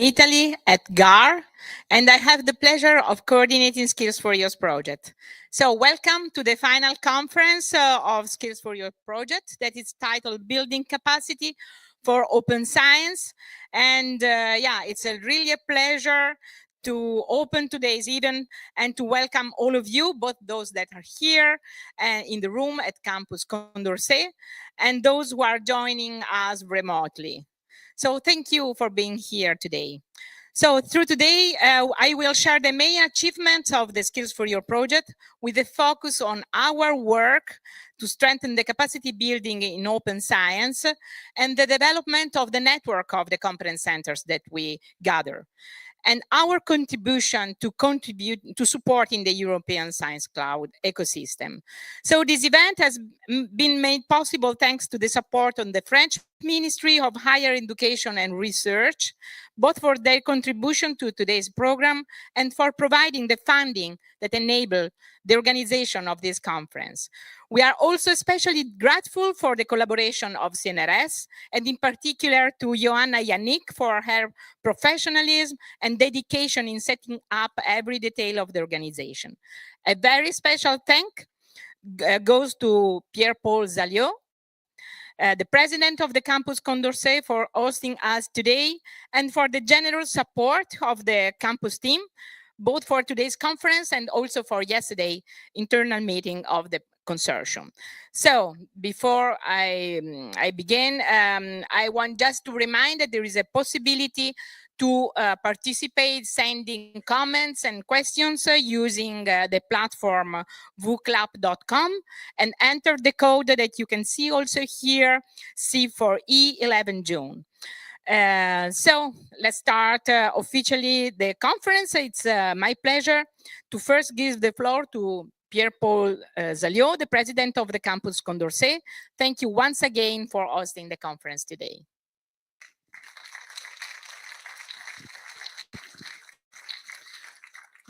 Italy at GAR, and I have the pleasure of coordinating Skills4EOSC project. So welcome to the final conference of Skills4EOSC project that is titled Building Capacity for Open Science. And yeah, it's really a pleasure to open today's event and to welcome all of you, both those that are here in the room at Campus Condorcet and those who are joining us remotely. So thank you for being here today. So through today, I will share the main achievements of the Skills4EOSC project with a focus on our work to strengthen the capacity building in open science and the development of the network of the competence centers that we gather, and our contribution to supporting the European Science Cloud ecosystem. So this event has been made possible thanks to the support on the French Ministry of Higher Education and Research, both for their contribution to today's program and for providing the funding that enable the organization of this conference. We are also especially grateful for the collaboration of CNRS, and in particular to Joanna Yannick for her professionalism and dedication in setting up every detail of the organization. A very special thank goes to Pierre-Paul Zaliot, the president of the Campus Condorcet, for hosting us today and for the generous support of the campus team, both for today's conference and also for yesterday's internal meeting of the consortium. So before I begin, I want just to remind that there is a possibility to participate, sending comments and questions using the platform vuclap.com and enter the code that you can see also here, C4E11 June. So let's start officially the conference. It's my pleasure to first give the floor to Pierre-Paul Zaliot, the president of the Campus Condorcet. Thank you once again for hosting the conference today.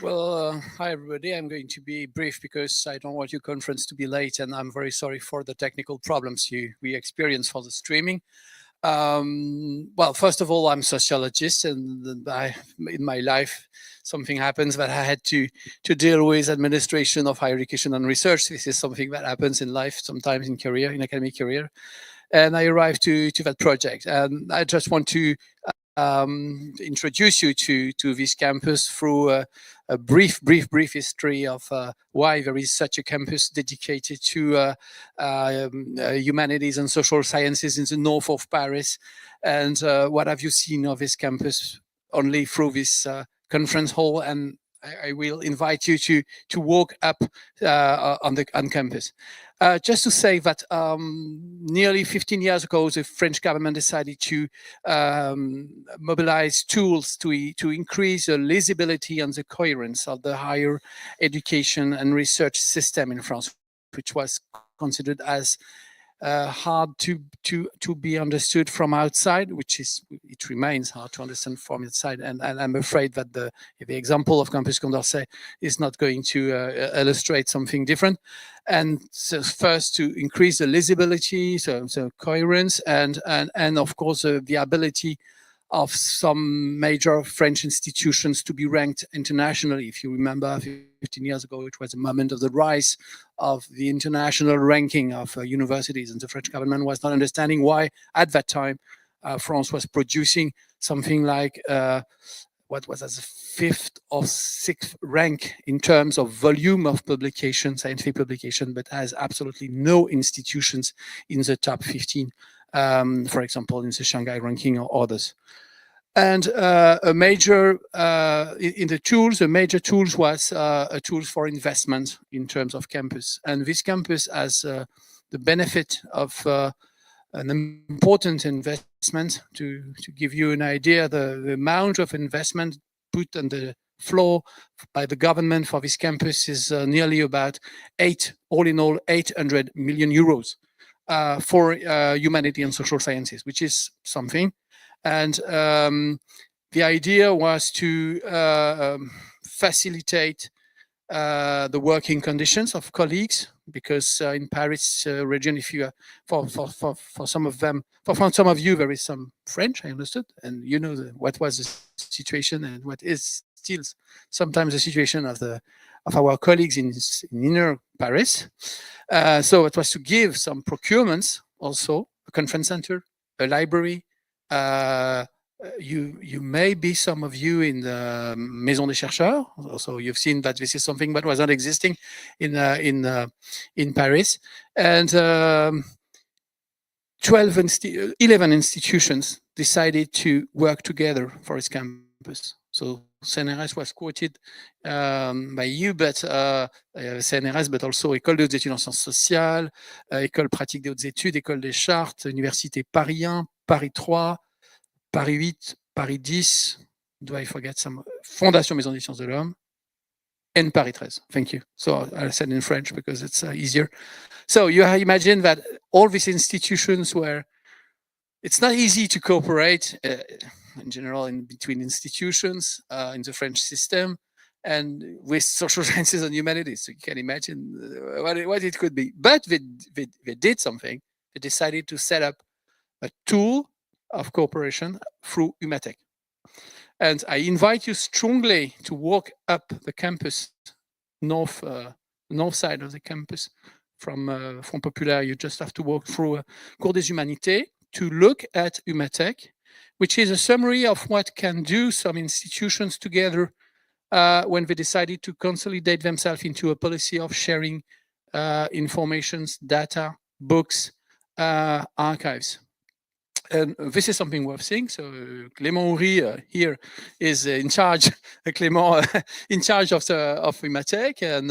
Well, hi everybody. I'm going to be brief because I don't want your conference to be late, and I'm very sorry for the technical problems we experienced for the streaming. Well, first of all, I'm a sociologist, and in my life, something happens that I had to deal with administration of higher education and research. This is something that happens in life, sometimes in academic career. And I arrived to that project, and I just want to introduce you to this campus through a brief history of why there is such a campus dedicated to humanities and social sciences in the north of Paris, and what have you seen of this campus only through this conference hall. And I will invite you to walk up on campus. Just to say that nearly 15 years ago, the French government decided to mobilize tools to increase the legibility and the coherence of the higher education and research system in France, which was considered as hard to be understood from outside, it remains hard to understand from inside. And I'm afraid that the example of Campus Condorcet is not going to illustrate something different. And so first, to increase the legibility, so coherence, and of course the ability of some major French institutions to be ranked internationally. If you remember, 15 years ago, it was a moment of the rise of the international ranking of universities, and the French government was not understanding why, at that time, France was producing something like what was as a 5th or 6th rank in terms of volume of publication, scientific publication, but has absolutely no institutions in the top 15. For example, in the Shanghai ranking or others. And a major tools was a tool for investment in terms of campus. And this campus has the benefit of an important investment. To give you an idea, the amount of investment put on the floor by the government for this campus is nearly about all in all 800 million euros. For humanity and social sciences, which is something. And the idea was to facilitate the working conditions of colleagues, because in Paris region, if you for some of them, for some of you, there is some French, I understood, and you know what was the situation and what is still sometimes the situation of our colleagues in inner Paris. So it was to give some procurements, also a conference center, a library. You may be, some of you, in the Maison des Chercheurs. So you've seen that this is something that was not existing in Paris. And 11 institutions decided to work together for its campus. So CNRS was quoted by you, but CNRS, but also École des hautes études en sciences sociales, École pratique des hautes études, École des chartes, Université Paris 1, Paris 3, Paris 8, Paris 10, do I forget some? Fondation Maison des Sciences de l'Homme, and Paris 13. Thank you. So I said in French because it's easier. So you imagine that all these institutions were, it's not easy to cooperate in general in between institutions in the French system and with social sciences and humanities. So you can imagine what it could be. But they did something. They decided to set up a tool of cooperation through Umatech. And I invite you strongly to walk up the campus, north side of the campus from Front Populaire. You just have to walk through Cours des Humanités to look at Umatech, which is a summary of what can do some institutions together when they decided to consolidate themselves into a policy of sharing informations, data, books, archives. And this is something worth seeing. So Clément Houry here is in charge. Clément in charge of Umatech, and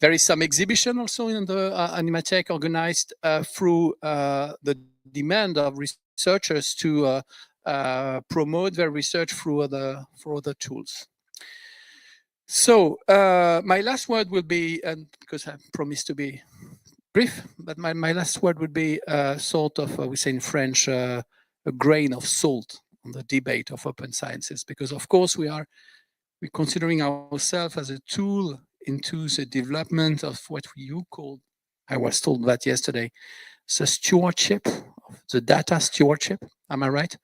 there is some exhibition also in the Umatech organized through the demand of researchers to promote their research through other tools. So my last word will be, and because I promised to be brief, but my last word would be sort of, we say in French, a grain of salt on the debate of open sciences, because of course we're considering ourselves as a tool into the development of what you call, I was told that yesterday, the stewardship, the data stewardship. Am I right?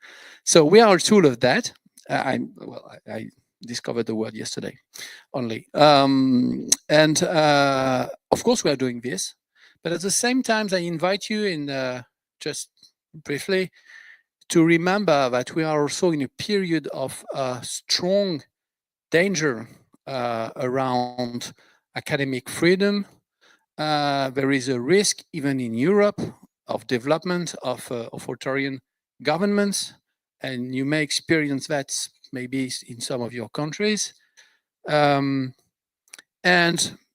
So we are a tool of that. I discovered the word yesterday only. And of course we are doing this. But at the same time, I invite you in just briefly to remember that we are also in a period of strong danger around academic freedom. There is a risk, even in Europe, of development of authoritarian governments, and you may experience that maybe in some of your countries. And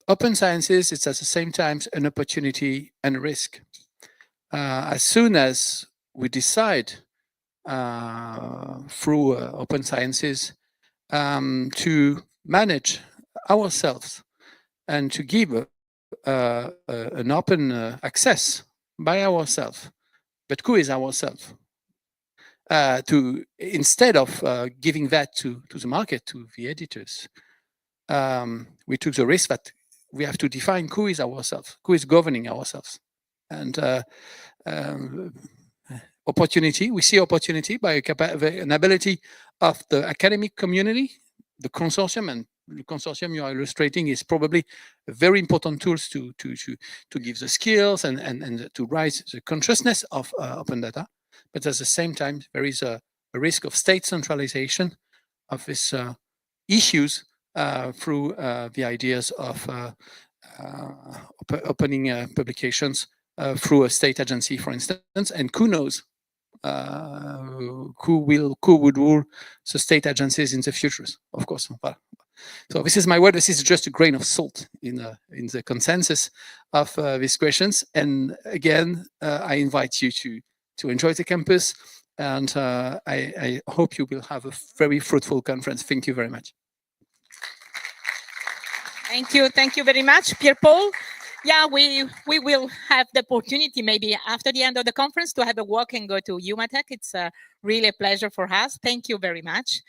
open sciences, it's at the same time an opportunity and a risk. As soon as we decide through open sciences to manage ourselves and to give an open access by ourselves, but who is ourselves? Instead of giving that to the market, to the editors, we took the risk that we have to define who is ourselves, who is governing ourselves. And opportunity, we see opportunity by an ability of the academic community, the consortium, and the consortium you are illustrating is probably a very important tools to give the skills and to raise the consciousness of open data. But at the same time, there is a risk of state centralization of these issues through the ideas of opening publications through a state agency, for instance, and who knows who would rule the state agencies in the futures, of course. So this is my word. This is just a grain of salt in the consensus of these questions. And again, I invite you to enjoy the campus, and I hope you will have a very fruitful conference. Thank you very much. Thank you very much, Pierre-Paul. Yeah, we will have the opportunity maybe after the end of the conference to have a walk and go to Umatech. It's really a pleasure for us. Thank you very much.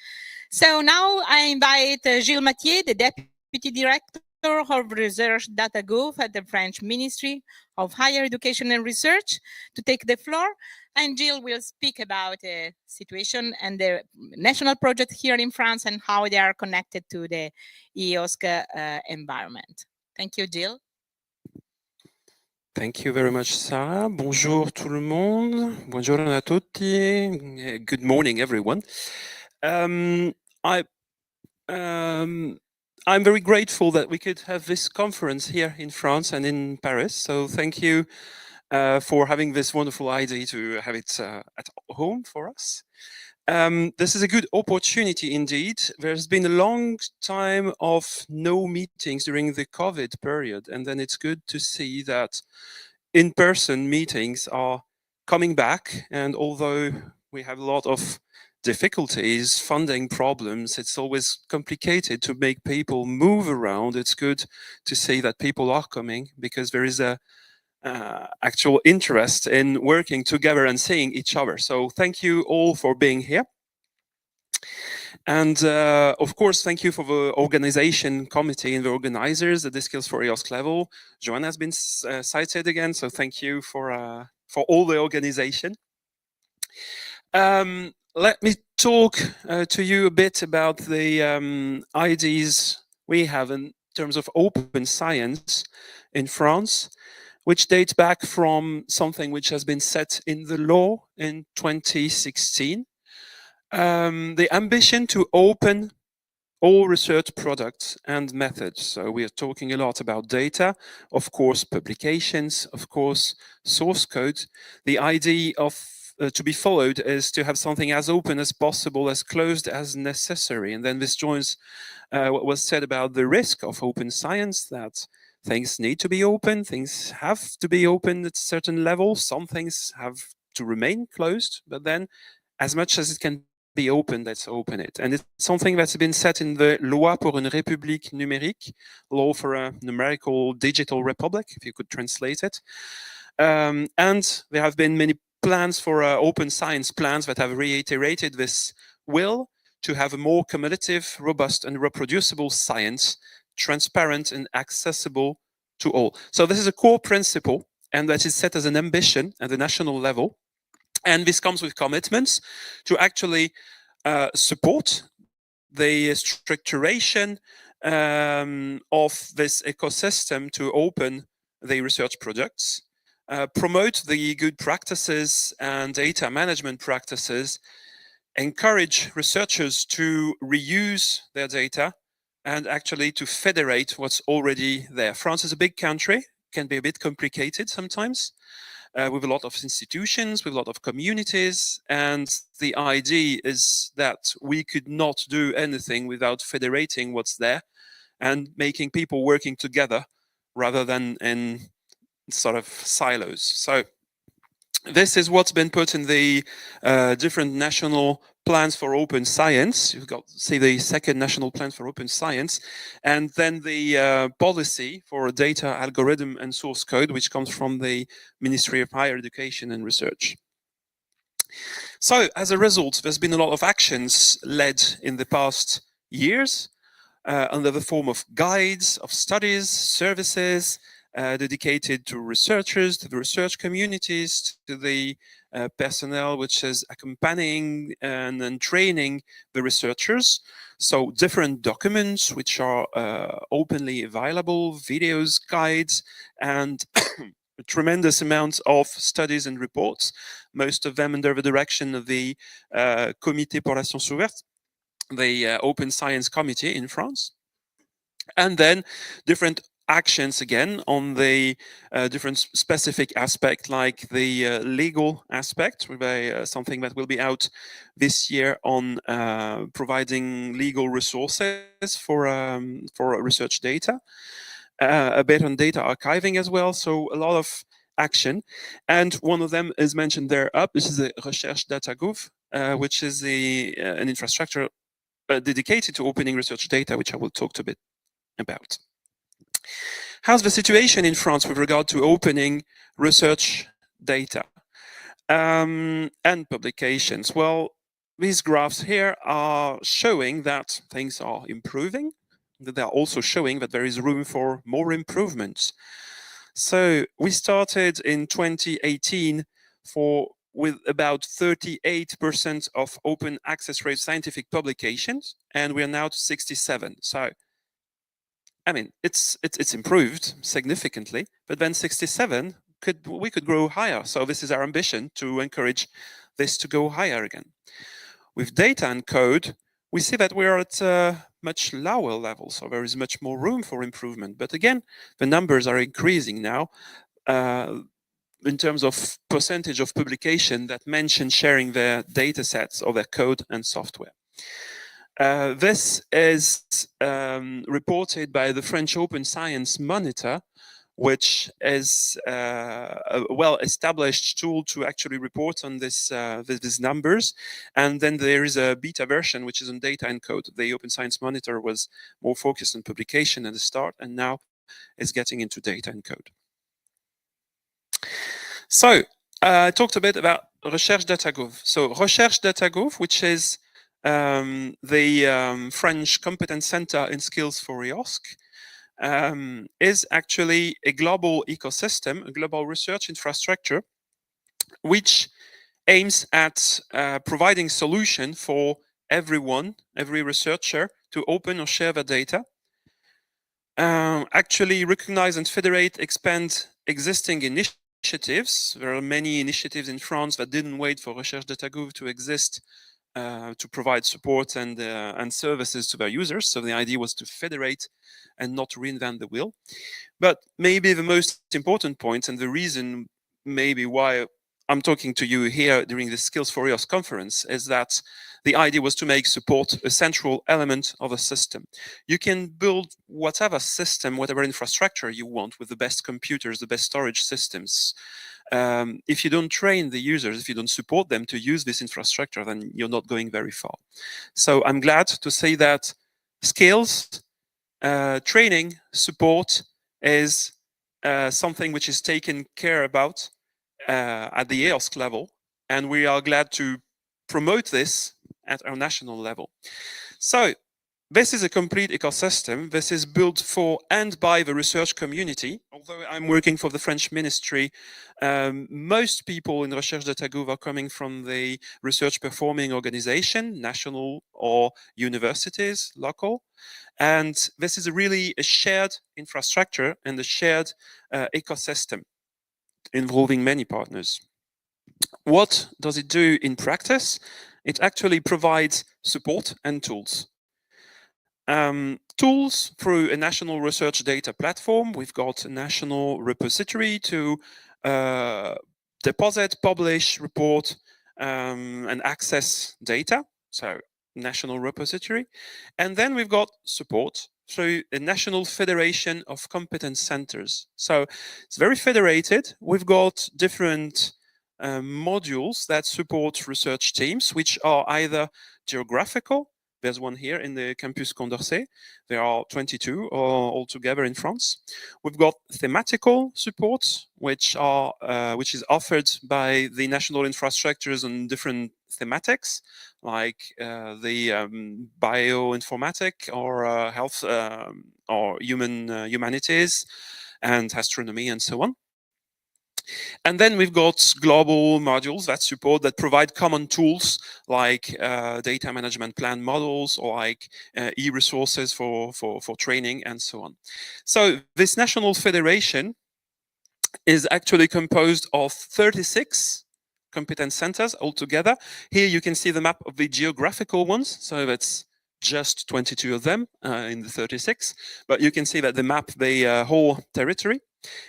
So now I invite Gilles Mathieu, the Deputy Director of Research Data Group at the French Ministry of Higher Education and Research, to take the floor. And Jill will speak about the situation and the national project here in France and how they are connected to the EOSC environment. Thank you, Jill. Thank you very much, Sarah. Bonjour tout le monde. Buongiorno a tutti. Good morning, everyone. I'm very grateful that we could have this conference here in France and in Paris. So thank you for having this wonderful idea to have it at home for us. This is a good opportunity indeed. There's been a long time of no meetings during the COVID period, and then it's good to see that in-person meetings are coming back. And although we have a lot of difficulties, funding problems, it's always complicated to make people move around. It's good to see that people are coming because there is a actual interest in working together and seeing each other. So thank you all for being here. And of course, thank you for the organization committee and the organizers at the Skills4EOSC level. Joanna has been cited again, so thank you for all the organization. Let me talk to you a bit about the ideas we have in terms of open science in France, which dates back from something which has been set in the law in 2016. The ambition to open all research products and methods. So we are talking a lot about data, of course, publications, of course, source code. The idea of to be followed is to have something as open as possible, as closed as necessary. And then this joins what was said about the risk of open science, that things need to be open, things have to be open at a certain level, some things have to remain closed, but then as much as it can be open, let's open it. And it's something that's been set in the Loi pour une République numérique, law for a numerical digital republic, if you could translate it. And there have been many plans for open science plans that have reiterated this will to have a more cumulative, robust and reproducible science, transparent and accessible to all. So this is a core principle, and that is set as an ambition at the national level. And this comes with commitments to actually support the structuration of this ecosystem to open the research projects, promote the good practices and data management practices, encourage researchers to reuse their data, and actually to federate what's already there. France is a big country, can be a bit complicated sometimes, with a lot of institutions, with a lot of communities, and the idea is that we could not do anything without federating what's there and making people working together rather than in sort of silos. So this is what's been put in the different national plans for open science. You've got, see, the second national plan for open science, and then the policy for data, algorithm and source code, which comes from the Ministry of Higher Education and Research. So as a result, there's been a lot of actions led in the past years under the form of guides, of studies, services, dedicated to researchers, to the research communities, to the personnel which is accompanying and training the researchers. So different documents which are openly available, videos, guides, and a tremendous amount of studies and reports, most of them under the direction of the Comité pour la Science Ouverte, the Open Science Committee in France. And then different actions again on the different specific aspect, like the legal aspect, with something that will be out this year on providing legal resources for research data, a bit on data archiving as well. So a lot of action, and one of them is mentioned there up. This is the Recherche Data Gouv, which is an infrastructure dedicated to opening research data, which I will talk a bit about. How's the situation in France with regard to opening research data and publications? Well, these graphs here are showing that things are improving. that they are also showing that there is room for more improvements. So we started in 2018 with about 38% of open access rate scientific publications, and we are now to 67. So, I mean, it's improved significantly, but then 67 we could grow higher. So this is our ambition, to encourage this to go higher again. With data and code, we see that we are at a much lower level, so there is much more room for improvement. But again, the numbers are increasing now in terms of percentage of publication that mention sharing their data sets or their code and software. This is reported by the French Open Science Monitor, which is a well-established tool to actually report on these numbers. And then there is a beta version, which is on data and code. The Open Science Monitor was more focused on publication at the start, and now is getting into data and code. So I talked a bit about Recherche Datagov. So Recherche Datagov, which is the French Competence Centre in Skills4EOSC, is actually a global ecosystem, a global research infrastructure, which aims at providing solution for everyone, every researcher, to open or share their data, actually recognize and federate, expand existing initiatives. There are many initiatives in France that didn't wait for Recherche Datagov to exist to provide support and services to their users. So the idea was to federate and not reinvent the wheel. But maybe the most important point, and the reason maybe why I'm talking to you here during the Skills4EOSC conference, is that the idea was to make support a central element of a system. You can build whatever system, whatever infrastructure you want with the best computers, the best storage systems. If you don't train the users, if you don't support them to use this infrastructure, then you're not going very far. So I'm glad to say that skills, training, support is something which is taken care about at the EOSC level, and we are glad to promote this at our national level. So this is a complete ecosystem. This is built for and by the research community. Although I'm working for the French ministry, most people in Recherche Datagov are coming from the research performing organization, national or universities, local. And this is really a shared infrastructure and a shared ecosystem involving many partners. What does it do in practice? It actually provides support and tools. Tools through a national research data platform. We've got a national repository to deposit, publish, report, and access data. So national repository. And then we've got support through a national federation of competence centers. So it's very federated. We've got different modules that support research teams, which are either geographical. There's one here in the campus Condorcet. There are 22 altogether in France. We've got thematical support, which is offered by the national infrastructures on different thematics, like the bioinformatic or health or humanities and astronomy and so on. And then we've got global modules that provide common tools like data management plan models or like e-resources for training and so on. So this national federation is actually composed of 36 competence centers altogether. Here you can see the map of the geographical ones. So that's just 22 of them in the 36. But you can see that they map the whole territory.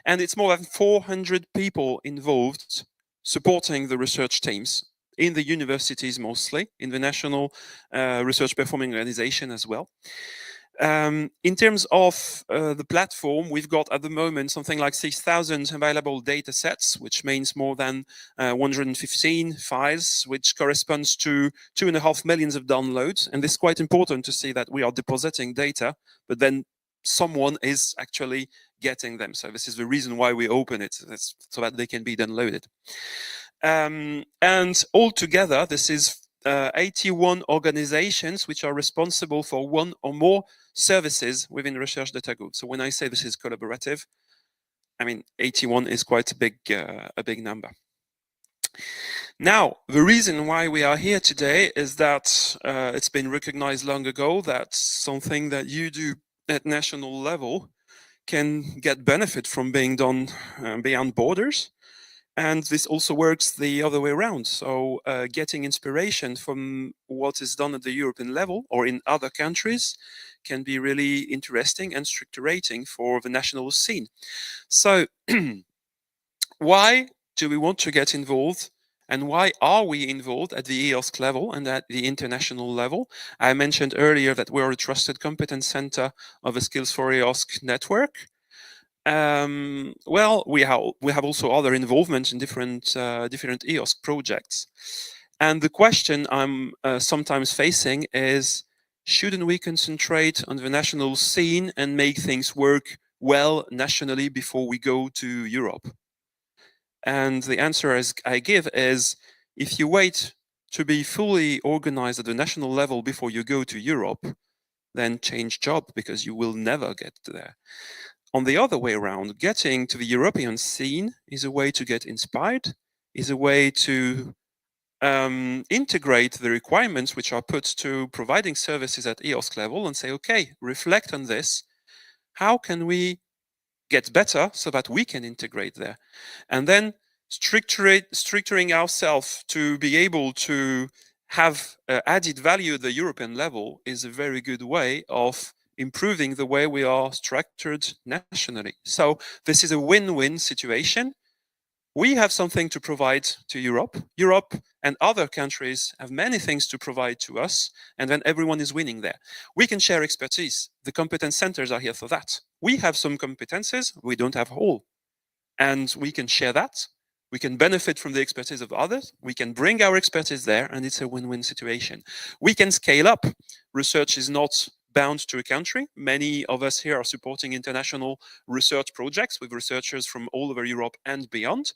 And it's more than 400 people involved supporting the research teams in the universities mostly, in the National Research Performing Organization as well. In terms of the platform, we've got at the moment something like 6,000 available data sets, which means more than 115 files, which corresponds to 2.5 million of downloads. And this is quite important to see that we are depositing data, but then someone is actually getting them. So this is the reason why we open it, so that they can be downloaded. And altogether, this is 81 organizations which are responsible for one or more services within research data group. So when I say this is collaborative, I mean 81 is quite a big number. Now, the reason why we are here today is that it's been recognized long ago that something that you do at national level can get benefit from being done beyond borders. And this also works the other way around. So getting inspiration from what is done at the European level or in other countries can be really interesting and structurating for the national scene. So why do we want to get involved? And why are we involved at the EOSC level and at the international level? I mentioned earlier that we're a trusted competence center of the Skills4EOSC network. Well, we have also other involvement in different EOSC projects. And the question I'm sometimes facing is, shouldn't we concentrate on the national scene and make things work well nationally before we go to Europe? And the answer I give is, if you wait to be fully organized at the national level before you go to Europe, then change job, because you will never get there. On the other way around, getting to the European scene is a way to get inspired, is a way to integrate the requirements which are put to providing services at EOSC level and say, okay, reflect on this. How can we get better so that we can integrate there? And then structuring ourselves to be able to have added value at the European level is a very good way of improving the way we are structured nationally. So this is a win-win situation. We have something to provide to Europe. Europe and other countries have many things to provide to us, and then everyone is winning there. We can share expertise. The competence centers are here for that. We have some competences, we don't have all. And we can share that. We can benefit from the expertise of others. We can bring our expertise there, and it's a win-win situation. We can scale up. Research is not bound to a country. Many of us here are supporting international research projects with researchers from all over Europe and beyond.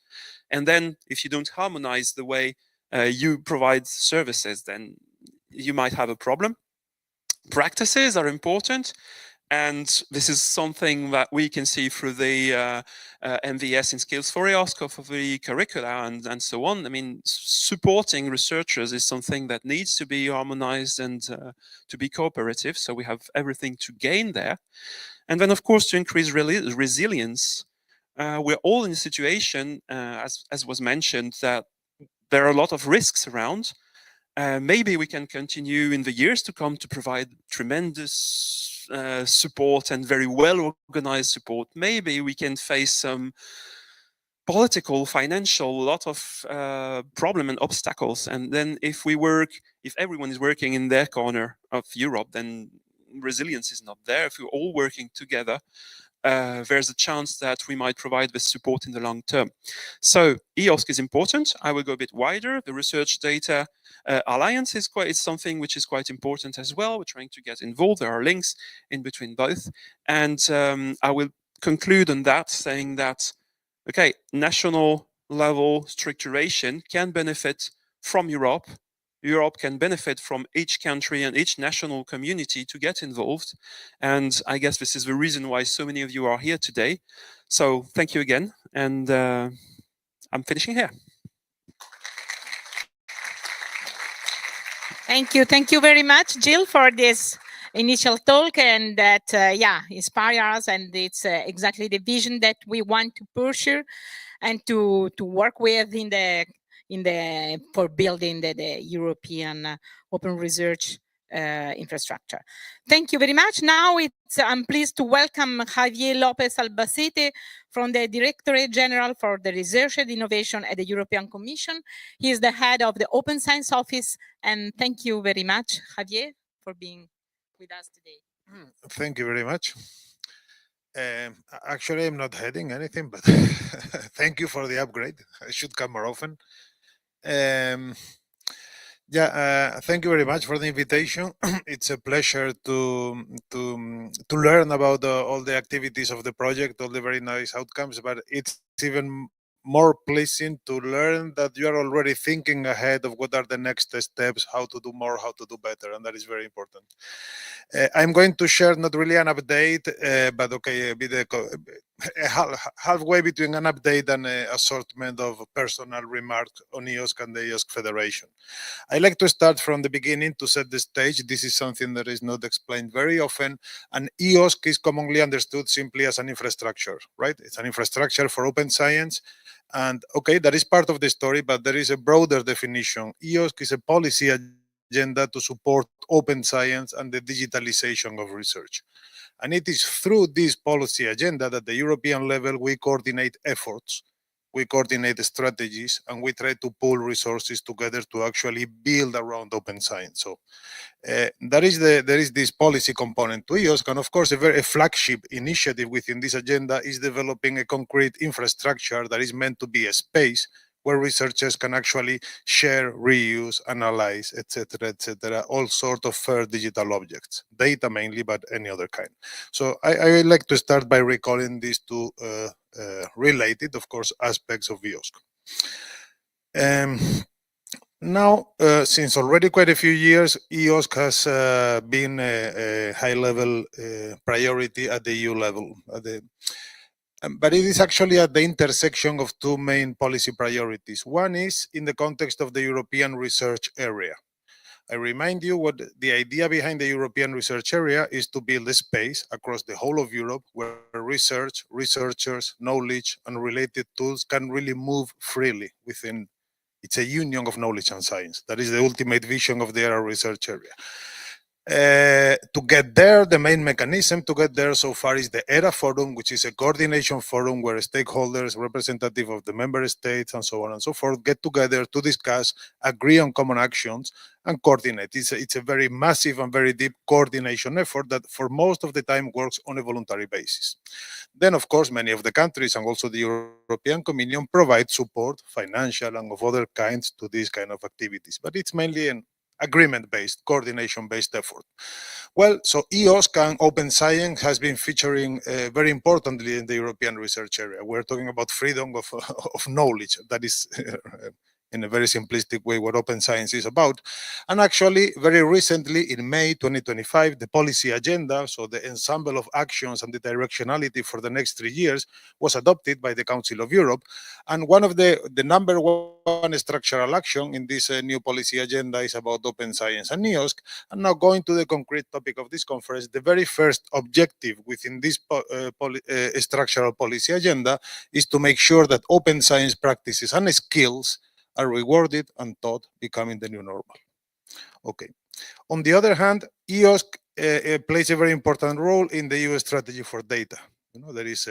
And then if you don't harmonize the way you provide services, then you might have a problem. Practices are important. And this is something that we can see through the MVS in Skills4EOSC for the curricula and so on. I mean, supporting researchers is something that needs to be harmonized and to be cooperative. So we have everything to gain there. And then, of course, to increase resilience. We're all in a situation, as was mentioned, that there are a lot of risks around. Maybe we can continue in the years to come to provide tremendous support and very well organized support. Maybe we can face some political, financial, lot of problem and obstacles. And then if everyone is working in their corner of Europe, then resilience is not there. If we're all working together, there's a chance that we might provide this support in the long term. So EOSC is important. I will go a bit wider. The Research Data Alliance is something which is quite important as well. We're trying to get involved. There are links in between both. And I will conclude on that, saying that, okay, national level structuration can benefit from Europe. Europe can benefit from each country and each national community to get involved. And I guess this is the reason why so many of you are here today. So thank you again. And I'm finishing here. Thank you. Thank you very much, Jill, for this initial talk, and that, inspire us. And it's exactly the vision that we want to pursue and to work with for building the European open research infrastructure. Thank you very much. Now I'm pleased to welcome Javier Lopez Albacete from the Directorate General for the Research and Innovation at the European Commission. He is the head of the Open Science Office. And thank you very much, Javier, for being with us today. Thank you very much. Actually, I'm not heading anything, but thank you for the upgrade. I should come more often. Thank you very much for the invitation. It's a pleasure to learn about all the activities of the project, all the very nice outcomes, but it's even more pleasing to learn that you are already thinking ahead of what are the next steps, how to do more, how to do better, and that is very important. I'm going to share not really an update, but okay, a bit halfway between an update and an assortment of personal remarks on EOSC and the EOSC Federation. I like to start from the beginning to set the stage. This is something that is not explained very often, and EOSC is commonly understood simply as an infrastructure, right? It's an infrastructure for open science. And okay, that is part of the story, but there is a broader definition. EOSC is a policy agenda to support open science and the digitalization of research. And it is through this policy agenda that at the European level we coordinate efforts, we coordinate strategies, and we try to pool resources together to actually build around open science. So there is this policy component to EOSC, and of course a flagship initiative within this agenda is developing a concrete infrastructure that is meant to be a space where researchers can actually share, reuse, analyze, etc., all sorts of fair digital objects, data mainly, but any other kind. So I would like to start by recalling these two related, of course, aspects of EOSC. Now, since already quite a few years, EOSC has been a high-level priority at the EU level. But it is actually at the intersection of two main policy priorities. One is in the context of the European research area. I remind you what the idea behind the European research area is: to build a space across the whole of Europe where research, researchers, knowledge, and related tools can really move freely within. It's a union of knowledge and science. That is the ultimate vision of the ERA research area. To get there, the main mechanism to get there so far is the ERA Forum, which is a coordination forum where stakeholders, representative of the member states, and so on and so forth, get together to discuss, agree on common actions, and coordinate. It's a very massive and very deep coordination effort that for most of the time works on a voluntary basis. Then, of course, many of the countries and also the European Commission provide support, financial and of other kinds, to these kind of activities. But it's mainly an agreement-based, coordination-based effort. Well, so EOSC and open science has been featuring very importantly in the European research area. We're talking about freedom of knowledge. That is, in a very simplistic way, what open science is about. And actually, very recently, in May 2025, the policy agenda, so the ensemble of actions and the directionality for the next 3 years, was adopted by the Council of Europe. And one of the number one structural action in this new policy agenda is about open science and EOSC. And now going to the concrete topic of this conference, the very first objective within this structural policy agenda is to make sure that open science practices and skills are rewarded and taught, becoming the new normal. Okay. On the other hand, EOSC plays a very important role in the EU strategy for data. You know, there is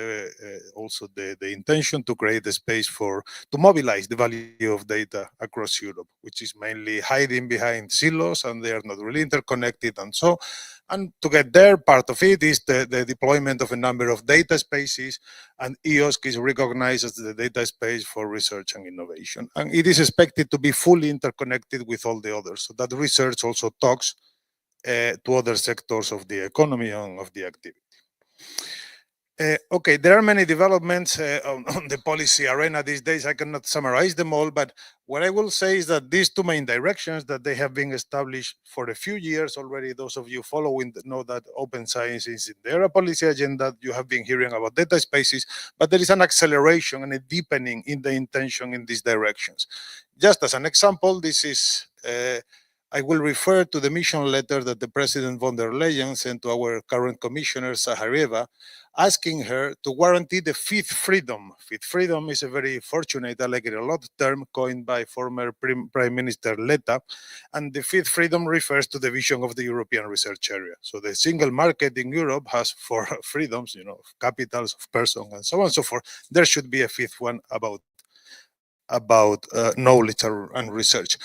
also the intention to create a space to mobilize the value of data across Europe, which is mainly hiding behind silos, and they are not really interconnected. And to get there, part of it is the deployment of a number of data spaces, and EOSC is recognized as the data space for research and innovation. And it is expected to be fully interconnected with all the others, so that research also talks to other sectors of the economy and of the activity. Okay, there are many developments on the policy arena these days. I cannot summarize them all, but what I will say is that these two main directions that they have been established for a few years already, those of you following know that open science is in their policy agenda. You have been hearing about data spaces, but there is an acceleration and a deepening in the intention in these directions. Just as an example, this is I will refer to the mission letter that the President von der Leyen sent to our current Commissioner, Zahareva, asking her to guarantee the fifth freedom. Fifth freedom is a very fortunate, I like it a lot, term coined by former Prime Minister Letta. And the fifth freedom refers to the vision of the European research area. So the single market in Europe has 4 freedoms, you know, of capitals, of person, and so on and so forth. There should be a fifth one about knowledge and research.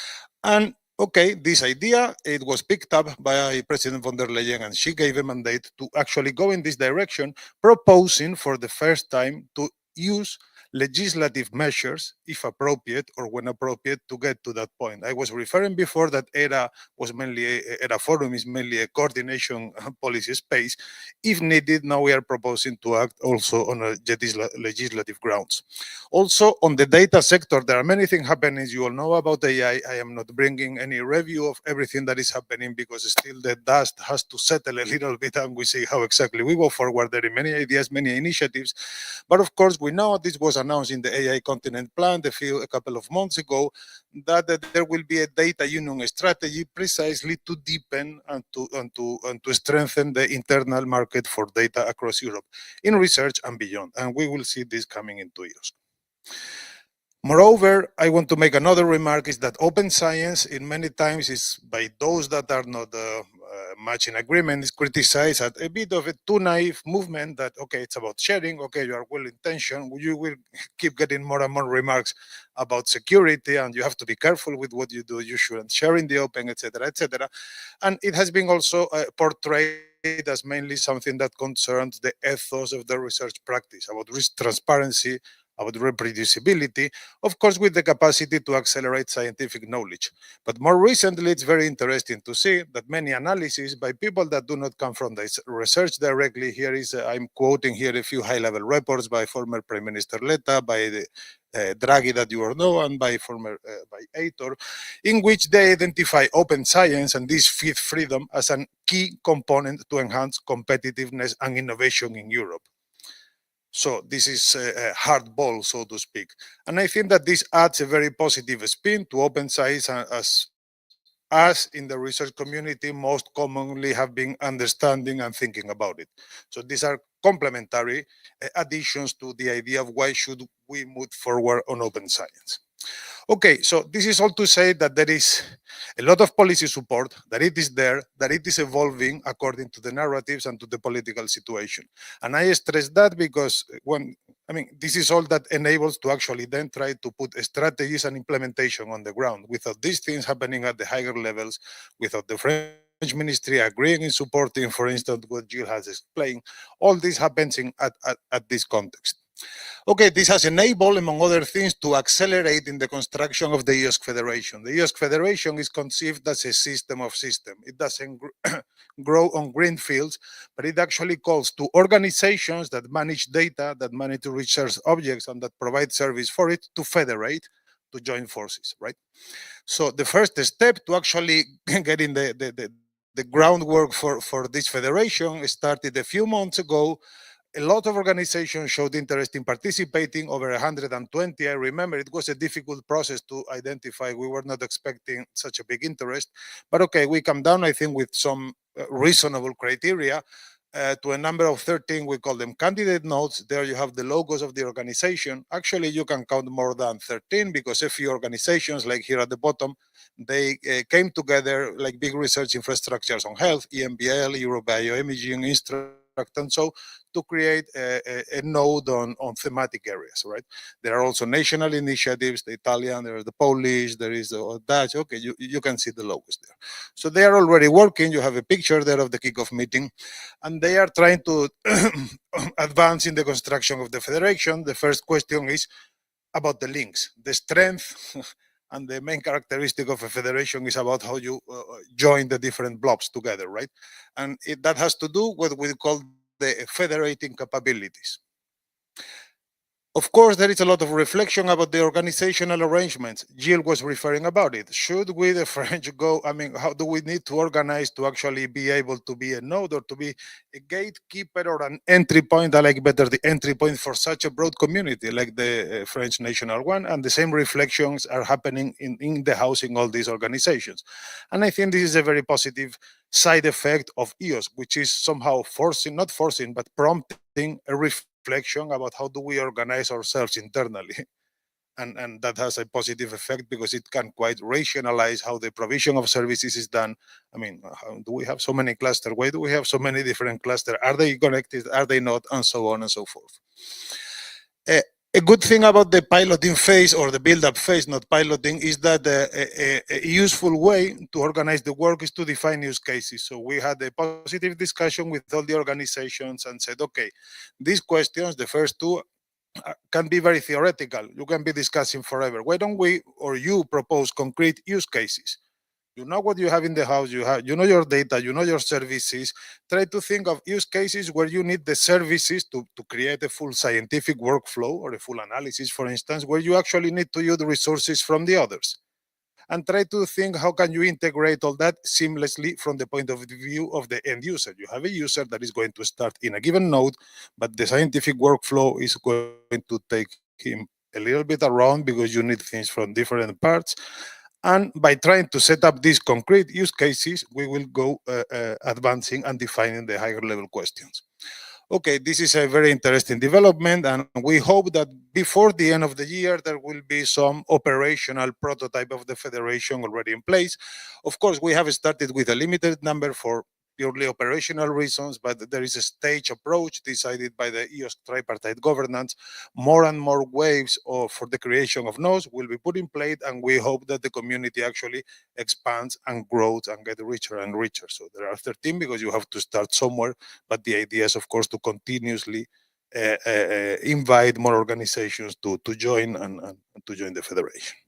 And okay, this idea, it was picked up by President von der Leyen, and she gave a mandate to actually go in this direction, proposing for the first time to use legislative measures, if appropriate or when appropriate, to get to that point. I was referring before that ERA Forum is mainly a coordination policy space. If needed, now we are proposing to act also on a legislative grounds. Also, on the data sector, there are many things happening. You all know about AI. I am not bringing any review of everything that is happening because still the dust has to settle a little bit and we see how exactly we go forward. There are many ideas, many initiatives. But of course, we know this was announced in the AI Continent Plan a couple of months ago, that there will be a data union strategy precisely to deepen and to strengthen the internal market for data across Europe in research and beyond. And we will see this coming into EOSC. Moreover, I want to make another remark is that open science in many times is by those that are not much in agreement is criticized as a bit of a too naive movement that, okay, it's about sharing, okay, you are well-intentioned, you will keep getting more and more remarks about security and you have to be careful with what you do, you shouldn't share in the open, etc., etc. And it has been also portrayed as mainly something that concerns the ethos of the research practice, about risk transparency, about reproducibility, of course, with the capacity to accelerate scientific knowledge. But more recently, it's very interesting to see that many analyses by people that do not come from the research directly, here is, I'm quoting here a few high-level reports by former Prime Minister Letta, by the Draghi that you all know, and by Aitor, in which they identify open science and this fifth freedom as a key component to enhance competitiveness and innovation in Europe. So this is a hard ball, so to speak. And I think that this adds a very positive spin to open science as in the research community most commonly have been understanding and thinking about it. So these are complementary additions to the idea of why should we move forward on open science. Okay, so this is all to say that there is a lot of policy support, that it is there, that it is evolving according to the narratives and to the political situation. And I stress that because this is all that enables to actually then try to put strategies and implementation on the ground. Without these things happening at the higher levels, without the French ministry agreeing and supporting, for instance, what Jill has explained, all this happens at this context. Okay, this has enabled, among other things, to accelerate in the construction of the EOSC Federation. The EOSC Federation is conceived as a system of systems. It doesn't grow on green fields, but it actually calls to organizations that manage data, that manage research objects, and that provide service for it to federate, to join forces, right? So the first step to actually getting the groundwork for this federation started a few months ago. A lot of organizations showed interest in participating, over 120. I remember it was a difficult process to identify. We were not expecting such a big interest. But okay, we come down, I think, with some reasonable criteria to a number of 13. We call them candidate notes. There you have the logos of the organization. Actually, you can count more than 13 because a few organizations, like here at the bottom, they came together like big research infrastructures on health, EMBL, Eurobioimaging, Instruct, and so to create a node on thematic areas, right? There are also national initiatives, the Italian, there is the Polish, there is the Dutch. Okay, you can see the logos there. So they are already working. You have a picture there of the kickoff meeting, and they are trying to advance in the construction of the federation. The first question is about the links, the strength, and the main characteristic of a federation is about how you join the different blobs together, right? And that has to do with what we call the federating capabilities. Of course, there is a lot of reflection about the organizational arrangements. Jill was referring about it. Should we, the French, go, how do we need to organize to actually be able to be a node or to be a gatekeeper or an entry point? I like better the entry point for such a broad community like the French national one. And the same reflections are happening in the house in all these organizations. And I think this is a very positive side effect of EOSC, which is somehow not forcing, but prompting a reflection about how do we organize ourselves internally. And that has a positive effect because it can quite rationalize how the provision of services is done. How do we have so many clusters? Why do we have so many different clusters? Are they connected? Are they not? And so on and so forth. A good thing about the piloting phase or the build-up phase, not piloting, is that a useful way to organize the work is to define use cases. So we had a positive discussion with all the organizations and said, okay, these questions, the first two, can be very theoretical. You can be discussing forever. Why don't we, or you, propose concrete use cases? You know what you have in the house, you know your data, you know your services. Try to think of use cases where you need the services to create a full scientific workflow or a full analysis, for instance, where you actually need to use the resources from the others. And try to think how can you integrate all that seamlessly from the point of view of the end user. You have a user that is going to start in a given node, but the scientific workflow is going to take him a little bit around because you need things from different parts. And by trying to set up these concrete use cases, we will go advancing and defining the higher level questions. Okay, this is a very interesting development, and we hope that before the end of the year, there will be some operational prototype of the federation already in place. Of course, we have started with a limited number for purely operational reasons, but there is a stage approach decided by the EOSC tripartite governance. More and more waves for the creation of nodes will be put in place, and we hope that the community actually expands and grows and get richer and richer. So there are 13 because you have to start somewhere, but the idea is, of course, to continuously invite more organizations to join and to join the federation.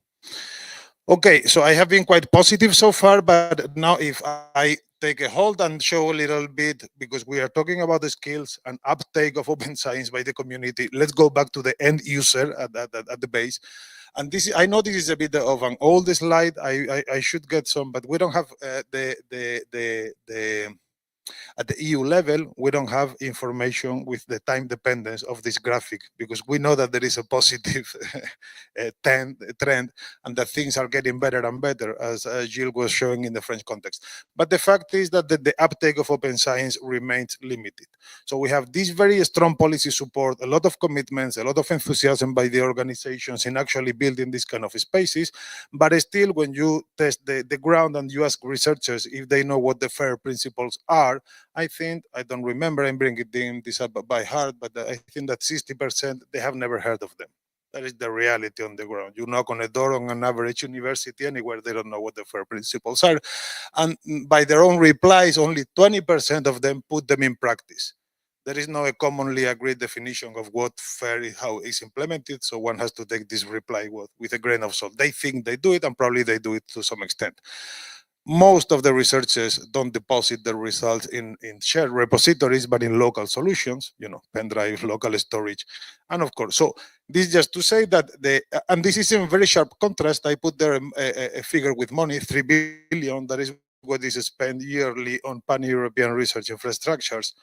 Okay, so I have been quite positive so far, but now if I take a hold and show a little bit, because we are talking about the skills and uptake of open science by the community, let's go back to the end user at the base. And this, I know this is a bit of an old slide. I should get some, but we don't have at the EU level, we don't have information with the time dependence of this graphic, because we know that there is a positive trend and that things are getting better and better, as Gilles was showing in the French context. But the fact is that the uptake of open science remains limited. So we have this very strong policy support, a lot of commitments, a lot of enthusiasm by the organizations in actually building this kind of spaces. But still, when you test the ground and you ask researchers if they know what the FAIR principles are, I think, I don't remember, I'm bringing this up by heart, but I think that 60% they have never heard of them. That is the reality on the ground. You knock on a door on an average university anywhere, they don't know what the FAIR principles are. And by their own replies, only 20% of them put them in practice. There is no a commonly agreed definition of what FAIR is, how it's implemented, so one has to take this reply with a grain of salt. They think they do it, and probably they do it to some extent. Most of the researchers don't deposit the results in shared repositories, but in local solutions, you know, pen drive, local storage. And of course, so this just to say that and this is in very sharp contrast. I put there a figure with money, 3 billion, that is what is spent yearly on pan-European research infrastructures.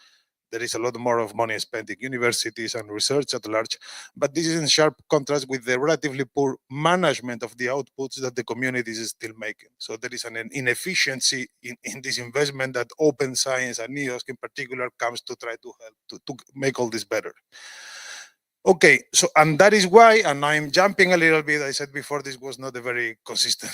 There is a lot more of money spent in universities and research at large, but this is in sharp contrast with the relatively poor management of the outputs that the community is still making. So there is an inefficiency in this investment that open science and EOSC in particular comes to try to help to make all this better. Okay, so, and that is why, and I'm jumping a little bit, I said before this was not a very consistent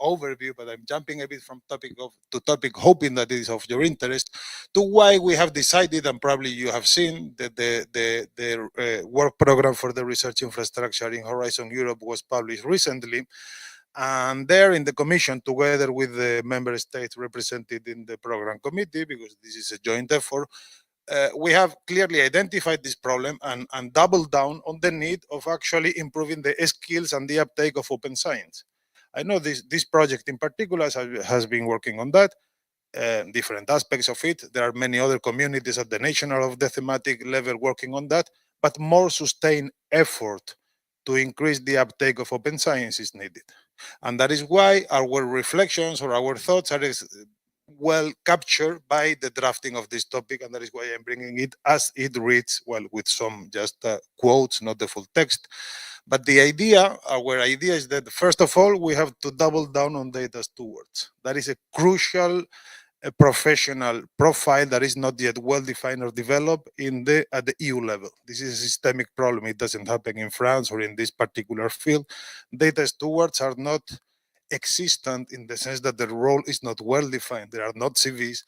overview, but I'm jumping a bit from topic to topic, hoping that it is of your interest, to why we have decided, and probably you have seen, that the work program for the research infrastructure in Horizon Europe was published recently. And there in the commission, together with the member states represented in the program committee, because this is a joint effort, we have clearly identified this problem and doubled down on the need of actually improving the skills and the uptake of open science. I know this project in particular has been working on that, different aspects of it. There are many other communities at the national or the thematic level working on that, but more sustained effort to increase the uptake of open science is needed. And that is why our reflections or our thoughts are well captured by the drafting of this topic, and that is why I'm bringing it as it reads, well, with some just quotes, not the full text. But the idea, our idea is that first of all, we have to double down on data stewards. That is a crucial professional profile that is not yet well defined or developed at the EU level. This is a systemic problem. It doesn't happen in France or in this particular field. Data stewards are not existent in the sense that the role is not well defined. There are not CVs.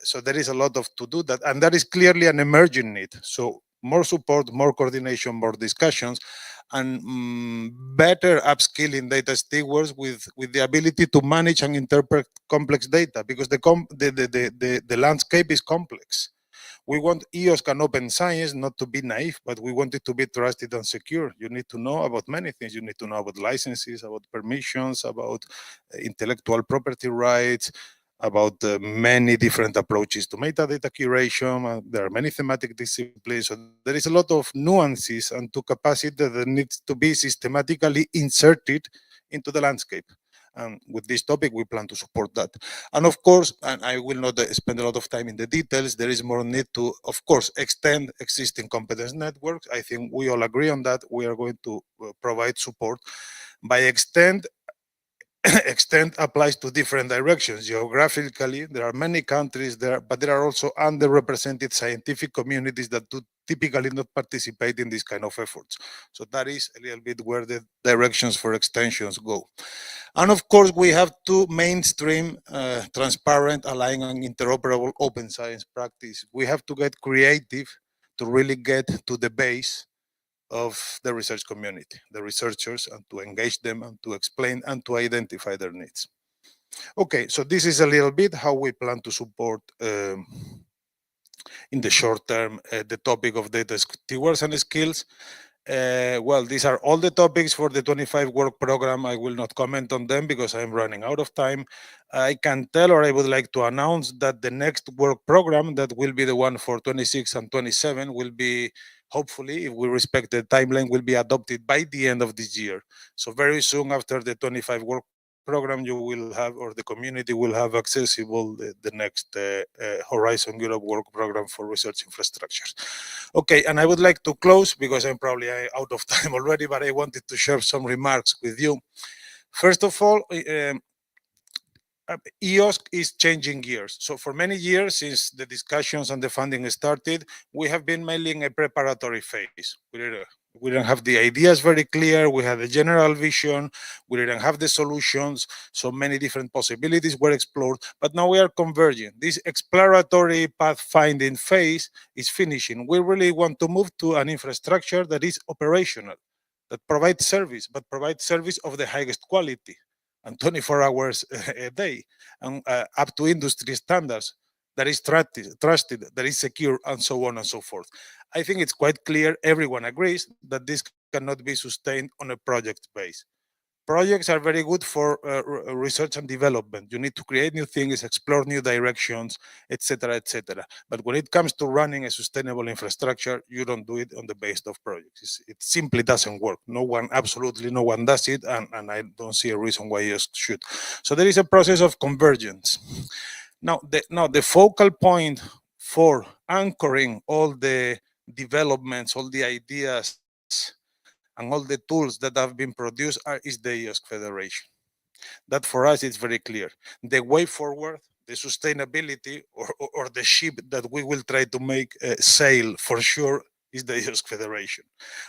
So there is a lot of to do that, and that is clearly an emerging need. So more support, more coordination, more discussions, and better upskilling data stewards with the ability to manage and interpret complex data, because the landscape is complex. We want EOSC and open science not to be naive, but we want it to be trusted and secure. You need to know about many things. You need to know about licenses, about permissions, about intellectual property rights, about many different approaches to metadata curation. There are many thematic disciplines. So there is a lot of nuances and to capacity that needs to be systematically inserted into the landscape. And with this topic, we plan to support that. And of course, and I will not spend a lot of time in the details, there is more need to, of course, extend existing competence networks. I think we all agree on that. We are going to provide support. By extend applies to different directions. Geographically, there are many countries there, but there are also underrepresented scientific communities that do typically not participate in this kind of efforts. So that is a little bit where the directions for extensions go. And of course, we have to mainstream transparent, aligned, and interoperable open science practice. We have to get creative to really get to the base of the research community, the researchers, and to engage them and to explain and to identify their needs. Okay, so this is a little bit how we plan to support in the short term the topic of data stewards and skills. Well, these are all the topics for the 25 work program. I will not comment on them because I'm running out of time. I can tell, or I would like to announce that the next work program, that will be the one for 26 and 27, will be, hopefully, if we respect the timeline, will be adopted by the end of this year. So very soon after the 25 work program, you will have, or the community will have accessible the next Horizon Europe work program for research infrastructures. Okay, and I would like to close because I'm probably out of time already, but I wanted to share some remarks with you. First of all, EOSC is changing gears. So for many years, since the discussions and the funding started, we have been mainly in a preparatory phase. We didn't have the ideas very clear. We had a general vision. We didn't have the solutions. So many different possibilities were explored, but now we are converging. This exploratory pathfinding phase is finishing. We really want to move to an infrastructure that is operational, that provides service, but provides service of the highest quality and 24 hours a day, and up to industry standards, that is trusted, that is secure, and so on and so forth. I think it's quite clear, everyone agrees, that this cannot be sustained on a project base. Projects are very good for research and development. You need to create new things, explore new directions, etc., etc. But when it comes to running a sustainable infrastructure, you don't do it on the base of projects. It simply doesn't work. No one, absolutely no one does it, and I don't see a reason why you should. So there is a process of convergence. Now, the focal point for anchoring all the developments, all the ideas, and all the tools that have been produced is the EOSC Federation. That for us is very clear. The way forward, the sustainability, or the ship that we will try to make sail for sure, is the EOSC Federation.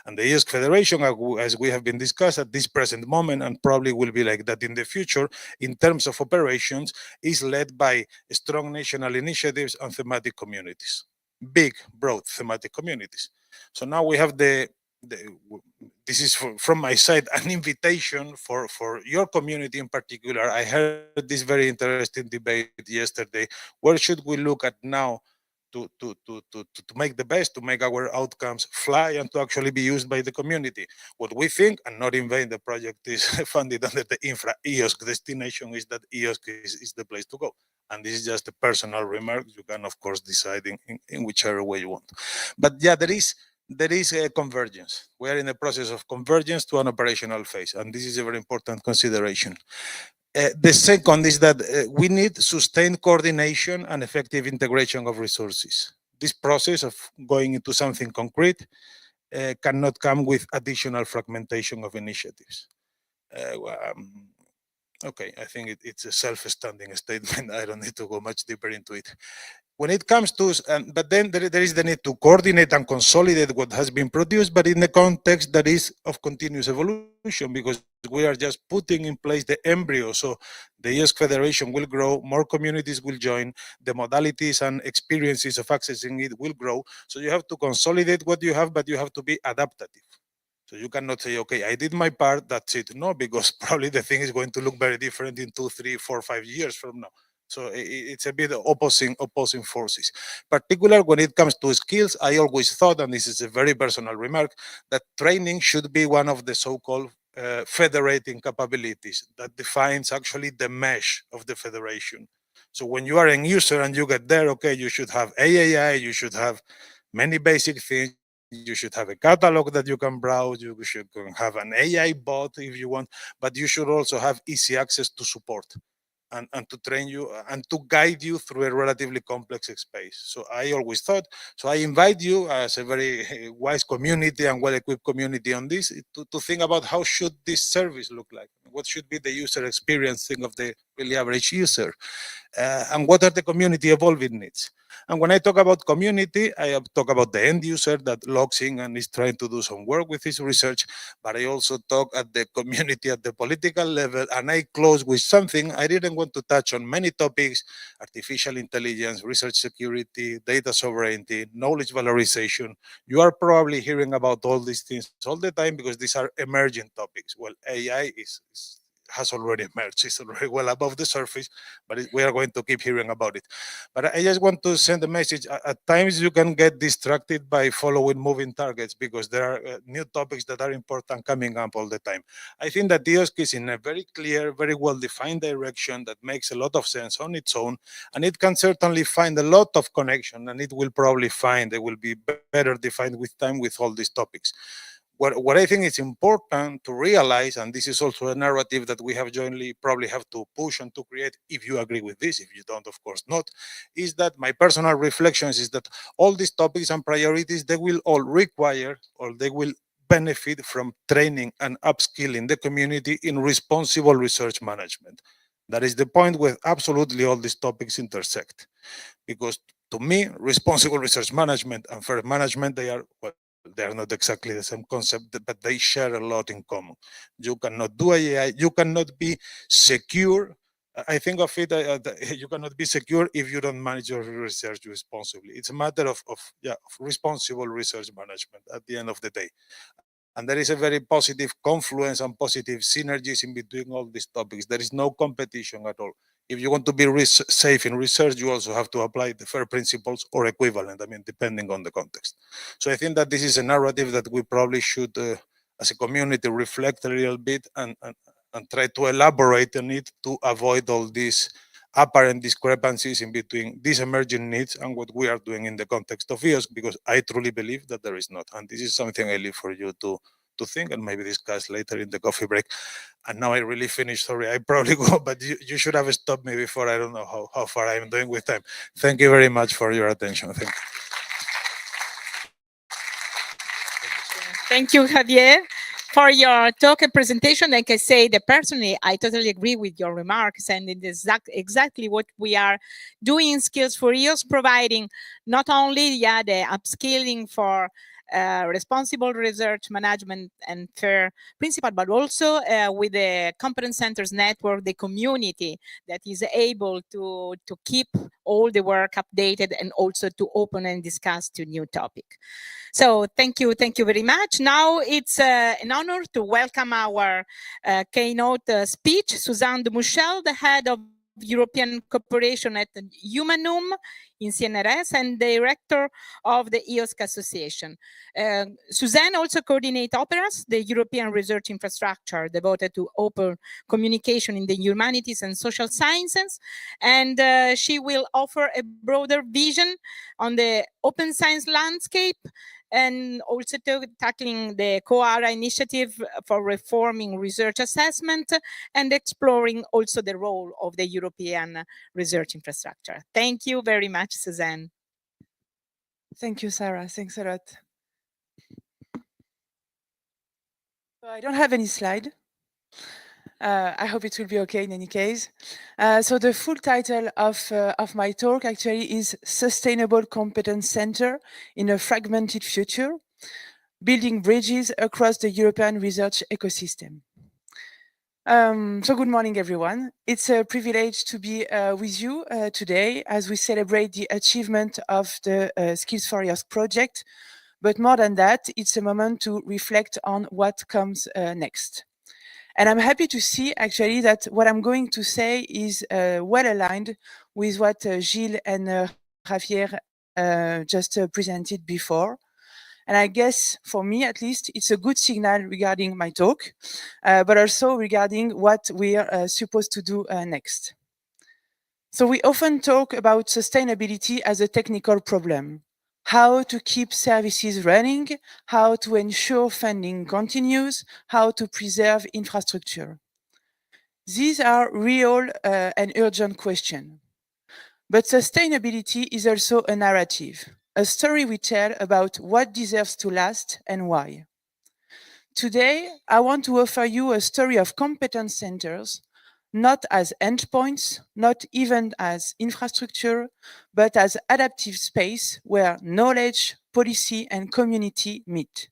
And the EOSC Federation, as we have been discussed at this present moment, and probably will be like that in the future, in terms of operations, is led by strong national initiatives and thematic communities. Big, broad thematic communities. So now we have this is from my side an invitation for your community in particular. I heard this very interesting debate yesterday. Where should we look at now to make the best, to make our outcomes fly and to actually be used by the community? What we think, and not in vain, the project is funded under the Infra EOSC destination, is that EOSC is the place to go. And this is just a personal remark. You can, of course, decide in whichever way you want. But yeah, there is a convergence. We are in the process of convergence to an operational phase, and this is a very important consideration. The second is that we need sustained coordination and effective integration of resources. This process of going into something concrete cannot come with additional fragmentation of initiatives. Okay, I think it's a self-standing statement. I don't need to go much deeper into it. When it comes to, but then there is the need to coordinate and consolidate what has been produced, but in the context that is of continuous evolution, because we are just putting in place the embryo. So the EOSC Federation will grow, more communities will join, the modalities and experiences of accessing it will grow. So you have to consolidate what you have, but you have to be adaptive. So you cannot say, okay, I did my part, that's it. No, because probably the thing is going to look very different in 2, 3, 4, 5 years from now. So it's a bit opposing forces. Particularly when it comes to skills, I always thought, and this is a very personal remark, that training should be one of the so-called federating capabilities that defines actually the mesh of the federation. So when you are a user and you get there, okay, you should have AAI, you should have many basic things. You should have a catalog that you can browse. You should have an AI bot if you want, but you should also have easy access to support and to train you and to guide you through a relatively complex space. So I always thought, so I invite you as a very wise community and well-equipped community on this to think about how should this service look like? What should be the user experience thing of the really average user? And what are the community evolving needs? And when I talk about community, I talk about the end user that logs in and is trying to do some work with his research, but I also talk at the community at the political level, and I close with something. I didn't want to touch on many topics: artificial intelligence, research security, data sovereignty, knowledge valorization. You are probably hearing about all these things all the time because these are emerging topics. Well, AI has already emerged. It's already well above the surface, but we are going to keep hearing about it. But I just want to send a message. At times you can get distracted by following moving targets because there are new topics that are important coming up all the time. I think that EOSC is in a very clear, very well-defined direction that makes a lot of sense on its own, and it can certainly find a lot of connection, and it will probably find it will be better defined with time with all these topics. What I think is important to realize, and this is also a narrative that we have jointly probably have to push and to create, if you agree with this, if you don't, of course not, is that my personal reflections is that all these topics and priorities, they will all require, or they will benefit from training and upskilling the community in responsible research management. That is the point where absolutely all these topics intersect. Because to me, responsible research management and fair management, they are, well, they are not exactly the same concept, but they share a lot in common. You cannot do AI, you cannot be secure. I think of it, you cannot be secure if you don't manage your research responsibly. It's a matter of responsible research management at the end of the day. And there is a very positive confluence and positive synergies in between all these topics. There is no competition at all. If you want to be safe in research, you also have to apply the FAIR principles or equivalent, I mean, depending on the context. So I think that this is a narrative that we probably should, as a community, reflect a little bit and try to elaborate on it to avoid all these apparent discrepancies in between these emerging needs and what we are doing in the context of EOSC, because I truly believe that there is not. And this is something I leave for you to think and maybe discuss later in the coffee break. And now I really finished. Sorry, I probably go, but you should have stopped me before. I don't know how far I'm doing with time. Thank you very much for your attention. Thank you. Thank you, Javier, for your talk and presentation. Like I say, personally, I totally agree with your remarks, and it is exactly what we are doing in Skills4EOSC, providing not only the upskilling for responsible research management and fair principle, but also with the Competence Centres network, the community that is able to keep all the work updated and also to open and discuss to new topic. So thank you very much. Now it's an honor to welcome our keynote speech, Suzanne de Mouchel, the head of European Cooperation at Humanum in CNRS and director of the EOSC Association. Suzanne also coordinates OPERAS, the European research infrastructure devoted to open communication in the humanities and social sciences. And she will offer a broader vision on the open science landscape and also tackling the COARA initiative for reforming research assessment and exploring also the role of the European research infrastructure. Thank you very much, Suzanne. Thank you, Sarah. Thanks a lot. So I don't have any slide. I hope it will be okay in any case. So the full title of my talk actually is Sustainable Competence Centre in a Fragmented Future, Building Bridges Across the European Research Ecosystem. So good morning, everyone. It's a privilege to be with you today as we celebrate the achievement of the Skills4EOSC project. But more than that, it's a moment to reflect on what comes next. And I'm happy to see actually that what I'm going to say is well aligned with what Gilles and Javier just presented before. And I guess for me, at least, it's a good signal regarding my talk, but also regarding what we are supposed to do next. So we often talk about sustainability as a technical problem. How to keep services running, how to ensure funding continues, how to preserve infrastructure. These are real and urgent questions. But sustainability is also a narrative, a story we tell about what deserves to last and why. Today, I want to offer you a story of competence centers, not as endpoints, not even as infrastructure, but as adaptive space where knowledge, policy, and community meet.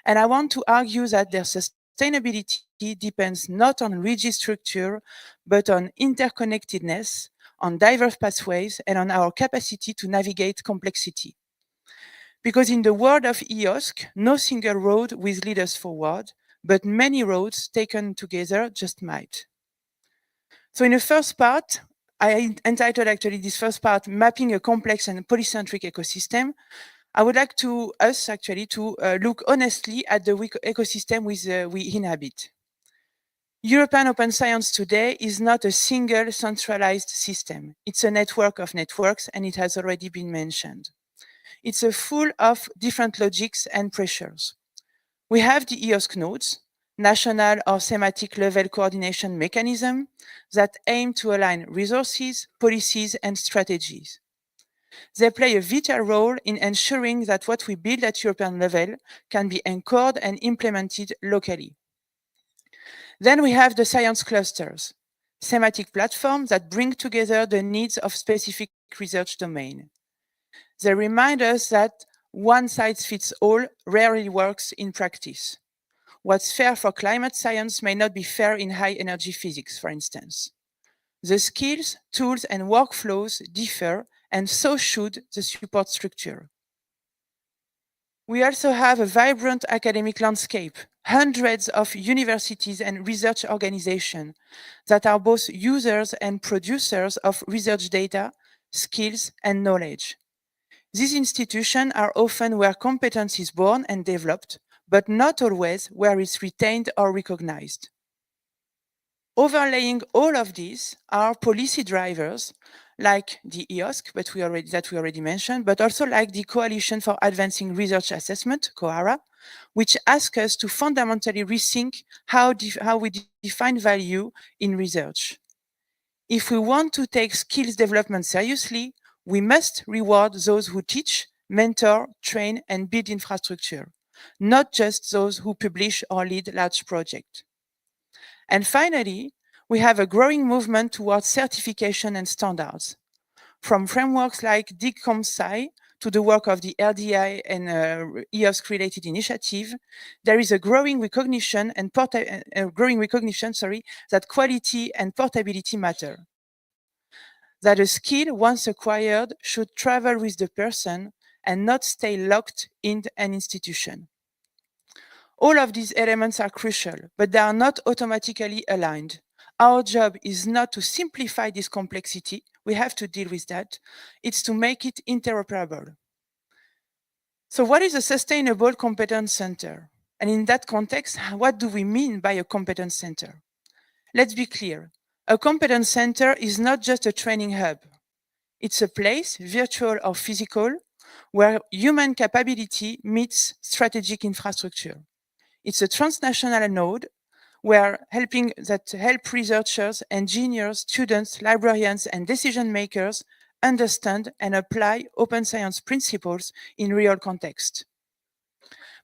And I want to argue that their sustainability depends not on rigid structure, but on interconnectedness, on diverse pathways, and on our capacity to navigate complexity. Because in the word of EOSC, no single road will lead us forward, but many roads taken together just might. So in the first part, I entitled actually this first part, Mapping a Complex and Polycentric Ecosystem. I would like us to look honestly at the ecosystem we inhabit. European open science today is not a single centralized system. It's a network of networks, and it has already been mentioned. It's full of different logics and pressures. We have the EOSC nodes, national or thematic level coordination mechanism that aim to align resources, policies, and strategies. They play a vital role in ensuring that what we build at European level can be anchored and implemented locally. Then we have the science clusters, thematic platforms that bring together the needs of specific research domain. They remind us that one size fits all rarely works in practice. What's fair for climate science may not be fair in high energy physics, for instance. The skills, tools, and workflows differ, and so should the support structure. We also have a vibrant academic landscape, hundreds of universities and research organizations that are both users and producers of research data, skills, and knowledge. These institutions are often where competence is born and developed, but not always where it's retained or recognized. Overlaying all of these are policy drivers like the EOSC that we already mentioned, but also like the Coalition for Advancing Research Assessment, COARA, which asks us to fundamentally rethink how we define value in research. If we want to take skills development seriously, we must reward those who teach, mentor, train, and build infrastructure, not just those who publish or lead large projects. And finally, we have a growing movement towards certification and standards. From frameworks like DIGCOMSCI to the work of the RDI and EOSC-related initiative, there is a growing recognition that quality and portability matter. That a skill once acquired should travel with the person and not stay locked in an institution. All of these elements are crucial, but they are not automatically aligned. Our job is not to simplify this complexity, we have to deal with that, it's to make it interoperable. So what is a sustainable competence center? And in that context, what do we mean by a competence center? Let's be clear. A competence center is not just a training hub. It's a place, virtual or physical, where human capability meets strategic infrastructure. It's a transnational node where help researchers, engineers, students, librarians, and decision makers understand and apply open science principles in real context.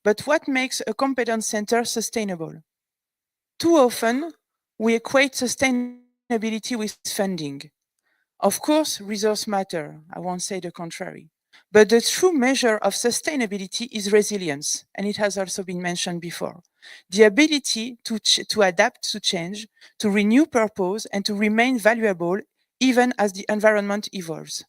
But what makes a competence center sustainable? Too often, we equate sustainability with funding. Of course, resources matter. I won't say the contrary. But the true measure of sustainability is resilience, and it has also been mentioned before. The ability to adapt to change, to renew purpose, and to remain valuable even as the environment evolves.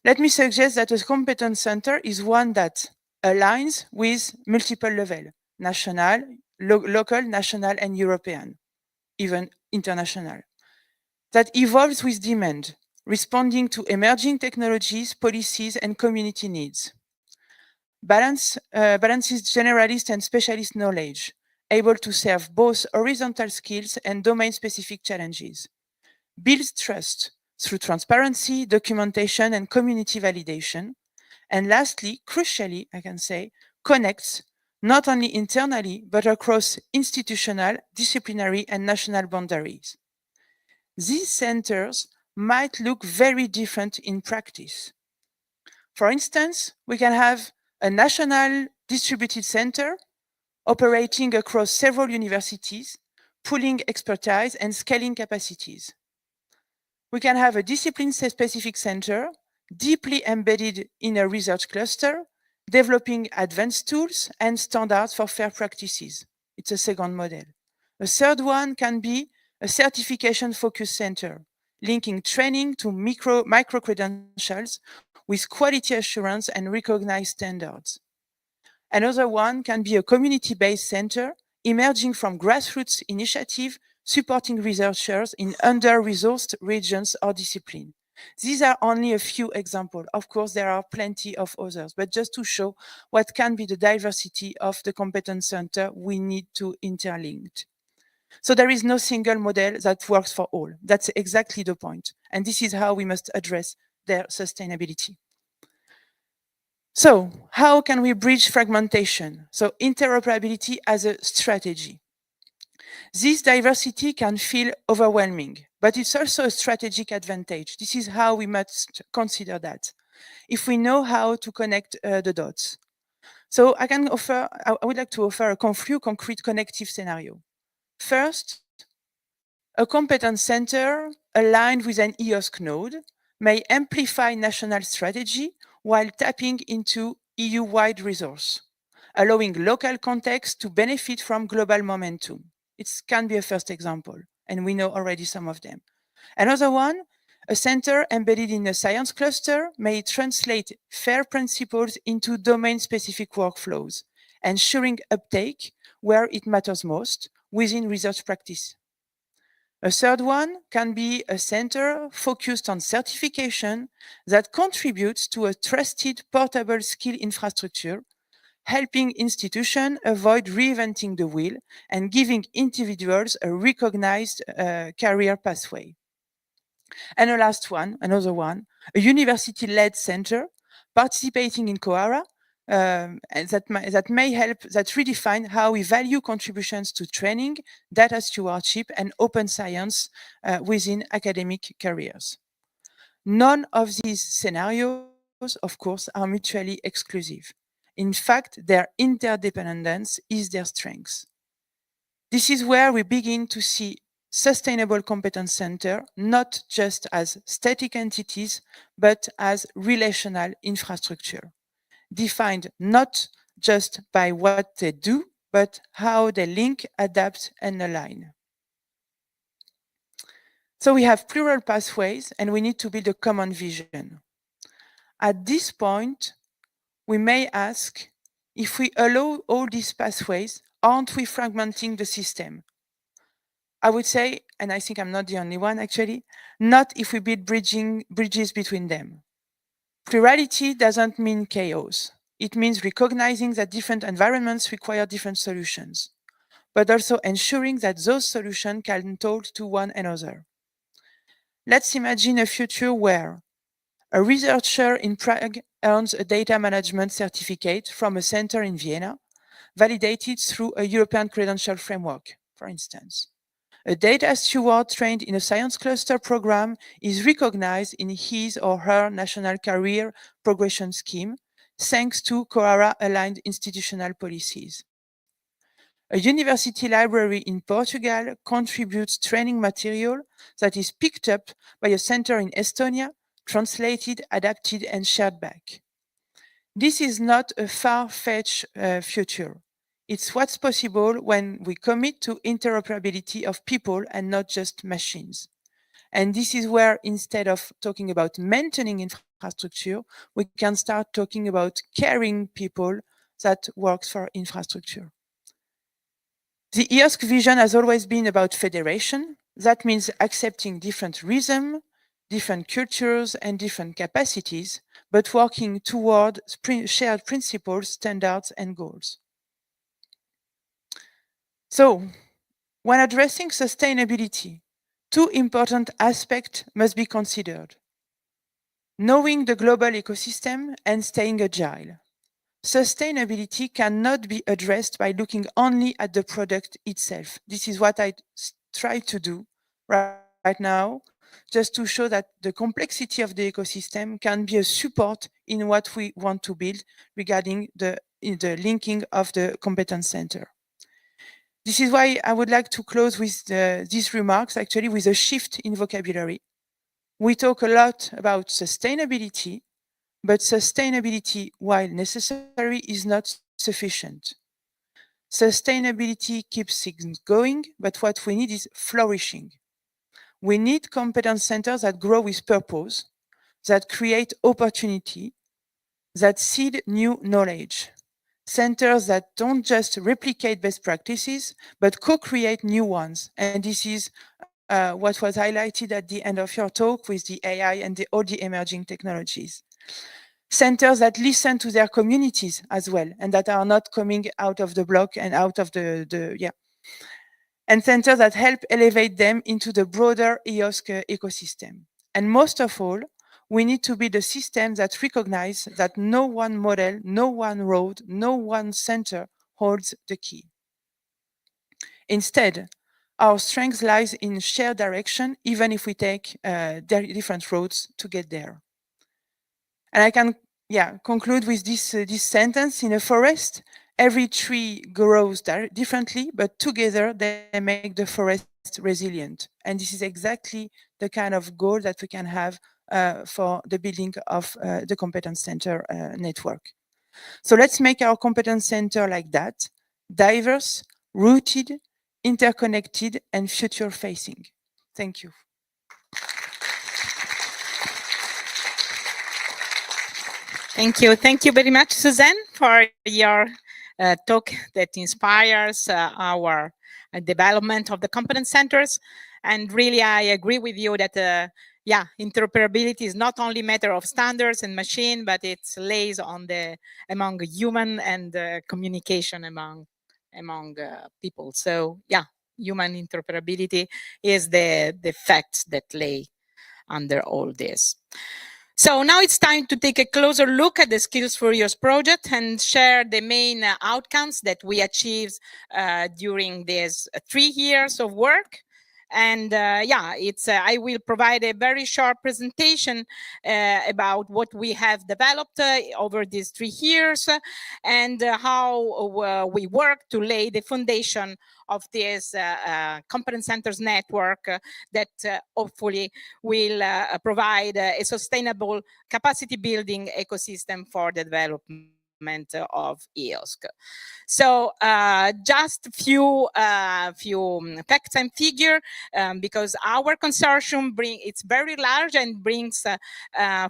Let me suggest that a competence center is one that aligns with multiple levels, national, local, national, and European, even international, that evolves with demand, responding to emerging technologies, policies, and community needs. Balances generalist and specialist knowledge, able to serve both horizontal skills and domain-specific challenges. Builds trust through transparency, documentation, and community validation. And lastly, crucially, I can say, connects not only internally, but across institutional, disciplinary, and national boundaries. These centers might look very different in practice. For instance, we can have a national distributed center operating across several universities, pooling expertise and scaling capacities. We can have a discipline-specific center deeply embedded in a research cluster, developing advanced tools and standards for fair practices. It's a second model. A third one can be a certification-focused center, linking training to micro-credentials with quality assurance and recognized standards. Another one can be a community-based center emerging from grassroots initiative supporting researchers in under-resourced regions or discipline. These are only a few examples. Of course, there are plenty of others, but just to show what can be the diversity of the competence center we need to interlink. So there is no single model that works for all. That's exactly the point. And this is how we must address their sustainability. So how can we bridge fragmentation? So interoperability as a strategy. This diversity can feel overwhelming, but it's also a strategic advantage. This is how we must consider that, if we know how to connect the dots. So I would like to offer a few concrete connective scenario. First, a competence center aligned with an EOSC node may amplify national strategy while tapping into EU-wide resource, allowing local context to benefit from global momentum. It can be a first example, and we know already some of them. Another one, a center embedded in a science cluster may translate FAIR principles into domain-specific workflows, ensuring uptake where it matters most within research practice. A third one can be a center focused on certification that contributes to a trusted portable skill infrastructure, helping institutions avoid reinventing the wheel and giving individuals a recognized career pathway. And another one, a university-led center participating in COARA that may help redefine how we value contributions to training, data stewardship, and open science within academic careers. None of these scenarios, of course, are mutually exclusive. In fact, their interdependence is their strength. This is where we begin to see sustainable competence centers not just as static entities, but as relational infrastructure, defined not just by what they do, but how they link, adapt, and align. So we have plural pathways, and we need to build a common vision. At this point, we may ask, if we allow all these pathways, aren't we fragmenting the system? I would say, and I think I'm not the only one actually, not if we build bridges between them. Plurality doesn't mean chaos. It means recognizing that different environments require different solutions, but also ensuring that those solutions can talk to one another. Let's imagine a future where a researcher in Prague earns a data management certificate from a center in Vienna, validated through a European credential framework, for instance. A data steward trained in a science cluster program is recognized in his or her national career progression scheme, thanks to COARA-aligned institutional policies. A university library in Portugal contributes training material that is picked up by a center in Estonia, translated, adapted, and shared back. This is not a far-fetched future. It's what's possible when we commit to interoperability of people and not just machines. And this is where, instead of talking about maintaining infrastructure, we can start talking about caring people that works for infrastructure. The EOSC vision has always been about federation. That means accepting different rhythm, different cultures, and different capacities, but working toward shared principles, standards, and goals. So, when addressing sustainability, two important aspects must be considered: knowing the global ecosystem and staying agile. Sustainability cannot be addressed by looking only at the product itself. This is what I try to do right now, just to show that the complexity of the ecosystem can be a support in what we want to build regarding the linking of the competence center. This is why I would like to close with these remarks, actually, with a shift in vocabulary. We talk a lot about sustainability, but sustainability, while necessary, is not sufficient. Sustainability keeps things going, but what we need is flourishing. We need competence centers that grow with purpose, that create opportunity, that seed new knowledge. Centers that don't just replicate best practices, but co-create new ones. And this is what was highlighted at the end of your talk with the AI and all the emerging technologies. Centers that listen to their communities as well, and that are not coming out of the block and out of and centers that help elevate them into the broader EOSC ecosystem. And most of all, we need to build a system that recognizes that no one model, no one road, no one center holds the key. Instead, our strength lies in shared direction, even if we take different roads to get there. And I can conclude with this sentence: in a forest, every tree grows differently, but together they make the forest resilient. And this is exactly the kind of goal that we can have for the building of the competence center network. So let's make our competence center like that: diverse, rooted, interconnected, and future-facing. Thank you. Thank you. Thank you very much, Suzanne, for your talk that inspires our development of the competence centers. And really, I agree with you that, interoperability is not only a matter of standards and machine, but it lays on among human and communication among people. So, human interoperability is the facts that lay under all this. So now it's time to take a closer look at the Skills4EOSC project and share the main outcomes that we achieved during these 3 years of work. And I will provide a very short presentation about what we have developed over these 3 years and how we work to lay the foundation of this competence centers network that hopefully will provide a sustainable capacity building ecosystem for the development of EOSC. So just few facts and figure, because our consortium it's very large and brings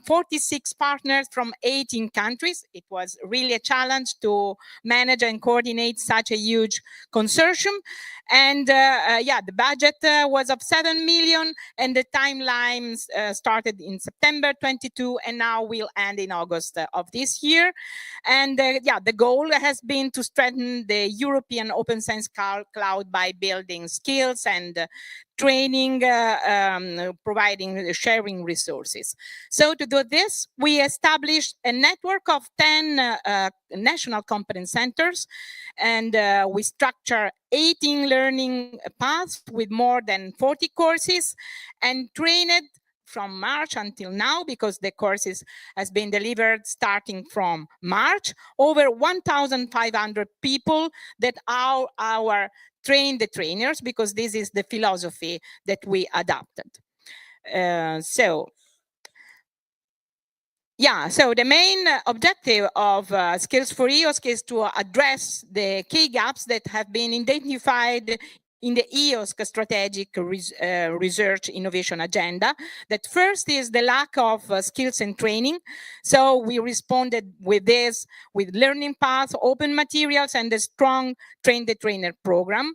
46 partners from 18 countries. It was really a challenge to manage and coordinate such a huge consortium. And the budget was of 7 million, and the timelines started in September 22, and now will end in August of this year. And the goal has been to strengthen the European open science cloud by building skills and training, providing, sharing resources. So to do this, we established a network of 10 national competence centers, and we structure 18 learning paths with more than 40 courses, and trained from March until now, because the courses has been delivered starting from March, over 1,500 people that are our train the trainers, because this is the philosophy that we adopted. So the main objective of Skills4EOSC is to address the key gaps that have been identified in the EOSC strategic research innovation agenda. That first is the lack of skills and training. So we responded with this, with learning paths, open materials, and a strong train the trainer program.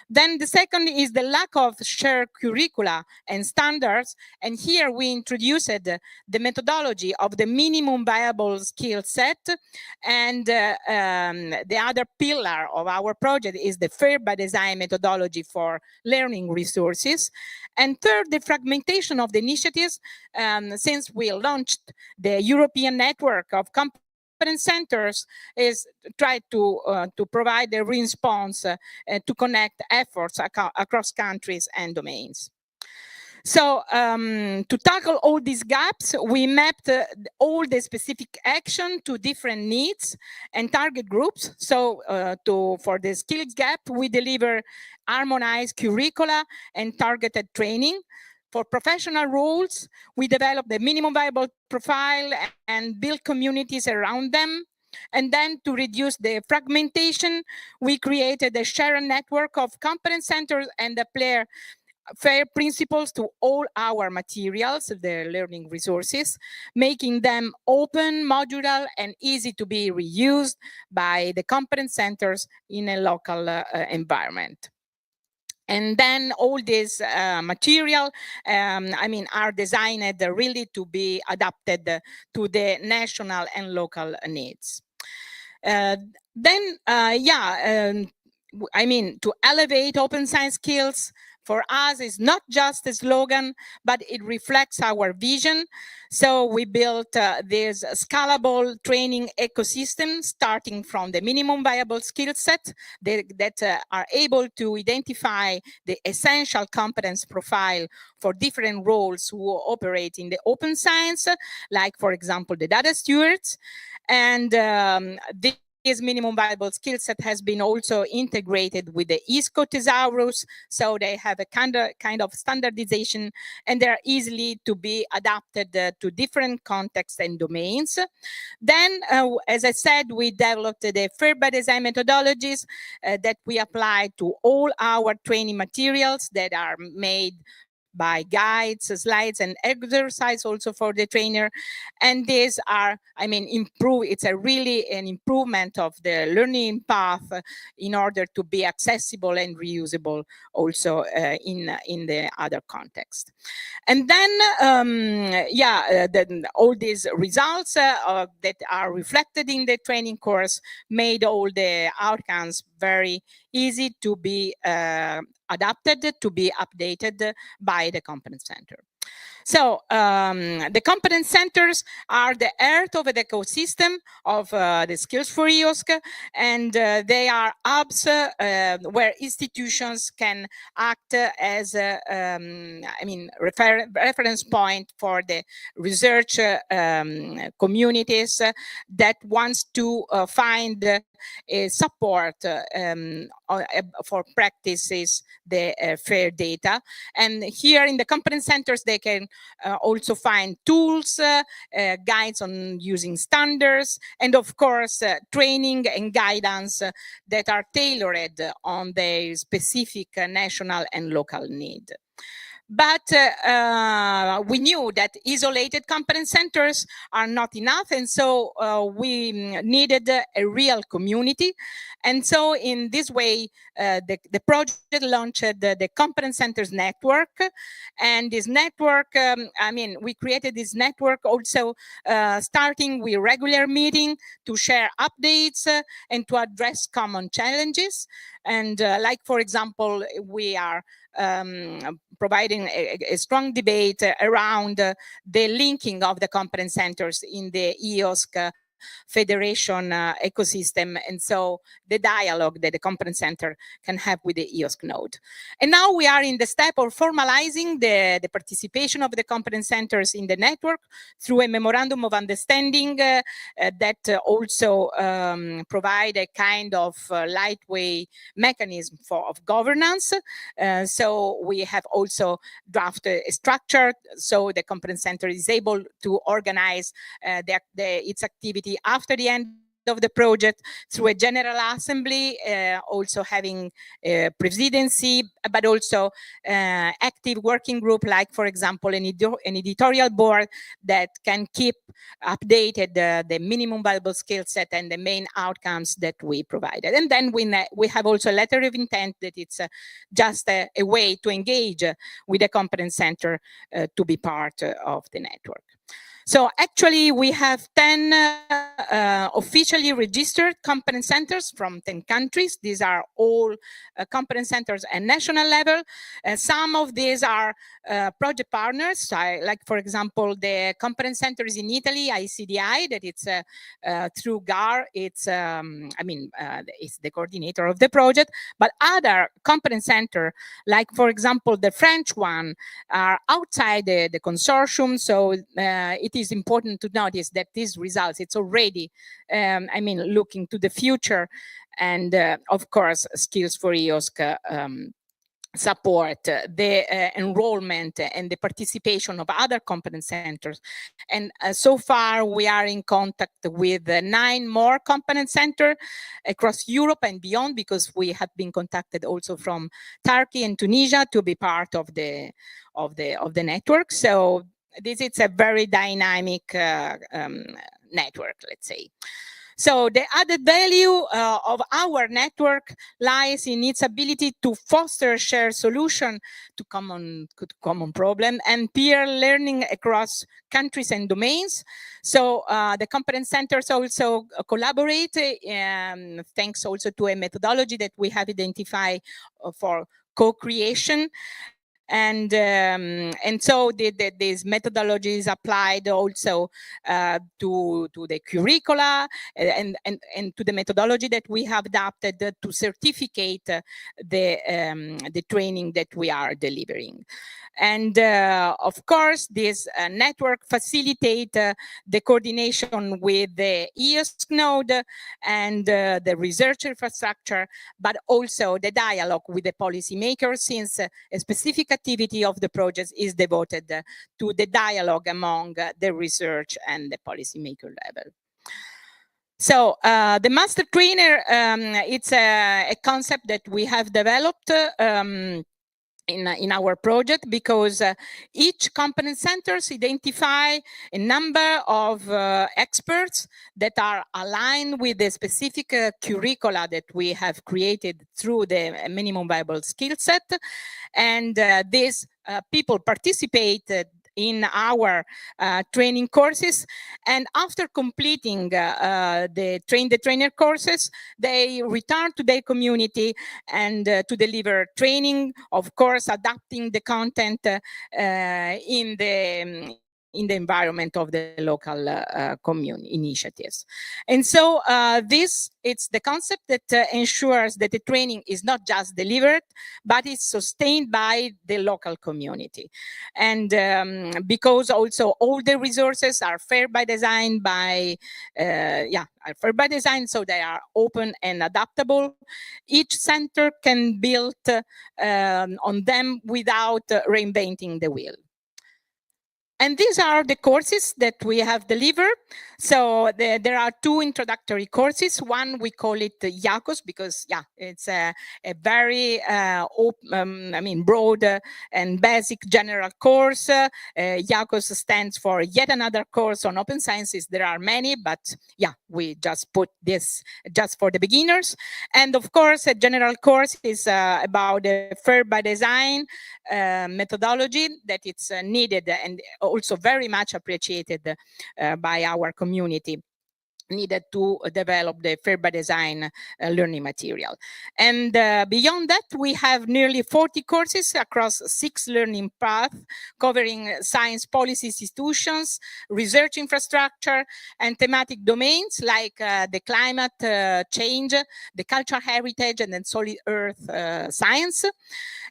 Then the second is the lack of shared curricula and standards. And here we introduced the methodology of the minimum viable skill set. And the other pillar of our project is the fair by design methodology for learning resources. And third, the fragmentation of the initiatives. Since we launched the European network of Competence Centres, is try to provide a response to connect efforts across countries and domains. So to tackle all these gaps, we mapped all the specific action to different needs and target groups. So for the skills gap, we deliver harmonized curricula and targeted training. For professional roles, we develop the minimum viable profile and build communities around them. And then to reduce the fragmentation, we created a shared network of competence centers and apply fair principles to all our materials, the learning resources, making them open, modular, and easy to be reused by the competence centers in a local environment. And then all these material, are designed really to be adapted to the national and local needs. To elevate open science skills, for us is not just a slogan, but it reflects our vision. So we built this scalable training ecosystem, starting from the minimum viable skill set that are able to identify the essential competence profile for different roles who operate in the open science, like, for example, the data stewards. And this minimum viable skill set has been also integrated with the ISCO thesaurus, so they have a kind of standardization, and they're easily to be adapted to different contexts and domains. Then, as I said, we developed the fair by design methodologies that we apply to all our training materials that are made by guides, slides, and exercise also for the trainer. And these are, it's really an improvement of the learning path in order to be accessible and reusable also in the other context. And then, all these results that are reflected in the training course made all the outcomes very easy to be adapted, to be updated by the Competence Center. So the Competence Centers are the heart of the ecosystem of the Skills4EOSC, and they are hubs where institutions can act as a reference point for the research communities that wants to find support for practices the fair data. And here in the Competence Centers, they can also find tools, guides on using standards, and of course, training and guidance that are tailored on their specific national and local need. But we knew that isolated competence centers are not enough, and so we needed a real community. And so in this way, the project launched the Competence Centers Network. And this network, we created this network also starting with regular meeting to share updates and to address common challenges. And like, for example, we are providing a strong debate around the linking of the competence centers in the EOSC federation ecosystem, and so the dialogue that the competence center can have with the EOSC node. And now we are in the step of formalizing the participation of the competence centers in the network through a memorandum of understanding that also provide a kind of lightweight mechanism of governance. So we have also drafted a structure so the competence center is able to organize its activity after the end of the project through a general assembly, also having a presidency, but also active working group, like, for example, an editorial board that can keep updated the minimum viable skill set and the main outcomes that we provided. And then we have also a letter of intent that it's just a way to engage with the Competence Center to be part of the network. So actually, we have 10 officially registered competence centers from 10 countries. These are all competence centers at national level. Some of these are project partners, like, for example, the competence centers in Italy, ICDI, that it's through GAR. It's, it's the coordinator of the project. But other competence centers, like, for example, the French one, are outside the consortium. So it is important to notice that these results, it's already, looking to the future. And of course, Skills4EOSC support the enrollment and the participation of other competence centers. And so far, we are in contact with 9 more competence centers across Europe and beyond, because we have been contacted also from Turkey and Tunisia to be part of the network. So this is a very dynamic network, let's say. So the added value of our network lies in its ability to foster shared solution to common problem and peer learning across countries and domains. So the competence centers also collaborate, thanks also to a methodology that we have identified for co-creation. And so this methodology is applied also to the curricula and to the methodology that we have adapted to certificate the training that we are delivering. And of course, this network facilitate the coordination with the EOSC node and the research infrastructure, but also the dialogue with the policymakers, since a specific activity of the project is devoted to the dialogue among the research and the policymaker level. So the master trainer, it's a concept that we have developed in our project, because each competence centers identify a number of experts that are aligned with the specific curricula that we have created through the minimum viable skill set. And these people participated in our training courses, and after completing the trainer courses, they return to their community and to deliver training, of course adapting the content in the environment of the local community initiatives. And so it's the concept that ensures that the training is not just delivered, but it's sustained by the local community. And because also all the resources are fair by design, so they are open and adaptable. Each center can build on them without reinventing the wheel. And these are the courses that we have delivered. So there are 2 introductory courses. One, we call it EOSC, because it's a very broad and basic general course. EOSC stands for yet another course on open sciences. There are many, but we just put this just for the beginners. And of course, a general course is about the fair by design methodology that it's needed and also very much appreciated by our community, needed to develop the fair by design learning material. And beyond that, we have nearly 40 courses across 6 learning paths, covering science policy institutions, research infrastructure, and thematic domains like the climate change, the cultural heritage, and then solid earth science.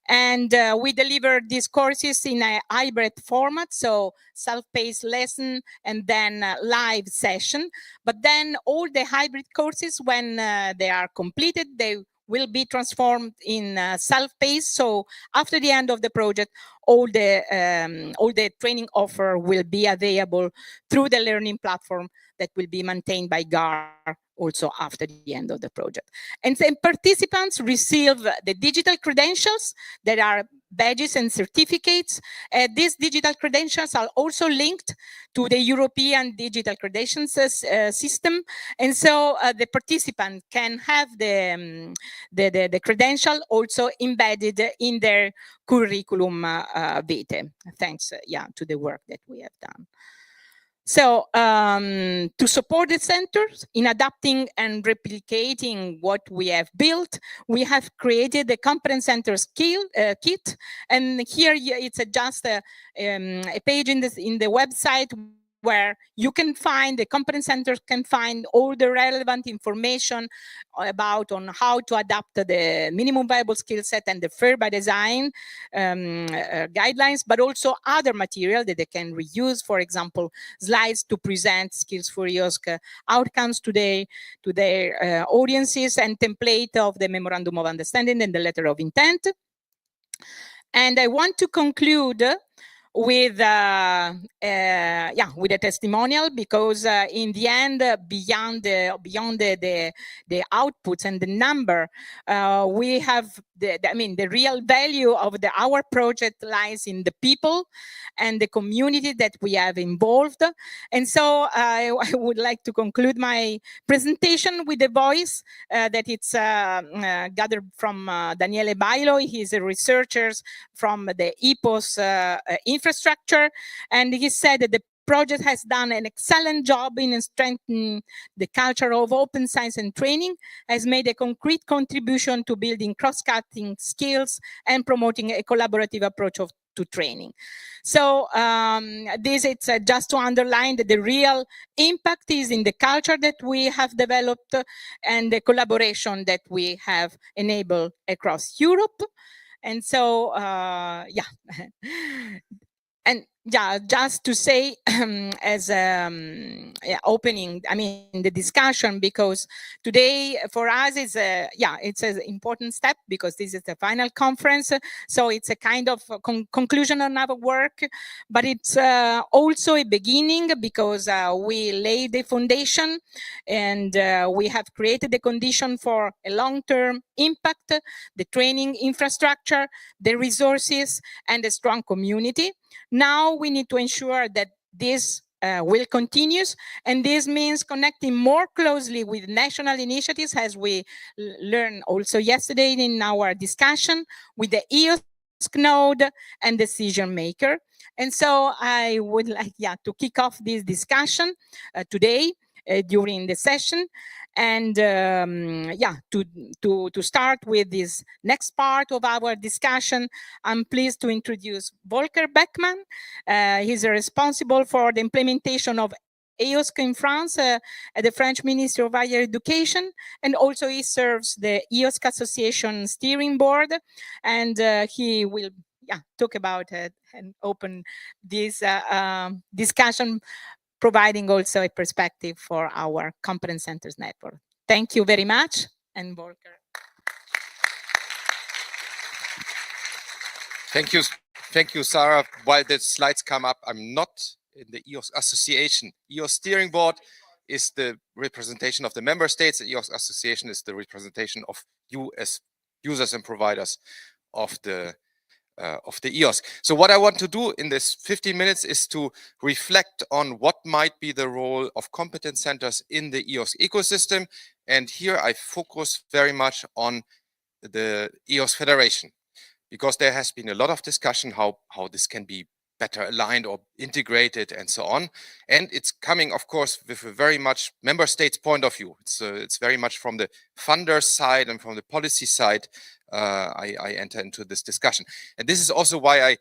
And we deliver these courses in a hybrid format, so self-paced lesson and then live session. But then all the hybrid courses, when they are completed, they will be transformed in self-paced. So after the end of the project, all the training offer will be available through the learning platform that will be maintained by GAR also after the end of the project. And then participants receive the digital credentials that are badges and certificates. These digital credentials are also linked to the European digital credentials system. And so the participant can have the credential also embedded in their curriculum vitae, thanks to the work that we have done. So to support the centers in adapting and replicating what we have built, we have created the Competence Centres kit. And here it's just a page in the website where you can find, the Competence Centres can find all the relevant information about on how to adapt the minimum viable skill set and the fair by design guidelines, but also other material that they can reuse, for example, slides to present Skills4EOSC outcomes today to their audiences, and template of the memorandum of understanding and the letter of intent. And I want to conclude with a testimonial, because in the end, beyond the outputs and the number, we have the real value of our project lies in the people and the community that we have involved. And so I would like to conclude my presentation with a voice that it's gathered from Daniele Bailo. He's a researcher from the EPOS infrastructure, and he said that the project has done an excellent job in strengthening the culture of open science and training, has made a concrete contribution to building cross-cutting skills and promoting a collaborative approach to training. So this it's just to underline that the real impact is in the culture that we have developed and the collaboration that we have enabled across Europe. And so, and just to say as opening, the discussion, because today for us is it's an important step, because this is the final conference. So it's a kind of conclusion on our work, but it's also a beginning, because we laid the foundation and we have created the condition for a long-term impact, the training infrastructure, the resources, and a strong community. Now we need to ensure that this will continue, and this means connecting more closely with national initiatives, as we learned also yesterday in our discussion, with the EOSC node and decision maker. And so I would like to kick off this discussion today during the session. And to start with this next part of our discussion, I'm pleased to introduce Volker Beckmann. He's responsible for the implementation of EOSC in France at the French Ministry of Higher Education, and also he serves the EOSC Association Steering Board, and he will talk about it and open this discussion, providing also a perspective for our Competence Centres network. Thank you very much, and Volker. Thank you, Sarah. While the slides come up, I'm not in the EOSC Association. EOSC Steering Board is the representation of the member states. The EOSC Association is the representation of you as users and providers of the EOSC. So what I want to do in this 15 minutes is to reflect on what might be the role of competence centers in the EOSC ecosystem. And here I focus very much on the EOSC Federation, because there has been a lot of discussion how this can be better aligned or integrated and so on. And it's coming, of course, with a very much member states point of view. It's very much from the funders side and from the policy side I enter into this discussion. And this is also why I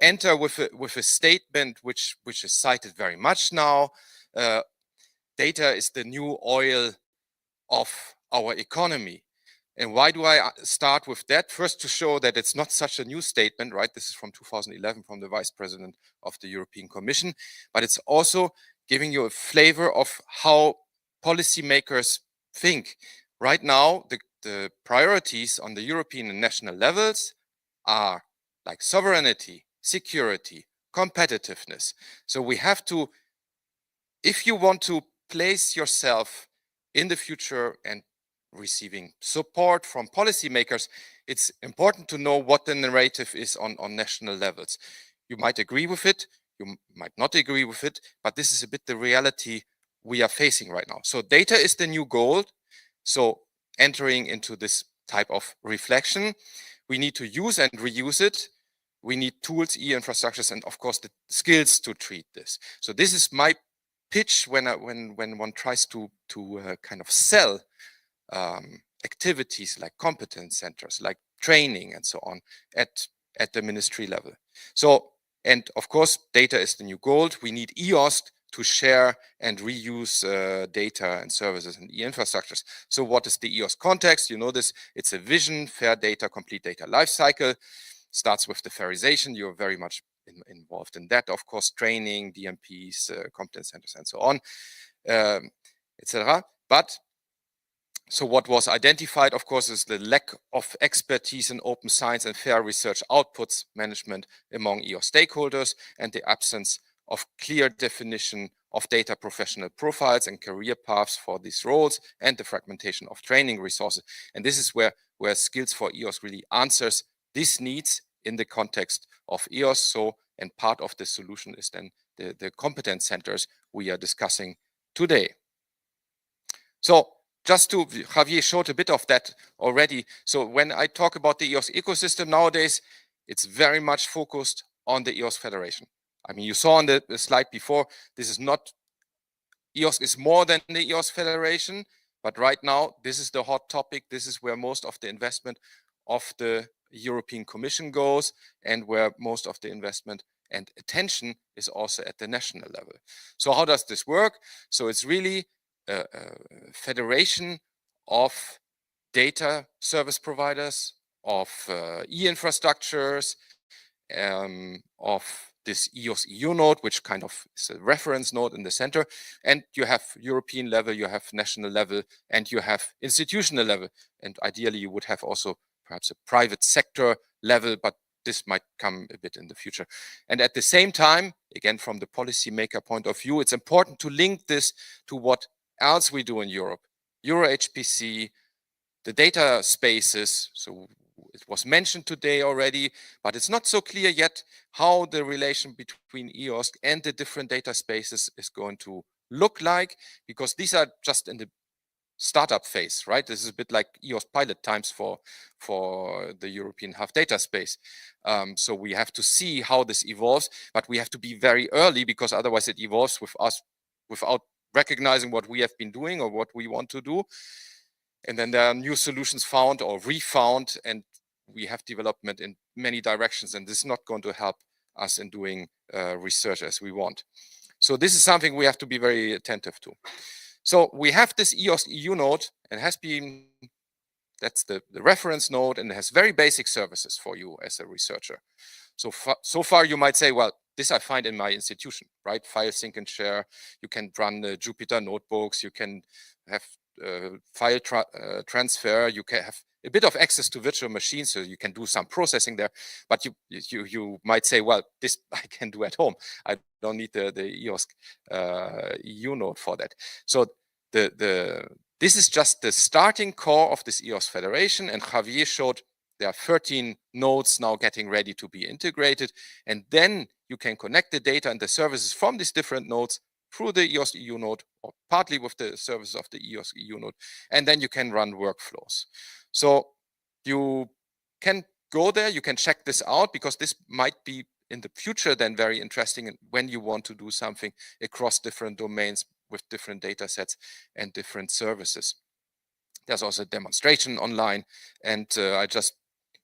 enter with a statement which is cited very much now. Data is the new oil of our economy. And why do I start with that? First, to show that it's not such a new statement, right? This is from 2011 from the Vice President of the European Commission, but it's also giving you a flavor of how policymakers think. Right now, the priorities on the European and national levels are like sovereignty, security, competitiveness. So we have to, if you want to place yourself in the future and receiving support from policymakers, it's important to know what the narrative is on national levels. You might agree with it, you might not agree with it, but this is a bit the reality we are facing right now. So data is the new gold. So entering into this type of reflection, we need to use and reuse it. We need tools, e-infrastructures, and of course the skills to treat this. So this is my pitch when one tries to kind of sell activities like competence centers, like training and so on at the ministry level. So, and of course, data is the new gold. We need EOSC to share and reuse data and services and e-infrastructures. So what is the EOSC context? You know this, it's a vision, fair data, complete data lifecycle. Starts with the fairization. You're very much involved in that, of course, training, DMPs, competence centers, and so on, etc. But so what was identified, of course, is the lack of expertise in open science and fair research outputs management among EOSC stakeholders, and the absence of clear definition of data professional profiles and career paths for these roles, and the fragmentation of training resources. And this is where Skills4EOSC really answers these needs in the context of EOSC. So, and part of the solution is then the competence centers we are discussing today. So just to, Javier showed a bit of that already. So when I talk about the EOSC ecosystem nowadays, it's very much focused on the EOSC Federation. I mean, you saw on the slide before, this is not, EOSC is more than the EOSC Federation, but right now, this is the hot topic. This is where most of the investment of the European Commission goes, and where most of the investment and attention is also at the national level. So how does this work? So it's really a federation of data service providers, of e-infrastructures, of this EOSC EU node, which kind of is a reference node in the center. And you have European level, you have national level, and you have institutional level. And ideally, you would have also perhaps a private sector level, but this might come a bit in the future. And at the same time, again, from the policymaker point of view, it's important to link this to what else we do in Europe. Euro HPC, the data spaces, so it was mentioned today already, but it's not so clear yet how the relation between EOSC and the different data spaces is going to look like, because these are just in the startup phase, right? This is a bit like EOSC pilot times for the European Half Data Space. So we have to see how this evolves, but we have to be very early, because otherwise it evolves with us without recognizing what we have been doing or what we want to do. And then there are new solutions found or refound, and we have development in many directions, and this is not going to help us in doing research as we want. So this is something we have to be very attentive to. So we have this EOSC EU node, and has been, that's the reference node, and it has very basic services for you as a researcher. So far you might say, well, this I find in my institution, right? File sync and share. You can run the Jupyter notebooks. You can have file transfer. You can have a bit of access to virtual machines, so you can do some processing there. But you might say, well, this I can do at home. I don't need the EOSC EU node for that. So this is just the starting core of this EOSC Federation, and Javier showed there are 13 nodes now getting ready to be integrated, and then you can connect the data and the services from these different nodes through the EOSC EU node, or partly with the services of the EOSC EU node, and then you can run workflows. So you can go there, you can check this out, because this might be in the future then very interesting when you want to do something across different domains with different data sets and different services. There's also a demonstration online, and I just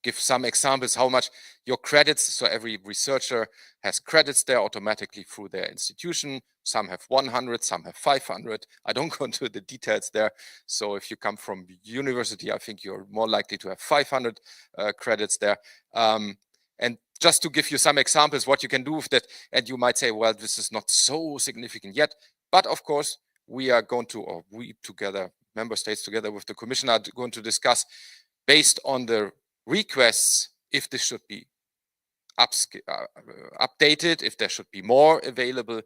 give some examples how much your credits, so every researcher has credits there automatically through their institution. Some have 100, some have 500. I don't go into the details there. So if you come from university, I think you're more likely to have 500 credits there. And just to give you some examples what you can do with that, and you might say, well, this is not so significant yet. But of course, we are going to, or we together, member states together with the Commission, are going to discuss based on the requests if this should be updated, if there should be more available.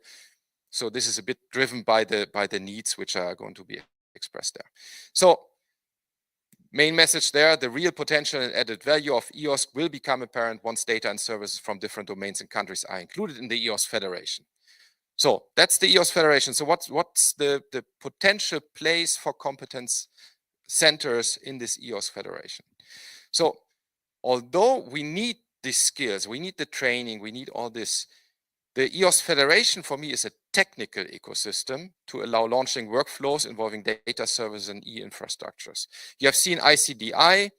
So this is a bit driven by the needs which are going to be expressed there. So main message there, the real potential and added value of EOSC will become apparent once data and services from different domains and countries are included in the EOSC Federation. So that's the EOSC Federation. So what's the potential place for competence centers in this EOSC Federation? So although we need these skills, we need the training, we need all this, the EOSC Federation for me is a technical ecosystem to allow launching workflows involving data services and e-infrastructures. You have seen ICDI.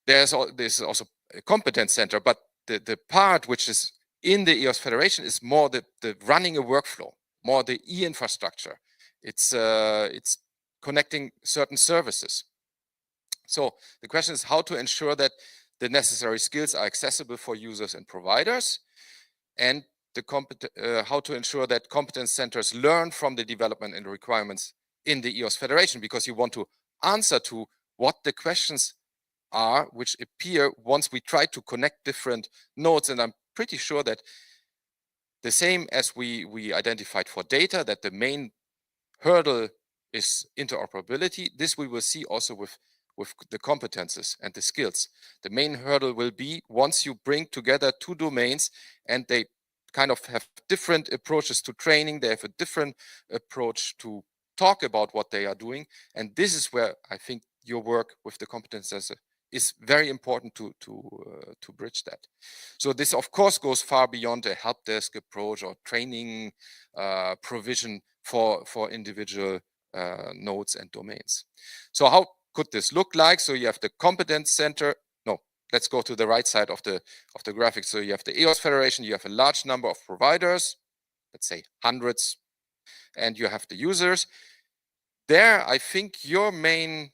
There's also a competence center, but the part which is in the EOSC Federation is more the running a workflow, more the e-infrastructure. It's connecting certain services. So the question is how to ensure that the necessary skills are accessible for users and providers, and how to ensure that competence centers learn from the development and requirements in the EOSC Federation, because you want to answer to what the questions are which appear once we try to connect different nodes. And I'm pretty sure that the same as we identified for data, that the main hurdle is interoperability. This we will see also with the competences and the skills. The main hurdle will be once you bring together two domains and they kind of have different approaches to training, they have a different approach to talk about what they are doing. And this is where I think your work with the competences is very important to bridge that. So this of course goes far beyond a help desk approach or training provision for individual nodes and domains. So how could this look like? So you have the competence center. No, let's go to the right side of the graphic. So you have the EOSC Federation, you have a large number of providers, let's say hundreds, and you have the users. There, I think your main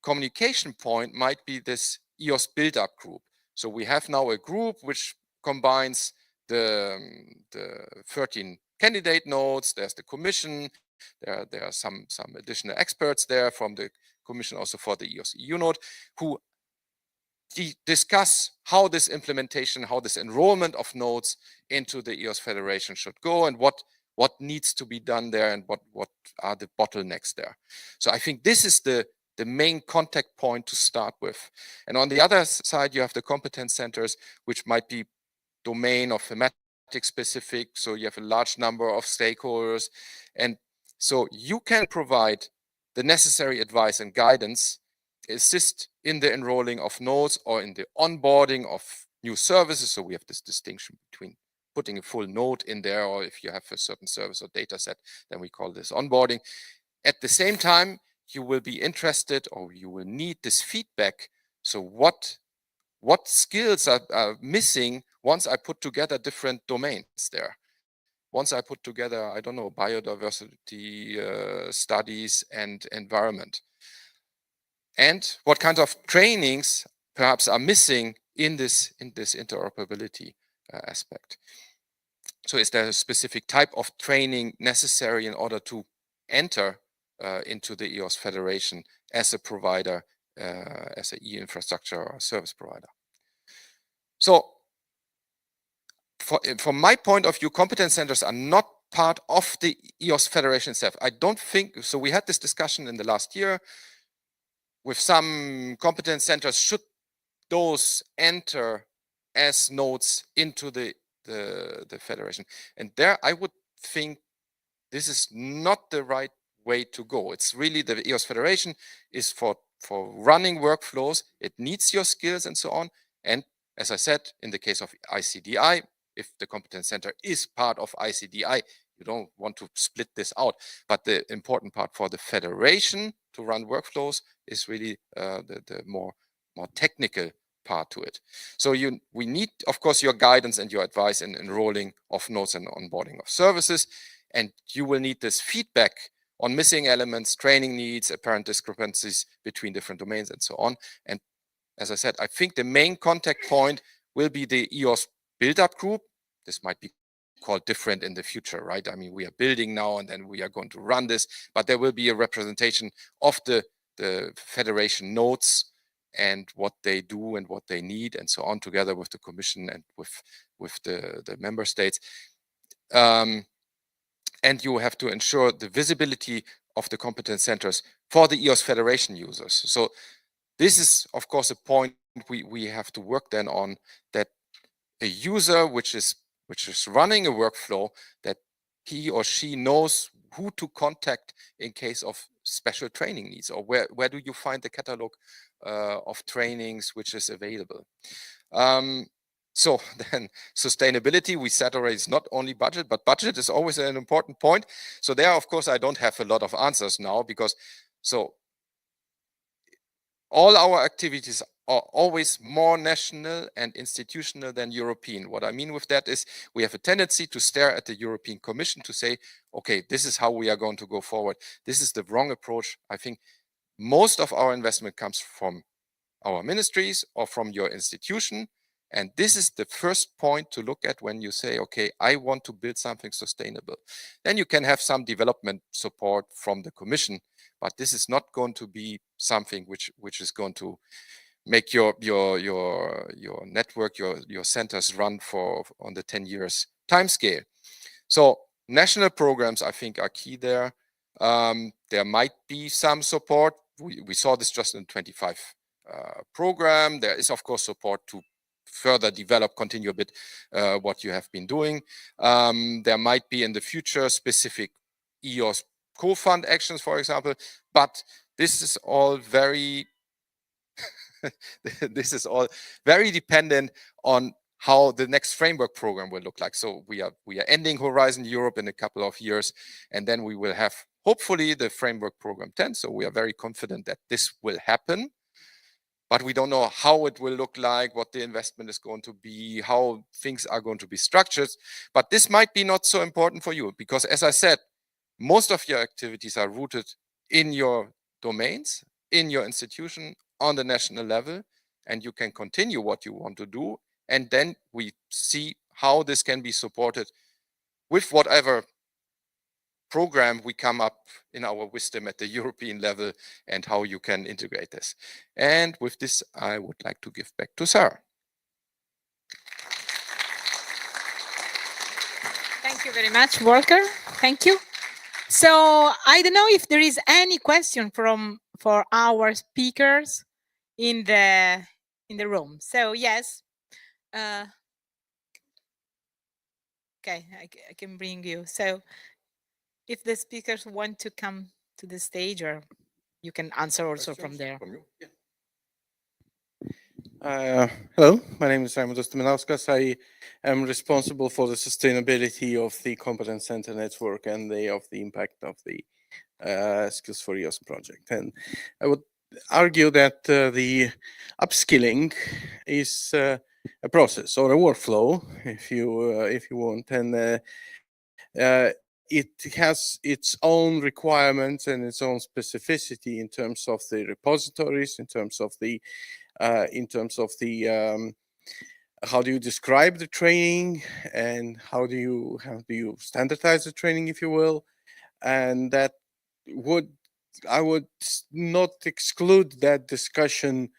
communication point might be this EOSC build-up group. So we have now a group which combines the 13 candidate nodes. There's the commission. There are some additional experts there from the commission, also for the EOSC EU node, who discuss how this implementation, how this enrollment of nodes into the EOSC Federation should go, and what needs to be done there, and what are the bottlenecks there. So I think this is the main contact point to start with. And on the other side, you have the competence centers, which might be domain or thematic specific. So you have a large number of stakeholders. And so you can provide the necessary advice and guidance, assist in the enrolling of nodes or in the onboarding of new services. So we have this distinction between putting a full node in there, or if you have a certain service or data set, then we call this onboarding. At the same time, you will be interested, or you will need this feedback. So what skills are missing once I put together different domains there? Once I put together, I don't know, biodiversity studies and environment. And what kind of trainings perhaps are missing in this interoperability aspect? So is there a specific type of training necessary in order to enter into the EOSC Federation as a provider, as an e-infrastructure or service provider? So from my point of view, competence centers are not part of the EOSC Federation itself. I don't think, so we had this discussion in the last year with some competence centers, should those enter as nodes into the Federation? And there I would think this is not the right way to go. It's really the EOSC Federation is for running workflows. It needs your skills and so on. And as I said, in the case of ICDI, if the competence center is part of ICDI, you don't want to split this out. But the important part for the federation to run workflows is really the more technical part to it. So we need, of course, your guidance and your advice in enrolling of nodes and onboarding of services. And you will need this feedback on missing elements, training needs, apparent discrepancies between different domains, and so on. And as I said, I think the main contact point will be the EOSC build-up group. This might be called different in the future, right? I mean, we are building now and then we are going to run this, but there will be a representation of the federation nodes and what they do and what they need and so on, together with the Commission and with the member states. And you have to ensure the visibility of the competence centers for the EOS Federation users. So this is, of course, a point we have to work then on, that a user which is running a workflow, that he or she knows who to contact in case of special training needs, or where do you find the catalog of trainings which is available. So then sustainability, we said already, is not only budget, but budget is always an important point. So there, of course, I don't have a lot of answers now, because all our activities are always more national and institutional than European. What I mean with that is we have a tendency to stare at the European Commission to say, okay, this is how we are going to go forward. This is the wrong approach. I think most of our investment comes from our ministries or from your institution. And this is the first point to look at when you say, okay, I want to build something sustainable. Then you can have some development support from the Commission, but this is not going to be something which is going to make your network, your centers run on the 10 years time scale. So national programs, I think, are key there. There might be some support. We saw this just in 25 program. There is, of course, support to further develop, continue a bit what you have been doing. There might be in the future specific EOS co-fund actions, for example, but this is all very dependent on how the next framework program will look like. So we are ending Horizon Europe in a couple of years, and then we will have hopefully the framework program 10. So we are very confident that this will happen. But we don't know how it will look like, what the investment is going to be, how things are going to be structured. But this might be not so important for you, because as I said, most of your activities are rooted in your domains, in your institution, on the national level, and you can continue what you want to do. And then we see how this can be supported with whatever program we come up in our wisdom at the European level, and how you can integrate this. And with this, I would like to give back to Sarah. Thank you very much, Volker. Thank you. So I don't know if there is any question for our speakers in the room. So yes. Okay, I can bring you. So if the speakers want to come to the stage, or you can answer also from there. Hello, my name is Raimundas Dominauskas. I am responsible for the sustainability of the Competence Center network and of the impact of the Skills4EOSC project. And I would argue that the upskilling is a process or a workflow, if you want, and it has its own requirements and its own specificity in terms of the repositories, in terms of the how do you describe the training, and how do you standardize the training, if you will. And that I would not exclude that discussion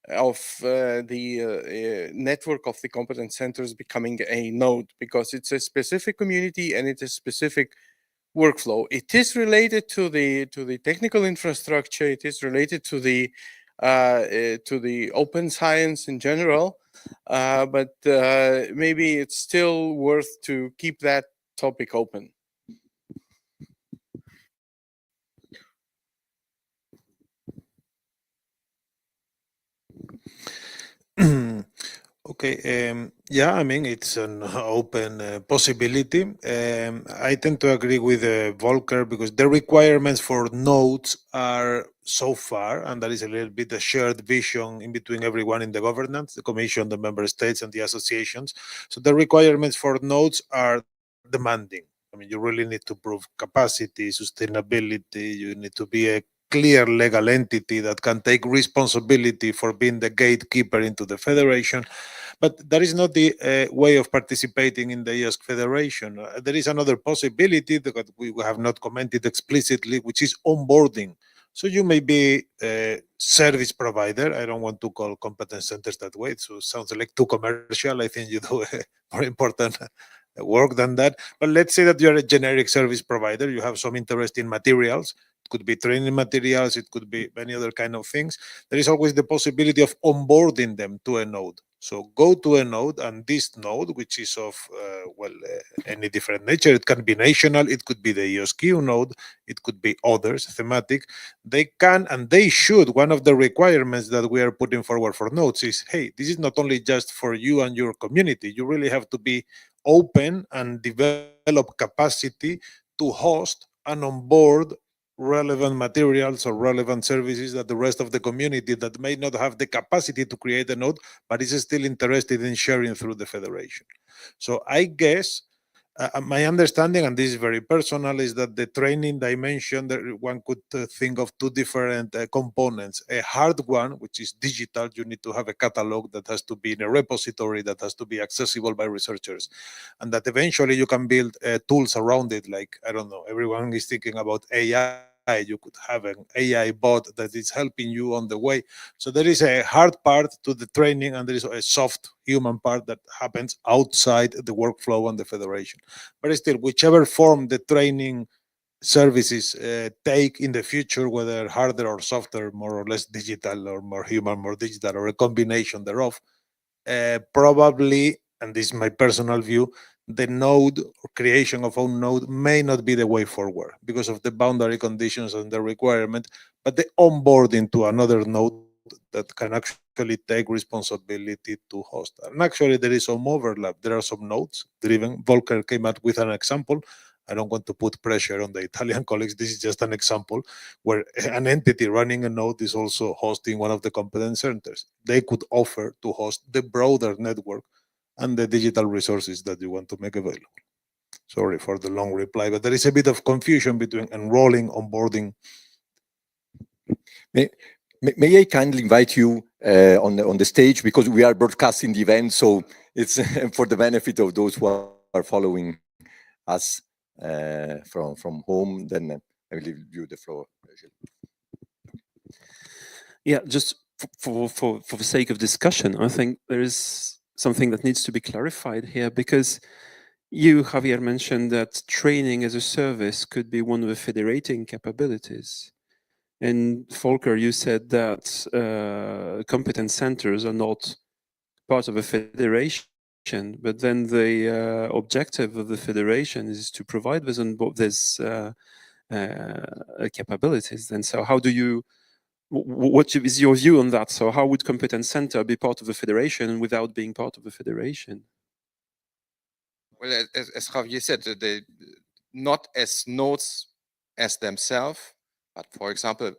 of the network of the competence centers becoming a node, because it's a specific community and it's a specific workflow. It is related to the technical infrastructure. It is related to the open science in general, but maybe it's still worth to keep that topic open. Okay, yeah, I mean, it's an open possibility. I tend to agree with Volker, because the requirements for nodes are so far, and that is a little bit a shared vision in between everyone in the governance, the Commission, the member states, and the associations. So the requirements for nodes are demanding. I mean, you really need to prove capacity, sustainability. You need to be a clear legal entity that can take responsibility for being the gatekeeper into the federation. But that is not the way of participating in the EOSC Federation. There is another possibility that we have not commented explicitly, which is onboarding So you may be a service provider. I don't want to call competence centers that way. So it sounds like too commercial. I think you do a more important work than that. But let's say that you're a generic service provider. You have some interest in materials. It could be training materials. It could be many other kind of things. There is always the possibility of onboarding them to a node. So go to a node, and this node, which is of any different nature, it can be national, it could be the EOSC node, it could be others, thematic. They can and they should. One of the requirements that we are putting forward for nodes is, hey, this is not only just for you and your community. You really have to be open and develop capacity to host and onboard relevant materials or relevant services that the rest of the community that may not have the capacity to create a node, but is still interested in sharing through the federation. So I guess my understanding, and this is very personal, is that the training dimension, that one could think of two different components. A hard one, which is digital. You need to have a catalog that has to be in a repository, that has to be accessible by researchers, and that eventually you can build tools around it. Like, I don't know, everyone is thinking about AI. You could have an AI bot that is helping you on the way. So there is a hard part to the training, and there is a soft human part that happens outside the workflow and the federation. But still, whichever form the training services take in the future, whether harder or softer, more or less digital, or more human, more digital, or a combination thereof, probably, and this is my personal view, the node or creation of own node may not be the way forward because of the boundary conditions and the requirement, but the onboarding to another node that can actually take responsibility to host. And actually there is some overlap. There are some nodes driven. Volker came up with an example. I don't want to put pressure on the Italian colleagues. This is just an example where an entity running a node is also hosting one of the competence centers. They could offer to host the broader network and the digital resources that you want to make available. Sorry for the long reply, but there is a bit of confusion between enrolling, onboarding. May I kindly invite you on the stage, because we are broadcasting the event, so it's for the benefit of those who are following us from home. Then I will leave you the floor. Yeah, just for the sake of discussion, I think there is something that needs to be clarified here, because you, Javier, mentioned that training as a service could be one of the federating capabilities. And Volker, you said that competence centers are not part of a federation, but then the objective of the federation is to provide these capabilities. And so how do you, what is your view on that? So how would competence center be part of the federation without being part of the federation? Well, as Javier said, they not as nodes as themselves, but for example,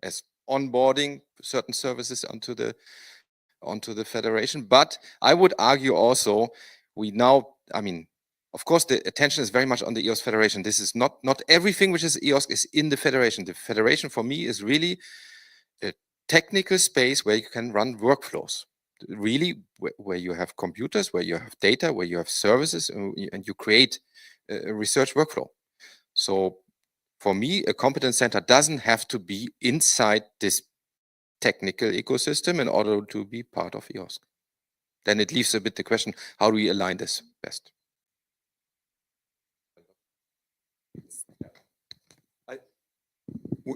as onboarding certain services onto the federation. But I would argue also, we now, I mean, of course, the attention is very much on the EOSC Federation. This is not everything which is EOSC is in the federation. The federation for me is really a technical space where you can run workflows. Really, where you have computers, where you have data, where you have services, and you create a research workflow. So for me, a competence center doesn't have to be inside this technical ecosystem in order to be part of EOSC. Then it leaves a bit the question, how do we align this best?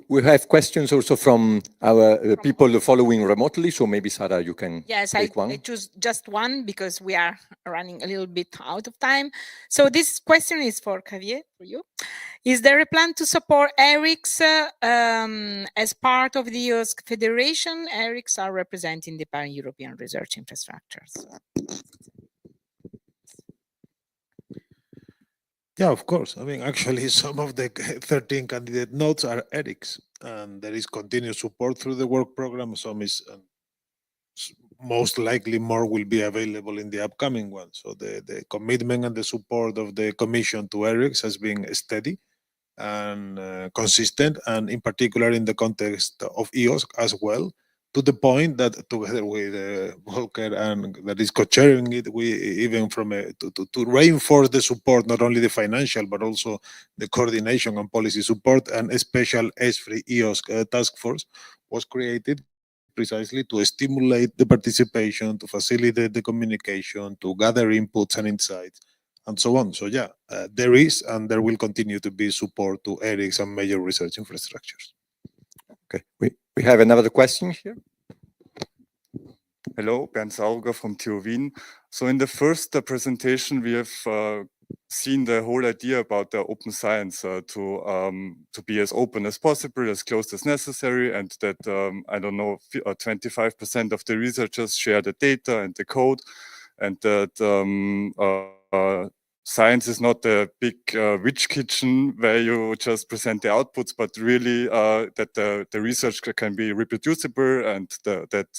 We have questions also from our people following remotely, so maybe Sarah, you can take one. I choose just one because we are running a little bit out of time. So this question is for Javier, for you. Is there a plan to support ERICs as part of the EOSC Federation? ERICs are representing the pan-European research infrastructures. Yeah, of course. I mean, actually, some of the 13 candidate nodes are ERICs, and there is continuous support through the work program. Some is most likely more will be available in the upcoming one. So the commitment and the support of the Commission to ERICs has been steady and consistent, and in particular in the context of EOSC as well. to the point that together with Volker and that is co-chairing it, we even to reinforce the support, not only the financial, but also the coordination and policy support, and a special S4EOSC task force was created precisely to stimulate the participation, to facilitate the communication, to gather inputs and insights, and so on. So yeah, there is and there will continue to be support to ERICS and major research infrastructures. Okay, we have another question here. Hello, Bernd Sauger from TU Wien. So in the first presentation, we have seen the whole idea about the open science to be as open as possible, as closed as necessary, and that, I don't know, 25% of the researchers share the data and the code, and that science is not a big witch kitchen where you just present the outputs, but really that the research can be reproducible, and that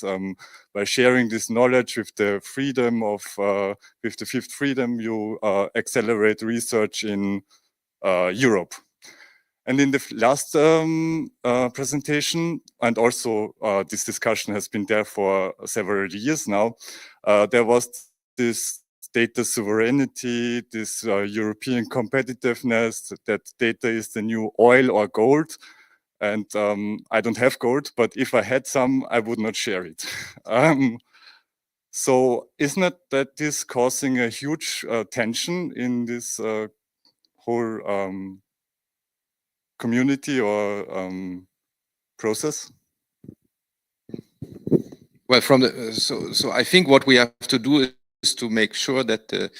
by sharing this knowledge with the freedom of, with the fifth freedom, you accelerate research in Europe. And in the last presentation, and also this discussion has been there for several years now, there was this data sovereignty, this European competitiveness, that data is the new oil or gold. And I don't have gold, but if I had some, I would not share it. So isn't it that this causing a huge tension in this whole community or process? Well, from the so I think what we have to do is to make sure that the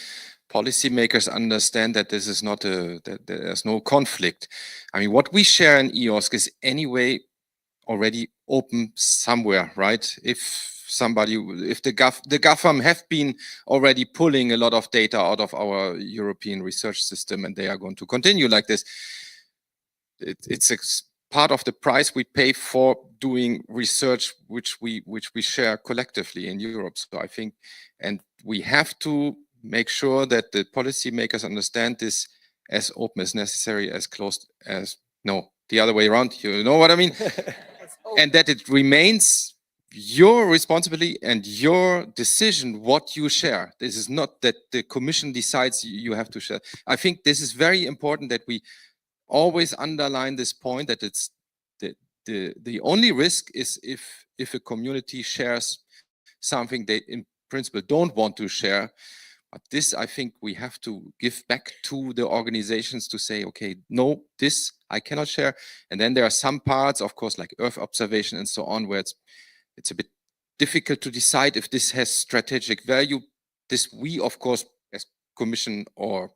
policymakers understand that this is not that there's no conflict. I mean, what we share in EOSC is anyway already open somewhere, right? If the GAFAM have been already pulling a lot of data out of our European research system, and they are going to continue like this, it's a part of the price we pay for doing research, which we share collectively in Europe. So I think, and we have to make sure that the policymakers understand this as open as necessary, as closed as, no, the other way around, you know what I mean? And that it remains your responsibility and your decision what you share. This is not that the Commission decides you have to share. I think this is very important that we always underline this point, that it's the only risk is if a community shares something they in principle don't want to share. But this, I think we have to give back to the organizations to say, okay, no, this I cannot share. And then there are some parts, of course, like Earth observation and so on, where it's a bit difficult to decide if this has strategic value. This we, of course, as Commission or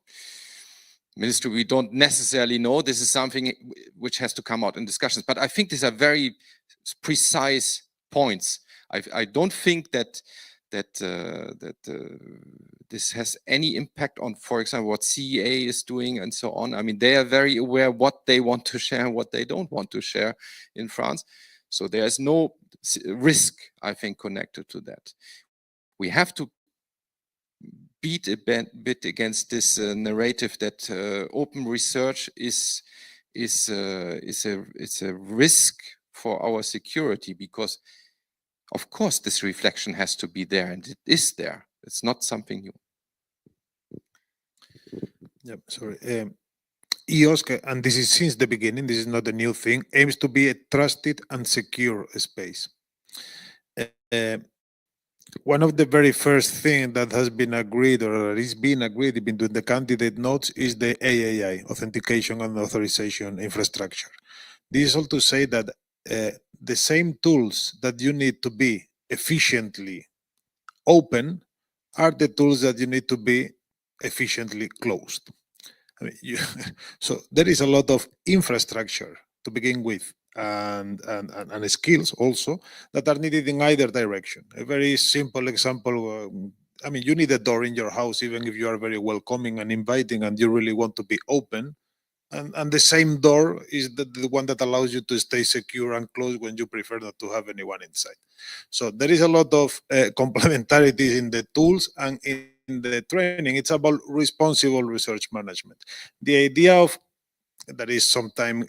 Ministry, we don't necessarily know. This is something which has to come out in discussions. But I think these are very precise points. I don't think that this has any impact on, for example, what CEA is doing and so on. I mean, they are very aware what they want to share and what they don't want to share in France. So there's no risk, I think, connected to that. We have to beat a bit against this narrative that open research is a risk for our security, because of course this reflection has to be there, and it is there. It's not something new. Yep, sorry. EOSC, and this is since the beginning, this is not a new thing, aims to be a trusted and secure space. One of the very first things that has been agreed, or is being agreed between the candidate notes, is the AAI, Authentication and Authorization Infrastructure. This is all to say that the same tools that you need to be efficiently open are the tools that you need to be efficiently closed. I mean, so there is a lot of infrastructure to begin with, and skills also that are needed in either direction. A very simple example, I mean, you need a door in your house, even if you are very welcoming and inviting and you really want to be open. And the same door is the one that allows you to stay secure and closed when you prefer not to have anyone inside. So there is a lot of complementarities in the tools and in the training. It's about responsible research management. The idea of that is sometimes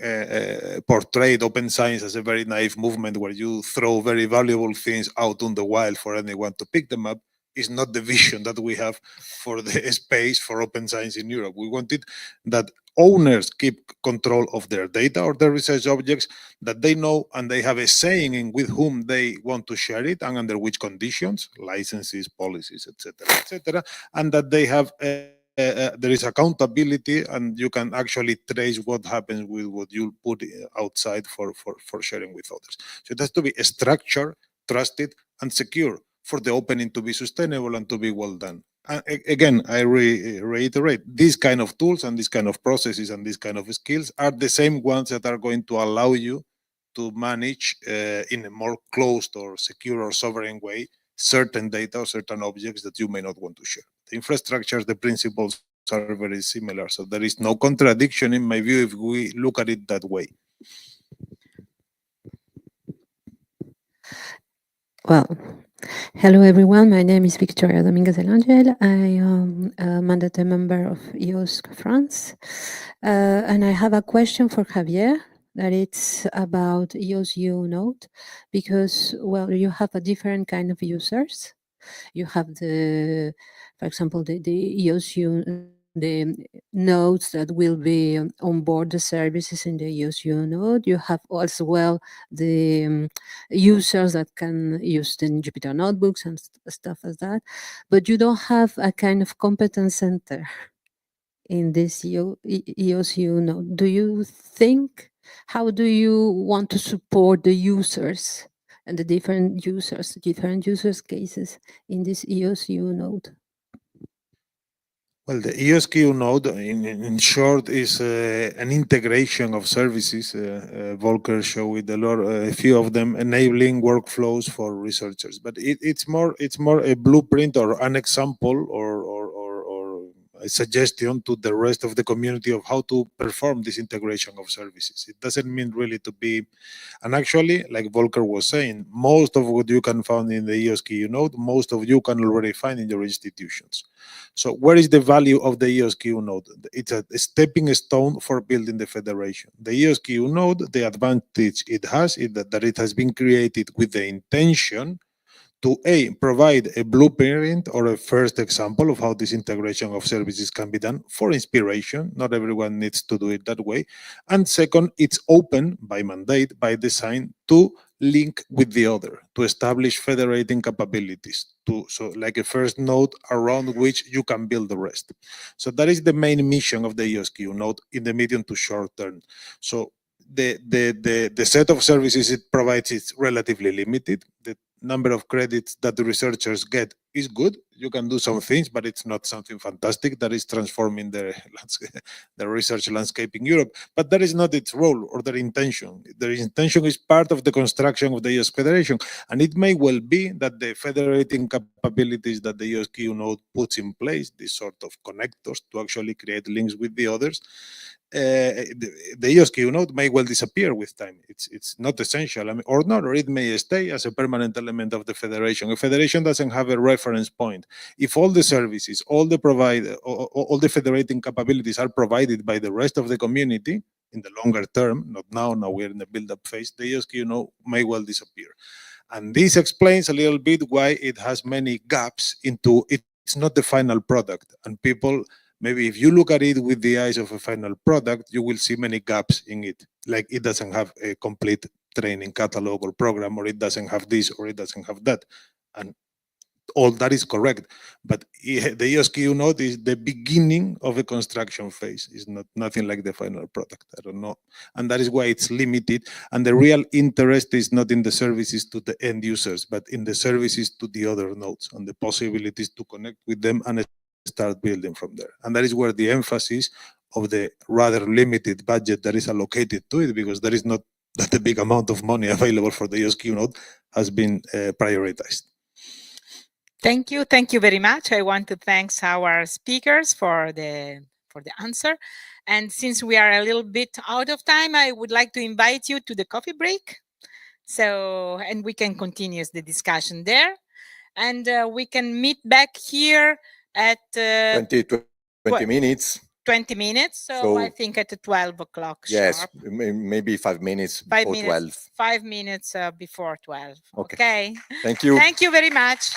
portrayed open science as a very naive movement where you throw very valuable things out on the wild for anyone to pick them up, is not the vision that we have for the space for open science in Europe. We wanted that owners keep control of their data or their research objects, that they know and they have a saying in with whom they want to share it and under which conditions, licenses, policies, etc., and that they have there is accountability, and you can actually trace what happens with what you put outside for sharing with others. So it has to be structured, trusted, and secure for the opening to be sustainable and to be well done. Again, I reiterate, these kind of tools and these kind of processes and these kind of skills are the same ones that are going to allow you to manage in a more closed or secure or sovereign way certain data or certain objects that you may not want to share. The infrastructures, the principles are very similar. So there is no contradiction in my view if we look at it that way. Well, hello everyone. My name is Victoria Dominguez del Angel. I am a mandatory member of EOSC France. And I have a question for Javier, that it's about EOSU node, because, well, you have a different kind of users. You have the, for example, the EOSU, the nodes that will be on board the services in the EOSU node. You have as well the users that can use the Jupyter notebooks and stuff like that, but you don't have a kind of competence center in this EOSU node. Do you think, how do you want to support the users and the different users cases in this EOSU node? Well, the EOSQ node, in short, is an integration of services. Volker showed a few of them, enabling workflows for researchers. But it's more a blueprint or an example or a suggestion to the rest of the community of how to perform this integration of services. It doesn't mean really to be, and actually, like Volker was saying, most of what you can find in the EOSQ node, most of you can already find in your institutions. So where is the value of the EOSQ node? It's a stepping stone for building the federation. The EOSQ node, the advantage it has is that it has been created with the intention to provide a blueprint or a first example of how this integration of services can be done for inspiration. Not everyone needs to do it that way. And second, it's open by mandate, by design, to link with the other, to establish federating capabilities, so like a first node around which you can build the rest. So that is the main mission of the EOSQ node in the medium to short term. So the set of services it provides is relatively limited. The number of credits that the researchers get is good. You can do some things, but it's not something fantastic that is transforming the research landscape in Europe. But that is not its role or their intention. Their intention is part of the construction of the EOSC Federation. And it may well be that the federating capabilities that the EOSQ node puts in place, these sort of connectors to actually create links with the others, the EOSQ node may well disappear with time. It's not essential, or not, or it may stay as a permanent element of the federation. A federation doesn't have a reference point. If all the services, all the federating capabilities are provided by the rest of the community in the longer term, not now we're in the build-up phase, the EOSQ node may well disappear. And this explains a little bit why it has many gaps into it's not the final product. And people, maybe if you look at it with the eyes of a final product, you will see many gaps in it. Like it doesn't have a complete training catalog or program, or it doesn't have this, or it doesn't have that. And all that is correct. But the EOSQ node is the beginning of a construction phase. It's nothing like the final product. I don't know. And that is why it's limited. And the real interest is not in the services to the end users, but in the services to the other nodes and the possibilities to connect with them and start building from there. And that is where the emphasis of the rather limited budget that is allocated to it, because there is not that a big amount of money available for the EOSQ node, has been prioritized. Thank you very much. I want to thank our speakers for the answer. And since we are a little bit out of time, I would like to invite you to the coffee break. And we can continue the discussion there. And we can meet back here at 20 minutes. 20 minutes. So I So- think at 12 o'clock Yes, sharp. maybe 5 minutes 5 or minutes, 12. 5 minutes before 12. Okay. Okay. Thank you. Thank you very much.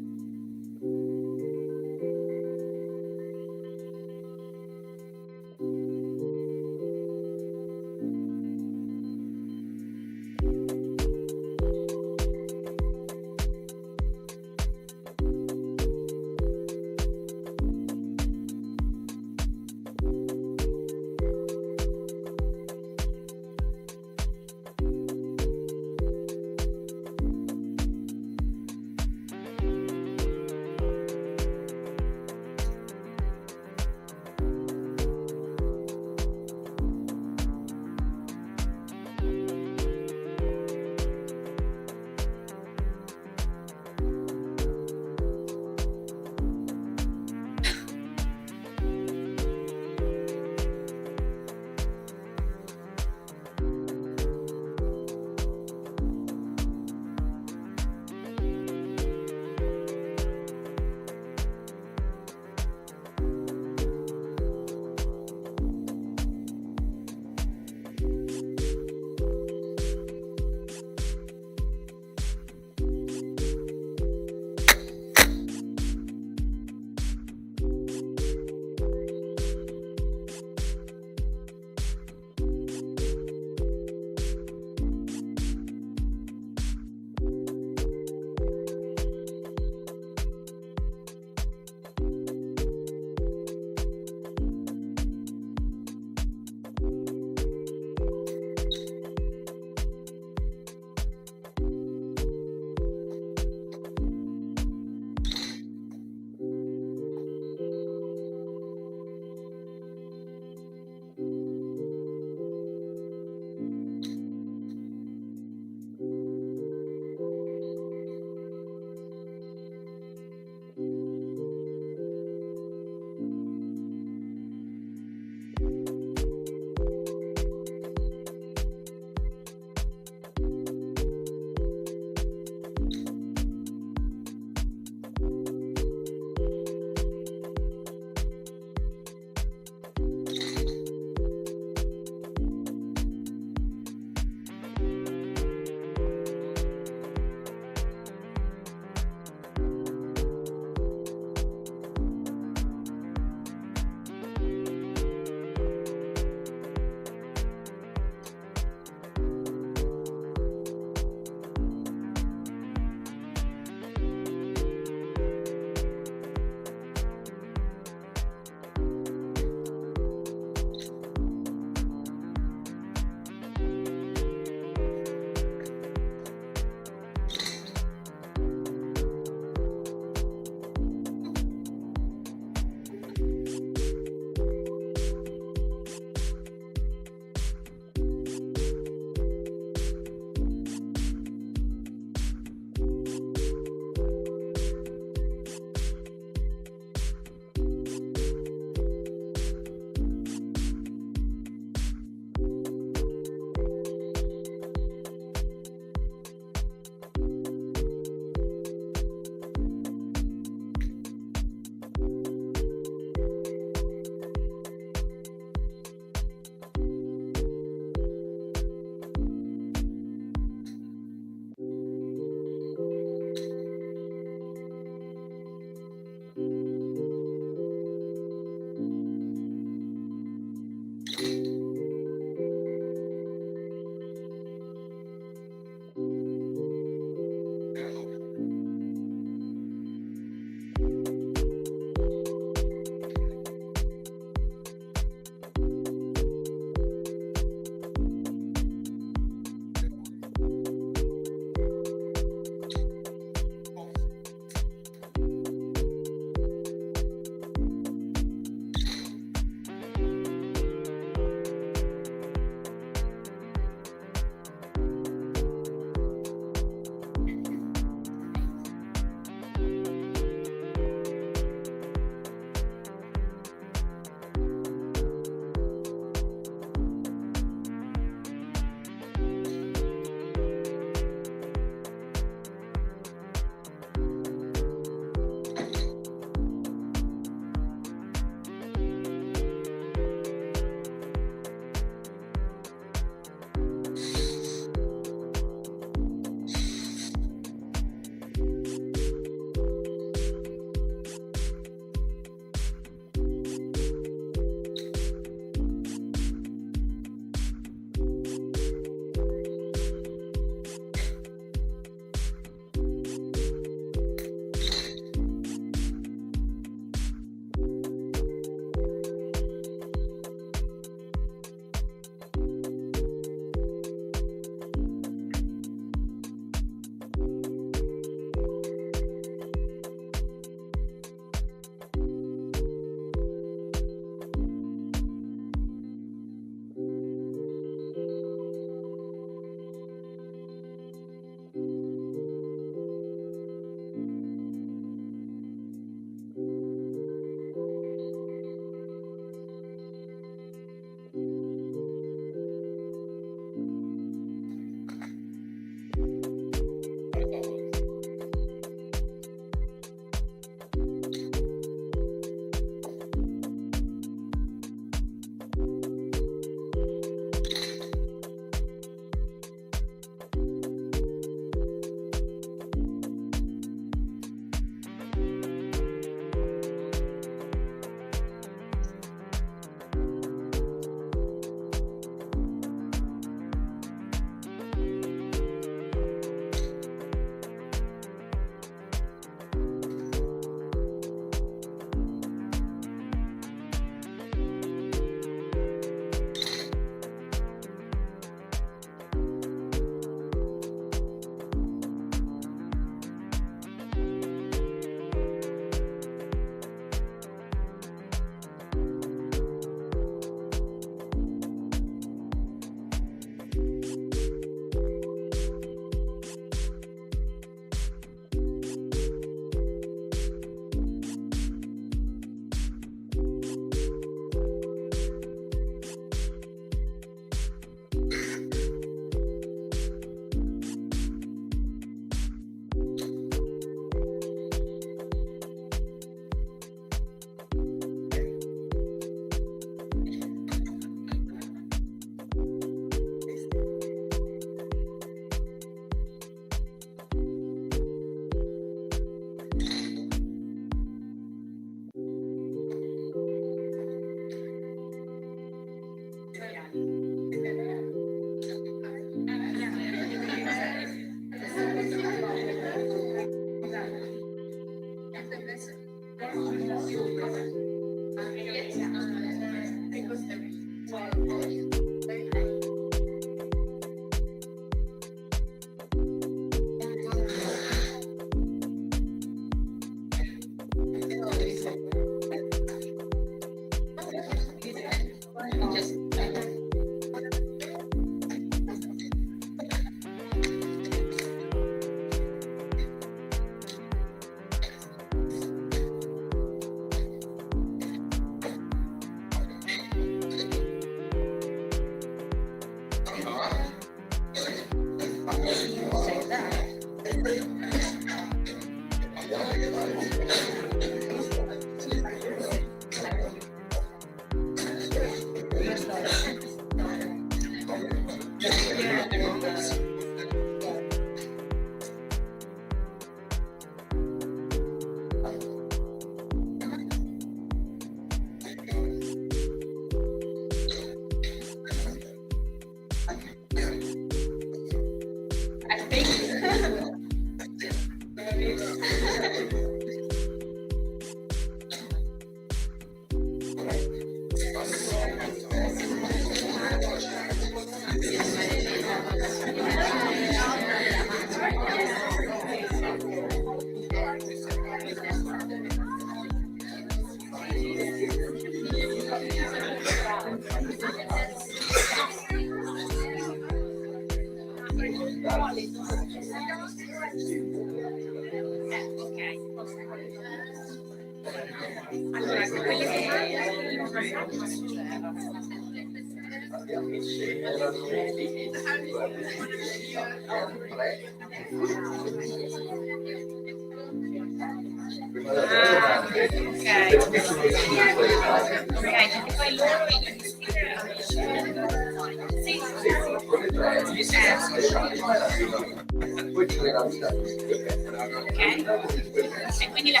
E quindi la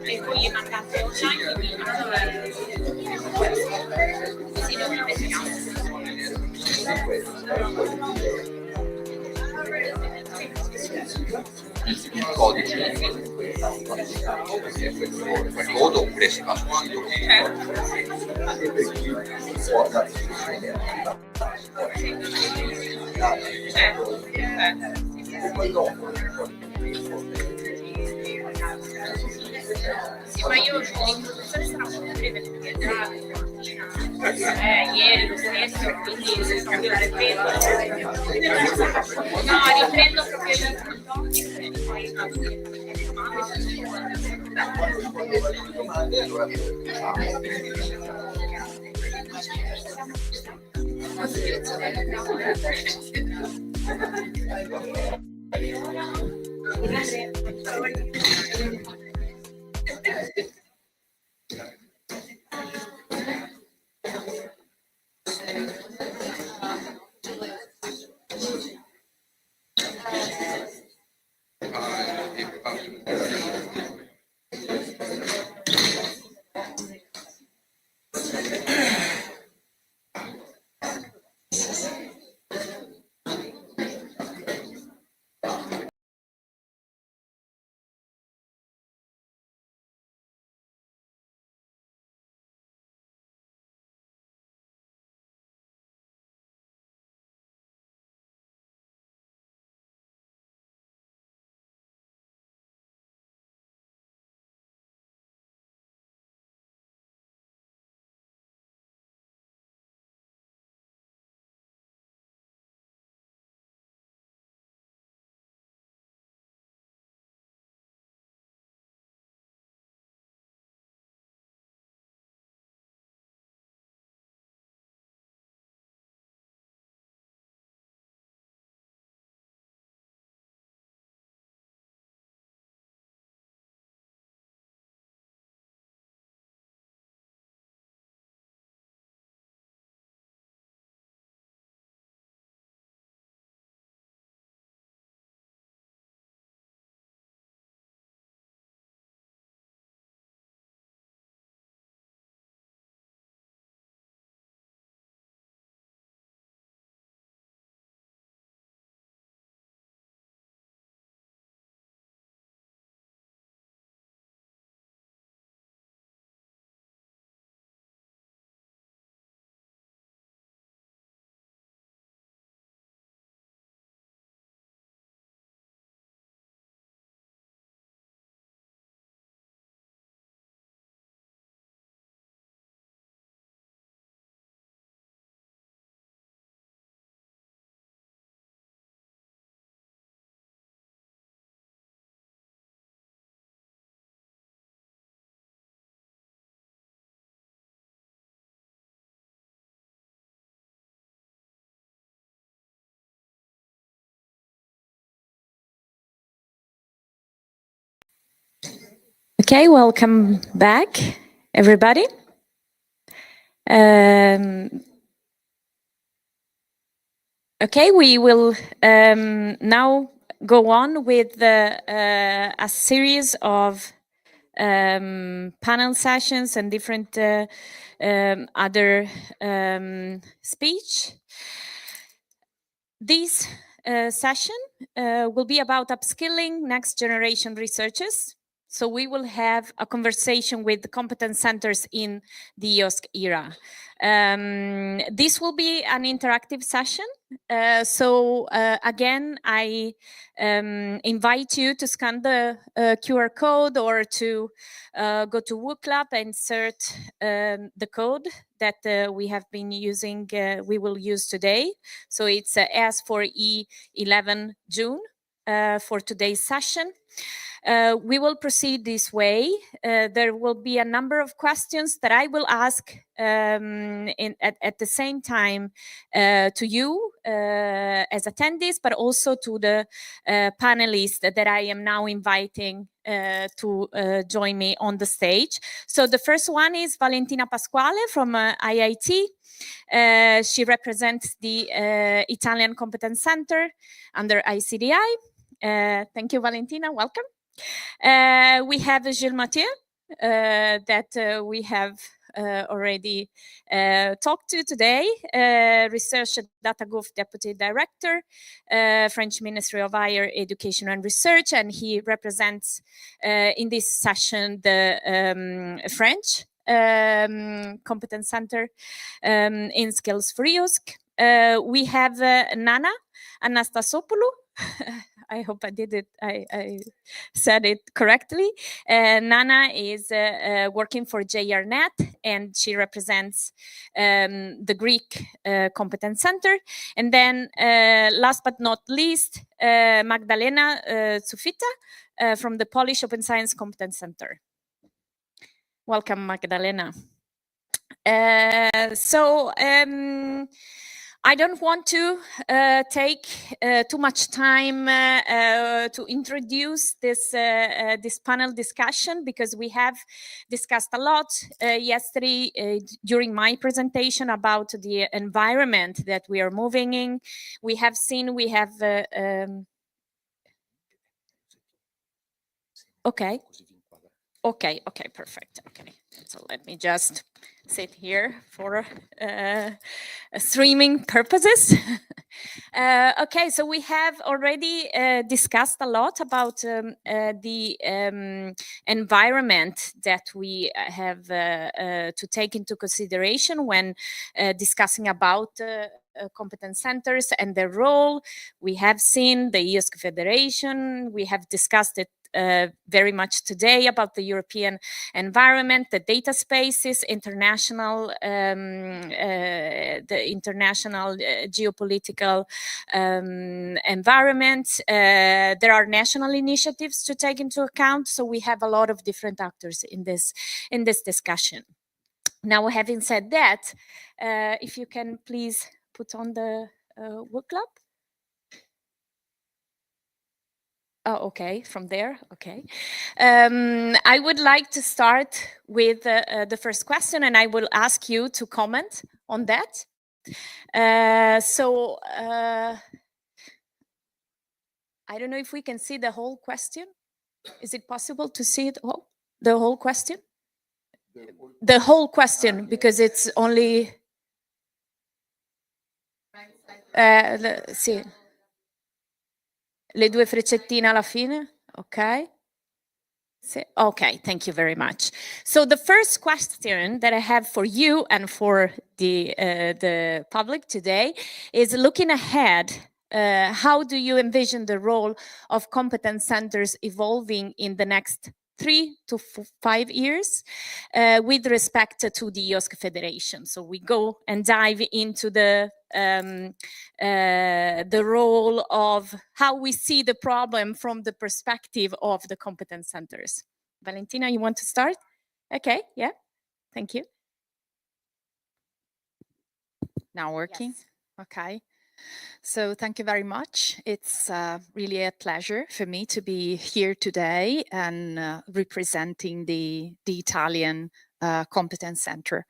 e poi gli mandate online, così non lo il codice quel voto oppure si va sul sito sì, ma io l'introduzione sarà molto breve perché già ieri lo stesso, quindi proprio la riprendo. No, riprendo proprio l'introduzione e poi Okay, welcome back, everybody. Okay, we will now go on with a series of panel sessions and different other speech. This session will be about upskilling next generation researchers. So we will have a conversation with the competence centers in the EOSC era. This will be an interactive session. Again, I invite you to scan the QR code or to go to WooClub and insert the code that we have been using, we will use today. So it's S4E11 June for today's session. We will proceed this way. There will be a number of questions that I will ask at the same time to you as attendees, but also to the panelists that I am now inviting to join me on the stage. So the first one is Valentina Pasquale from IIT. She represents the Italian Competence Center under ICDI. Thank you, Valentina. Welcome. We have Gilles Mathieu that we have already talked to today, Research at DataGouv Deputy Director, French Ministry of Higher Education and Research, and he represents in this session the French Competence Center in Skills4EOSC. We have Nana Anastasopoulou. I hope I did it. I said it correctly. Nana is working for JRNet, and she represents the Greek Competence Center. And then, last but not least, Magdalena Zufita from the Polish Open Science Competence Center. Welcome, Magdalena. I don't want to take too much time to introduce this panel discussion, because we have discussed a lot yesterday during my presentation about the environment that we are moving in. We have seen, Okay, perfect. Okay, so let me just sit here for streaming purposes. Okay, so we have already discussed a lot about the environment that we have to take into consideration when discussing about competence centers and their role. We have seen the EOSC Federation. We have discussed it very much today about the European environment, the data spaces, international, the international geopolitical environment. There are national initiatives to take into account, so we have a lot of different actors in this discussion. Now, having said that, if you can please put on the WooClub. Oh, okay, from there, okay. I would like to start with the first question, and I will ask you to comment on that. I don't know if we can see the whole question. Is it possible to see it all? The whole question? The whole question, because it's only... sì. Le due freccettine alla fine, okay. Okay, thank you very much. So the first question that I have for you and for the public today is, looking ahead, how do you envision the role of competence centers evolving in the next 3 to 5 years with respect to the EOSC Federation? So we go and dive into the role of how we see the problem from the perspective of the competence centers. Valentina, you want to start? Okay, yeah, thank you. Now working, yes. Okay. So thank you very much. It's really a pleasure for me to be here today and representing the Italian Competence Centre.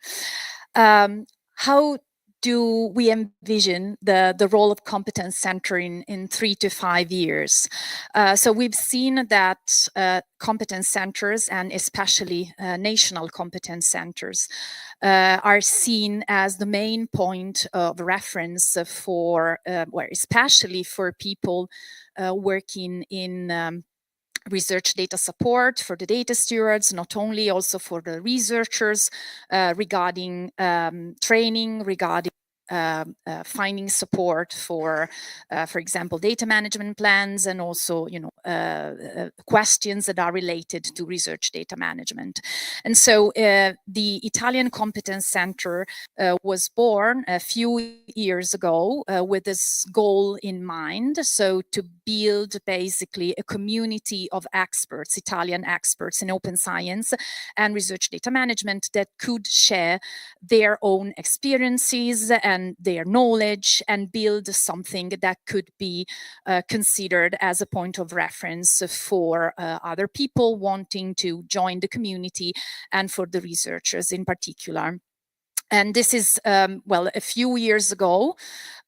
How do we envision the role of Competence Centre in 3 to 5 years? So we've seen that competence centres, and especially national competence centres, are seen as the main point of reference for, especially for people working in research data support, for the data stewards, not only also for the researchers, regarding training, regarding finding support for example, data management plans, and also, questions that are related to research data management. And so the Italian Competence Centre was born a few years ago with this goal in mind. So to build basically a community of experts, Italian experts in open science and research data management, that could share their own experiences and their knowledge and build something that could be considered as a point of reference for other people wanting to join the community and for the researchers in particular. And this is, well, a few years ago,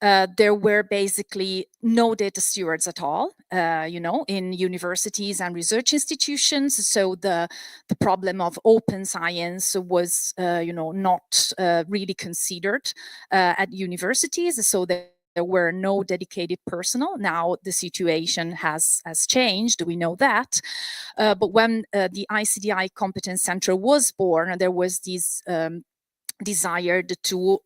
there were basically no data stewards at all, in universities and research institutions. So the problem of open science was, not really considered at universities. So there were no dedicated personnel. Now the situation has changed, we know that. But when the ICDI Competence Centre was born, there was this desired to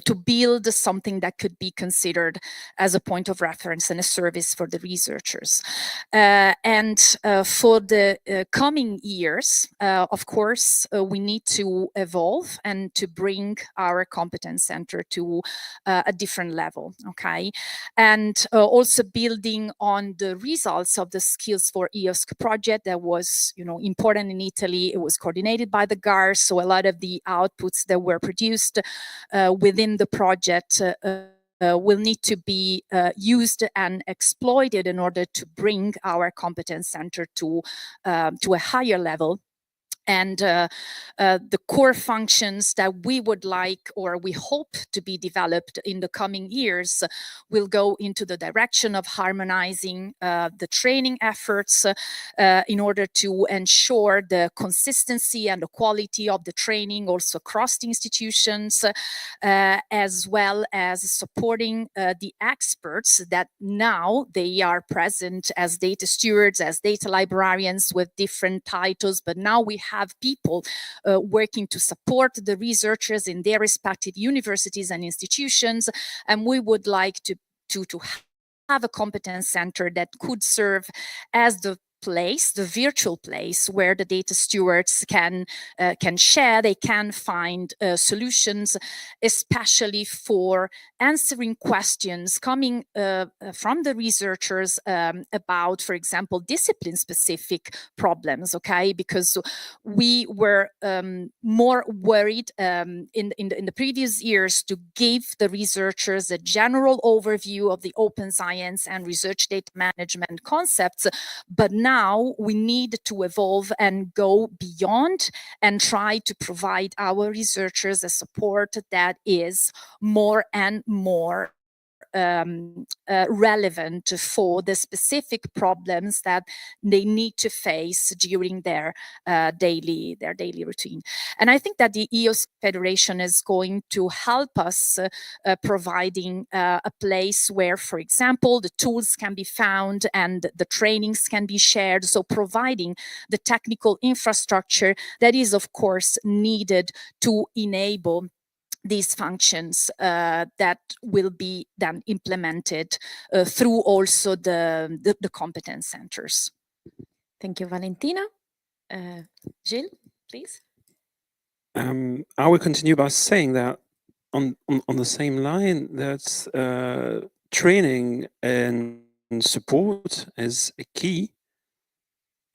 to build something that could be considered as a point of reference and a service for the researchers. And for the coming years, of course, we need to evolve and to bring our competence center to a different level, okay? And also building on the results of the Skills4EOSC project that was, important in Italy. It was coordinated by the GARS, so a lot of the outputs that were produced within the project will need to be used and exploited in order to bring our competence center to a higher level. And the core functions that we would like, or we hope to be developed in the coming years, will go into the direction of harmonizing the training efforts in order to ensure the consistency and the quality of the training also across the institutions, as well as supporting the experts that now they are present as data stewards, as data librarians with different titles, but now we have people working to support the researchers in their respective universities and institutions. And we would like to have a competence center that could serve as the place, the virtual place where the data stewards can share, they can find solutions, especially for answering questions coming from the researchers about, for example, discipline-specific problems, okay? Because we were more worried in the previous years to give the researchers a general overview of the open science and research data management concepts, but now we need to evolve and go beyond and try to provide our researchers a support that is more and more relevant for the specific problems that they need to face during their daily routine. And I think that the EOSC Federation is going to help us providing a place where, for example, the tools can be found and the trainings can be shared. So providing the technical infrastructure that is, of course, needed to enable these functions that will be then implemented through also the competence centers. Thank you, Valentina. Gilles, please. I will continue by saying that on the same line, that training and support is a key.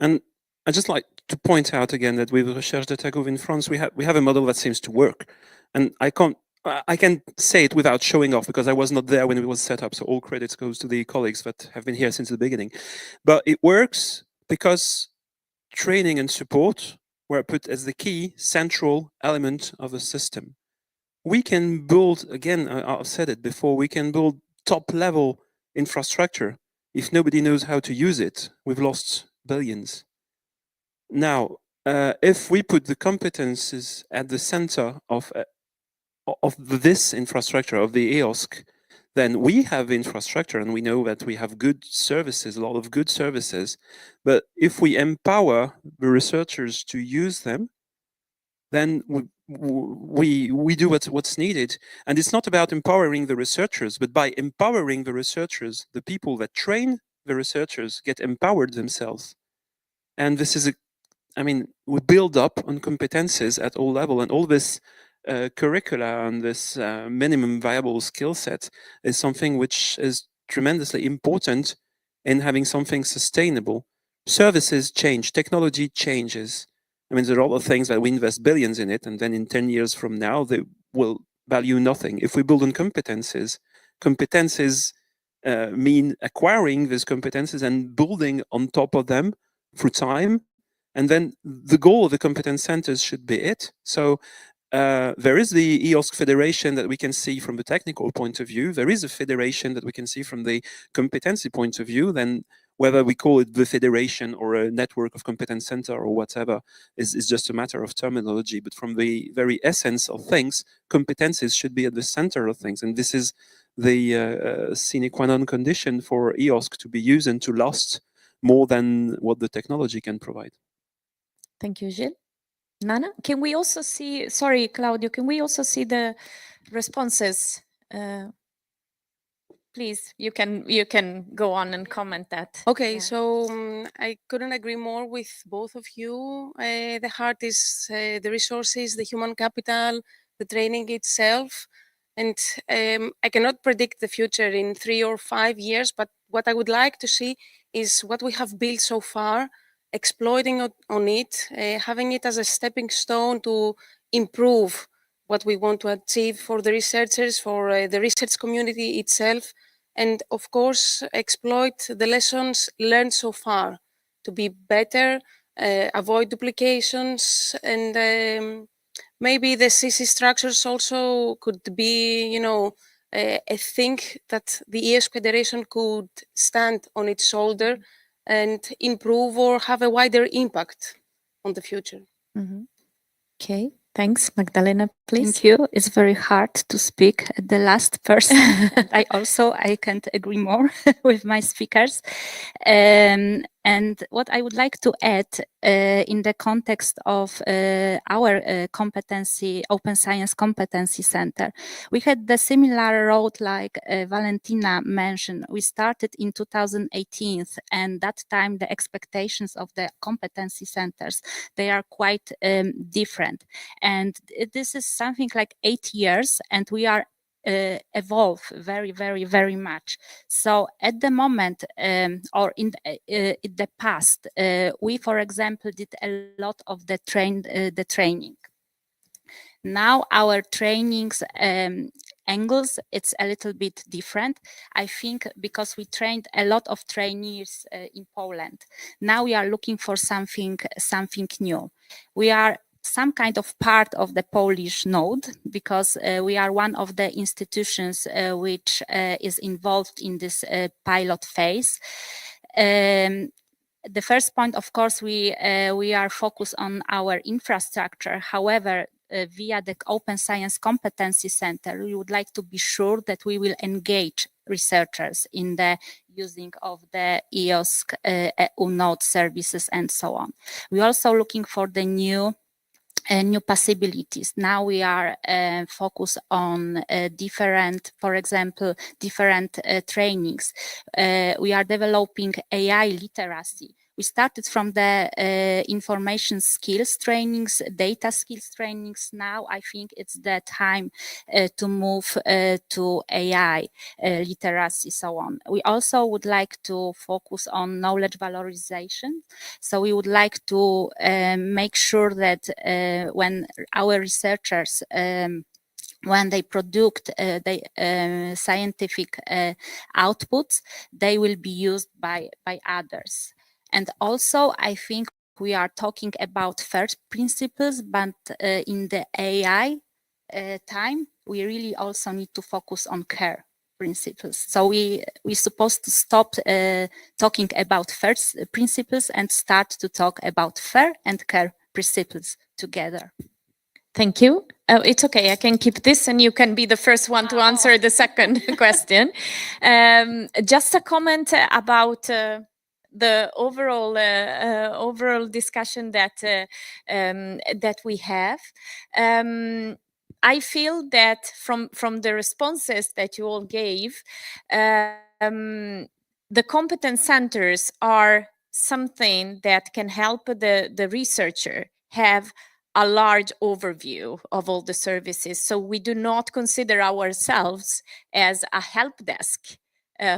And I just like to point out again that with Recherche Data Gov in France, we have a model that seems to work. And I can't I can say it without showing off because I was not there when it was set up. So all credits goes to the colleagues that have been here since the beginning. But it works because training and support were put as the key central element of the system. We can build, again, I've said it before, we can build top level infrastructure. If nobody knows how to use it, we've lost billions. Now, if we put the competences at the center of this infrastructure, of the EOSC, then we have infrastructure and we know that we have good services, a lot of good services. But if we empower the researchers to use them, then we do what's needed. And it's not about empowering the researchers, but by empowering the researchers, the people that train the researchers get empowered themselves. And this is we build up on competences at all levels, and all this curricula and this minimum viable skill set is something which is tremendously important in having something sustainable. Services change, technology changes. There are a lot of things that we invest billions in it, and then in 10 years from now, they will value nothing. If we build on competences mean acquiring these competences and building on top of them through time. And then the goal of the competence centers should be it. So there is the EOSC federation that we can see from the technical point of view. There is a federation that we can see from the competency point of view. Then whether we call it the federation or a network of competence center or whatever is just a matter of terminology. But from the very essence of things, competencies should be at the center of things. And this is the sine qua non condition for EOSC to be used and to last more than what the technology can provide. Thank you, Gilles. Nana, can we also see, sorry, Claudio, can we also see the responses? Please, you can go on and comment that. Okay, Yeah. so I couldn't agree more with both of you. The heart is the resources, the human capital, the training itself. And I cannot predict the future in 3 or 5 years, but what I would like to see is what we have built so far, exploiting on it, having it as a stepping stone to improve what we want to achieve for the researchers, for the research community itself, and of course, exploit the lessons learned so far to be better, avoid duplications, and maybe the CC structures also could be, a thing that the EOSC Federation could stand on its shoulder and improve or have a wider impact on the future. Mm-hmm. Okay, thanks. Magdalena, please. Thank you. It's very hard to speak at the last person. I can't agree more with my speakers. And what I would like to add in the context of our competency, Open Science Competency Center, we had the similar road like Valentina mentioned. We started in 2018, and that time the expectations of the competency centers, they are quite different. And this is something like 8 years, and we are evolve very, very, very much. So at the moment, or in the past, we, for example, did a lot of the training. Now our trainings angles, it's a little bit different. I think because we trained a lot of trainees in Poland. Now we are looking for something new. We are some kind of part of the Polish node because we are one of the institutions which is involved in this pilot phase. The first point, of course, we are focused on our infrastructure. However, via the Open Science Competency Center, we would like to be sure that we will engage researchers in the using of the EOSC EU node services and so on. We're also looking for the new possibilities. Now we are focused on different, for example, different trainings. We are developing AI literacy. We started from the information skills trainings, data skills trainings. Now I think it's the time to move to AI literacy, so on. We also would like to focus on knowledge valorization. So we would like to make sure that when our researchers when they produce the scientific outputs, they will be used by others. And also, I think we are talking about first principles, but in the AI time, we really also need to focus on care principles. So we're supposed to stop talking about first principles and start to talk about fair and care principles together. Thank you. It's okay. I can keep this and you can be the first one to answer the second question. Just a comment about the overall discussion that that we have. I feel that from the responses that you all gave, the competence centers are something that can help the researcher have a large overview of all the services. So we do not consider ourselves as a help desk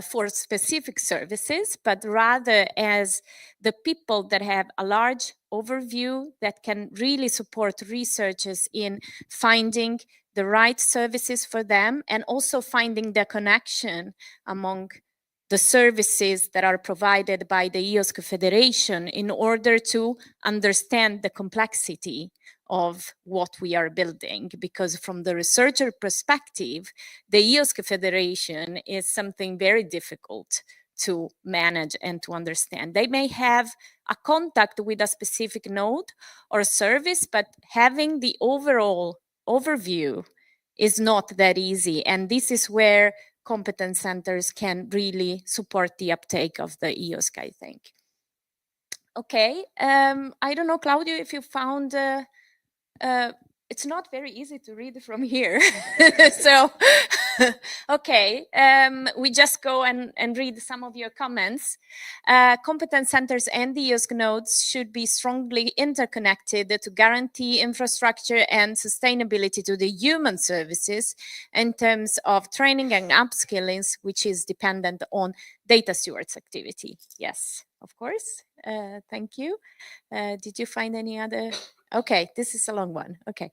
for specific services, but rather as the people that have a large overview that can really support researchers in finding the right services for them and also finding the connection among the services that are provided by the EOSC Federation in order to understand the complexity of what we are building. Because from the researcher perspective, the EOSC Federation is something very difficult to manage and to understand. They may have a contact with a specific node or service, but having the overall overview is not that easy. And this is where competence centers can really support the uptake of the EOSC, I think. Okay, I don't know, Claudio, if you found, it's not very easy to read from here. So, okay, we just go and read some of your comments. Competence centers and the EOSC nodes should be strongly interconnected to guarantee infrastructure and sustainability to the human services in terms of training and upskilling, which is dependent on data stewards activity. Yes, of course. Thank you. Did you find any other? Okay, this is a long one. Okay.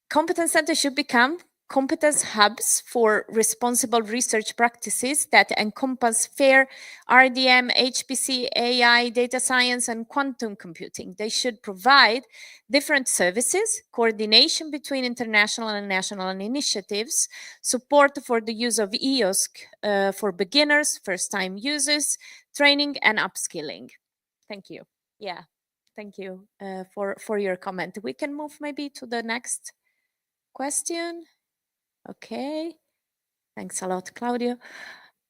Competence centers should become competence hubs for responsible research practices that encompass fair RDM, HPC, AI, data science, and quantum computing. They should provide different services, coordination between international and national initiatives, support for the use of EOSC for beginners, first-time users, training and upskilling. Thank you. Yeah, thank you for your comment. We can move maybe to the next question. Okay, thanks a lot, Claudio.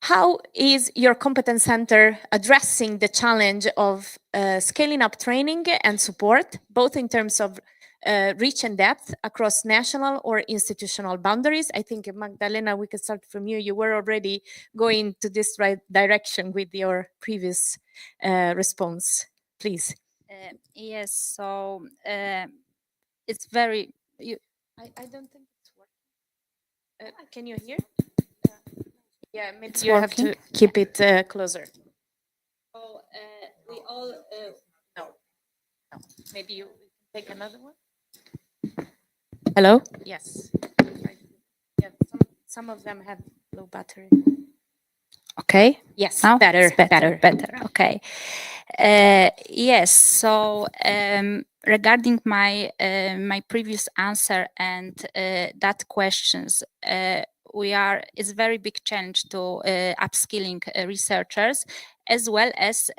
How is your competence center addressing the challenge of scaling up training and support, both in terms of reach and depth across national or institutional boundaries? I think, Magdalena, we can start from you. You were already going to this right direction with your previous response. Please. Yes, so it's very... I don't think it's working. Can you hear? Yeah, maybe It's you working. have to keep it closer. So we all... No. Maybe you take another one. Hello? Yes. Yeah, some of them have low battery. Okay. Yes, Now better, it's better. Okay. Yes. So regarding my my previous answer and that questions, it's very big challenge to upskilling researchers as well as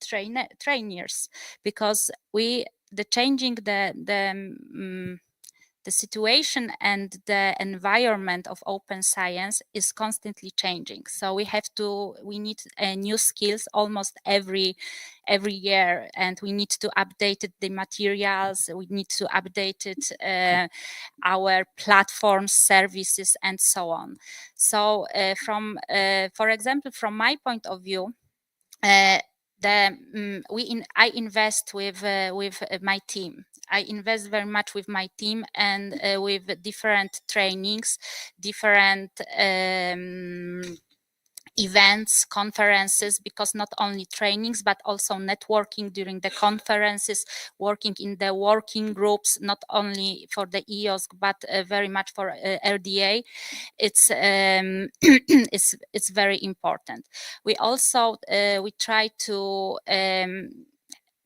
trainers, because changing the situation and the environment of open science is constantly changing. So we need new skills almost every year, and we need to update the materials. We need to update our platforms, services, and so on. So for example, from my point of view, I invest with my team. I invest very much with my team and with different trainings, different events, conferences, because not only trainings, but also networking during the conferences, working in the working groups, not only for the EOSC, but very much for RDA. It's it's very important. We also we try to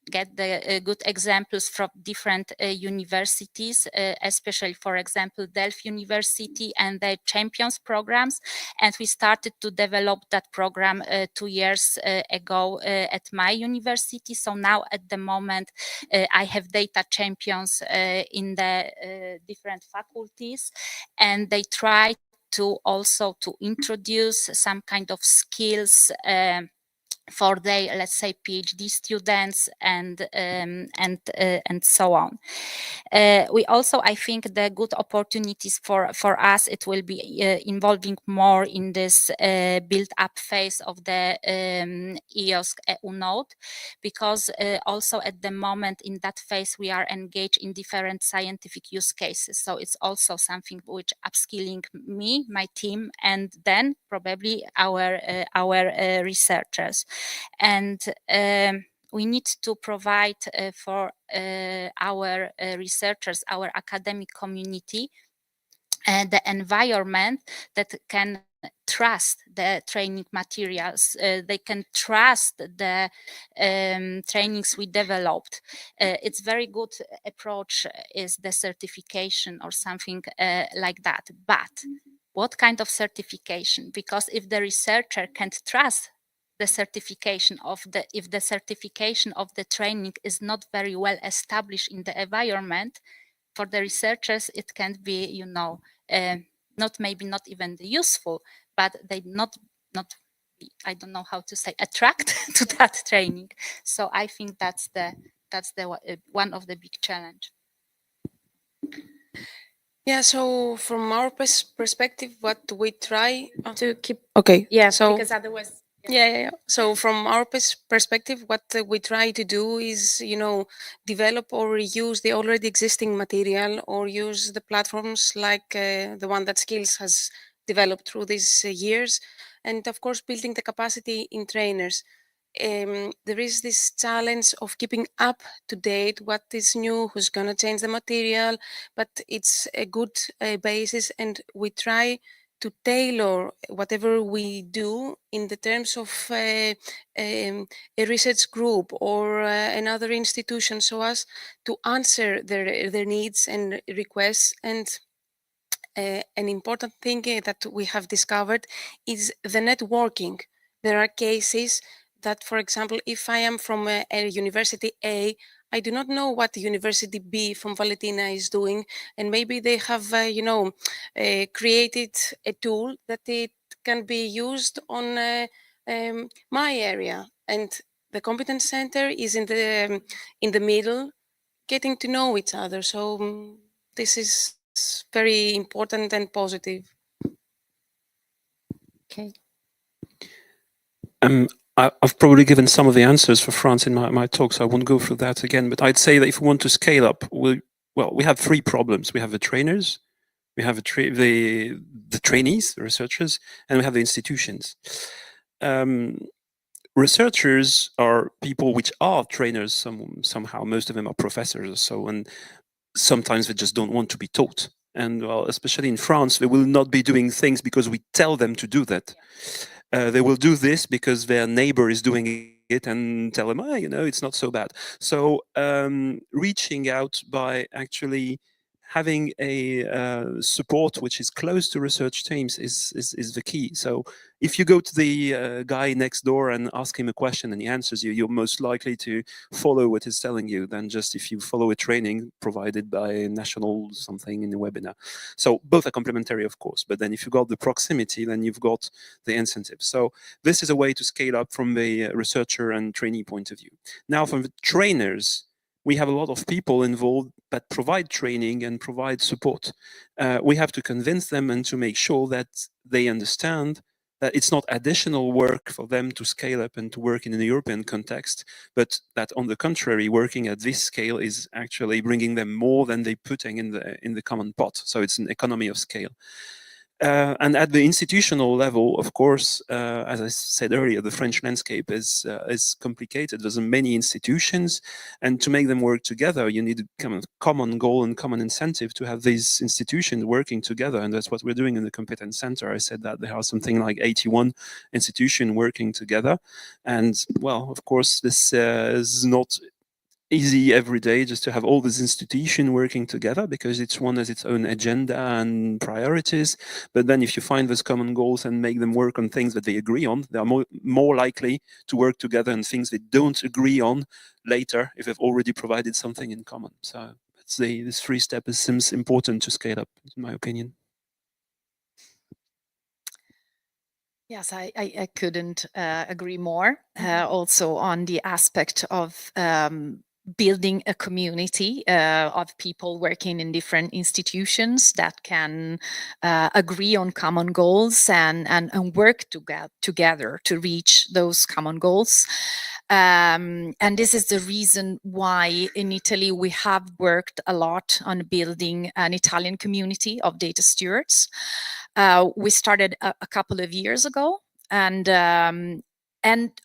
get the good examples from different universities, especially, for example, Delft University and their champions programs. And we started to develop that program 2 years ago at my university. So now at the moment, I have data champions in the different faculties, and they try to also to introduce some kind of skills for their, let's say, PhD students and so on. We also, I think, the good opportunities for us, it will be involving more in this build-up phase of the EOSC EU node, because also at the moment in that phase we are engaged in different scientific use cases. So it's also something which upskilling me, my team, and then probably our researchers. And we need to provide for our researchers, our academic community, the environment that can trust the training materials. They can trust the trainings we developed. It's very good approach is the certification or something like that. But what kind of certification? Because if the researcher can't trust the certification of if the certification of the training is not very well established in the environment, for the researchers it can be, you know, not even useful, but they not I don't know how to say, attract to that training. So I think that's the one of the big challenge. Yeah, so from our perspective, what we try to keep, okay, yeah, so because otherwise yeah. So from our perspective, what we try to do is, you know, develop or reuse the already existing material, or use the platforms like the one that Skills has developed through these years, and of course building the capacity in trainers. There is this challenge of keeping up to date what is new, who's going to change the material, but it's a good basis, and we try to tailor whatever we do in the terms of a research group or another institution, so as to answer their needs and requests. And an important thing that we have discovered is the networking. There are cases that, for example, if I am from a university A, I do not know what University B from Valentina is doing, and maybe they have, you know, created a tool that it can be used on my area, and the Competence Center is in the middle, getting to know each other. So this is very important and positive. Okay. I've probably given some of the answers for France in my talk, so I won't go through that again. But I'd say that if we want to scale up, we have 3 problems. We have the trainers, we have the trainees, the researchers, and we have the institutions. Researchers are people which are trainers somehow. Most of them are professors or so, and sometimes they just don't want to be taught. And well, especially in France, they will not be doing things because we tell them to do that. They will do this because their neighbor is doing it and tell them, you know, it's not so bad. So reaching out by actually having a support which is close to research teams is the key. So if you go to the guy next door and ask him a question and he answers you, you're most likely to follow what he's telling you than just if you follow a training provided by a national something in the webinar. So both are complementary, of course, but then if you've got the proximity, then you've got the incentive. So this is a way to scale up from the researcher and trainee point of view. Now from the trainers, we have a lot of people involved that provide training and provide support. We have to convince them and to make sure that they understand that it's not additional work for them to scale up and to work in a European context, but that on the contrary, working at this scale is actually bringing them more than they're putting in the common pot. So it's an economy of scale. And at the institutional level, of course, as I said earlier, the French landscape is complicated. There's many institutions, and to make them work together, you need a kind of common goal and common incentive to have these institutions working together. And that's what we're doing in the Competence Center. I said that there are something like 81 institutions working together. And well, of course, this is not easy every day just to have all these institutions working together, because each one has its own agenda and priorities. But then if you find those common goals and make them work on things that they agree on, they are more likely to work together on things they don't agree on later if they've already provided something in common. So that's this 3-step seems important to scale up, in my opinion. Yes, I couldn't agree more. Also on the aspect of building a community of people working in different institutions that can agree on common goals and work together to reach those common goals. And this is the reason why in Italy we have worked a lot on building an Italian community of data stewards. We started a couple of years ago, and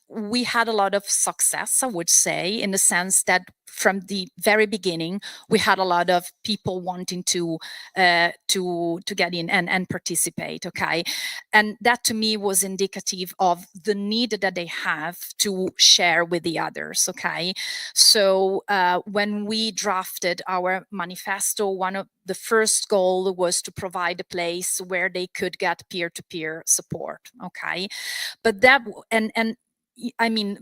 we had a lot of success, I would say, in the sense that from the very beginning, we had a lot of people wanting to get in and participate. Okay, and that to me was indicative of the need that they have to share with the others. Okay, so when we drafted our manifesto, one of the first goal was to provide a place where they could get peer-to-peer support. Okay, but that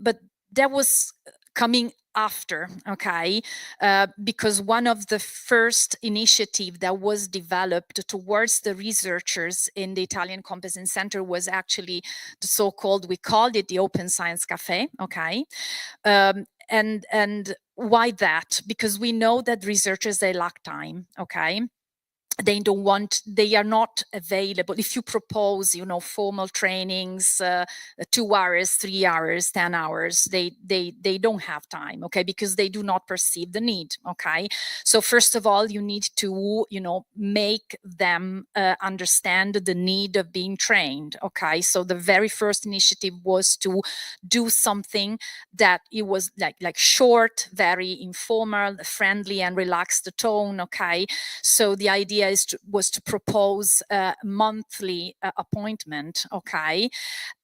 but that was coming after, okay, because one of the first initiative that was developed towards the researchers in the Italian Competence Center was actually the so-called, we called it the Open Science Cafe, okay, and why that? Because we know that researchers, they lack time, okay. They are not available. If you propose, formal trainings, 2 hours, 3 hours, 10 hours, they don't have time, okay, because they do not perceive the need, okay. So first of all, you need to, make them understand the need of being trained, okay. So the very first initiative was to do something that it was like short, very informal, friendly, and relaxed tone, okay. So the idea was to propose a monthly appointment, okay,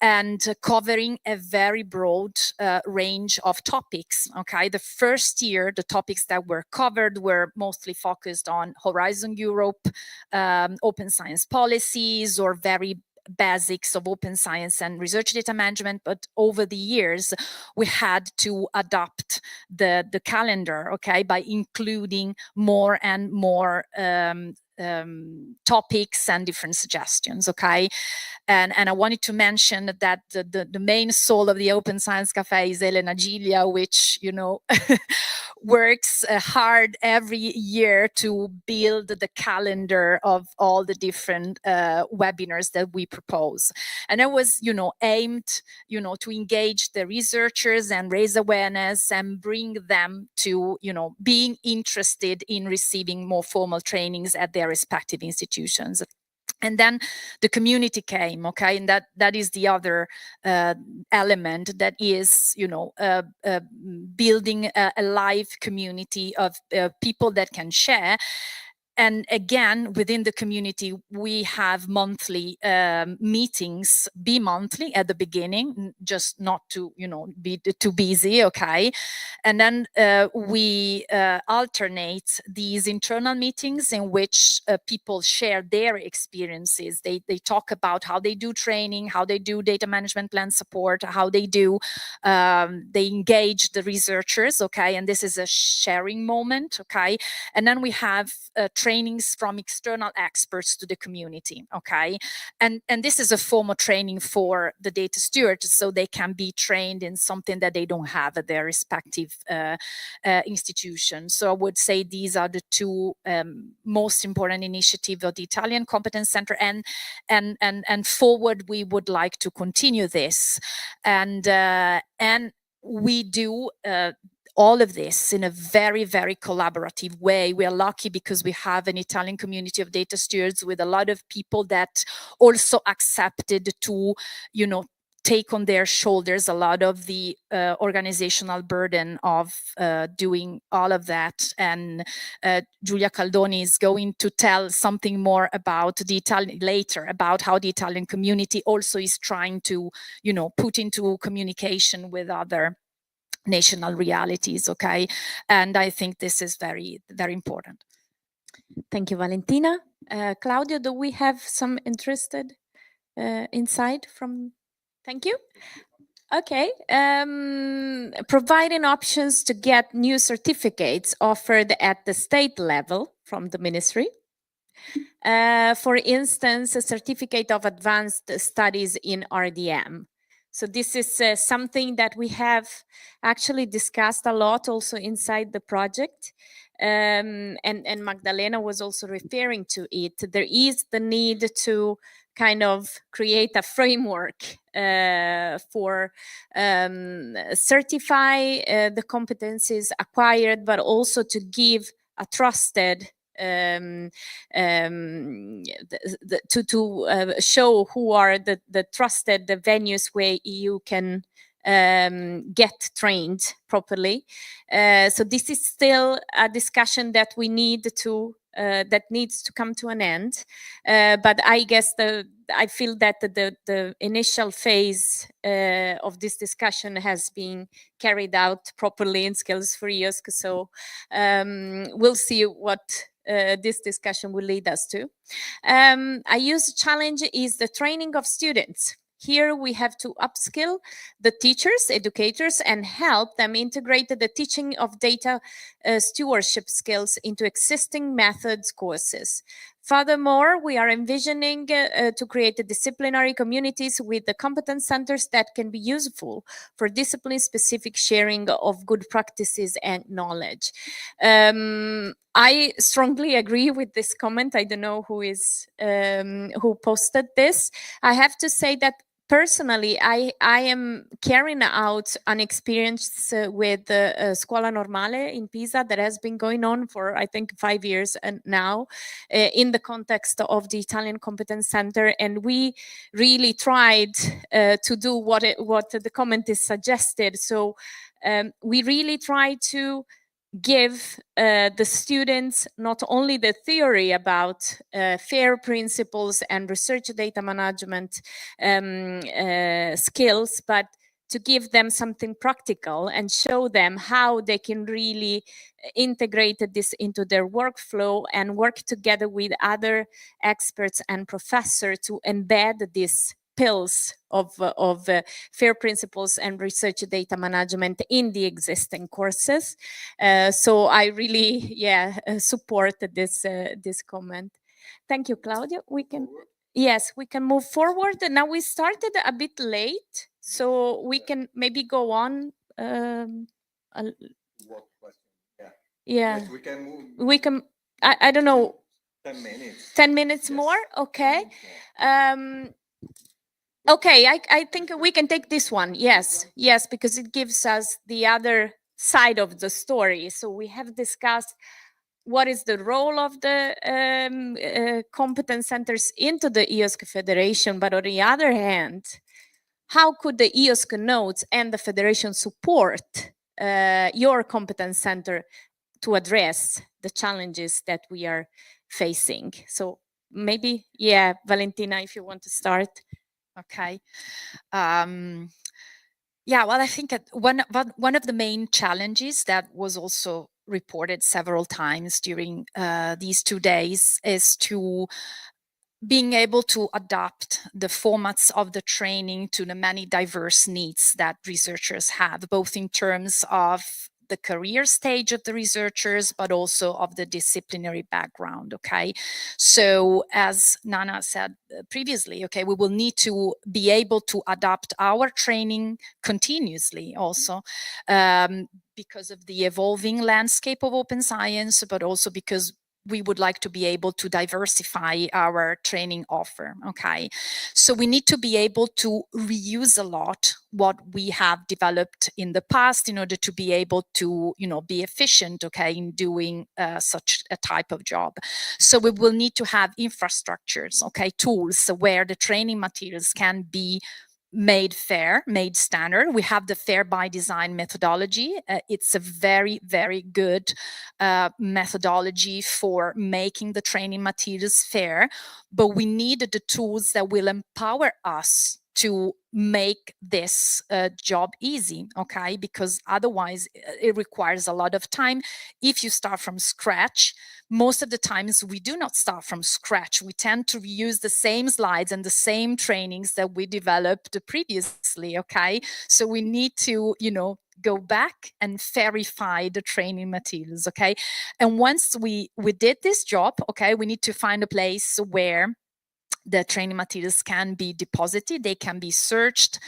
and covering a very broad range of topics, okay. The first year, the topics that were covered were mostly focused on Horizon Europe, open science policies, or very basics of open science and research data management. But over the years, we had to adapt the calendar, okay, by including more and more topics and different suggestions, okay. And I wanted to mention that the main soul of the Open Science Cafe is Elena Giglia, which, works hard every year to build the calendar of all the different webinars that we propose. And that was, aimed, to engage the researchers and raise awareness and bring them to, being interested in receiving more formal trainings at their respective institutions. And then the community came, okay, and that is the other element, that is, building a live community of people that can share. And again, within the community, we have monthly meetings, bi-monthly at the beginning, just not to, be too busy, okay? And then we alternate these internal meetings in which people share their experiences. They talk about how they do training, how they do data management plan support, how they do, they engage the researchers, okay? And this is a sharing moment, okay? And then we have trainings from external experts to the community, okay? And this is a form of training for the data stewards, so they can be trained in something that they don't have at their respective institutions. So I would say these are the two most important initiatives of the Italian Competence Center, and forward we would like to continue this, and we do all of this in a very, very collaborative way. We are lucky because we have an Italian community of data stewards with a lot of people that also accepted to, you know, take on their shoulders a lot of the organizational burden of doing all of that. And Giulia Caldoni is going to tell something more about the Italian later, about how the Italian community also is trying to, you know, put into communication with other national realities. Okay, and I think this is very, very important. Thank you, Valentina. Claudio, do we have some interested insight from? Thank you. Okay. Providing options to get new certificates offered at the state level from the ministry. For instance, a certificate of advanced studies in RDM. So this is something that we have actually discussed a lot also inside the project. And Magdalena was also referring to it. There is the need to kind of create a framework for certify the competencies acquired, but also to give a trusted to show who are the trusted the venues where you can get trained properly. So this is still a discussion that we need to that needs to come to an end. But I guess I feel that the initial phase of this discussion has been carried out properly in Skills4EOSC. So we'll see what this discussion will lead us to. A use challenge is the training of students. Here we have to upskill the teachers, educators, and help them integrate the teaching of data stewardship skills into existing methods courses. Furthermore, we are envisioning to create disciplinary communities with the competence centers that can be useful for discipline-specific sharing of good practices and knowledge. I strongly agree with this comment. I don't know who posted this. I have to say that personally, I am carrying out an experience with Scuola Normale in Pisa that has been going on for, I think, 5 years and now in the context of the Italian Competence Center. And we really tried to do what the comment is suggested. So we really tried to give the students not only the theory about FAIR principles and research data management skills, but to give them something practical and show them how they can really integrate this into their workflow and work together with other experts and professors to embed these pills of FAIR principles and research data management in the existing courses. So I really, support this comment. Thank you, Claudio. We can move forward. Now we started a bit late, so we can maybe go on. Yes, we can. I don't know. 10 minutes. 10 minutes more. Okay. Okay, I think we can take this one. Yes, because it gives us the other side of the story. So we have discussed what is the role of the competence centers into the EOSC Federation, but on the other hand, how could the EOSC nodes and the Federation support your competence center to address the challenges that we are facing? So maybe, Valentina, if you want to start. Okay. Well, I think one of the main challenges that was also reported several times during these 2 days is to being able to adapt the formats of the training to the many diverse needs that researchers have, both in terms of the career stage of the researchers, but also of the disciplinary background. Okay, so as Nana said previously, okay, we will need to be able to adapt our training continuously also because of the evolving landscape of open science, but also because we would like to be able to diversify our training offer. Okay, so we need to be able to reuse a lot what we have developed in the past in order to be able to, be efficient, okay, in doing such a type of job. So we will need to have infrastructures, okay, tools where the training materials can be made fair, made standard. We have the fair by design methodology. It's a very, very good methodology for making the training materials fair, but we need the tools that will empower us to make this job easy, okay? Because otherwise it requires a lot of time. If you start from scratch, most of the times we do not start from scratch. We tend to reuse the same slides and the same trainings that we developed previously, okay? So we need to, go back and verify the training materials, okay? And once we did this job, okay, we need to find a place where the training materials can be deposited, they can be searched,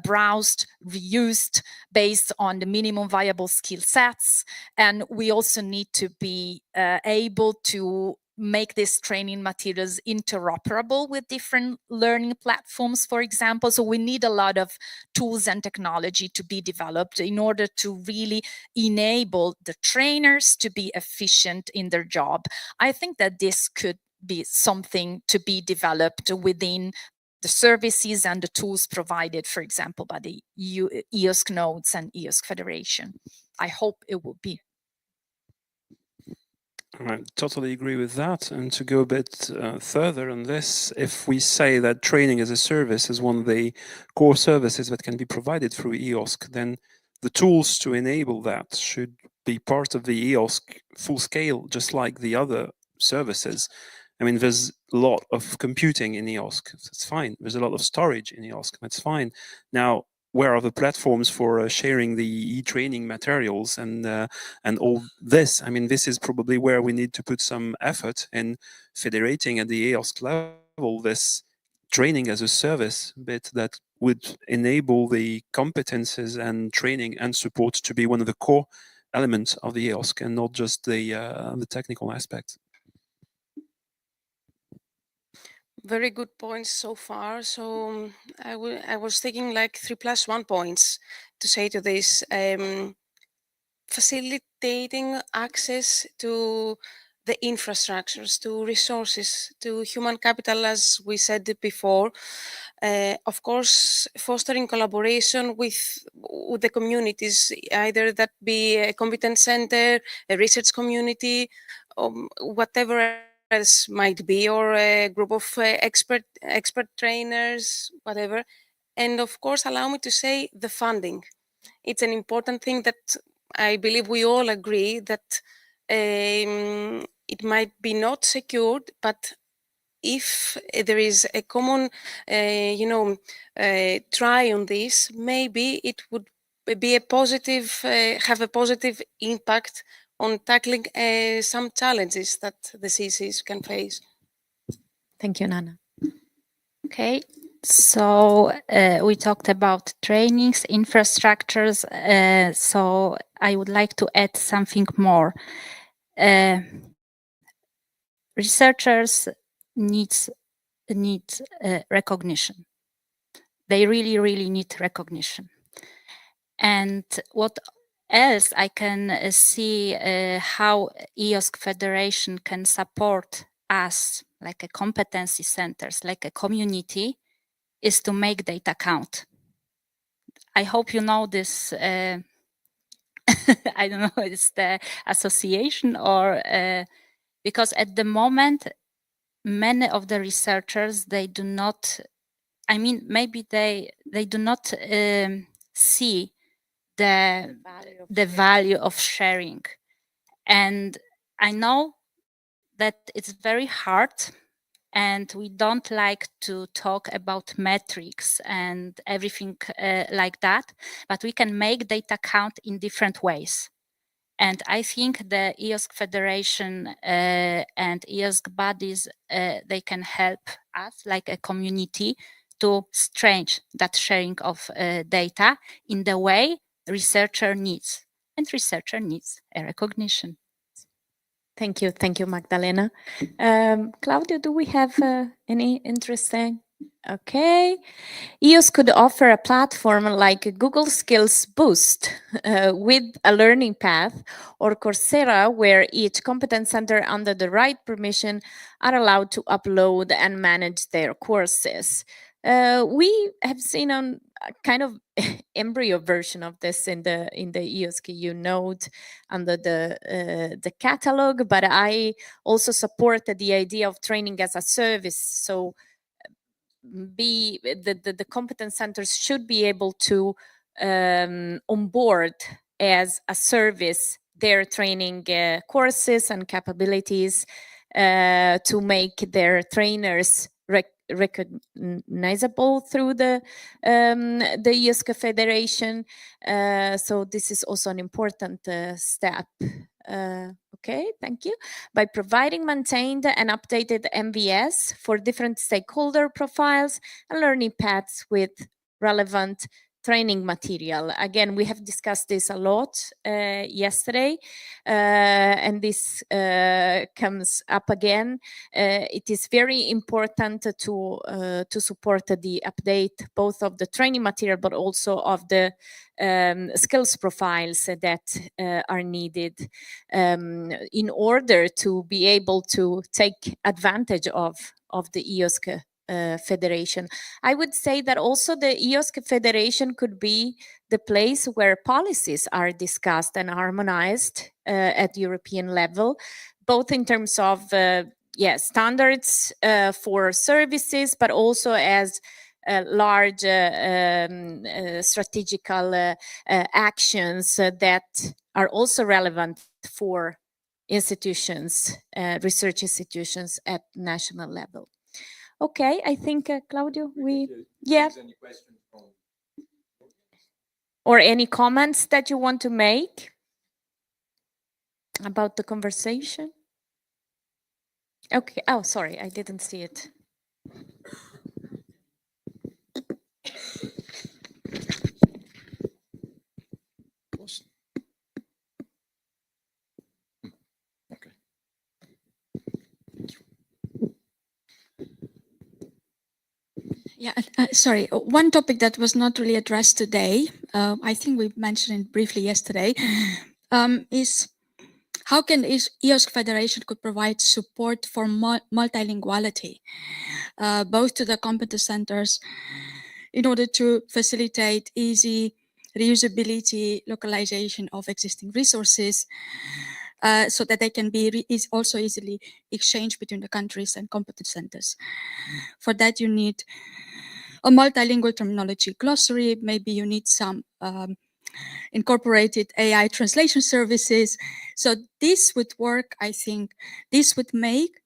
browsed, reused based on the minimum viable skill sets. And we also need to be able to make these training materials interoperable with different learning platforms, for example. So we need a lot of tools and technology to be developed in order to really enable the trainers to be efficient in their job. I think that this could be something to be developed within the services and the tools provided, for example, by the EOSC nodes and EOSC Federation. I hope it will be. I totally agree with that. And to go a bit further on this, if we say that training as a service is one of the core services that can be provided through EOSC, then the tools to enable that should be part of the EOSC full scale, just like the other services. I mean, there's a lot of computing in EOSC, that's fine. There's a lot of storage in EOSC, that's fine. Now, where are the platforms for sharing the e-training materials and all this? I mean, this is probably where we need to put some effort in federating at the EOSC level this training as a service bit that would enable the competences and training and support to be one of the core elements of the EOSC and not just the technical aspects. Very good points so far. So I was thinking like 3+1 points to say to this. Facilitating access to the infrastructures, to resources, to human capital, as we said it before. Of course, fostering collaboration with the communities, either that be a competence center, a research community, whatever else might be, or a group of expert trainers, whatever. And of course, allow me to say the funding. It's an important thing that I believe we all agree that it might be not secured, but if there is a common, try on this, maybe it would be a positive, have a positive impact on tackling some challenges that the CCs can face. Thank you, Nana. Okay, so we talked about trainings, infrastructures. So I would like to add something more. Researchers need recognition. They really, really need recognition. And what else I can see how EOSC Federation can support us, like a competency centers, like a community, is to make data count. I hope you know this. I don't know, it's the association or because at the moment, many of the researchers, they do not, I mean, maybe they do not see the value of sharing. And I know that it's very hard and we don't like to talk about metrics and everything like that, but we can make data count in different ways. And I think the EOSC Federation and EOSC bodies, they can help us, like a community, to strengthen that sharing of data in the way researcher needs. And researcher needs a recognition. Thank you, Magdalena. Claudio, do we have any interesting? Okay. EOS could offer a platform like Google Skills Boost with a learning path, or Coursera, where each competence center under the right permission are allowed to upload and manage their courses. We have seen on a kind of embryo version of this in the EOSCU node under the catalog, but I also supported the idea of training as a service. So the competence centers should be able to onboard as a service their training courses and capabilities to make their trainers recognizable through the EOSC Federation. So this is also an important step. Okay, thank you. By providing maintained and updated MVS for different stakeholder profiles and learning paths with relevant training material. Again, we have discussed this a lot yesterday, and this comes up again. It is very important to support the update both of the training material, but also of the skills profiles that are needed in order to be able to take advantage of the EOSC Federation. I would say that also the EOSC Federation could be the place where policies are discussed and harmonized at European level, both in terms of standards for services, but also as large strategical actions that are also relevant for institutions, research institutions at national level. Okay, I think, Claudio, or any comments that you want to make about the conversation? Okay, oh, sorry, I didn't see it. Yeah, sorry. One topic that was not really addressed today, I think we mentioned it briefly yesterday, is how can EOSC Federation could provide support for multilinguality, both to the competence centers in order to facilitate easy reusability, localization of existing resources, so that they can be also easily exchanged between the countries and competence centers. For that, you need a multilingual terminology glossary. Maybe you need some incorporated AI translation services. So this would work, I think. This would make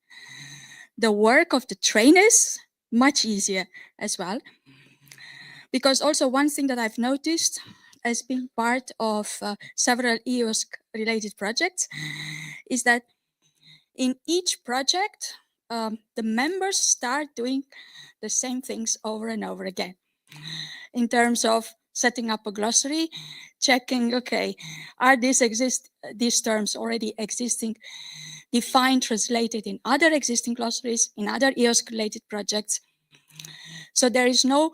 the work of the trainers much easier as well. Because also one thing that I've noticed as being part of several EOSC related projects is that in each project, the members start doing the same things over and over again. In terms of setting up a glossary, checking, okay, are these terms already existing, defined, translated in other existing glossaries, in other EOSC related projects. So there is no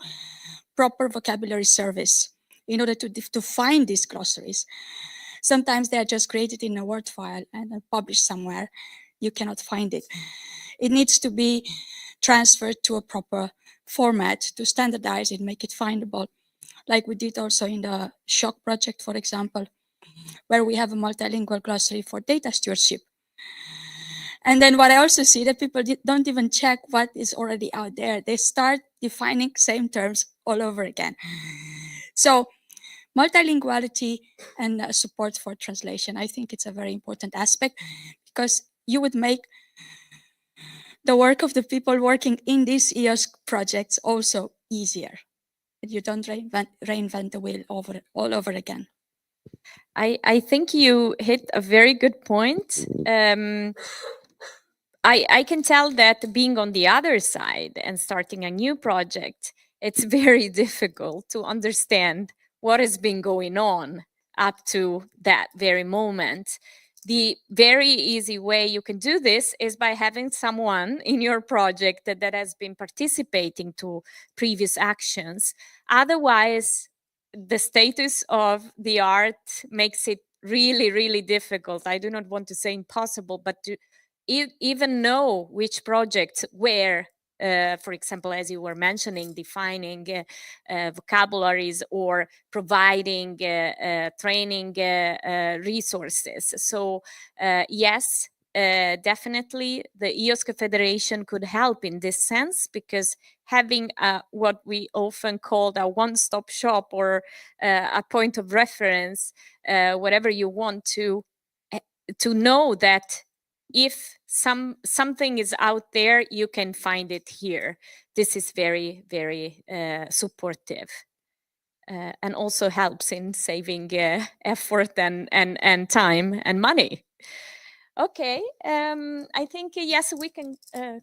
proper vocabulary service in order to find these glossaries. Sometimes they are just created in a Word file and published somewhere. You cannot find it. It needs to be transferred to a proper format to standardize it, make it findable, like we did also in the SHOCK project, for example, where we have a multilingual glossary for data stewardship. And then what I also see that people don't even check what is already out there. They start defining same terms all over again. So multilinguality and support for translation, I think it's a very important aspect, because you would make the work of the people working in these EOSC projects also easier. You don't reinvent the wheel all over again. I think you hit a very good point. I can tell that being on the other side and starting a new project, it's very difficult to understand what has been going on up to that very moment. The very easy way you can do this is by having someone in your project that has been participating to previous actions. Otherwise, the status of the art makes it really, really difficult. I do not want to say impossible, but to even know which projects where, for example, as you were mentioning, defining vocabularies or providing training resources. So yes, definitely the EOSC Federation could help in this sense, because having what we often call a one-stop shop or a point of reference, whatever you want to know that if something is out there, you can find it here. This is very, very supportive. And also helps in saving effort and time and money. Okay, I think yes, we can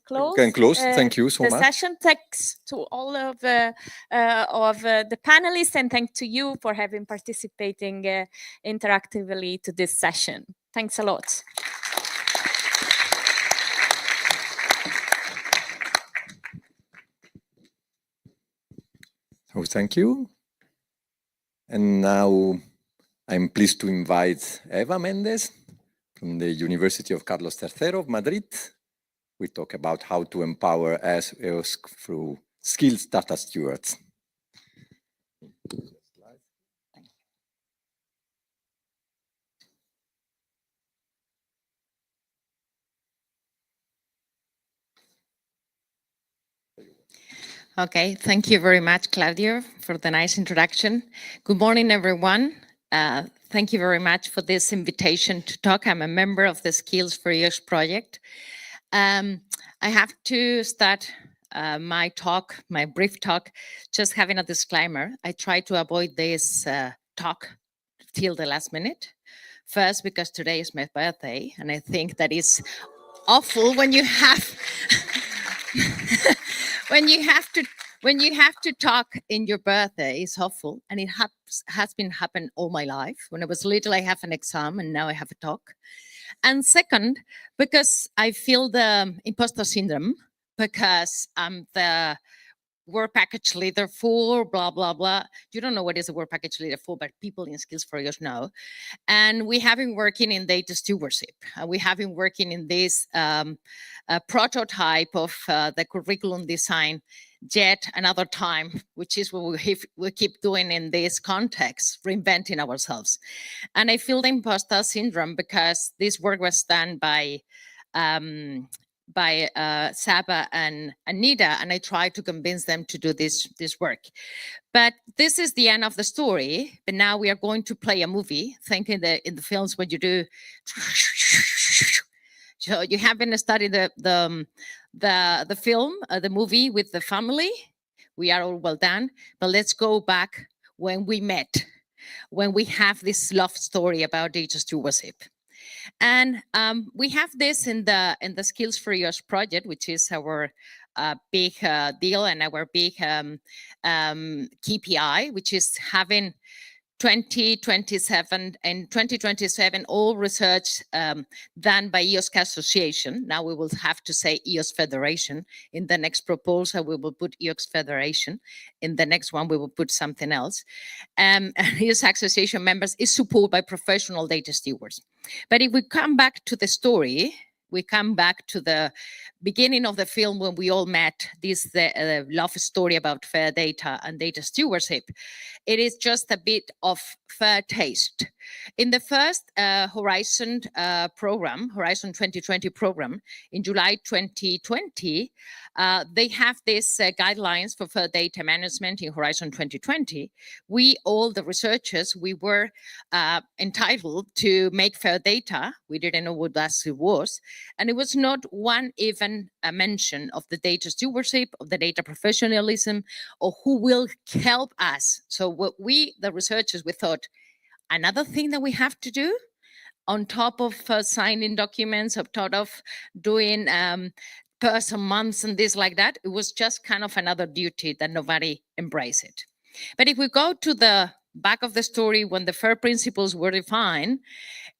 close. We can close. Thank you so the much. session. Thanks to all of the panelists, and thanks to you for having participating interactively to this session. Thanks a lot. So thank you. And now I'm pleased to invite Eva Mendes from the University of Carlos III of Madrid. We talk about how to empower EOSC through skills data stewards. Okay, thank you very much, Claudio, for the nice introduction. Good morning, everyone. Thank you very much for this invitation to talk. I'm a member of the Skills4EOSC project. I have to start my brief talk, just having a disclaimer. I try to avoid this talk till the last minute. First, because today is my birthday, and I think that is awful when you have when you have to talk in your birthday. It's awful, and it has been happened all my life. When I was little, I have an exam, and now I have a talk. And second, because I feel the imposter syndrome, because I'm the work package leader for blah, blah, blah. You don't know what is a work package leader for, but people in Skills4EOSC know. And we have been working in data stewardship. We have been working in this prototype of the curriculum design yet another time, which is what we keep doing in this context, reinventing ourselves. And I feel the imposter syndrome because this work was done by Saba and Anita, and I tried to convince them to do this work. But this is the end of the story. But now we are going to play a movie. Think in the films when you do. So you haven't studied the film, the movie with the family. We are all well done. But let's go back when we met, when we have this love story about data stewardship. And we have this in the Skills4EOSC project, which is our big deal and our big KPI, which is having 2027 and 2027 all research done by EOSC Association. Now we will have to say EOSC Federation. In the next proposal, we will put EOSC Federation. In the next one, we will put something else. EOSC Association members is supported by professional data stewards. But if we come back to the story, we come back to the beginning of the film when we all met, the love story about fair data and data stewardship. It is just a bit of fair taste. In the first Horizon program, Horizon 2020 program, in July 2020, they have these guidelines for fair data management in Horizon 2020. We, all the researchers, we were entitled to make fair data. We didn't know what that was. And it was not one even a mention of the data stewardship, of the data professionalism, or who will help us. So what we, the researchers, we thought, another thing that we have to do on top of signing documents, on top of doing person months and this like that, it was just kind of another duty that nobody embraced it. But if we go to the back of the story, when the FAIR principles were defined,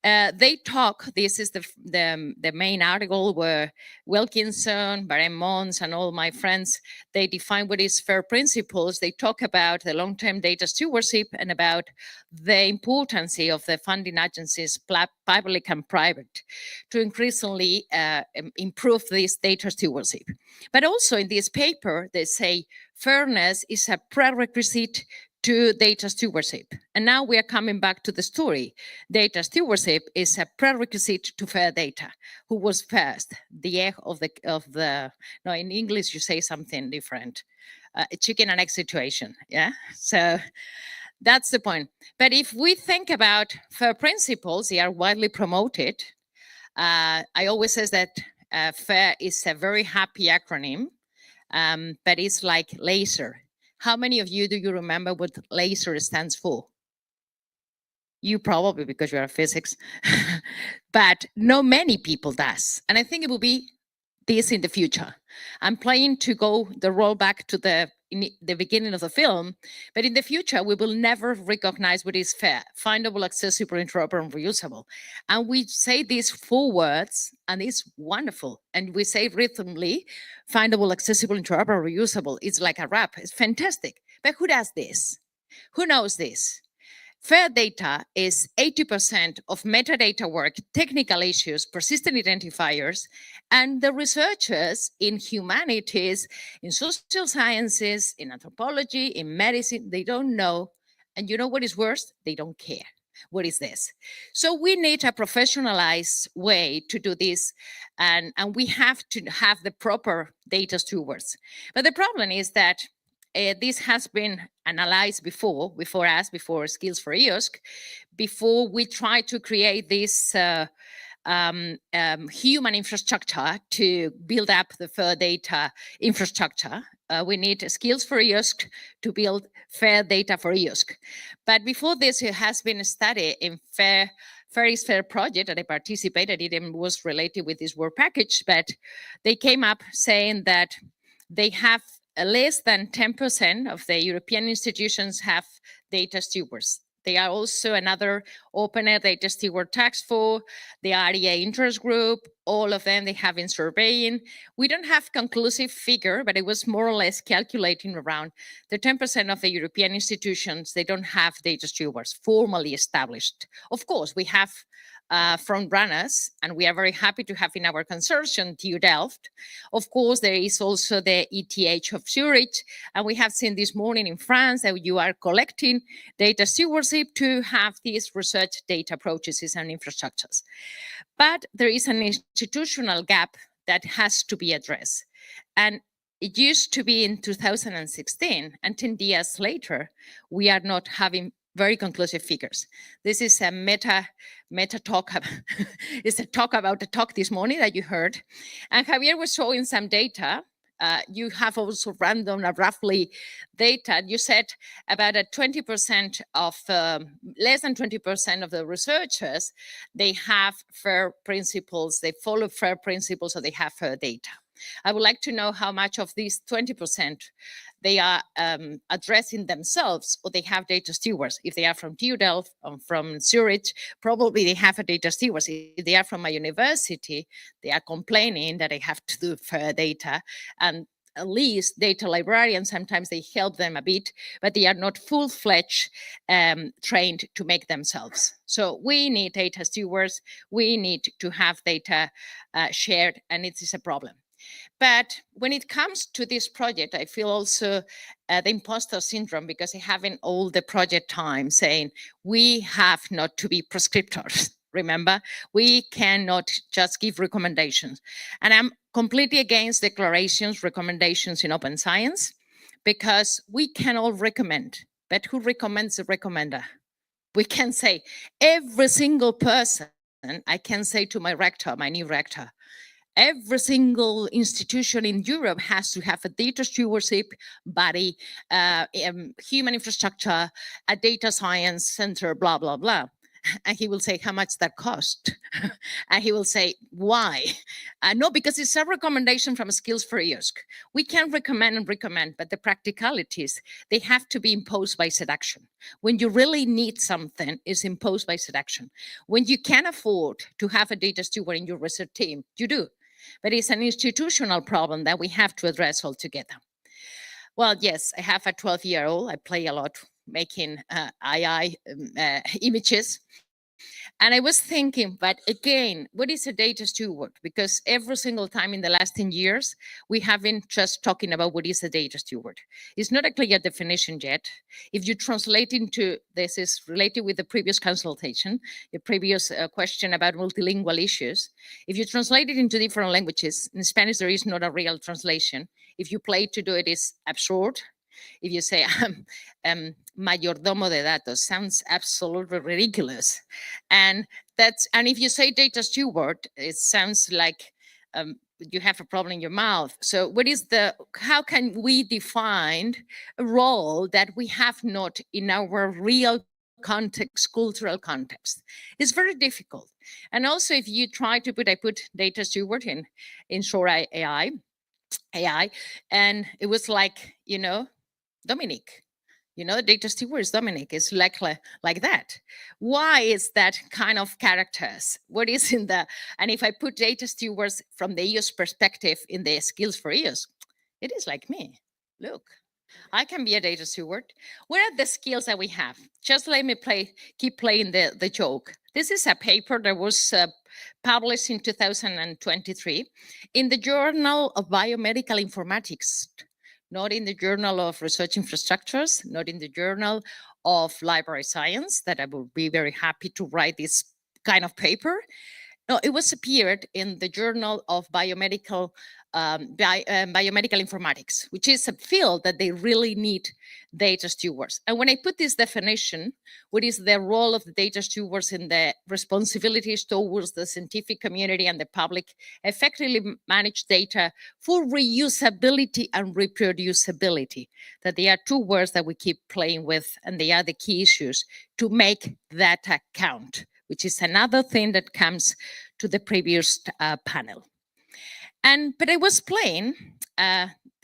they talk, this is the main article where Wilkinson, Baron Mons, and all my friends, they define what is FAIR principles. They talk about the long-term data stewardship and about the importance of the funding agencies, public and private, to increasingly improve this data stewardship. But also in this paper, they say fairness is a prerequisite to data stewardship. And now we are coming back to the story. Data stewardship is a prerequisite to fair data. Who was first? The egg of the no, in English you say something different. A chicken and egg situation, yeah? So that's the point. But if we think about FAIR principles, they are widely promoted. I always say that FAIR is a very happy acronym, but it's like laser. How many of you do you remember what laser stands for? You probably, because you are physics, but not many people does. And I think it will be this in the future. I'm planning to go the roll back to the beginning of the film, but in the future, we will never recognize what is fair, findable, accessible, interoperable, and reusable. And we say these 4 words, and it's wonderful. And we say rhythmically, findable, accessible, interoperable, reusable. It's like a rap. It's fantastic. But who does this? Who knows this? Fair data is 80% of metadata work, technical issues, persistent identifiers, and the researchers in humanities, in social sciences, in anthropology, in medicine, they don't know. And you know what is worse? They don't care. What is this? So we need a professionalized way to do this, and we have to have the proper data stewards. But the problem is that this has been analyzed before Skills4EOSC, before we try to create this human infrastructure to build up the fair data infrastructure. We need Skills4EOSC to build fair data for EOSC. But before this, it has been a study in Fair is Fair project that I participated in and was related with this work package, but they came up saying that they have less than 10% of the European institutions have data stewards. They are also another open data steward task force, the REA interest group, all of them they have in surveying. We don't have conclusive figure, but it was more or less calculating around the 10% of the European institutions, they don't have data stewards formally established. Of course, we have front runners, and we are very happy to have in our consortium TU Delft. Of course, there is also the ETH of Zurich, and we have seen this morning in France that you are collecting data stewardship to have these research data processes and infrastructures. But there is an institutional gap that has to be addressed. And it used to be in 2016, and 10 years later, we are not having very conclusive figures. This is a meta talk. It's a talk about the talk this morning that you heard. And Javier was showing some data. You have also random, roughly data. You said about 20% of, less than 20% of the researchers, they have fair principles, they follow fair principles, so they have fair data. I would like to know how much of these 20% they are addressing themselves, or they have data stewards. If they are from TU Delft or from Zurich, probably they have a data stewards. If they are from a university, they are complaining that they have to do fair data, and at least data librarians, sometimes they help them a bit, but they are not full-fledged trained to make themselves. So we need data stewards, we need to have data shared, and it is a problem. But when it comes to this project, I feel also the imposter syndrome, because I haven't all the project time saying we have not to be prescriptors. Remember, we cannot just give recommendations. And I'm completely against declarations, recommendations in open science, because we can all recommend, but who recommends the recommender? We can say every single person, I can say to my rector, my new rector, every single institution in Europe has to have a data stewardship body, human infrastructure, a data science center, blah, blah, blah. and he will say, how much that cost? And he will say, why? No, because it's a recommendation from Skills4EOSC. We can recommend, but the practicalities, they have to be imposed by said action. When you really need something, it's imposed by said action. When you can afford to have a data steward in your research team, you do. But it's an institutional problem that we have to address altogether. Well, yes, I have a 12-year-old. I play a lot making AI images. And I was thinking, but again, what is a data steward? Because every single time in the last 10 years, we haven't just talking about what is a data steward. It's not a clear definition yet. If you translate into, this is related with the previous consultation, the previous question about multilingual issues. If you translate it into different languages, in Spanish, there is not a real translation. If you play to do it, it's absurd. If you say mayordomo de datos, sounds absolutely ridiculous. And if you say data steward, it sounds like you have a problem in your mouth. So how can we define a role that we have not in our real context, cultural context? It's very difficult. And also if you try to I put data steward in short AI, and it was like, Dominic, data steward is Dominic. It's like that. Why is that kind of characters? What is in the, and if I put data stewards from the EOS perspective in the Skills4EOSC, it is like me. Look, I can be a data steward. What are the skills that we have? Just let me keep playing the joke. This is a paper that was published in 2023 in the Journal of Biomedical Informatics, not in the Journal of Research Infrastructures, not in the Journal of Library Science, that I would be very happy to write this kind of paper. No, it was appeared in the Journal of Biomedical Informatics, which is a field that they really need data stewards. And when I put this definition, what is the role of the data stewards in the responsibilities towards the scientific community and the public, effectively manage data for reusability and reproducibility, that they are two words that we keep playing with, and they are the key issues to make data count, which is another thing that comes to the previous panel. But I was playing,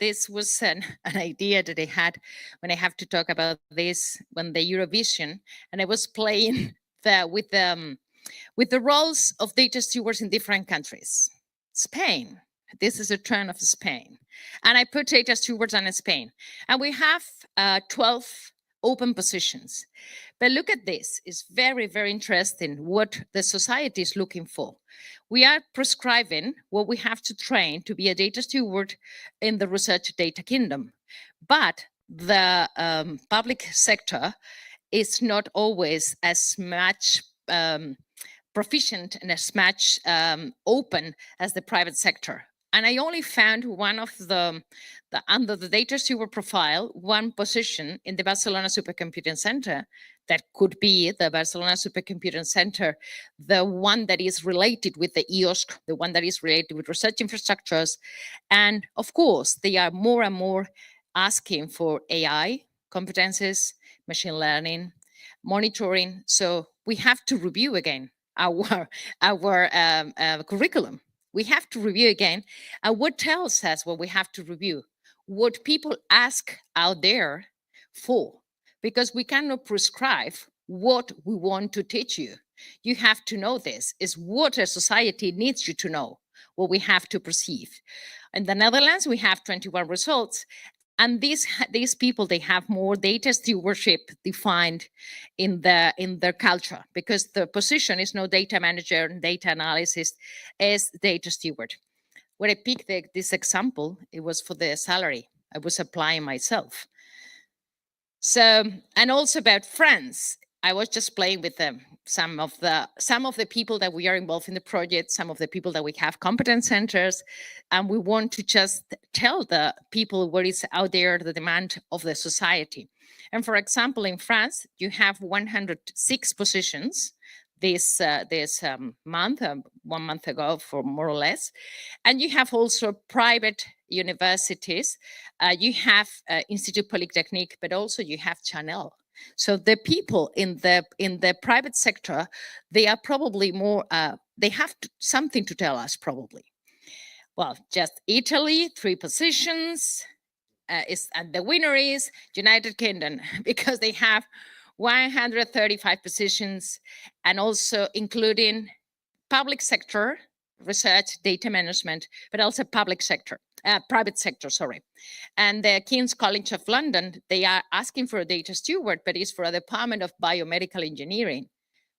this was an idea that I had when I have to talk about this when the Eurovision, and I was playing with the roles of data stewards in different countries. Spain, this is a turn of Spain. And I put data stewards on Spain. And we have 12 open positions. But look at this, it's very, very interesting what the society is looking for. We are prescribing what we have to train to be a data steward in the research data kingdom. But the public sector is not always as much proficient and as much open as the private sector. And I only found one of under the data steward profile, one position in the Barcelona Supercomputing Center that could be the Barcelona Supercomputing Center, the one that is related with the EOSC, the one that is related with research infrastructures. And of course, they are more and more asking for AI competences, machine learning, monitoring. So we have to review again our curriculum. We have to review again. And what tells us what we have to review? What people ask out there for, because we cannot prescribe what we want to teach you. You have to know this, is what a society needs you to know, what we have to perceive. In the Netherlands, we have 21 results. And these people, they have more data stewardship defined in their culture, because the position is no data manager and data analysis, as data steward. When I picked this example, it was for the salary I was applying myself. So, and also about France, I was just playing with them. Some of the people that we are involved in the project, some of the people that we have competence centers, and we want to just tell the people what is out there, the demand of the society. And for example, in France, you have 106 positions this month, 1 month ago, for more or less. And you have also private universities. You have Institut Polytechnique, but also you have Chanel. So the people in the private sector, they are probably more, they have something to tell us probably. Well, just Italy, 3 positions, and the winner is United Kingdom because they have 135 positions, and also including public sector, research, data management, but also private sector, sorry. And the King's College of London, they are asking for a data steward, but it's for a department of biomedical engineering.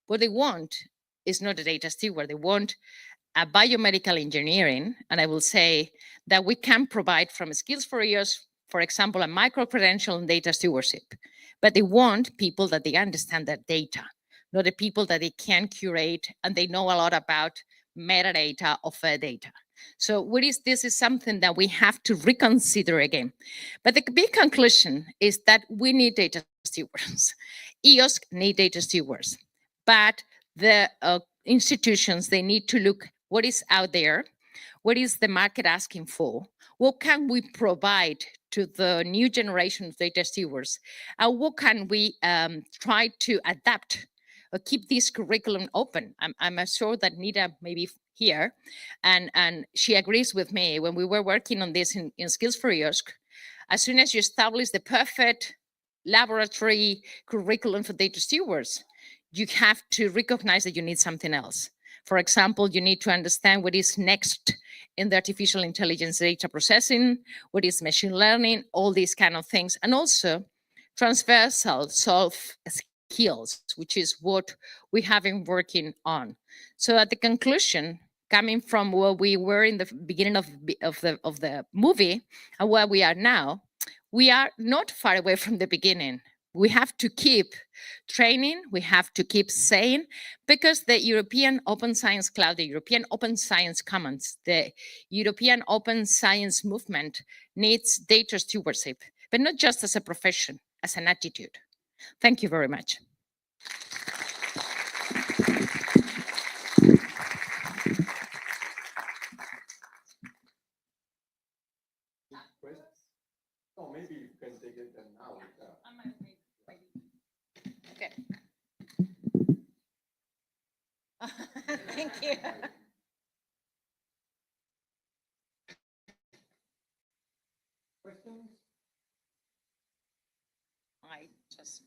What they want is not a data steward, they want a biomedical engineering. And I will say that we can provide from Skills4EOSC, for example, a micro-credential in data stewardship, but they want people that they understand that data, not the people that they can curate and they know a lot about metadata of data. So this is something that we have to reconsider again. But the big conclusion is that we need data stewards. EOSC need data stewards, but the institutions, they need to look what is out there, what is the market asking for, what can we provide to the new generation of data stewards, and what can we try to adapt or keep this curriculum open. I'm sure that Nita may be here, and she agrees with me. When we were working on this in Skills4EOSC, as soon as you establish the perfect laboratory curriculum for data stewards, you have to recognize that you need something else. For example, you need to understand what is next in the artificial intelligence data processing, what is machine learning, all these kind of things, and also transversal soft skills, which is what we have been working on. So at the conclusion, coming from where we were in the beginning of the movie and where we are now, we are not far away from the beginning. We have to keep training, we have to keep saying, because the European Open Science Cloud, the European Open Science Commons, the European Open Science Movement needs data stewardship, but not just as a profession, as an attitude. Thank you very much. Oh, maybe you can take it now. Okay. Thank you. Questions? I just.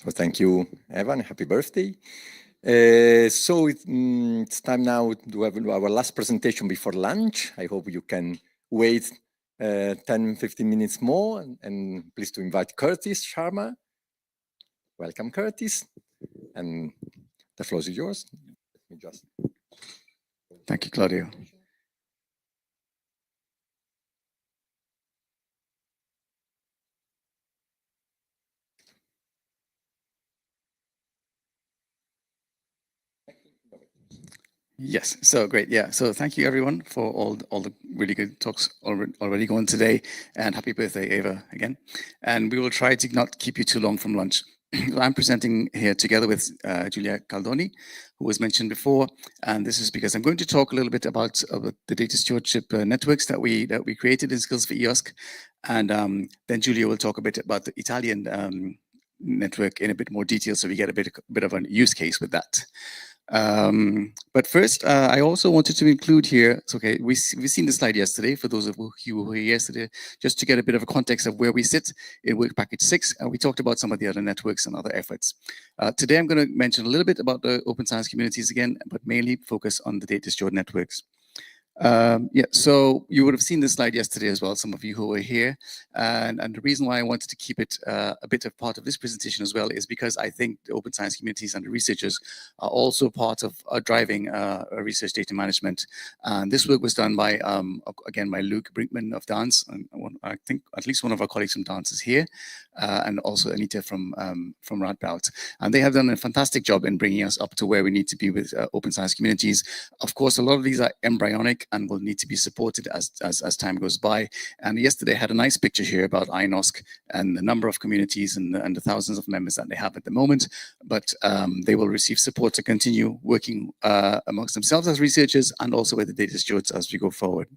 So thank you, Evan. Happy birthday. So it's time now to have our last presentation before lunch. I hope you can wait 10-15 minutes more, and please to invite Curtis Sharma. Welcome, Curtis. And the floor is yours. Let me just... Thank you, Claudio. Yes, so great. Yeah, so thank you everyone for all the really good talks already going today, and happy birthday, Eva, again. And we will try to not keep you too long from lunch. I'm presenting here together with Giulia Caldoni, who was mentioned before, and this is because I'm going to talk a little bit about the data stewardship networks that we created in Skills4EOSC, and then Giulia will talk a bit about the Italian network in a bit more detail, so we get a bit of a use case with that. But first, I also wanted to include here, it's okay, we've seen the slide yesterday, for those of you who were here yesterday, just to get a bit of a context of where we sit in work package 6, and we talked about some of the other networks and other efforts. Today, I'm going to mention a little bit about the open science communities again, but mainly focus on the data steward networks. Yeah, so you would have seen this slide yesterday as well, some of you who were here, and the reason why I wanted to keep it a bit of part of this presentation as well is because I think the open science communities and the researchers are also part of driving research data management. And this work was done by, again, by Luke Brinkman of Dance, and I think at least one of our colleagues from Dance is here, and also Anita from Radboud. And they have done a fantastic job in bringing us up to where we need to be with open science communities. Of course, a lot of these are embryonic, dynamic and will need to be supported as time goes by. And yesterday I had a nice picture here about EOSC and the number of communities and the thousands of members that they have at the moment, but they will receive support to continue working amongst themselves as researchers and also with the data stewards as we go forward.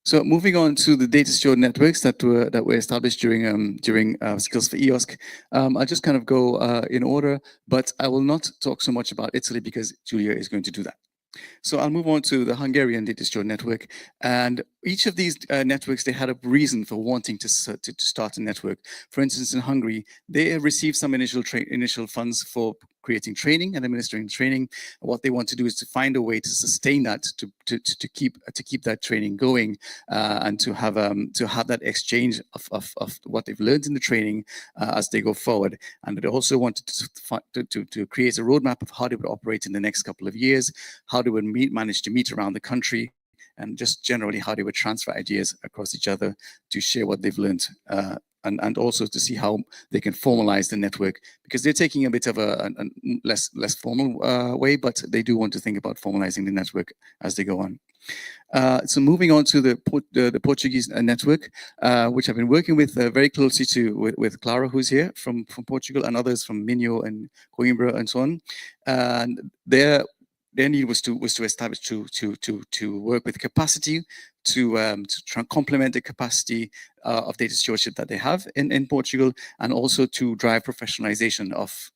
So moving on to the data steward networks that were established during Skills4EOSC, I'll just kind of go in order, but I will not talk so much about Italy because Julia is going to do that. So I'll move on to the Hungarian data steward network, and each of these networks, they had a reason for wanting to start a network. For instance, in Hungary, they received some initial funds for creating training and administering training. What they want to do is to find a way to sustain that, to keep that training going, and to have that exchange of what they've learned in the training as they go forward. And they also wanted to create a roadmap of how they would operate in the next couple of years, how they would manage to meet around the country, and just generally how they would transfer ideas across each other to share what they've learned. And also to see how they can formalize the network, because they're taking a bit of a less formal way, but they do want to think about formalizing the network as they go on. So moving on to the Portuguese network, which I've been working with very closely with Clara, who's here from Portugal, and others from Minho and Coimbra and so on. And their need was to establish to work with capacity to try and complement the capacity of data stewardship that they have in Portugal, and also to drive professionalization of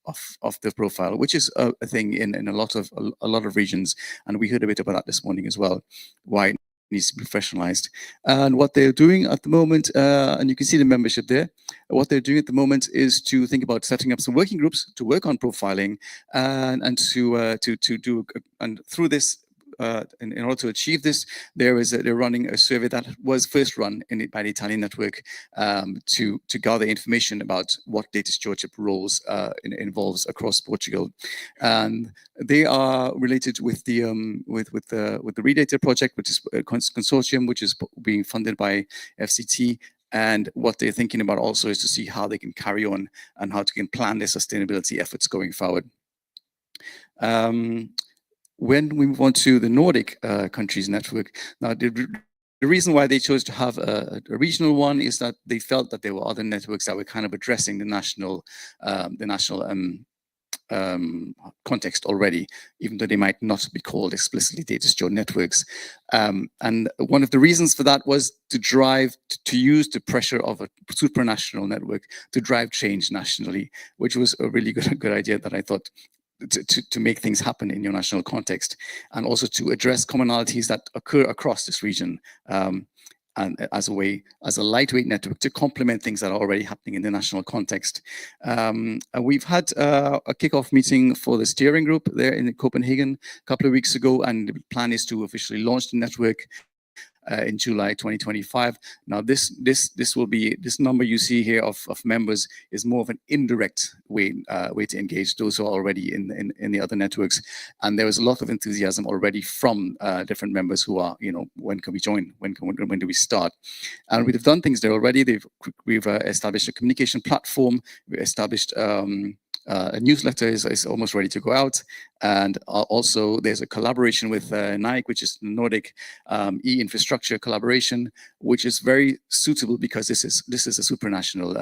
the profile, which is a thing in a lot of regions. And we heard a bit about that this morning as well, why it needs to be professionalized. And what they're doing at the moment, and you can see the membership there, what they're doing at the moment is to think about setting up some working groups to work on profiling, and to do, and through this, in order to achieve this, they're running a survey that was first run by the Italian network to gather information about what data stewardship roles involves across Portugal, and they are related with the Redata project, which is a consortium which is being funded by FCT. And what they're thinking about also is to see how they can carry on and how they can plan their sustainability efforts going forward. When we move on to the Nordic countries network, now the reason why they chose to have a regional one is that they felt that there were other networks that were kind of addressing the national context already, even though they might not be called explicitly data steward networks. And one of the reasons for that was to use the pressure of a supranational network to drive change nationally, which was a really good idea that I thought, to make things happen in your national context, and also to address commonalities that occur across this region, and as a lightweight network to complement things that are already happening in the national context. We've had a kickoff meeting for the steering group there in Copenhagen a couple of weeks ago, and the plan is to officially launch the network in July 2025. Now, this number you see here of members is more of an indirect way to engage those who are already in the other networks, and there was a lot of enthusiasm already from different members who are, when can we join? When do we start? And we've done things there already. We've established a communication platform. We established a newsletter is almost ready to go out, and also there's a collaboration with NIC, which is Nordic e-infrastructure collaboration, which is very suitable because this is a supranational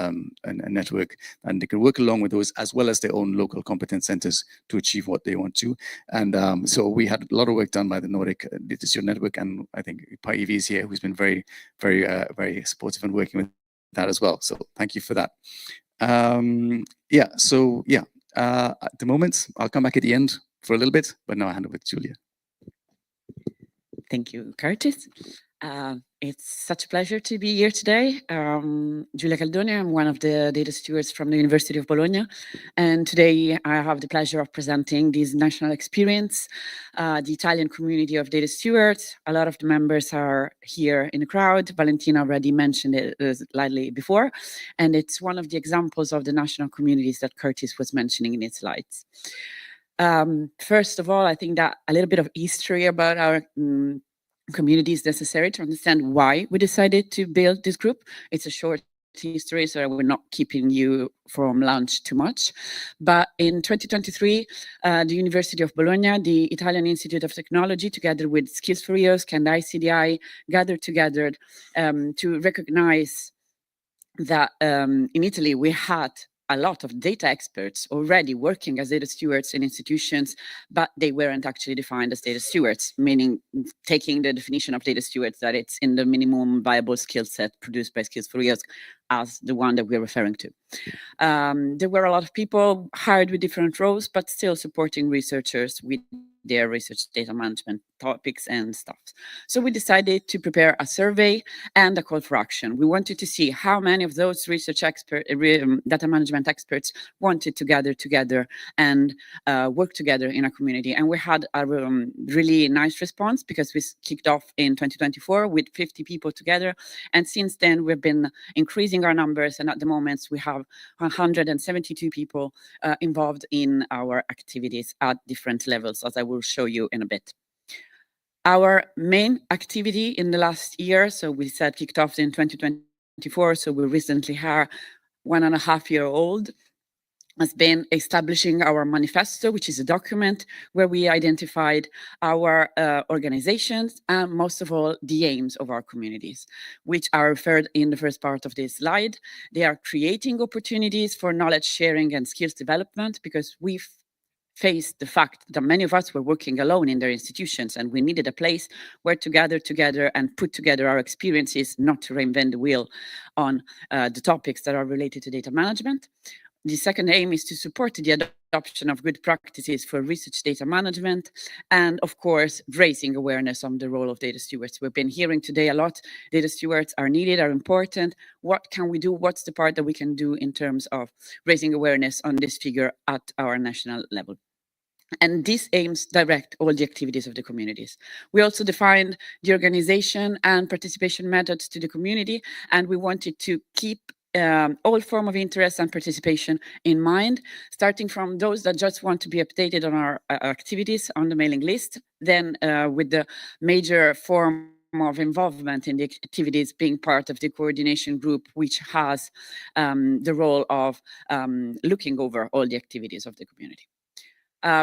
network, and they can work along with those as well as their own local competence centers to achieve what they want to. And so we had a lot of work done by the Nordic data steward network, and I think Pai is here, who's been very, very supportive and working with that as well. So thank you for that. At the moment, I'll come back at the end for a little bit, but now I hand over to Julia. Thank you, Curtis. It's such a pleasure to be here today. Giulia Caldoni, I'm one of the data stewards from the University of Bologna. And today I have the pleasure of presenting this national experience, the Italian community of data stewards. A lot of the members are here in the crowd. Valentina already mentioned it slightly before. And it's one of the examples of the national communities that Curtis was mentioning in his slides. First of all, I think that a little bit of history about our community is necessary to understand why we decided to build this group. It's a short history, so we're not keeping you from lunch too much. But in 2023, the University of Bologna, the Italian Institute of Technology, together with Skills4EOSC and ICDI, gathered together to recognize that in Italy we had a lot of data experts already working as data stewards in institutions, but they weren't actually defined as data stewards, meaning taking the definition of data stewards that it's in the minimum viable skill set produced by Skills4EOSC as the one that we're referring to. There were a lot of people hired with different roles, but still supporting researchers with their research data management topics and stuff. So we decided to prepare a survey and a call for action. We wanted to see how many of those research expert, data management experts wanted to gather together and work together in a community. And we had a really nice response because we kicked off in 2024 with 50 people together. And since then, we've been increasing our numbers. And at the moment, we have 172 people involved in our activities at different levels, as I will show you in a bit. Our main activity in the last year, so we said kicked off in 2024, so we recently are 1.5 years old, has been establishing our manifesto, which is a document where we identified our organizations and most of all the aims of our communities, which are referred in the first part of this slide. They are creating opportunities for knowledge sharing and skills development because we've faced the fact that many of us were working alone in their institutions and we needed a place where to gather together and put together our experiences, not to reinvent the wheel on the topics that are related to data management. The second aim is to support the adoption of good practices for research data management and, of course, raising awareness on the role of data stewards. We've been hearing today a lot, data stewards are needed, are important. What can we do? What's the part that we can do in terms of raising awareness on this figure at our national level? And these aims direct all the activities of the communities. We also defined the organization and participation methods to the community, and we wanted to keep all form of interest and participation in mind, starting from those that just want to be updated on our activities on the mailing list, then with the major form of involvement in the activities being part of the coordination group, which has the role of looking over all the activities of the community.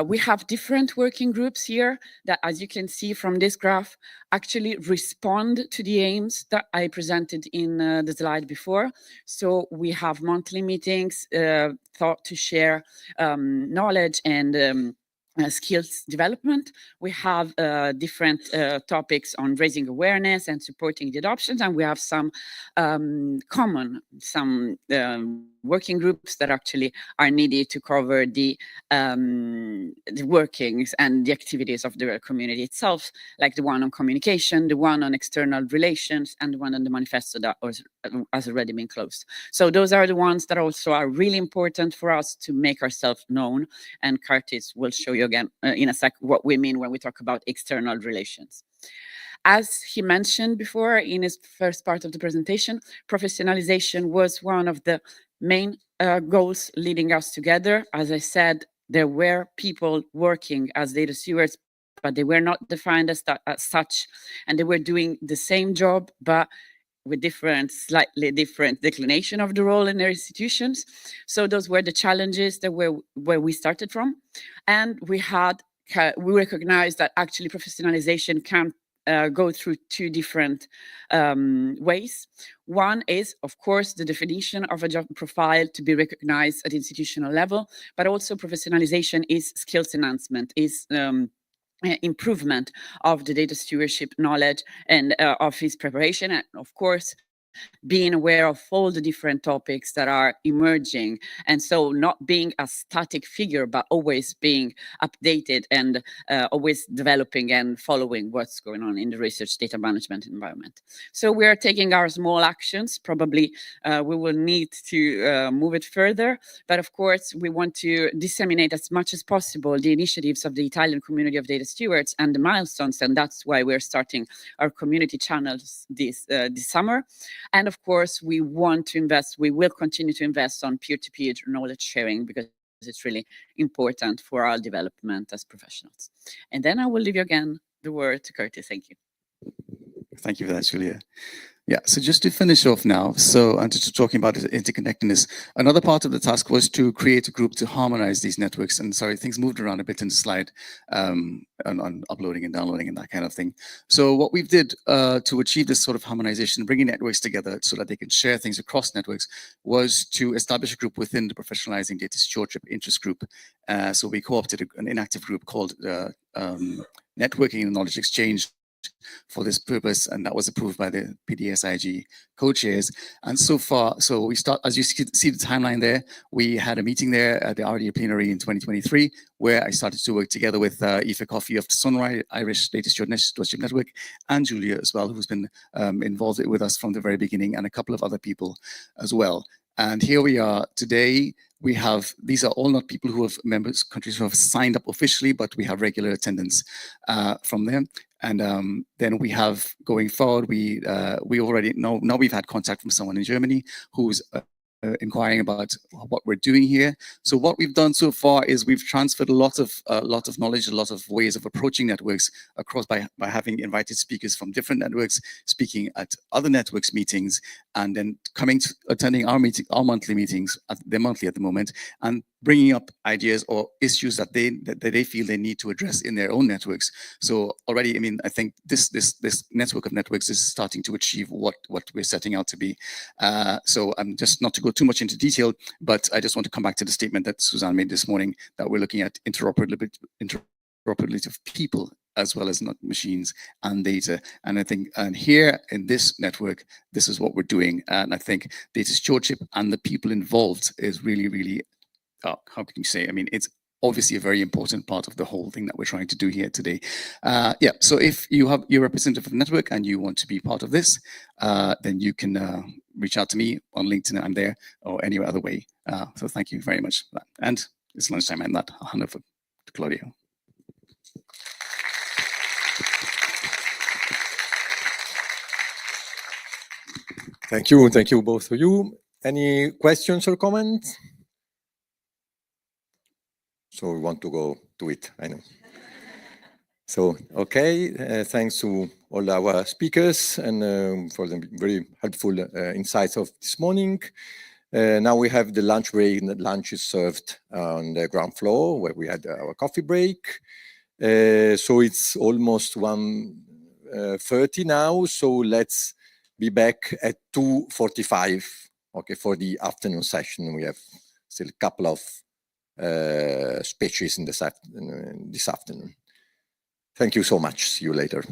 We have different working groups here that, as you can see from this graph, actually respond to the aims that I presented in the slide before. So we have monthly meetings thought to share knowledge and skills development. We have different topics on raising awareness and supporting the adoptions, and we have some working groups that actually are needed to cover the workings and the activities of the community itself, like the one on communication, the one on external relations, and the one on the manifesto that has already been closed. So those are the ones that also are really important for us to make ourselves known, and Curtis will show you again in a sec what we mean when we talk about external relations. As he mentioned before in his first part of the presentation, professionalization was one of the main goals leading us together. As I said, there were people working as data stewards, but they were not defined as such, and they were doing the same job, but with slightly different declination of the role in their institutions. So those were the challenges that where we started from. And we recognized that actually professionalization can go through two different ways. One is, of course, the definition of a job profile to be recognized at institutional level, but also professionalization is skills enhancement, is improvement of the data stewardship knowledge and of his preparation, and of course, being aware of all the different topics that are emerging. And so not being a static figure, but always being updated and always developing and following what's going on in the research data management environment. So we are taking our small actions. Probably we will need to move it further. But of course, we want to disseminate as much as possible the initiatives of the Italian community of data stewards and the milestones. And that's why we're starting our community channels this summer. And of course, we want to invest, we will continue to invest on peer-to-peer knowledge sharing because it's really important for our development as professionals. And then I will leave you again the word to Curtis. Thank you. Thank you for that, Julia. Yeah, so just to finish off now, so and to talking about interconnectedness, another part of the task was to create a group to harmonize these networks. And sorry, things moved around a bit in the slide on uploading and downloading and that kind of thing. So what we did to achieve this sort of harmonization, bringing networks together so that they can share things across networks, was to establish a group within the Professionalizing Data Stewardship interest group. So we co-opted an inactive group called Networking and Knowledge Exchange for this purpose, and that was approved by the PDSIG co-chairs. And so far, so we start, as you see the timeline there, we had a meeting there at the RDA plenary in 2023, where I started to work together with Aoife Coffey of the Sunrise Irish Data Stewardship Network, and Julia as well, who's been involved with us from the very beginning, and a couple of other people as well. And here we are today. We have, these are all not people who have countries who have signed up officially, but we have regular attendance from them. And then we have, going forward, we already know, now we've had contact from someone in Germany who's inquiring about what we're doing here. So what we've done so far is we've transferred a lot of knowledge, a lot of ways of approaching networks across by having invited speakers from different networks, speaking at other networks meetings, and then coming to attending our monthly meetings. They're monthly at the moment, and bringing up ideas or issues that they feel they need to address in their own networks. So already, I mean, I think this network of networks is starting to achieve what we're setting out to be. So I'm just not to go too much into detail, but I just want to come back to the statement that Suzanne made this morning, that we're looking at interoperability of people as well as not machines and data. And I think, and here in this network, this is what we're doing. And I think data stewardship and the people involved is really, really, how can you say? I mean, it's obviously a very important part of the whole thing that we're trying to do here today. Yeah, so if you're a representative of the network and you want to be part of this, then you can reach out to me on LinkedIn, I'm there, or any other way. So thank you very much for that. And it's lunchtime, and that I'll hand over to Claudio. Thank you both of you. Any questions or comments? So we want to go to it, I know. So, okay, thanks to all our speakers and for the very helpful insights of this morning. Now we have the lunch break, and the lunch is served on the ground floor where we had our coffee break. So it's almost 1:30 now, so let's be back at 2:45, okay, for the afternoon session. We have still a couple of speeches in this afternoon. Thank you so much. See you later.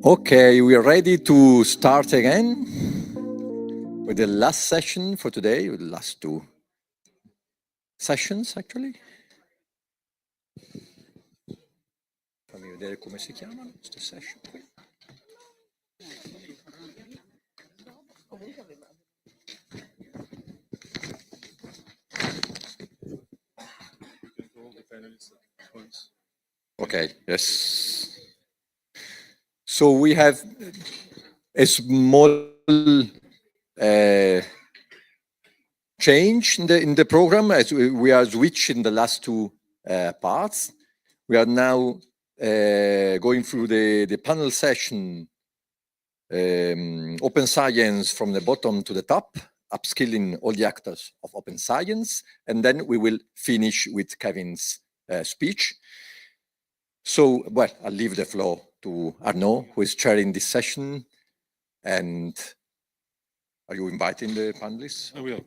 Okay, we are ready to start again with the last session for today, with the last two sessions actually. Fammi vedere come si chiamano queste session qui. Okay, yes. So we have a small change in the program as we are switching the last two parts. We are now going through the panel session, open science from the bottom to the top, upskilling all the actors of open science, and then we will finish with Kevin's speech. So, well, I'll leave the floor to Arnaud, who is chairing this session. And are you inviting the panelists? I will,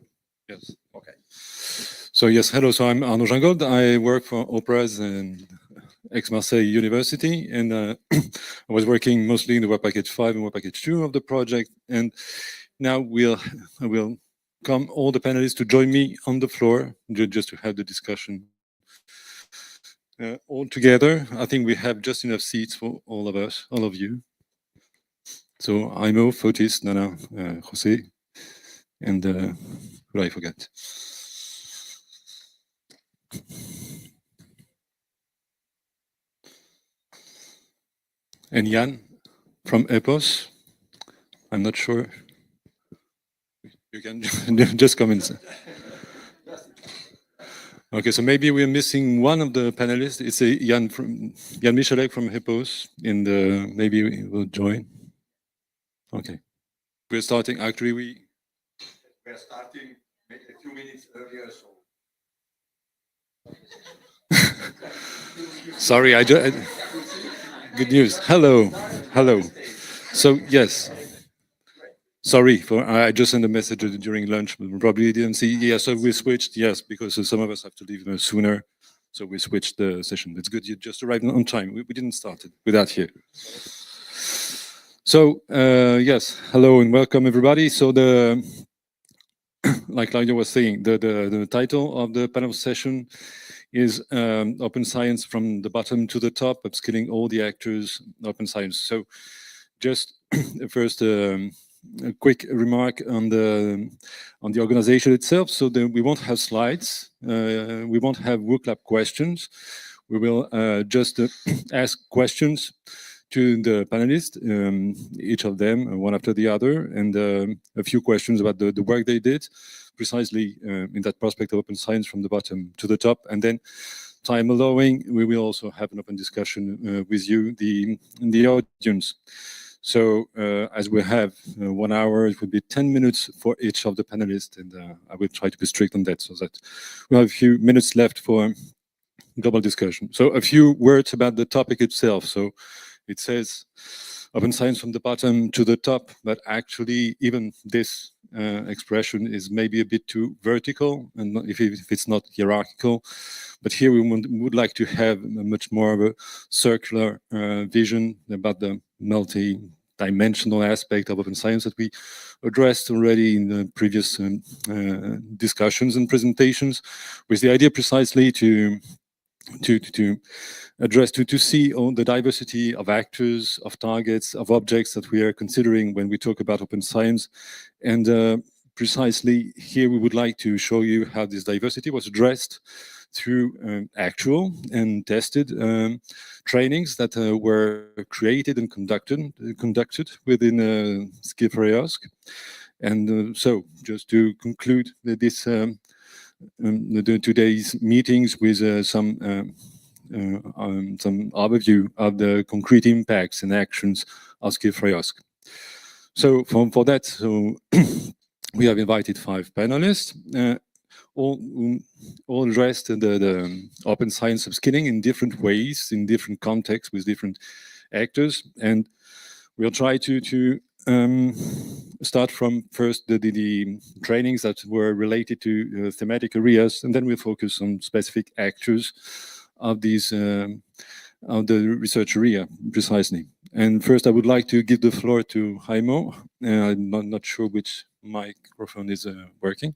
yes. Okay. So yes, hello, so I'm Arnaud Gingold. I work for Operas and Aix-Marseille University, and I was working mostly in the Web Package 5 and Web Package 2 of the project. And now I will come all the panelists to join me on the floor just to have the discussion all together. I think we have just enough seats for all of us, all of you. So Aimo, Fotis, Nana, Jose, and who did I forget? And Jan from EPOS. I'm not sure. You can just come in. Okay, so maybe we're missing one of the panelists. It's a Jan Michalek from EPOS, and maybe he will join. Okay. We're starting, actually, we are starting maybe a few minutes earlier, so. Sorry, good news. Hello, hello. So yes, sorry I just sent a message during lunch, but probably didn't see. Yeah, so we switched. Yes, because some of us have to leave sooner, so we switched the session. It's good you just arrived on time. We didn't start it with that here. So yes, hello and welcome everybody. So like Claudia was saying, the title of the panel session is Open Science from the Bottom to the Top, upskilling all the actors open science. So just first a quick remark on the organization itself. So we won't have slides, we won't have work-lab questions. We will just ask questions to the panelists, each of them, one after the other, and a few questions about the work they did, precisely in that prospect of open science from the bottom to the top. And then, time allowing, we will also have an open discussion with you, the audience. So as we have 1 hour, it would be 10 minutes for each of the panelists, and I will try to be strict on that so that we have a few minutes left for global discussion. So a few words about the topic itself. So it says open science from the bottom to the top, but actually even this expression is maybe a bit too vertical, and if it's not hierarchical. But here we would like to have much more of a circular vision about the multi-dimensional aspect of open science that we addressed already in the previous discussions and presentations, with the idea precisely to address, to see all the diversity of actors, of targets, of objects that we are considering when we talk about open science. And precisely here we would like to show you how this diversity was addressed through actual and tested trainings that were created and conducted within Skills4EOSC. And so just to conclude this today's meetings with some overview of the concrete impacts and actions of Skills4EOSC. So for that, so we have invited 5 panelists, all addressed the open science upskilling in different ways, in different contexts, with different actors. And we'll try to start from first the trainings that were related to thematic areas, and then we'll focus on specific actors of these of the research area precisely. And first, I would like to give the floor to Jaimo. I'm not sure which microphone is working.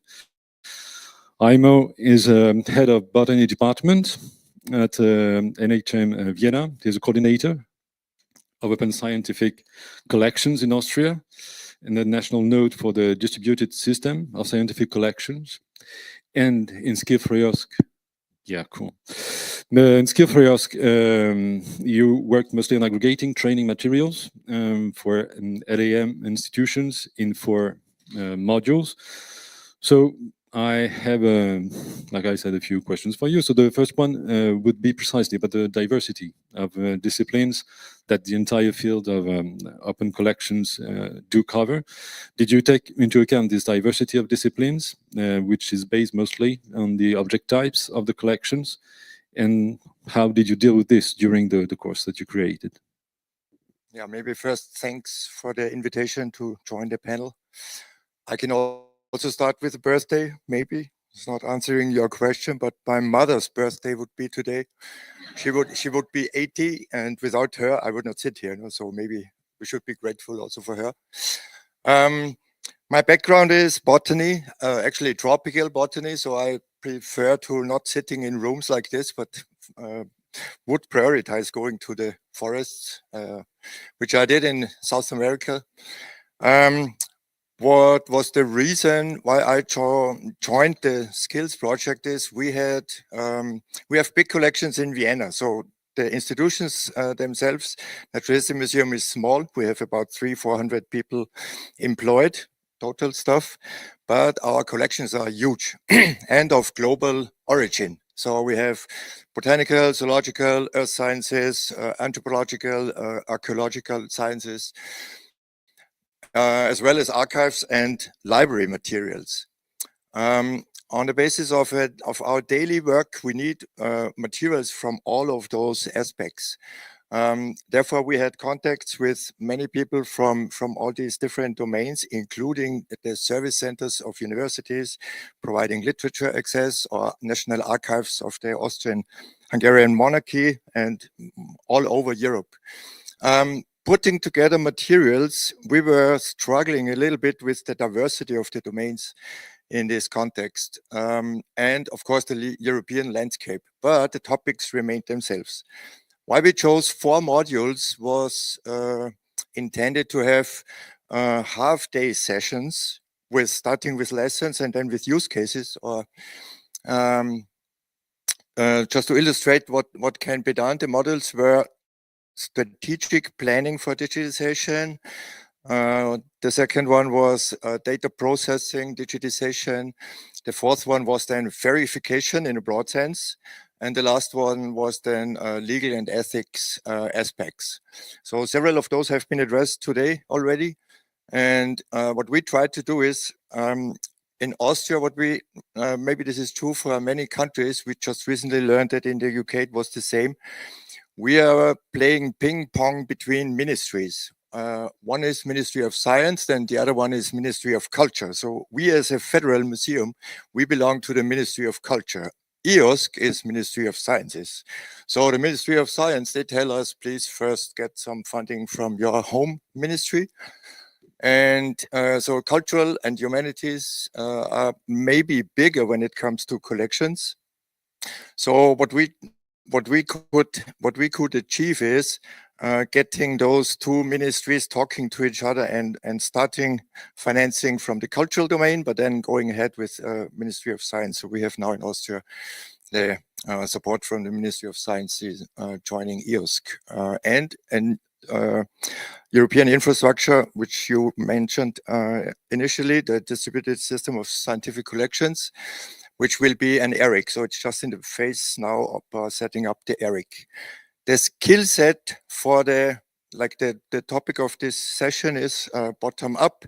Jaimo is head of botany department at NHM Vienna. He's a coordinator of open scientific collections in Austria and the national node for the distributed system of scientific collections. And in Skills4EOSC, yeah, cool. In Skills4EOSC, you worked mostly on aggregating training materials for LAM institutions in 4 modules. So I have, like I said, a few questions for you. So the first one would be precisely about the diversity of disciplines that the entire field of open collections do cover. Did you take into account this diversity of disciplines, which is based mostly on the object types of the collections? And how did you deal with this during the course that you created? Yeah, maybe first, thanks for the invitation to join the panel. I can also start with a birthday, maybe. It's not answering your question, but my mother's birthday would be today. She would be 80, and without her, I would not sit here. So maybe we should be grateful also for her. My background is botany, actually tropical botany. So I prefer to not sitting in rooms like this, but would prioritize going to the forests, which I did in South America. What was the reason why I joined the Skills project is we have big collections in Vienna. So the institutions themselves, Naturalistic Museum is small. We have about 300-400 people employed, total stuff, but our collections are huge and of global origin. So we have botanical, zoological, earth sciences, anthropological, archaeological sciences, as well as archives and library materials. On the basis of our daily work, we need materials from all of those aspects. Therefore, we had contacts with many people from all these different domains, including the service centers of universities, providing literature access, or national archives of the Austrian-Hungarian monarchy, and all over Europe. Putting together materials, we were struggling a little bit with the diversity of the domains in this context, and of course the European landscape, but the topics remained themselves. Why we chose 4 modules was intended to have half-day sessions starting with lessons and then with use cases, or just to illustrate what can be done. The modules were strategic planning for digitization. The second one was data processing, digitization. The fourth one was then verification in a broad sense. And the last one was then legal and ethics aspects. So several of those have been addressed today already. And what we tried to do is, in Austria, maybe this is true for many countries, we just recently learned that in the UK it was the same. We are playing ping pong between ministries. One is Ministry of Science, then the other one is Ministry of Culture. So we as a federal museum, we belong to the Ministry of Culture. EOSC is Ministry of Sciences. So the Ministry of Science, they tell us, please first get some funding from your home ministry. And so cultural and humanities are maybe bigger when it comes to collections. So what we could achieve is getting those 2 ministries talking to each other and starting financing from the cultural domain, but then going ahead with Ministry of Science. So we have now in Austria the support from the Ministry of Science joining EOSC and European infrastructure, which you mentioned initially, the distributed system of scientific collections, which will be an ERIC. So it's just in the phase now of setting up the ERIC. The skill set for the topic of this session is bottom up.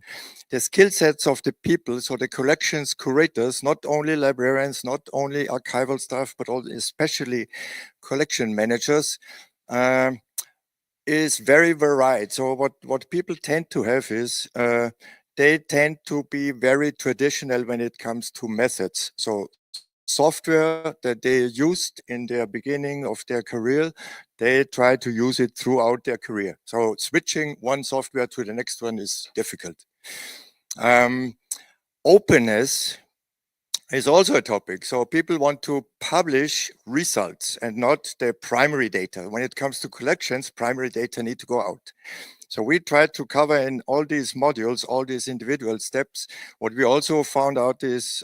The skill sets of the people, so the collections curators, not only librarians, not only archival staff, but also especially collection managers, is very varied. So what people tend to have is they tend to be very traditional when it comes to methods. So software that they used in their beginning of their career, they try to use it throughout their career. So switching one software to the next one is difficult. Openness is also a topic. So people want to publish results and not the primary data. When it comes to collections, primary data need to go out. So we tried to cover in all these modules, all these individual steps. What we also found out is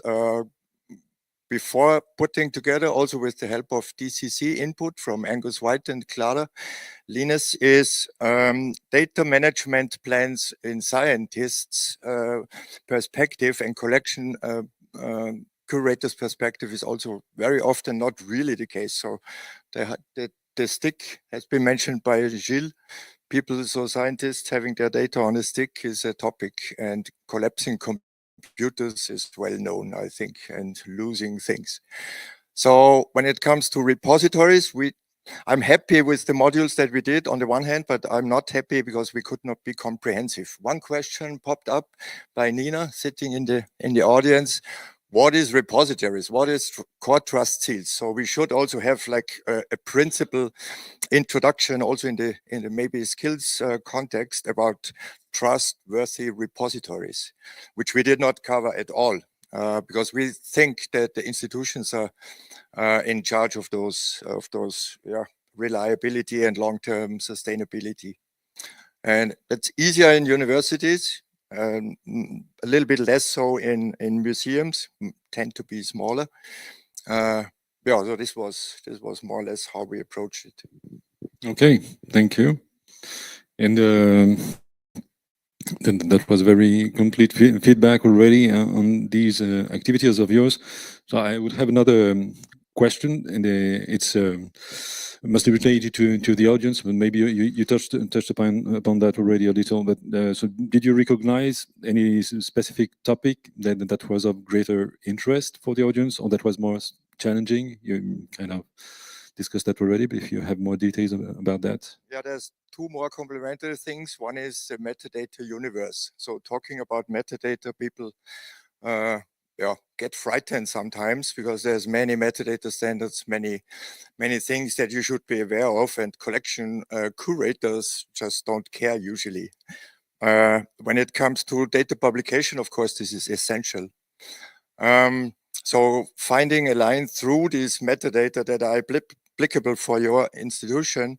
before putting together, also with the help of DCC input from Angus White and Clara Linus, is data management plans in scientists' perspective and collection curator's perspective is also very often not really the case. So the stick has been mentioned by Gilles. People, so scientists having their data on a stick is a topic, and collapsing computers is well known, I think, and losing things. So when it comes to repositories, I'm happy with the modules that we did on the one hand, but I'm not happy because we could not be comprehensive. One question popped up by Nina sitting in the audience. What is repositories? What is core trust seals? So we should also have like a principle introduction also in the maybe skills context about trustworthy repositories, which we did not cover at all because we think that the institutions are in charge of those reliability and long-term sustainability. And that's easier in universities. A little bit less so in museums, tend to be smaller. Yeah, so this was more or less how we approached it. Okay, thank you. And that was very complete feedback already on these activities of yours. So I would have another question, and it's must be related to the audience, but maybe you touched upon that already a little. But so, did you recognize any specific topic that was of greater interest for the audience, or that was more challenging? You kind of discussed that already, but if you have more details about that. Yeah, there's two more complementary things. One is the metadata universe. So talking about metadata, people get frightened sometimes because there's many metadata standards, many things that you should be aware of, and collection curators just don't care usually. When it comes to data publication, of course, this is essential. So finding a line through these metadata that are applicable for your institution,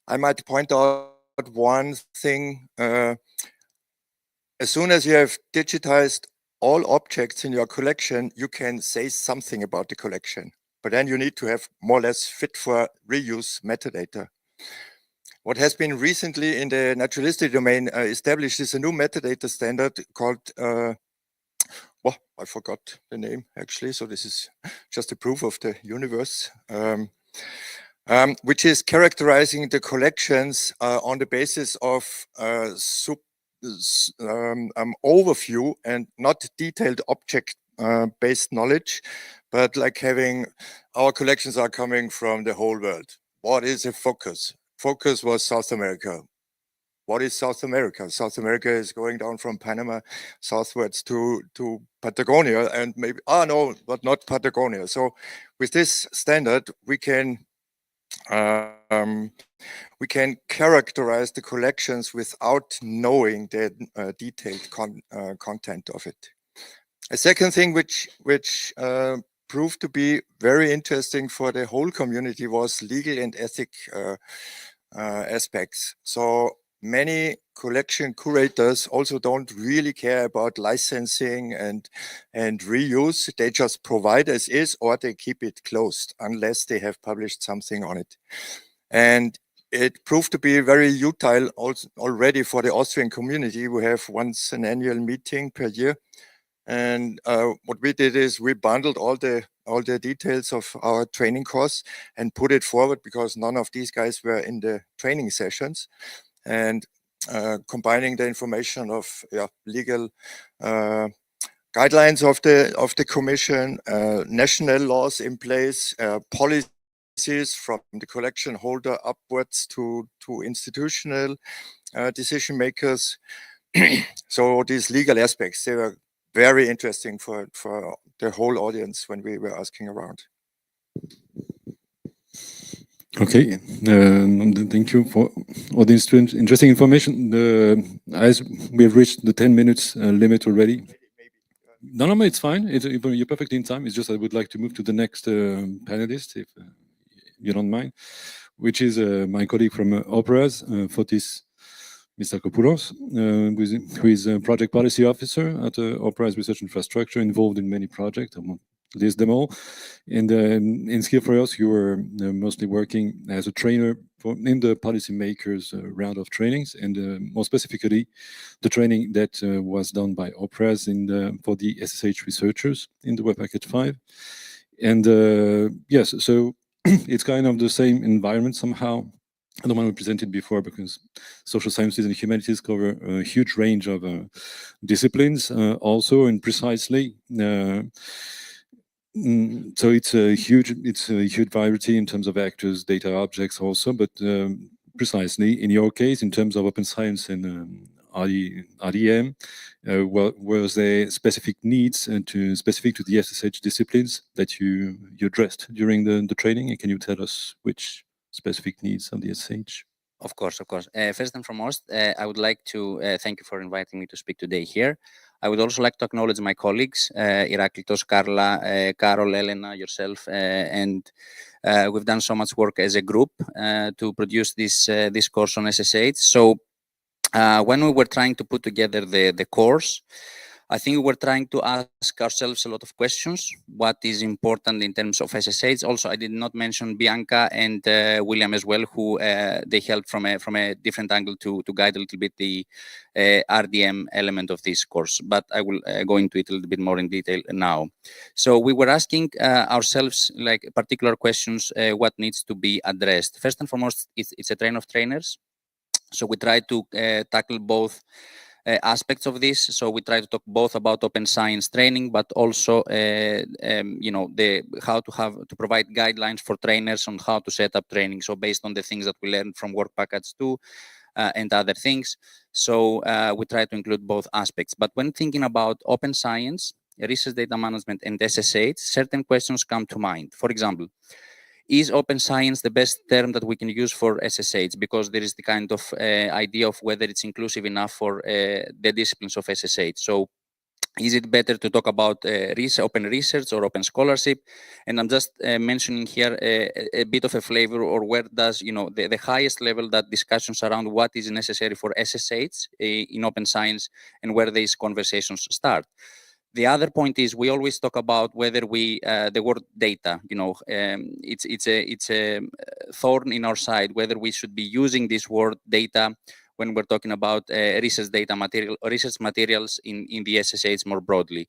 I might point out one thing. As soon as you have digitized all objects in your collection, you can say something about the collection, but then you need to have more or less fit for reuse metadata. What has been recently in the naturalistic domain established is a new metadata standard called, I forgot the name actually, so this is just a proof of the universe, which is characterizing the collections on the basis of overview and not detailed object based knowledge, but like having our collections are coming from the whole world. What is a focus? Focus was South America. What is South America? South America is going down from Panama southwards to Patagonia, and maybe, no, but not Patagonia. So with this standard, we can characterize the collections without knowing the detailed content of it. A second thing which proved to be very interesting for the whole community was legal and ethic aspects. So many collection curators also don't really care about licensing and reuse. They just provide as is, or they keep it closed unless they have published something on it. And it proved to be very utile also already for the Austrian community. We have once an annual meeting per year. And what we did is we bundled all the details of our training course and put it forward, because none of these guys were in the training sessions, and combining the information of legal guidelines of the commission, national laws in place, policies from the collection holder upwards to institutional decision makers. So these legal aspects, they were very interesting for the whole audience when we were asking around. Okay, thank you for all this interesting information. As we have reached the 10 minutes limit already. No, it's fine. You're perfectly in time. It's just I would like to move to the next panelist, if you don't mind, which is my colleague from Operas, Fotis Mistakopoulos, who is a project policy officer at Opera's research infrastructure, involved in many projects. I won't list them all. And in Skills4EOSC, you were mostly working as a trainer in the policymakers round of trainings, and more specifically, the training that was done by Operas for the SSH researchers in the Web Packet 5. And yes, so it's kind of the same environment somehow. The one we presented before, because social sciences and humanities cover a huge range of disciplines also, and precisely. So it's a huge variety in terms of actors, data objects also, but precisely in your case, in terms of open science and RDM, was there specific needs specific to the SSH disciplines that you addressed during the training? And can you tell us which specific needs of the SSH? Of course, of course. First and foremost, I would like to thank you for inviting me to speak today here. I would also like to acknowledge my colleagues, Iraklitos, Carla, Carol, Elena, yourself, and we've done so much work as a group to produce this course on SSH. So when we were trying to put together the course, I think we were trying to ask ourselves a lot of questions. What is important in terms of SSH? Also, I did not mention Bianca and William as well, who they helped from a different angle to guide a little bit the RDM element of this course. But I will go into it a little bit more in detail now. So we were asking ourselves like particular questions, what needs to be addressed. First and foremost, it's a train of trainers. So we try to tackle both aspects of this. So we try to talk both about open science training, but also, you know, how to provide guidelines for trainers on how to set up training. So based on the things that we learned from Work Package 2 and other things. So we try to include both aspects. But when thinking about open science, research data management, and SSH, certain questions come to mind. For example, is open science the best term that we can use for SSH? Because there is the kind of idea of whether it's inclusive enough for the disciplines of SSH. So is it better to talk about open research or open scholarship? And I'm just mentioning here a bit of a flavor, or where does, you know, the highest level that discussions around what is necessary for SSH in open science and where these conversations start. The other point is we always talk about whether the word data, you know, it's a thorn in our side, whether we should be using this word data when we're talking about research materials in the SSH more broadly.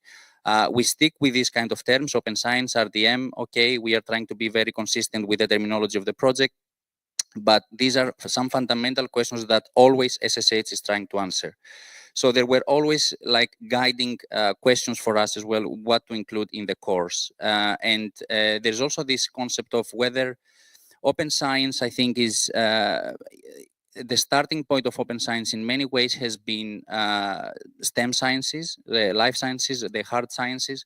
We stick with these kind of terms, open science, RDM. Okay, we are trying to be very consistent with the terminology of the project, but these are some fundamental questions that always SSH is trying to answer. So there were always like guiding questions for us as well, what to include in the course. And there's also this concept of whether open science, I think, is the starting point of open science in many ways has been STEM sciences, the life sciences, the hard sciences.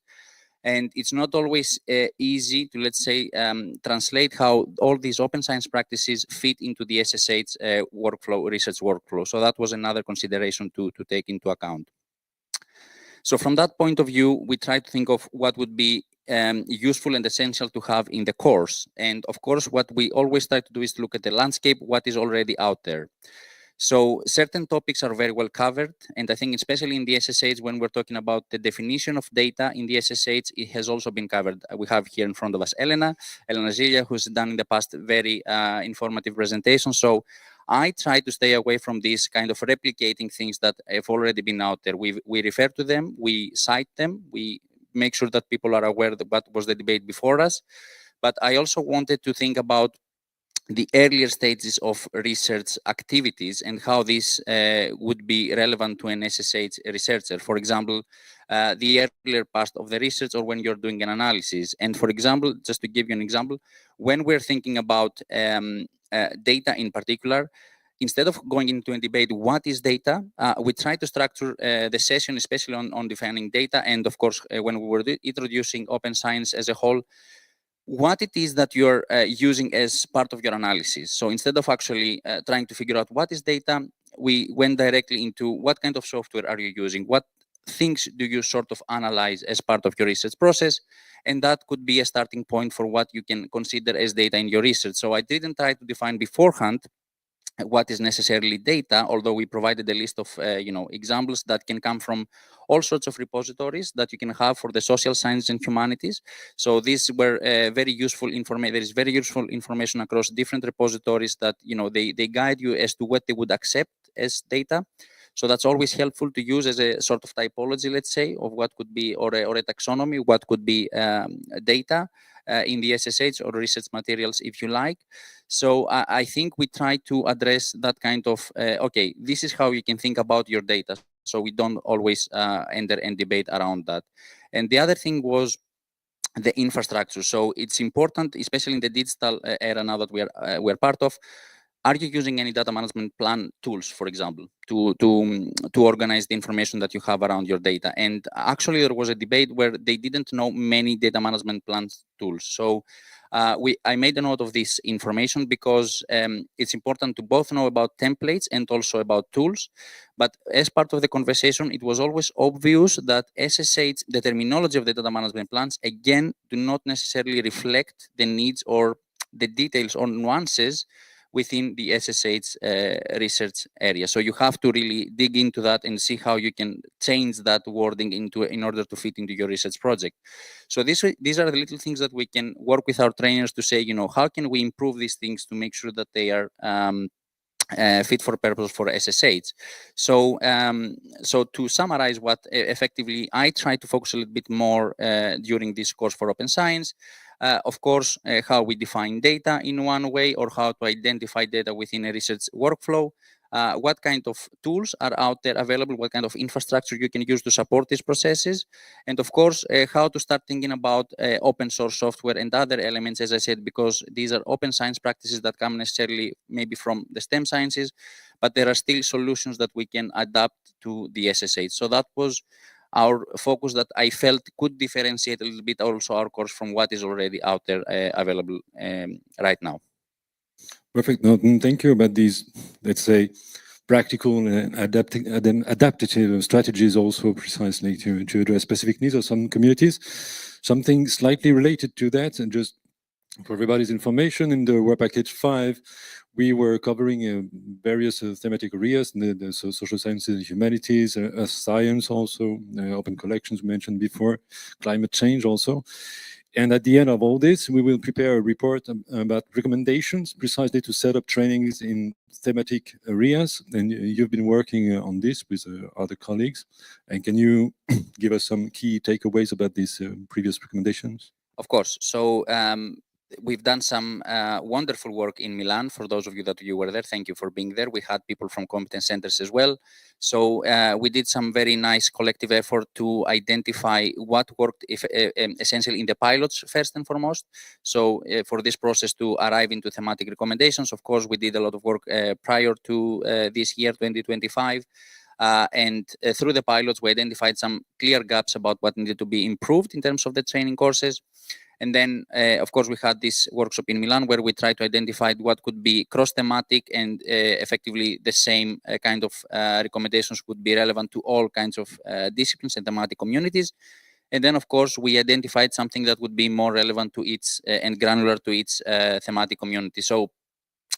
And it's not always easy to, let's say, translate how all these open science practices fit into the SSH workflow, research workflow. So that was another consideration to take into account. So from that point of view, we try to think of what would be useful and essential to have in the course. And of course, what we always try to do is to look at the landscape, what is already out there. So certain topics are very well covered. And I think especially in the SSH, when we're talking about the definition of data in the SSH, it has also been covered. We have here in front of us Elena Zilia, who's done in the past very informative presentation. So I try to stay away from this kind of replicating things that have already been out there. We refer to them, we cite them, we make sure that people are aware of what was the debate before us. But I also wanted to think about the earlier stages of research activities and how this would be relevant to an SSH researcher. For example, the earlier part of the research or when you're doing an analysis. And for example, just to give you an example, when we're thinking about data in particular, instead of going into a debate, what is data, we try to structure the session, especially on defining data. And of course, when we were introducing open science as a whole, what it is that you're using as part of your analysis. So instead of actually trying to figure out what is data, we went directly into what kind of software are you using, what things do you sort of analyze as part of your research process, and that could be a starting point for what you can consider as data in your research. So I didn't try to define beforehand what is necessarily data, although we provided a list of examples that can come from all sorts of repositories that you can have for the social sciences and humanities. So these were very useful information. There is very useful information across different repositories that they guide you as to what they would accept as data. So that's always helpful to use as a sort of typology, let's say, of what could be, or a taxonomy, what could be data in the SSH or research materials, if you like. So I think we try to address that kind of, okay, this is how you can think about your data. So we don't always enter and debate around that. And the other thing was the infrastructure. So it's important, especially in the digital era now that we're part of. Are you using any data management plan tools, for example, to organize the information that you have around your data? And actually, there was a debate where they didn't know many data management plan tools. So I made a note of this information because it's important to both know about templates and also about tools. But as part of the conversation, it was always obvious that SSH, the terminology of the data management plans, again, do not necessarily reflect the needs or the details or nuances within the SSH research area. So you have to really dig into that and see how you can change that wording in order to fit into your research project. So these are the little things that we can work with our trainers to say, how can we improve these things to make sure that they are fit for purpose for SSH. So to summarize what effectively I try to focus a little bit more during this course for open science, of course, how we define data in one way, or how to identify data within a research workflow, what kind of tools are out there available, what kind of infrastructure you can use to support these processes, and of course, how to start thinking about open source software and other elements, as I said, because these are open science practices that come necessarily maybe from the STEM sciences, but there are still solutions that we can adapt to the SSH. So that was our focus that I felt could differentiate a little bit also our course from what is already out there available right now. Perfect. No, thank you about these, let's say, practical and adaptive strategies also precisely to address specific needs of some communities. Something slightly related to that, and just for everybody's information, in the work package 5, we were covering various thematic areas, the social sciences and humanities, science also, open collections we mentioned before, climate change also. And at the end of all this, we will prepare a report about recommendations precisely to set up trainings in thematic areas. And you've been working on this with other colleagues. And can you give us some key takeaways about these previous recommendations? Of course. So we've done some wonderful work in Milan. For those of you that you were there, thank you for being there. We had people from Competence Centres as well. So we did some very nice collective effort to identify what worked essentially in the pilots first and foremost. So for this process to arrive into thematic recommendations, of course, we did a lot of work prior to this year, 2025. And through the pilots, we identified some clear gaps about what needed to be improved in terms of the training courses. And then, of course, we had this workshop in Milan where we tried to identify what could be cross-thematic and effectively the same kind of recommendations would be relevant to all kinds of disciplines and thematic communities. And then, of course, we identified something that would be more relevant to each and granular to each thematic community. So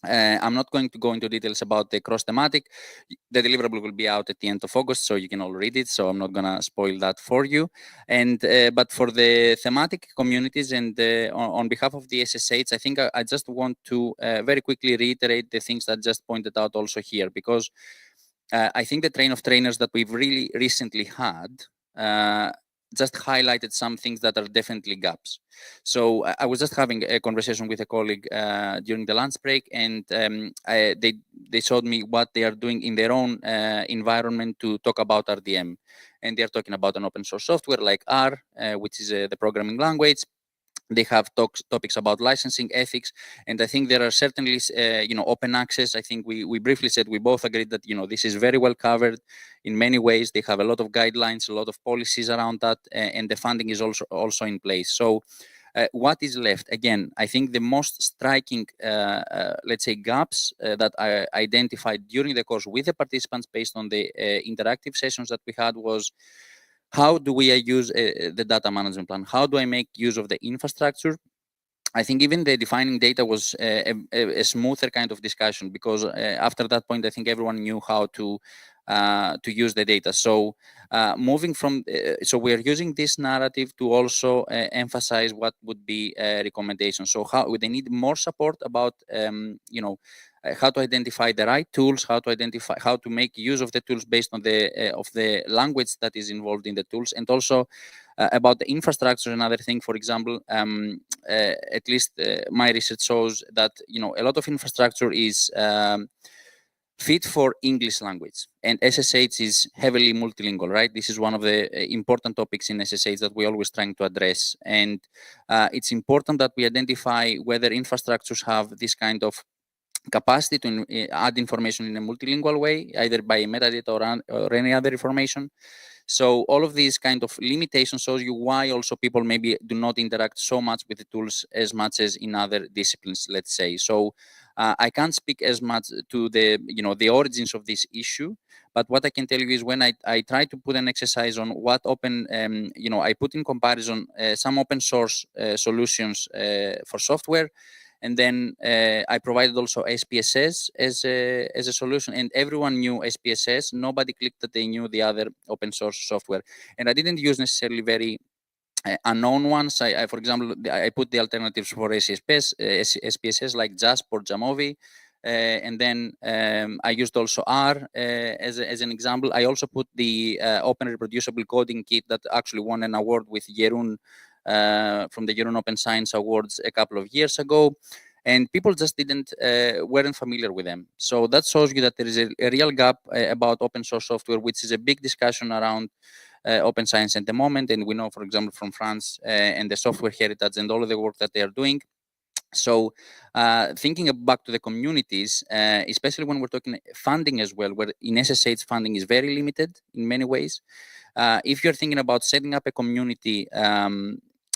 I'm not going to go into details about the cross-thematic. The deliverable will be out at the end of August, so you can all read it. So I'm not going to spoil that for you. And but for the thematic communities and on behalf of the SSH, I think I just want to very quickly reiterate the things that just pointed out also here, because I think the train of trainers that we've really recently had just highlighted some things that are definitely gaps. So I was just having a conversation with a colleague during the lunch break, and they showed me what they are doing in their own environment to talk about RDM. And they're talking about an open source software like R, which is the programming language. They have topics about licensing, ethics, and I think there are certainly, open access. I think we briefly said we both agreed that this is very well covered in many ways. They have a lot of guidelines, a lot of policies around that, and the funding is also in place. So, what is left? Again, I think the most striking, let's say, gaps that I identified during the course with the participants based on the interactive sessions that we had was, how do we use the data management plan? How do I make use of the infrastructure? I think even the defining data was a smoother kind of discussion, because after that point, I think everyone knew how to use the data. So moving from, so we're using this narrative to also emphasize what would be recommendations. So how they need more support about, how to identify the right tools, how to make use of the tools based on the language that is involved in the tools, and also about the infrastructure. Another thing, for example, at least my research shows that a lot of infrastructure is fit for English language, and SSH is heavily multilingual, right? This is one of the important topics in SSH that we're always trying to address, and it's important that we identify whether infrastructures have this kind of capacity to add information in a multilingual way, either by metadata or any other information. So all of these kind of limitations shows you why also people maybe do not interact so much with the tools as much as in other disciplines, let's say. So I can't speak as much to the, the origins of this issue, but what I can tell you is when I try to put an exercise on what open, I put in comparison some open source solutions for software. And then I provided also SPSS as a solution, and everyone knew SPSS. Nobody clicked that they knew the other open source software. And I didn't use necessarily very unknown ones. For example, I put the alternatives for SPSS like JASP or Jamovi. And then I used also R as an example. I also put the open reproducible coding kit that actually won an award with Jeroen from the Jeroen Open Science Awards a couple of years ago, and people just weren't familiar with them. So that shows you that there is a real gap about open source software, which is a big discussion around open science at the moment. And we know, for example, from France and the software heritage and all of the work that they are doing. So thinking back to the communities, especially when we're talking funding as well, where in SSH funding is very limited in many ways. If you're thinking about setting up a community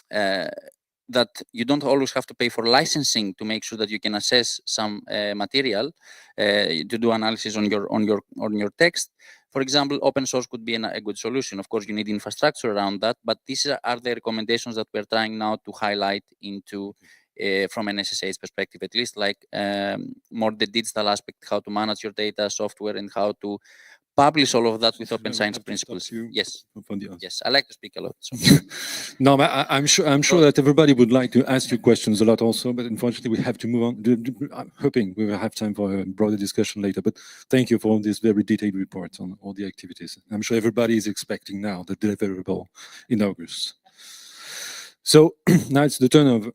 that you don't always have to pay for licensing to make sure that you can assess some material to do analysis on your text. For example, open source could be a good solution. Of course, you need infrastructure around that, but these are the recommendations that we're trying now to highlight into from an SSH perspective, at least, like more the digital aspect, how to manage your data, software, and how to publish all of that with open science principles. Yes, yes, I like to speak a lot. So. No, but I'm sure that everybody would like to ask you questions a lot also, but unfortunately we have to move on. I'm hoping we will have time for a broader discussion later, but thank you for all this very detailed report on all the activities. I'm sure everybody is expecting now the deliverable in August. So now it's the turn of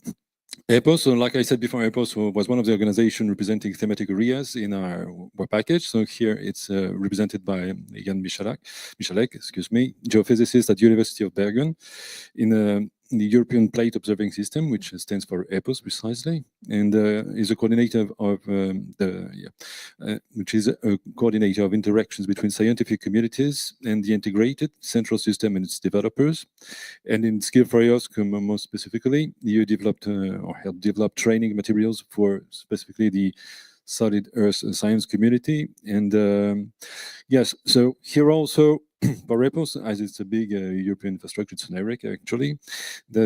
EPOS. So like I said before, EPOS was one of the organizations representing thematic areas in our work package. So here it's represented by Jan Michalek, geophysicist at University of Bergen in the European Plate Observing System, which stands for EPOS precisely, and is a coordinator of which is a coordinator of interactions between scientific communities and the integrated central system and its developers. And in Skills4EOSC, more specifically, you developed or helped develop training materials for specifically the solid earth science community. And yes, so here also for EPOS, as it's a big European infrastructure, it's generic actually.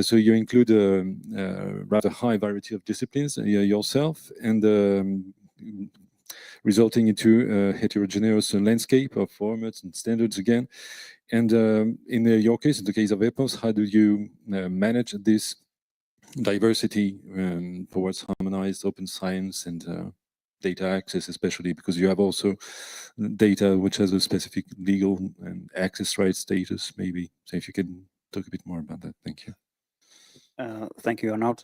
So you include a rather high variety of disciplines yourself, and resulting into a heterogeneous landscape of formats and standards again. And in your case, in the case of EPOS, how do you manage this diversity towards harmonized open science and data access, especially because you have also data which has a specific legal and access rights status, maybe. So if you can talk a bit more about that. Thank you. Thank you, Arnoud.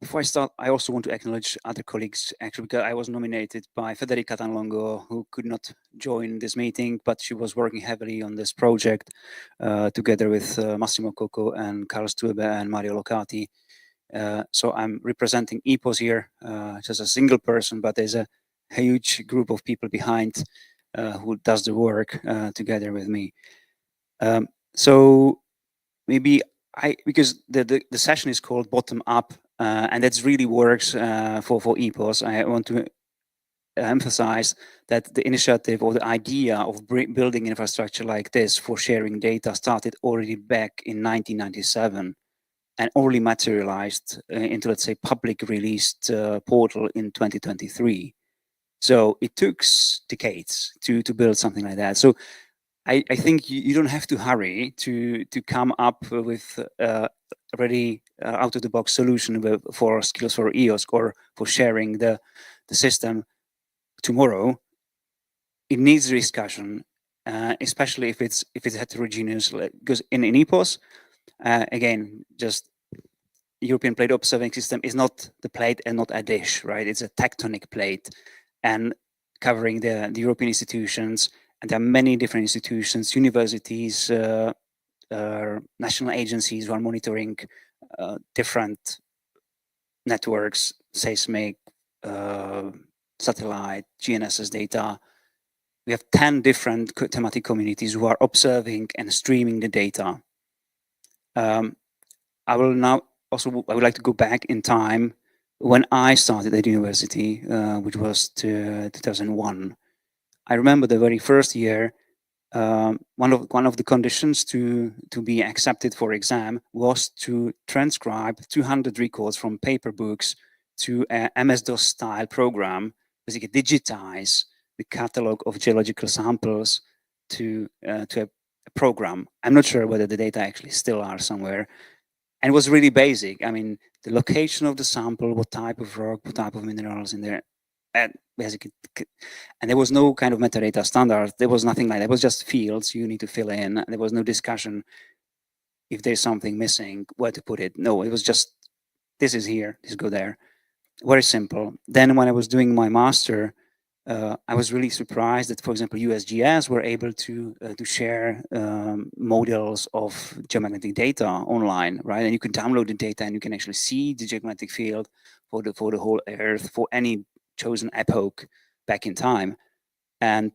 Before I start, I also want to acknowledge other colleagues, actually, because I was nominated by Federica Tanlongo, who could not join this meeting, but she was working heavily on this project together with Massimo Coco and Carl Stube and Mario Locati. So I'm representing EPOS here, just a single person, but there's a huge group of people behind who does the work together with me. So maybe because the session is called Bottom Up, and that really works for EPOS. I want to emphasize that the initiative or the idea of building infrastructure like this for sharing data started already back in 1997 and only materialized into, let's say, public released portal in 2023. So it took decades to build something like that. So I think you don't have to hurry to come up with already out-of-the-box solution for Skills4EOSC or for sharing the system tomorrow. It needs discussion, especially if it's heterogeneous. Because in EPOS, again, just European plate observing system is not the plate and not a dish, right? It's a tectonic plate, and covering the European institutions. And there are many different institutions, universities, national agencies who are monitoring different networks, seismic, satellite, GNSS data. We have 10 different thematic communities who are observing and streaming the data. I would like to go back in time when I started at university, which was 2001. I remember the very first year, one of the conditions to be accepted for exam was to transcribe 200 records from paper books to a MS-DOS style program, basically digitize the catalog of geological samples to a program. I'm not sure whether the data actually still are somewhere. And it was really basic. I mean, the location of the sample, what type of rock, what type of minerals in there, and basically, and there was no kind of metadata standard. There was nothing like that. It was just fields you need to fill in. There was no discussion if there's something missing, where to put it. No, it was just, this is here, this go there. Very simple. Then when I was doing my master, I was really surprised that, for example, USGS were able to share models of geomagnetic data online, right? And you can download the data and you can actually see the geomagnetic field for the whole Earth for any chosen epoch back in time, and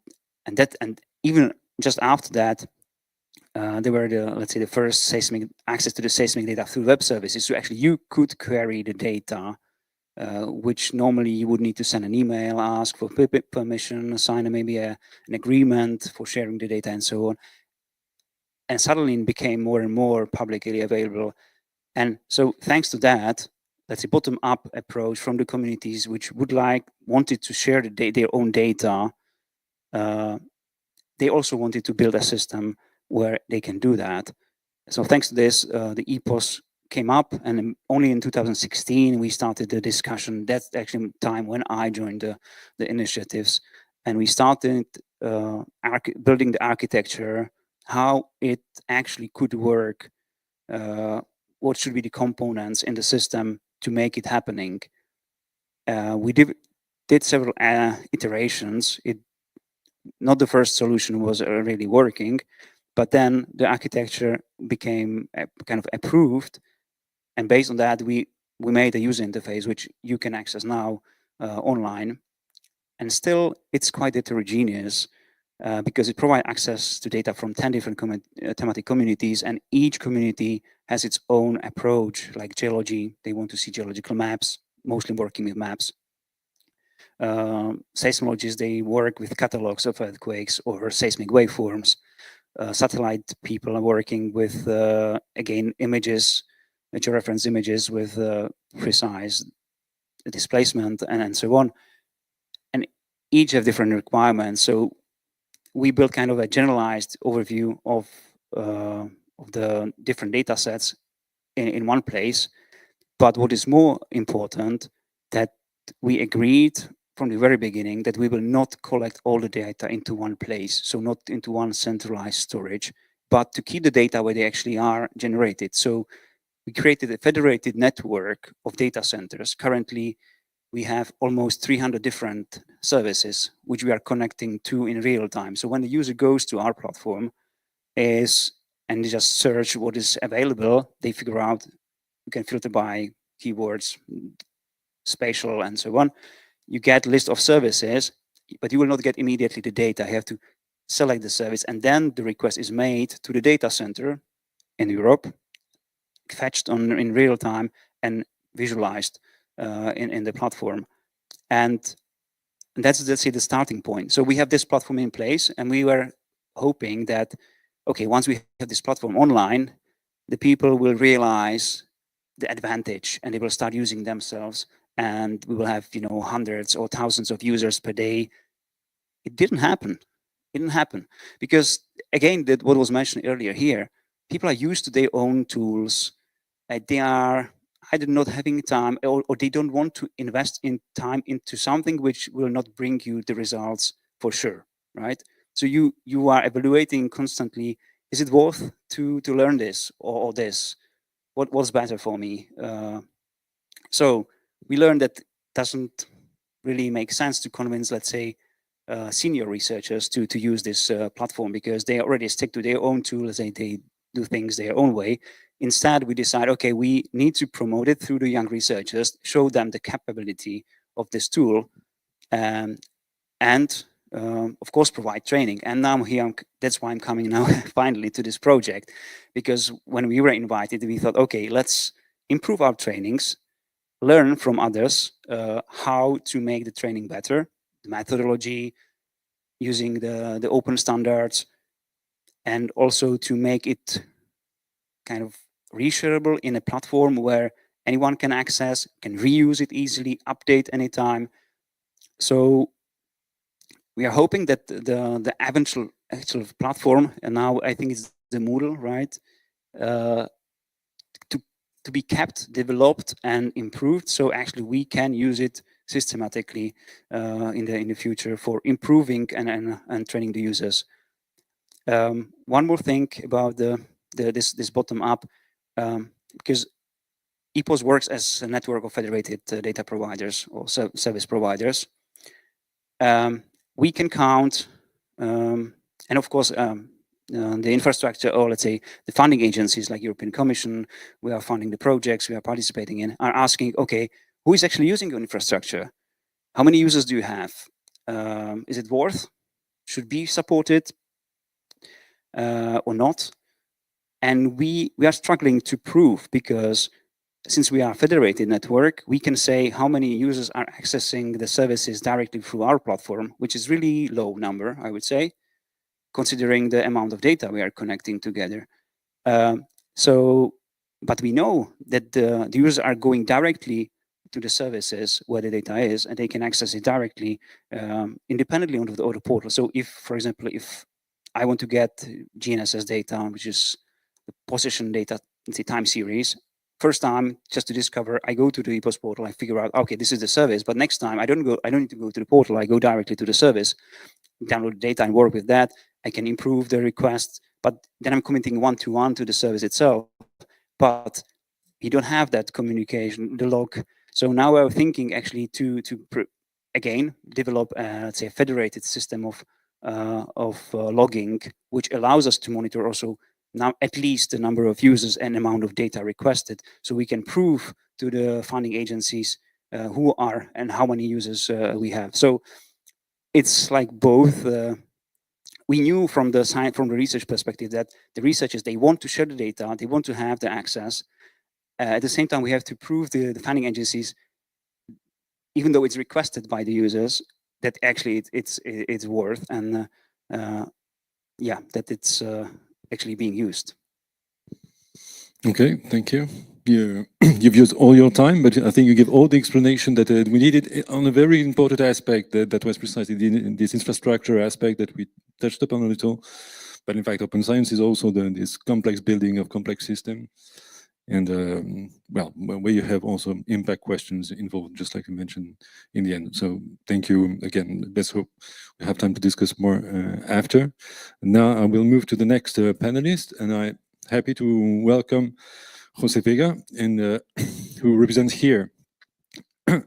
even just after that, there were let's say the first seismic access to the seismic data through web services. So actually, you could query the data. Which normally you would need to send an email, ask for permission, sign maybe an agreement for sharing the data and so on. And suddenly it became more and more publicly available. And so thanks to that, let's say bottom-up approach from the communities which wanted to share their own data, they also wanted to build a system where they can do that. So thanks to this, the EPOS came up, and only in 2016 we started the discussion. That's actually the time when I joined the initiatives, and we started building the architecture, how it actually could work, what should be the components in the system to make it happening. We did several iterations. Not the first solution was really working, but then the architecture became kind of approved. And based on that, we made a user interface, which you can access now online. And still, it's quite heterogeneous because it provides access to data from 10 different thematic communities, and each community has its own approach, like geology. They want to see geological maps, mostly working with maps. Seismologists, they work with catalogs of earthquakes or seismic waveforms. Satellite people are working with, again, images, reference images with precise displacement and so on. And each have different requirements. So we built kind of a generalized overview of the different data sets in one place. But what is more important, that we agreed from the very beginning that we will not collect all the data into one place, so not into one centralized storage, but to keep the data where they actually are generated. So we created a federated network of data centers. Currently, we have almost 300 different services which we are connecting to in real time. So when the user goes to our platform and they just search what is available, they figure out, you can filter by keywords, spatial, and so on. You get a list of services, but you will not get immediately the data. You have to select the service, and then the request is made to the data center in Europe, fetched in real time, and visualized in the platform. And that's, let's say, the starting point. So we have this platform in place, and we were hoping that, okay, once we have this platform online, the people will realize the advantage and they will start using themselves, and we will have, you know, hundreds or thousands of users per day. It didn't happen. It didn't happen because, again, that what was mentioned earlier here, people are used to their own tools. They are either not having time or they don't want to invest in time into something which will not bring you the results for sure, right? So you are evaluating constantly, is it worth to learn this or this? What's better for me? So we learned that it doesn't really make sense to convince, let's say, senior researchers to use this platform because they already stick to their own tools, they do things their own way. Instead, we decide, okay, we need to promote it through the young researchers, show them the capability of this tool, and of course, provide training. And now here, that's why I'm coming now finally to this project, because when we were invited, we thought, okay, let's improve our trainings, learn from others how to make the training better, the methodology, using the open standards, and also to make it kind of reshareable in a platform where anyone can access, can reuse it easily, update anytime. So we are hoping that the actual platform, and now I think it's the Moodle, right, to be kept, developed, and improved. So actually we can use it systematically in the future for improving and training the users. One more thing about this bottom up, because EPOS works as a network of federated data providers or service providers. We can count, and of course, the infrastructure, or let's say the funding agencies like European Commission, we are funding the projects we are participating in, are asking, okay, who is actually using your infrastructure? How many users do you have? Is it worth? Should be supported or not? And we are struggling to prove, because since we are a federated network, we can say how many users are accessing the services directly through our platform, which is really low number, I would say, considering the amount of data we are connecting together. But we know that the users are going directly to the services where the data is, and they can access it directly, independently on the portal. So if, for example, if I want to get GNSS data, which is the position data, let's say time series, first time, just to discover, I go to the EPOS portal, I figure out, okay, this is the service, but next time I don't need to go to the portal, I go directly to the service, download data and work with that. I can improve the request, but then I'm committing one-to-one to the service itself, but you don't have that communication, the log. So now we're thinking actually to again, develop, let's say, a federated system of logging, which allows us to monitor also now at least the number of users and amount of data requested, so we can prove to the funding agencies who are and how many users we have. So it's like both. We knew from the science, from the research perspective, that the researchers, they want to share the data, they want to have the access. At the same time, we have to prove the funding agencies, even though it's requested by the users, that actually it's worth, and yeah, that it's actually being used. Okay, thank you. You've used all your time, but I think you give all the explanation that we needed on a very important aspect that was precisely this infrastructure aspect that we touched upon a little. But in fact, open science is also this complex building of complex system. And well, where you have also impact questions involved, just like you mentioned in the end. So thank you again. Let's hope we have time to discuss more after. Now I will move to the next panelist, and I'm happy to welcome Jose Vega, and who represents here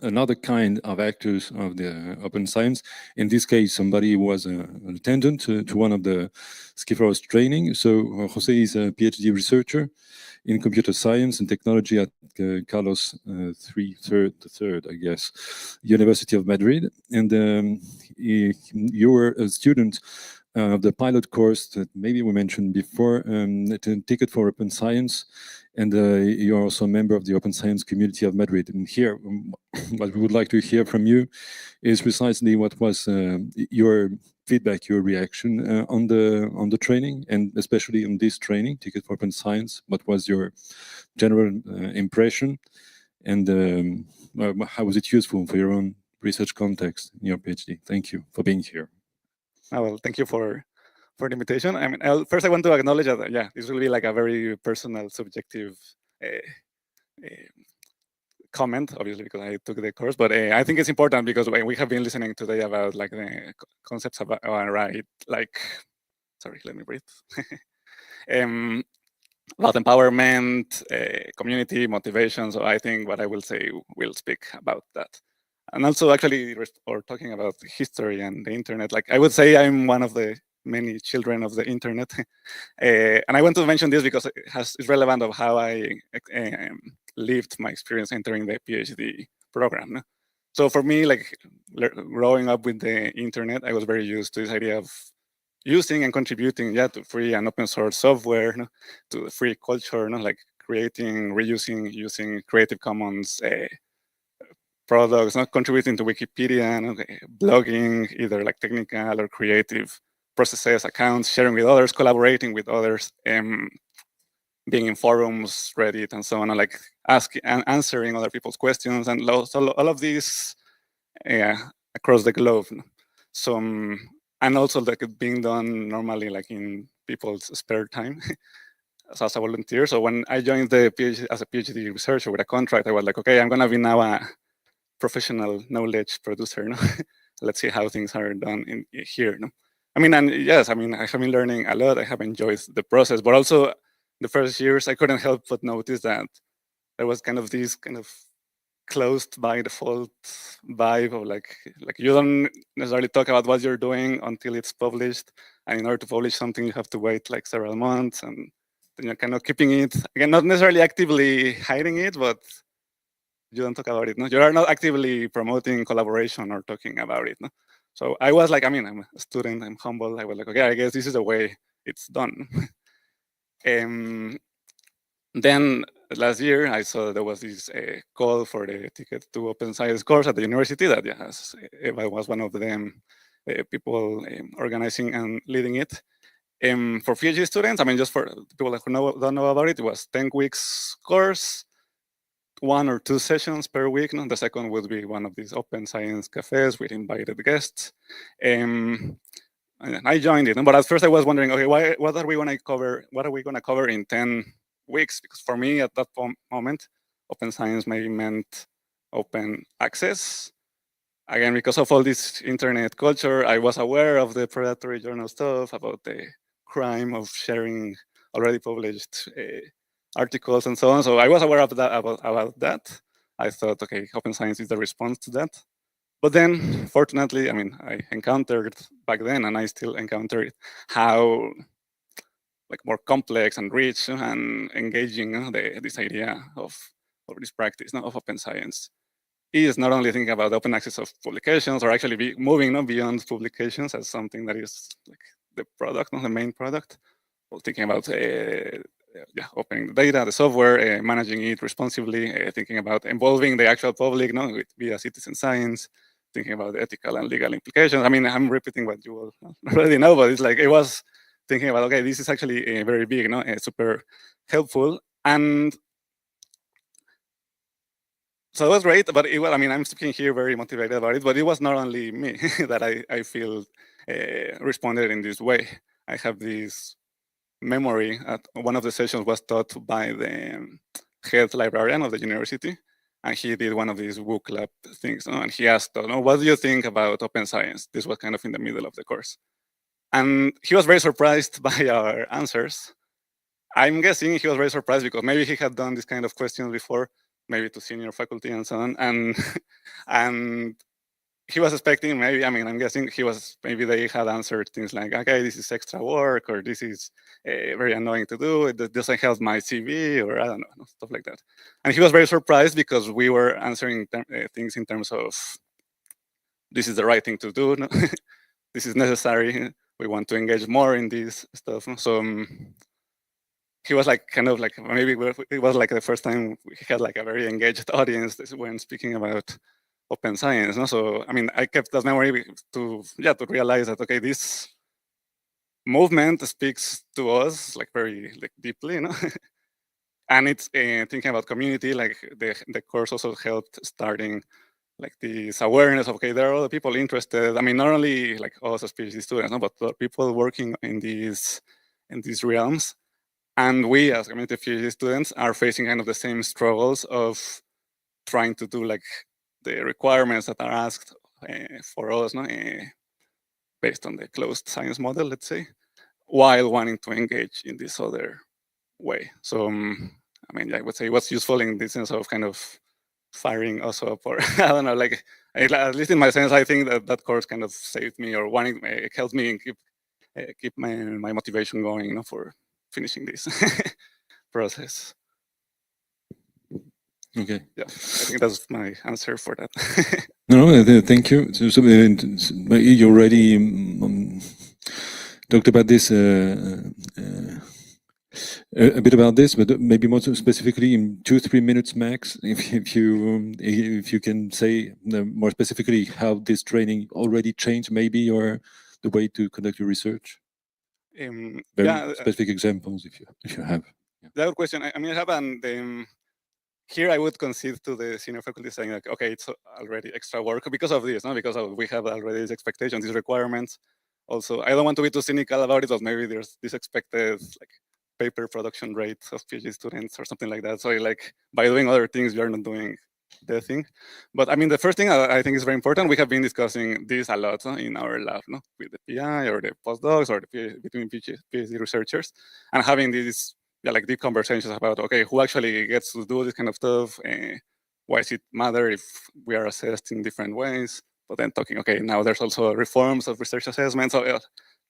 another kind of actors of the open science. In this case, somebody who was an attendant to one of the Skills4EOSC training. So Jose is a PhD researcher in computer science and technology at Carlos III, I guess, University of Madrid. And you were a student of the pilot course that maybe we mentioned before, Ticket for Open Science, and you're also a member of the Open Science community of Madrid. And here, what we would like to hear from you is precisely what was your feedback, your reaction on the training, and especially on this training, Ticket for Open Science. What was your general impression, and how was it useful for your own research context in your PhD? Thank you for being here. Well, thank you for the invitation. I mean, first I want to acknowledge that, yeah, this will be like a very personal, subjective comment, obviously, because I took the course, but I think it's important because we have been listening today about like the concepts about, right, like, sorry, let me breathe. About empowerment, community, motivation. So I think what I will say will speak about that. And also actually, or talking about history and the internet, like I would say I'm one of the many children of the internet. And I want to mention this because it's relevant of how I lived my experience entering the PhD program. No? So for me, like growing up with the internet, I was very used to this idea of using and contributing, yeah, to free and open source software, no? To the free culture, no? Like creating, reusing, using Creative Commons products, not contributing to Wikipedia, no? Blogging, either like technical or creative processes, accounts, sharing with others, collaborating with others, being in forums, Reddit, and so on, and like asking and answering other people's questions, and all of these across the globe. No? So, and also like being done normally like in people's spare time as a volunteer. So when I joined the PhD as a PhD researcher with a contract, I was like, okay, I'm gonna be now a professional knowledge producer. No? Let's see how things are done in here. No? I mean, and yes, I mean, I have been learning a lot. I have enjoyed the process, but also the first years, I couldn't help but notice that there was kind of this kind of closed by default vibe of like you don't necessarily talk about what you're doing until it's published. And in order to publish something, you have to wait like several months, and then you're kind of keeping it, again, not necessarily actively hiding it, but you don't talk about it. No? You are not actively promoting collaboration or talking about it. No? So I was like, I mean, I'm a student, I'm humble. I was like, okay, I guess this is the way it's done. Then last year, I saw there was this call for the Ticket to Open Science course at the university that Eva was one of them people organizing and leading it. For PhD students, I mean, just for people who don't know about it, it was 10 weeks course, 1 or 2 sessions per week. No? The second would be one of these open science cafes with invited guests. And I joined it, but at first I was wondering, okay, what are we going to cover? What are we going to cover in 10 weeks? Because for me, at that moment, open science maybe meant open access. Again, because of all this internet culture, I was aware of the predatory journal stuff, about the crime of sharing already published articles and so on. So I was aware of that, about that. I thought, okay, open science is the response to that. But then, fortunately, I mean, I encountered back then, and I still encounter it, how like more complex and rich and engaging this idea of this practice of open science is not only thinking about the open access of publications, or actually moving beyond publications as something that is like the product, not the main product, or thinking about opening the data, the software, managing it responsibly, thinking about involving the actual public via citizen science, thinking about the ethical and legal implications. I mean, I'm repeating what you all already know, but it's like it was thinking about, okay, this is actually very big, super helpful. And so it was great, but it was, I mean, I'm speaking here very motivated about it, but it was not only me that I feel responded in this way. I have this memory at one of the sessions was taught by the head librarian of the university, and he did one of these book club things, and he asked, what do you think about open science? This was kind of in the middle of the course. And he was very surprised by our answers. I'm guessing he was very surprised because maybe he had done this kind of questions before, maybe to senior faculty and so on, and he was expecting maybe, I mean, I'm guessing maybe they had answered things like, okay, this is extra work, or this is very annoying to do, it doesn't help my CV, or I don't know, stuff like that. And he was very surprised because we were answering things in terms of, this is the right thing to do, no? This is necessary, we want to engage more in this stuff. So he was like, kind of like, maybe it was like the first time he had like a very engaged audience when speaking about open science. No? So, I mean, I kept that memory to realize that, okay, this movement speaks to us like very like deeply, you know? And it's thinking about community, like the course also helped starting like this awareness of, okay, there are other people interested. I mean, not only like us as PhD students, no, but people working in these realms. And we as community PhD students are facing kind of the same struggles of trying to do like the requirements that are asked for us, no? Based on the closed science model, let's say, while wanting to engage in this other way. So, I mean, I would say what's useful in this sense of kind of firing us up, or I don't know, like, at least in my sense, I think that course kind of saved me, or helped me and keep my motivation going, you know, for finishing this process. Okay. Yeah, I think that's my answer for that. No, thank you. So you already talked about this a bit about this, but maybe more specifically in 2-3 minutes max, if you can say more specifically how this training already changed, maybe, or the way to conduct your research. Very specific examples, if you have. That question. I mean, I have here I would concede to the senior faculty saying like, okay, it's already extra work because of this, no? Because we have already these expectations, these requirements. Also, I don't want to be too cynical about it, but maybe there's this expected like paper production rate of PhD students or something like that. So like by doing other things, you're not doing the thing. But I mean, the first thing I think is very important. We have been discussing this a lot in our lab, no? With the PI or the postdocs or between PhD researchers, and having these like deep conversations about, okay, who actually gets to do this kind of stuff? Why does it matter if we are assessed in different ways? But then talking, okay, now there's also reforms of research assessment. So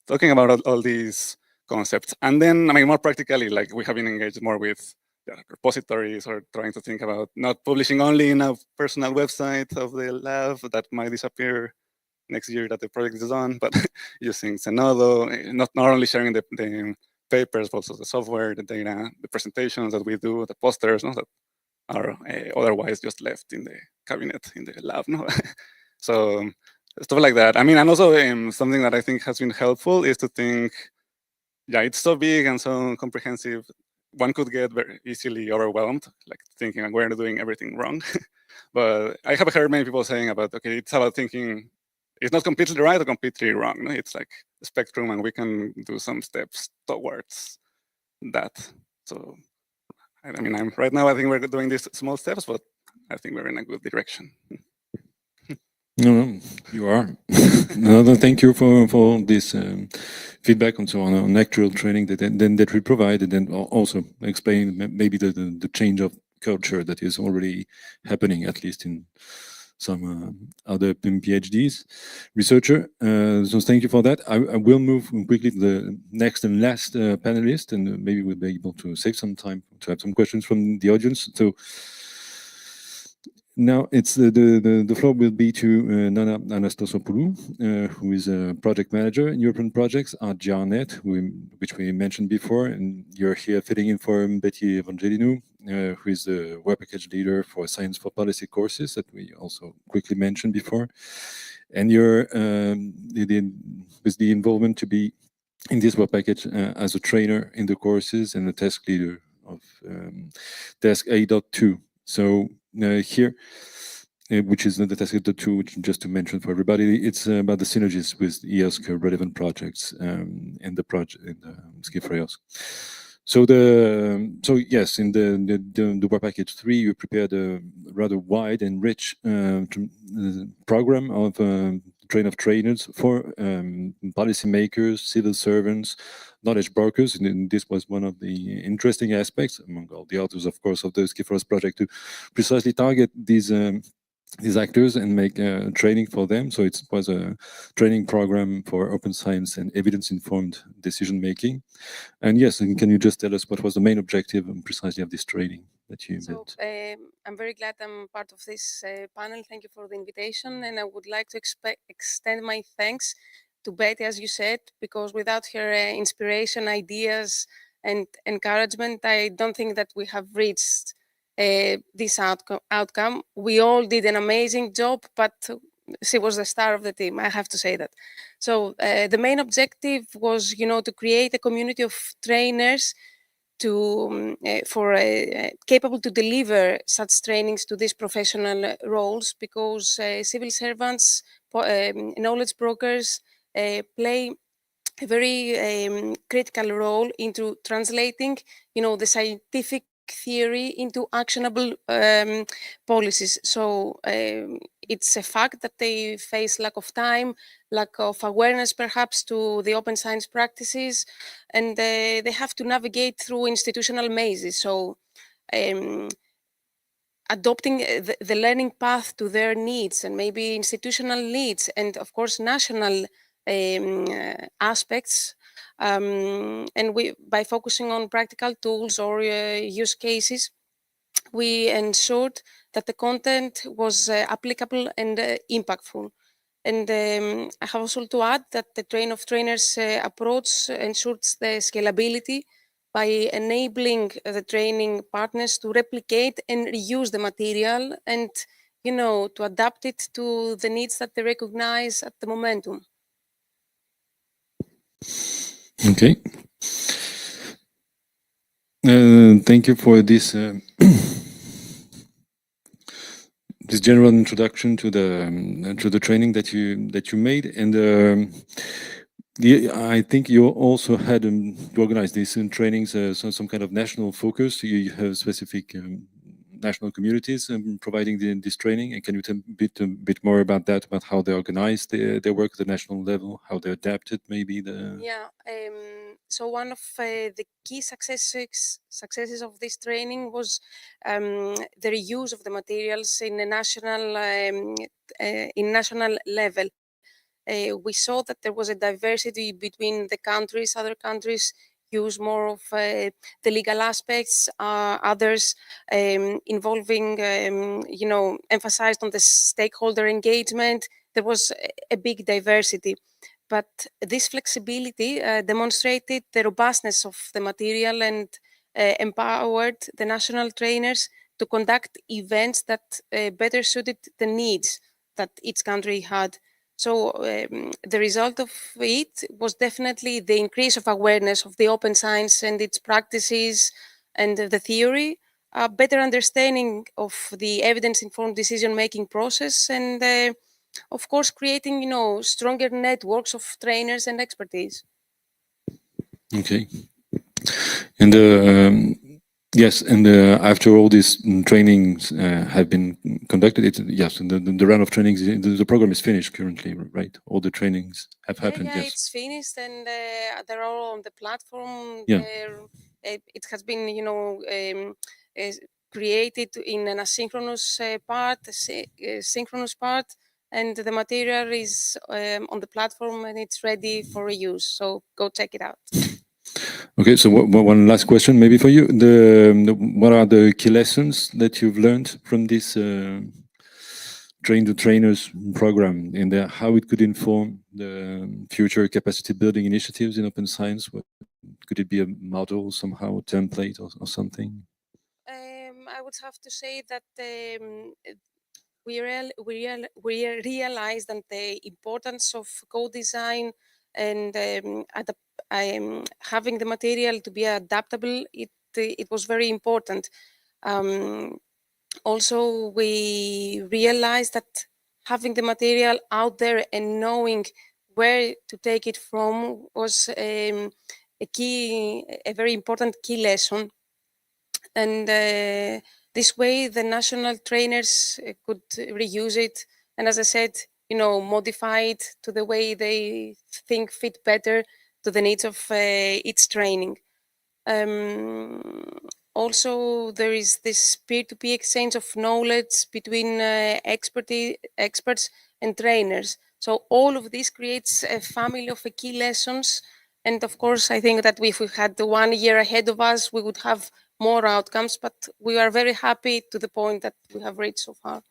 talking about all these concepts. And then, I mean, more practically, like we have been engaged more with repositories, or trying to think about not publishing only in a personal website of the lab that might disappear next year that the project is done, but using Zenodo, not only sharing the papers, but also the software, the data, the presentations that we do, the posters, no, that are otherwise just left in the cabinet in the lab. No? So stuff like that. I mean, and also something that I think has been helpful is to think, yeah, it's so big and so comprehensive. One could get very easily overwhelmed, like thinking we're doing everything wrong. But I have heard many people saying about, okay, it's about thinking it's not completely right or completely wrong. No? It's like a spectrum, and we can do some steps towards that. So, I mean, right now I think we're doing these small steps, but I think we're in a good direction. No, you are. No, thank you for this feedback and so on actual training that we provided, and also explain maybe the change of culture that is already happening, at least in some other PhDs researcher. So thank you for that. I will move quickly to the next and last panelist, and maybe we'll be able to save some time to have some questions from the audience. So now it's the floor will be to Nana Anastasopoulou, who is a project manager in European projects at Jarnet, which we mentioned before, and you're here filling in for Betty Evangelinu, who is the work package leader for Science for Policy courses that we also quickly mentioned before. And you're with the involvement to be in this work package as a trainer in the courses and a task leader of task 8.2. So here, which is the task 8.2, which just to mention for everybody, it's about the synergies with EOSC relevant projects in the project in the Skills4EOSC. So yes, in the work package 3, you prepared a rather wide and rich program of train of trainers for policymakers, civil servants, knowledge brokers. And this was one of the interesting aspects among all the others, of course, of the Skills4EOSC project, to precisely target these actors and make training for them. So it was a training program for open science and evidence-informed decision-making. And yes, and can you just tell us what was the main objective and precisely of this training that you built? I'm very glad I'm part of this panel. Thank you for the invitation. And I would like to extend my thanks to Betty, as you said, because without her inspiration, ideas, and encouragement, I don't think that we have reached this outcome. We all did an amazing job, but she was the star of the team, I have to say that. So the main objective was, to create a community of trainers capable to deliver such trainings to these professional roles, because civil servants, knowledge brokers play a very critical role into translating, the scientific theory into actionable policies. So it's a fact that they face lack of time, lack of awareness perhaps to the open science practices, and they have to navigate through institutional mazes. So adopting the learning path to their needs, and maybe institutional needs, and of course national aspects, and by focusing on practical tools or use cases, we ensured that the content was applicable and impactful. And I have also to add that the train of trainers approach ensures the scalability by enabling the training partners to replicate and reuse the material, and to adapt it to the needs that they recognize at the momentum. Okay. Thank you for this this general introduction to the training that you made, and I think you also had to organize these trainings, some kind of national focus. You have specific national communities providing this training. And can you tell a bit more about that, about how they organize their work at the national level, how they adapted maybe the... Yeah, so one of the key successes of this training was the reuse of the materials in a national level. We saw that there was a diversity between the countries. Other countries use more of the legal aspects, others involving, emphasized on the stakeholder engagement. There was a big diversity. But this flexibility demonstrated the robustness of the material and empowered the national trainers to conduct events that better suited the needs that each country had. So the result of it was definitely the increase of awareness of the open science and its practices and the theory, a better understanding of the evidence-informed decision-making process, and of course, creating, stronger networks of trainers and expertise. Okay. And yes, and after all these trainings have been conducted, yes, the round of trainings, the program is finished currently, right? All the trainings have happened. Yeah, yes, it's finished, and they're all on the platform. Yeah. It has been, created in an asynchronous part, synchronous part, and the material is on the platform and it's ready for reuse. So go check it out. Okay, so one last question maybe for you. What are the key lessons that you've learned from this Train the Trainers program, and how it could inform the future capacity building initiatives in open science? Could it be a model somehow, a template or something? I would have to say that we realized that the importance of co-design and having the material to be adaptable, it was very important. Also, we realized that having the material out there and knowing where to take it from was a very important key lesson. And this way, the national trainers could reuse it. And as I said, modified to the way they think fit better to the needs of each training. Also, there is this peer-to-peer exchange of knowledge between experts and trainers. So all of this creates a family of key lessons. And of course, I think that if we had the 1 year ahead of us, we would have more outcomes, but we are very happy to the point that we have reached so far.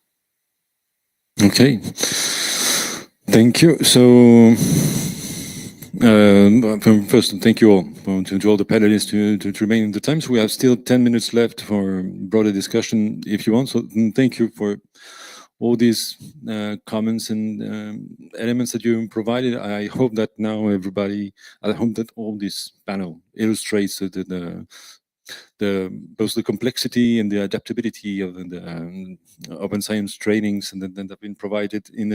Okay. Thank you. So, first, thank you all to all the panelists to remain in the time. So we have still 10 minutes left for broader discussion if you want. So thank you for all these comments and elements that you provided. I hope that now I hope that all this panel illustrates both the complexity and the adaptability of the open science trainings and that have been provided in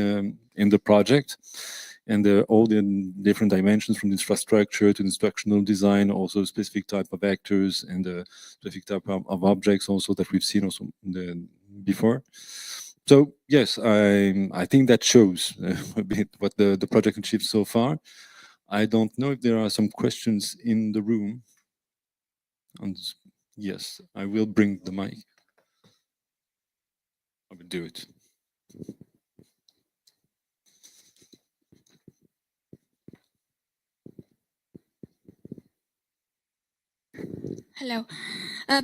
the project, and all the different dimensions from the infrastructure to instructional design, also specific type of actors and the specific type of objects also that we've seen also before. So yes, I think that shows a bit what the project achieved so far. I don't know if there are some questions in the room. Yes, I will bring the mic. I will do it. Hello. I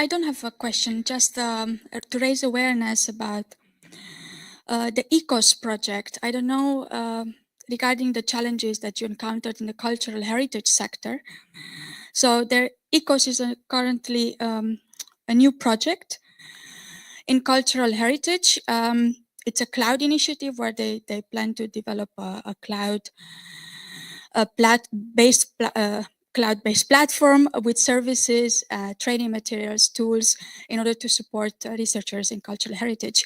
don't have a question, just to raise awareness about the EOSC project. I don't know regarding the challenges that you encountered in the cultural heritage sector. So EOSC is currently a new project in cultural heritage. It's a cloud initiative where they plan to develop a cloud-based platform with services, training materials, tools in order to support researchers in cultural heritage.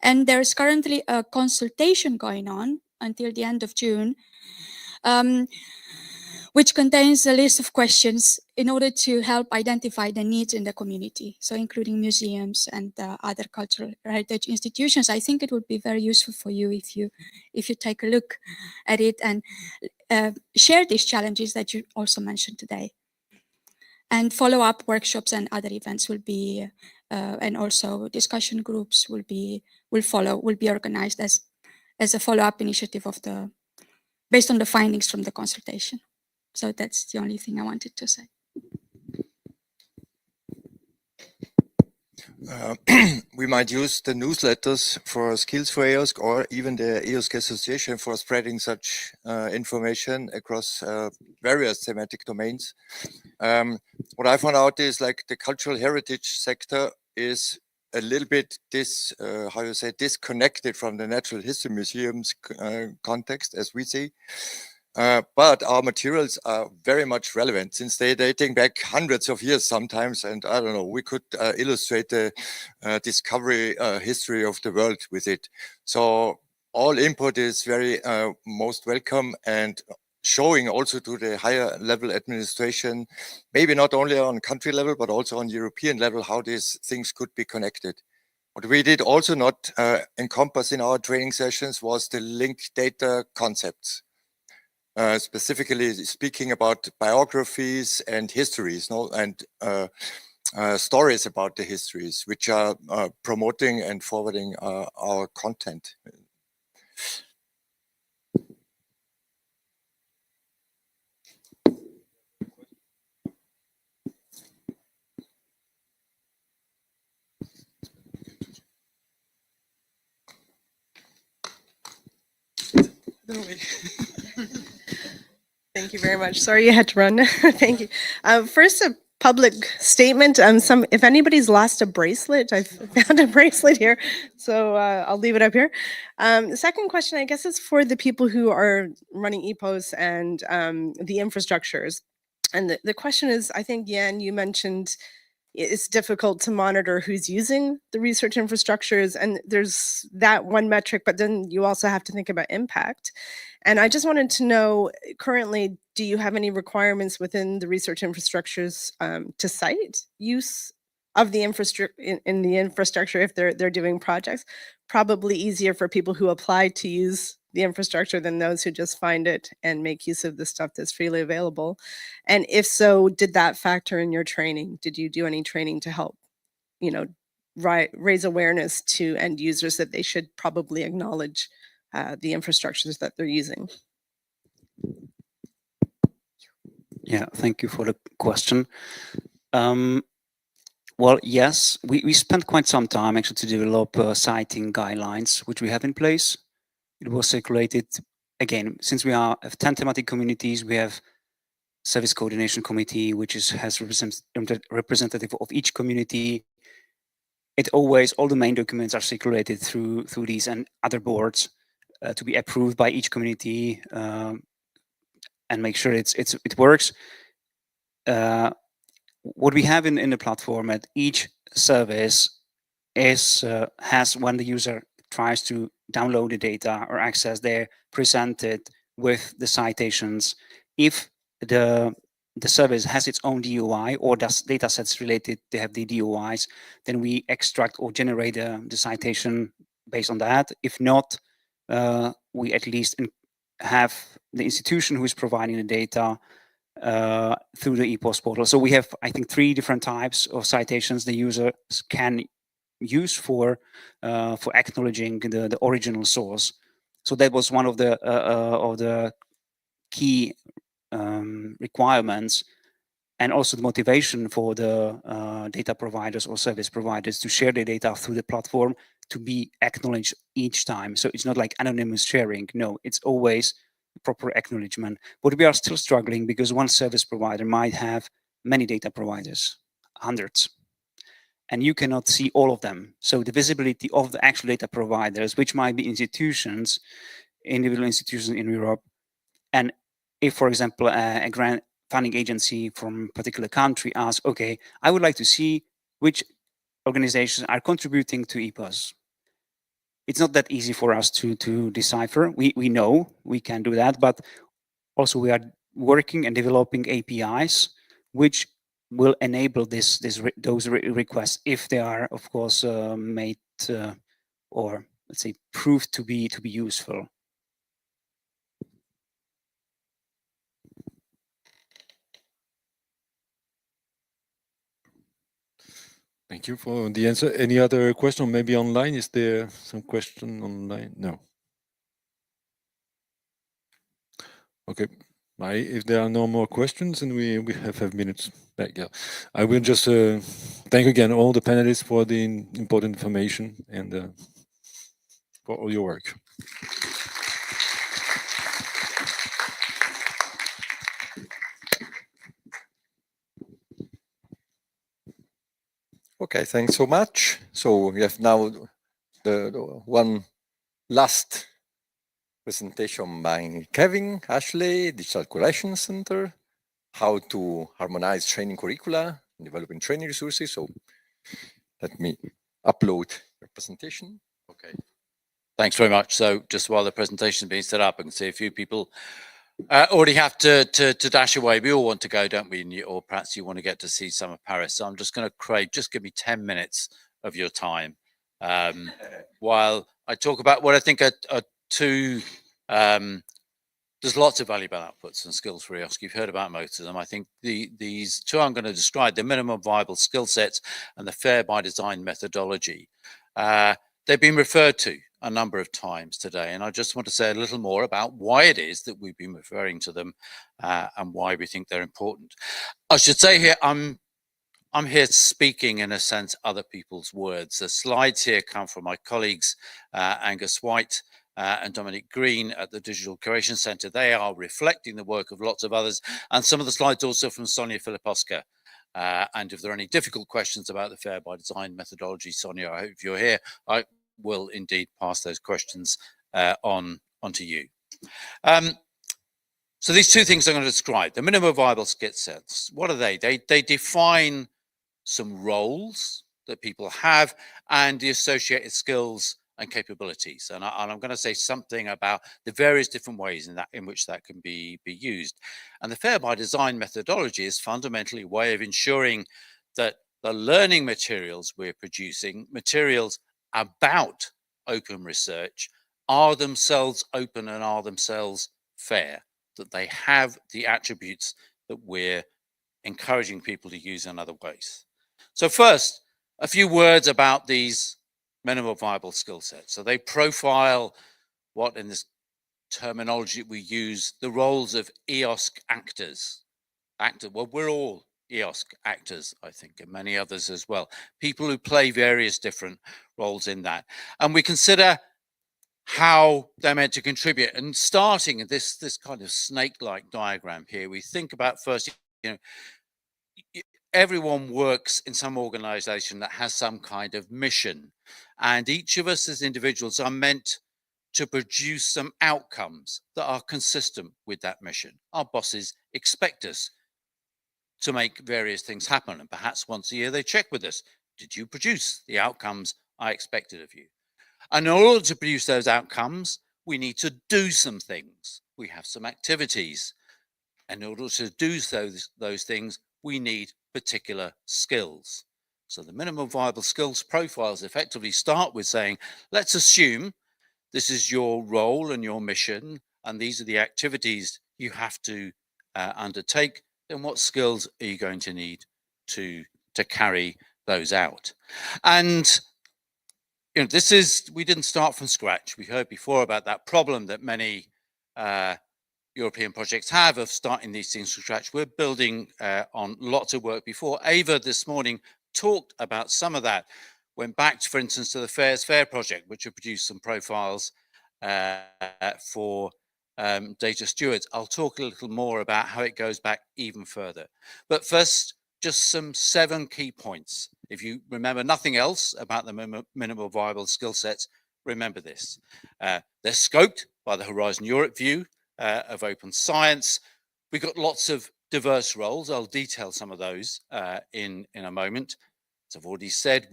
And there's currently a consultation going on until the end of June, which contains a list of questions in order to help identify the needs in the community. So including museums and other cultural heritage institutions. I think it would be very useful for you if you take a look at it and share these challenges that you also mentioned today. And follow-up workshops and other events will be, and also discussion groups will be organized as a follow-up initiative based on the findings from the consultation. So that's the only thing I wanted to say. We might use the newsletters for Skills4EOSC or even the EOSC Association for spreading such information across various thematic domains. What I found out is like the cultural heritage sector is a little bit disconnected from the natural history museums context, as we see. But our materials are very much relevant since they're dating back hundreds of years sometimes. And I don't know, we could illustrate the discovery history of the world with it. So all input is very most welcome, and showing also to the higher level administration, maybe not only on country level, but also on European level, how these things could be connected. What we did also not encompass in our training sessions was the linked data concepts. Specifically speaking about biographies and histories, and stories about the histories, which are promoting and forwarding our content. Thank you very much. Sorry you had to run. Thank you. First, a public statement. If anybody's lost a bracelet, I've found a bracelet here, so I'll leave it up here. The second question, I guess, is for the people who are running EPOS and the infrastructures. And the question is, I think, Jan, you mentioned it's difficult to monitor who's using the research infrastructures, and there's that one metric, but then you also have to think about impact. And I just wanted to know, currently, do you have any requirements within the research infrastructures to cite use of the infrastructure in the infrastructure if they're doing projects. Probably easier for people who apply to use the infrastructure than those who just find it and make use of the stuff that's freely available. And if so, did that factor in your training? Did you do any training to help, you know, raise awareness to end users that they should probably acknowledge the infrastructures that they're using? Yeah, thank you for the question. Well, yes, we spent quite some time actually to develop citing guidelines, which we have in place. It was circulated, again, since we have 10 thematic communities, we have service coordination committee, which has representative of each community. All the main documents are circulated through these and other boards to be approved by each community and make sure it works. What we have in the platform at each service has, when the user tries to download the data or access, they're presented with the citations. If the service has its own DOI or does data sets related, they have the DOIs, then we extract or generate the citation based on that. If not, we at least have the institution who is providing the data through the EPOS portal. So we have, I think, 3 different types of citations the users can use for acknowledging the original source. So that was one of the key requirements, and also the motivation for the data providers or service providers to share their data through the platform to be acknowledged each time. So it's not like anonymous sharing. No, it's always proper acknowledgement. But we are still struggling because one service provider might have many data providers, hundreds, and you cannot see all of them. So the visibility of the actual data providers, which might be institutions, individual institutions in Europe, and if, for example, a grant funding agency from a particular country asks, okay, I would like to see which organizations are contributing to EPOS. It's not that easy for us to decipher. We know we can do that, but also we are working and developing APIs which will enable those requests if they are, of course, made or let's say proved to be useful. Thank you for the answer. Any other question? Maybe online? Is there some question online? No. Okay. If there are no more questions, and we have 5 minutes back, yeah. I will just thank again all the panelists for the important information and for all your work. Okay, thanks so much. So we have now the one last presentation by Kevin Ashley, Digital Collection Center, how to harmonize training curricula and developing training resources. So let me upload your presentation. Okay. Thanks very much. So just while the presentation is being set up, I can see a few people already have to dash away. We all want to go, don't we? Or perhaps you want to get to see some of Paris. So I'm just going to Craig, just give me 10 minutes of your time while I talk about what I think are 2 there's lots of valuable outputs and skills for EOSC. You've heard about most of them. I think these 2 I'm going to describe, the minimum viable skill sets and the fair by design methodology. They've been referred to a number of times today, and I just want to say a little more about why it is that we've been referring to them and why we think they're important. I should say here, I'm here speaking, in a sense, other people's words. The slides here come from my colleagues, Angus White and Dominic Green at the Digital Curation Centre. They are reflecting the work of lots of others, and some of the slides also from Sonia Filipowska. And if there are any difficult questions about the fair by design methodology, Sonia, I hope if you're here, I will indeed pass those questions on to you. So these 2 things I'm going to describe. The minimum viable skill sets, what are they? They define some roles that people have and the associated skills and capabilities. And I'm going to say something about the various different ways in which that can be used. And the fair by design methodology is fundamentally a way of ensuring that the learning materials we're producing, materials about open research, are themselves open and are themselves fair, that they have the attributes that we're encouraging people to use in other ways. So first, a few words about these minimum viable skill sets. So they profile what in this terminology we use, the roles of EOSC actors. Well, we're all EOSC actors, I think, and many others as well. People who play various different roles in that. And we consider how they're meant to contribute. And starting in this kind of snake-like diagram here, we think about first, everyone works in some organization that has some kind of mission. And each of us as individuals are meant to produce some outcomes that are consistent with that mission. Our bosses expect us to make various things happen. And perhaps once a year they check with us, did you produce the outcomes I expected of you? And in order to produce those outcomes, we need to do some things. We have some activities. And in order to do those things, we need particular skills. So the minimum viable skills profiles effectively start with saying, let's assume this is your role and your mission, and these are the activities you have to undertake. Then what skills are you going to need to carry those out? And we didn't start from scratch. We heard before about that problem that many European projects have of starting these things from scratch. We're building on lots of work before. Ava this morning talked about some of that. Went back, for instance, to the Fairs Fair project, which have produced some profiles for data stewards. I'll talk a little more about how it goes back even further. But first, just some 7 key points. If you remember nothing else about the minimal viable skill sets, remember this. They're scoped by the Horizon Europe view of open science. We've got lots of diverse roles. I'll detail some of those in a moment. As I've already said,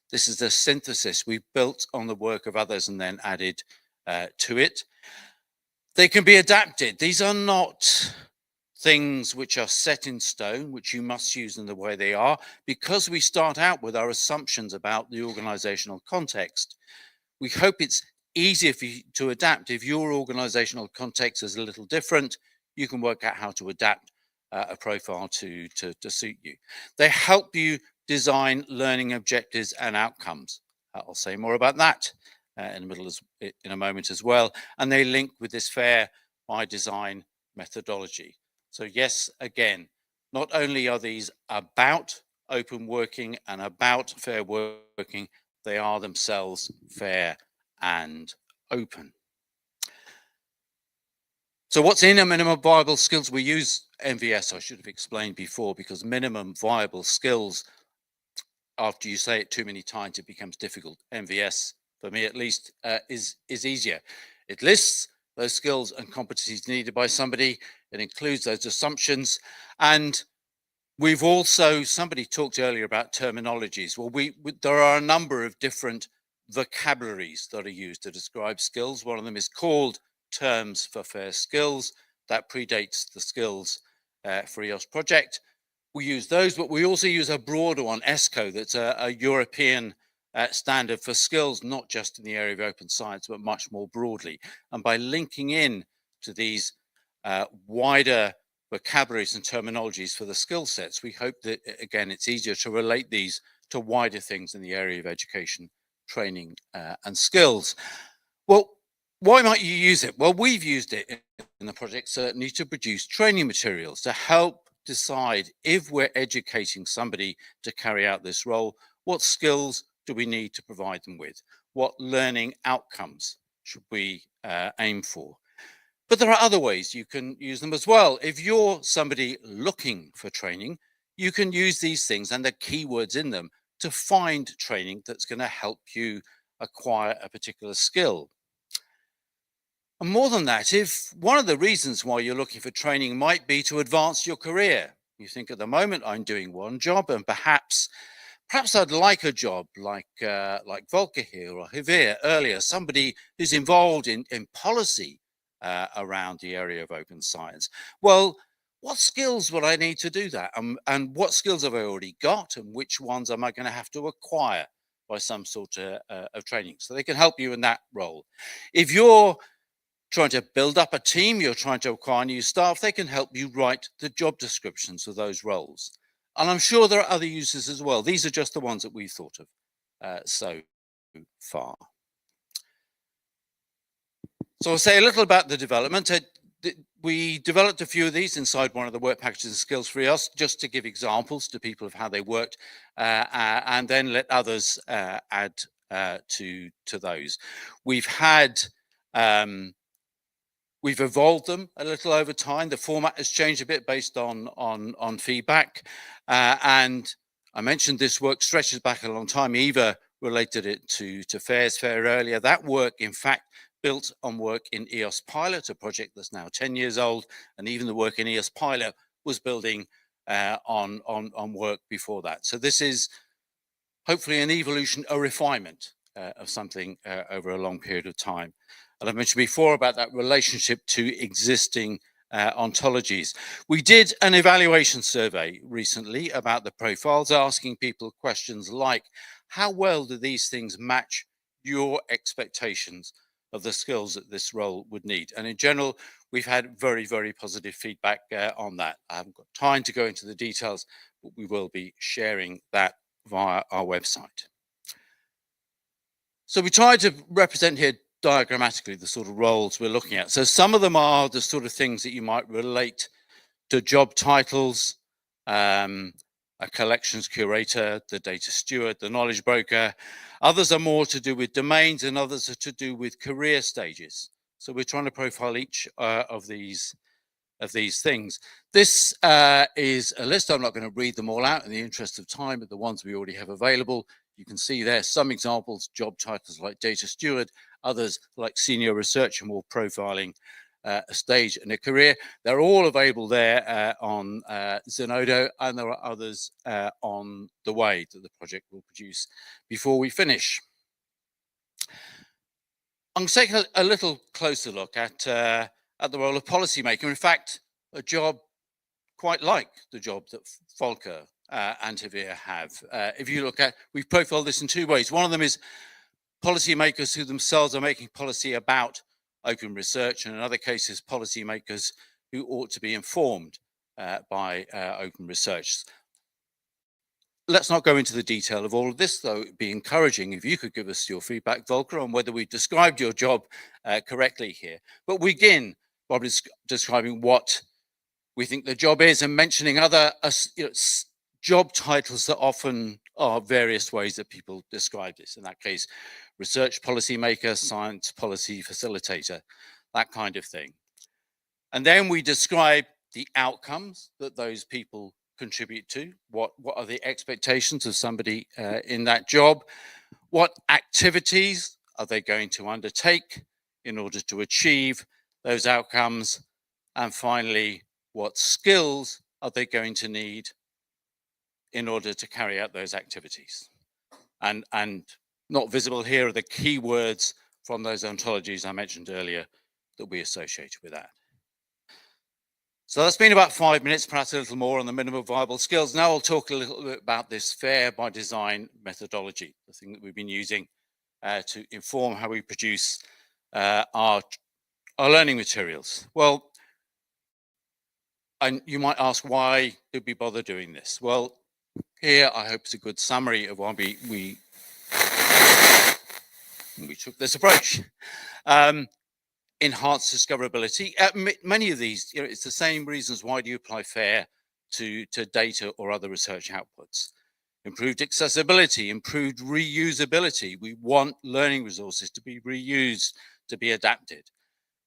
this is the synthesis we've built on the work of others and then added to it. They can be adapted. These are not things which are set in stone, which you must use in the way they are, because we start out with our assumptions about the organizational context. We hope it's easier for you to adapt. If your organizational context is a little different, you can work out how to adapt a profile to suit you. They help you design learning objectives and outcomes. I'll say more about that in a moment as well. And they link with this fair by design methodology. So yes, again, not only are these about open working and about fair working, they are themselves fair and open. So what's in a minimum viable skills? We use MVS, I should have explained before, because minimum viable skills, after you say it too many times, it becomes difficult. MVS, for me at least, is easier. It lists those skills and competencies needed by somebody. It includes those assumptions. And we've also, somebody talked earlier about terminologies. Well, there are a number of different vocabularies that are used to describe skills. One of them is called Terms for Fair Skills. That predates the Skills for EOS project. We use those, but we also use a broader one, ESCO, that's a European standard for skills, not just in the area of open science, but much more broadly. And by linking in to these wider vocabularies and terminologies for the skill sets, we hope that, again, it's easier to relate these to wider things in the area of education, training, and skills. Well, why might you use it? Well, we've used it in the project certainly to produce training materials to help decide if we're educating somebody to carry out this role, what skills do we need to provide them with? What learning outcomes should we aim for? But there are other ways you can use them as well. If you're somebody looking for training, you can use these things and the keywords in them to find training that's going to help you acquire a particular skill. And more than that, if one of the reasons why you're looking for training might be to advance your career, you think at the moment I'm doing one job and perhaps I'd like a job like Volker here or Javier earlier, somebody who's involved in policy around the area of open science. Well, what skills will I need to do that? And what skills have I already got? And which ones am I going to have to acquire by some sort of training? So they can help you in that role. If you're trying to build up a team, you're trying to acquire new staff, they can help you write the job descriptions of those roles. And I'm sure there are other uses as well. These are just the ones that we've thought of so far. So I'll say a little about the development. We developed a few of these inside one of the work packages in Skills4EOSC just to give examples to people of how they worked and then let others add to those. We've evolved them a little over time. The format has changed a bit based on feedback. And I mentioned this work stretches back a long time. Eva related it to FAIR's Fair earlier. That work, in fact, built on work in EOS Pilot, a project that's now 10 years old. And even the work in EOS Pilot was building on work before that. So this is hopefully an evolution, a refinement of something over a long period of time. And I've mentioned before about that relationship to existing ontologies. We did an evaluation survey recently about the profiles, asking people questions like, how well do these things match your expectations of the skills that this role would need? And in general, we've had very, very positive feedback on that. I haven't got time to go into the details, but we will be sharing that via our website. So we tried to represent here diagrammatically the sort of roles we're looking at. So some of them are the sort of things that you might relate to job titles, a collections curator, the data steward, the knowledge broker. Others are more to do with domains and others are to do with career stages. So we're trying to profile each of these things. This is a list. I'm not going to read them all out in the interest of time, but the ones we already have available. You can see there some examples, job titles like data steward, others like senior researcher, more profiling a stage and a career. They're all available there on Zenodo, and there are others on the way that the project will produce before we finish. I'm going to take a little closer look at the role of policymaker. In fact, a job quite like the job that Volker and Javier have. If you look at, we've profiled this in two ways. One of them is policymakers who themselves are making policy about open research, and in other cases, policymakers who ought to be informed by open research. Let's not go into the detail of all of this, though. It'd be encouraging if you could give us your feedback, Volker, on whether we described your job correctly here. But we begin by describing what we think the job is and mentioning other job titles that often are various ways that people describe this. In that case, research policymaker, science policy facilitator, that kind of thing. And then we describe the outcomes that those people contribute to. What are the expectations of somebody in that job? What activities are they going to undertake in order to achieve those outcomes? And finally, what skills are they going to need in order to carry out those activities? And not visible here are the key words from those ontologies I mentioned earlier that we associate with that. So that's been about 5 minutes, perhaps a little more on the minimum viable skills. Now I'll talk a little bit about this FAIR by design methodology, the thing that we've been using to inform how we produce our learning materials. Well, and you might ask, why did we bother doing this? Well, here I hope it's a good summary of why we took this approach. Enhanced discoverability. Many of these, it's the same reasons why do you apply FAIR to data or other research outputs. Improved accessibility, improved reusability. We want learning resources to be reused, to be adapted.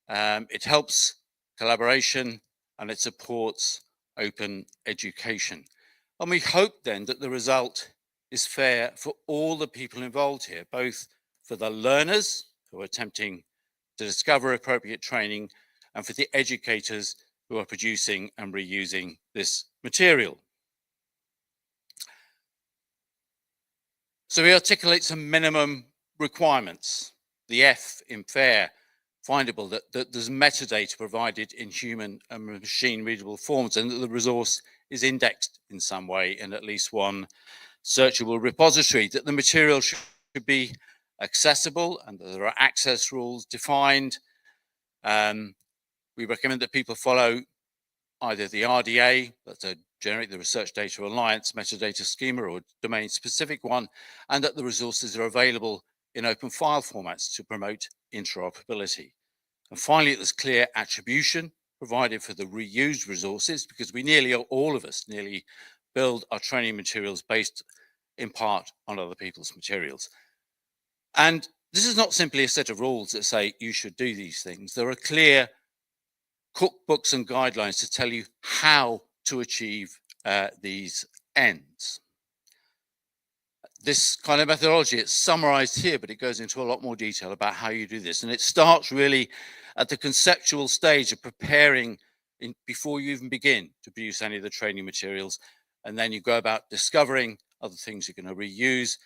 It helps collaboration and it supports open education. And we hope then that the result is fair for all the people involved here, both for the learners who are attempting to discover appropriate training and for the educators who are producing and reusing this material. So we articulate some minimum requirements. The F in FAIR, findable, that there's metadata provided in human and machine readable forms, and that the resource is indexed in some way in at least one searchable repository, that the material should be accessible and that there are access rules defined. We recommend that people follow either the RDA, that's a Generate the Research Data Alliance metadata schema, or domain specific one, and that the resources are available in open file formats to promote interoperability. And finally, there's clear attribution provided for the reused resources, because we nearly, all of us nearly, build our training materials based in part on other people's materials. And this is not simply a set of rules that say you should do these things. There are clear cookbooks and guidelines to tell you how to achieve these ends. This kind of methodology, it's summarized here, but it goes into a lot more detail about how you do this. And it starts really at the conceptual stage of preparing before you even begin to produce any of the training materials. And then you go about discovering other things you're going to reuse,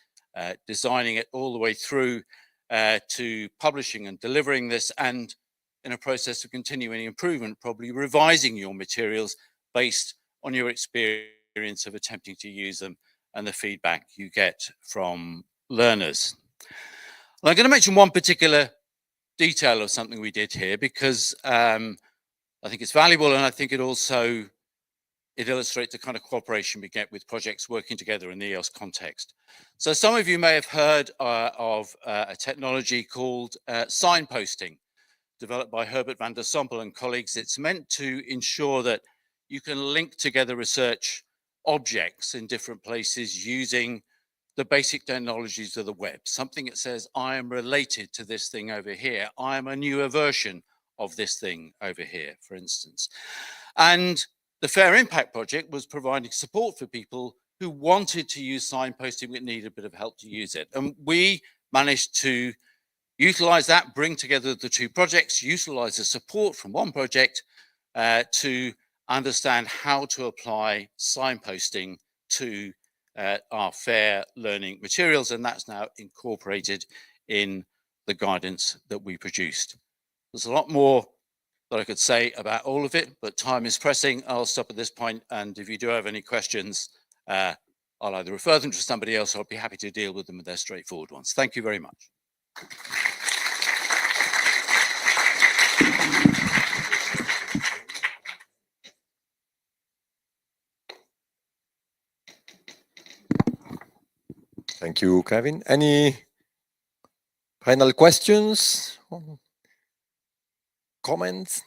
designing it all the way through to publishing and delivering this, and in a process of continuing improvement, probably revising your materials based on your experience of attempting to use them and the feedback you get from learners. And I'm going to mention one particular detail of something we did here, because I think it's valuable, and I think it also illustrates the kind of cooperation we get with projects working together in the EOS context. So some of you may have heard of a technology called signposting, developed by Herbert van der Sompel and colleagues. It's meant to ensure that you can link together research objects in different places using the basic technologies of the web. Something that says, I am related to this thing over here. I am a newer version of this thing over here, for instance. And the Fair Impact Project was providing support for people who wanted to use signposting but needed a bit of help to use it. And we managed to utilize that, bring together the two projects, utilize the support from one project to understand how to apply signposting to our FAIR learning materials. And that's now incorporated in the guidance that we produced. There's a lot more that I could say about all of it, but time is pressing. I'll stop at this point, and if you do have any questions, I'll either refer them to somebody else or I'll be happy to deal with them with their straightforward ones. Thank you very much. Thank you, Kevin. Any final questions? Comments?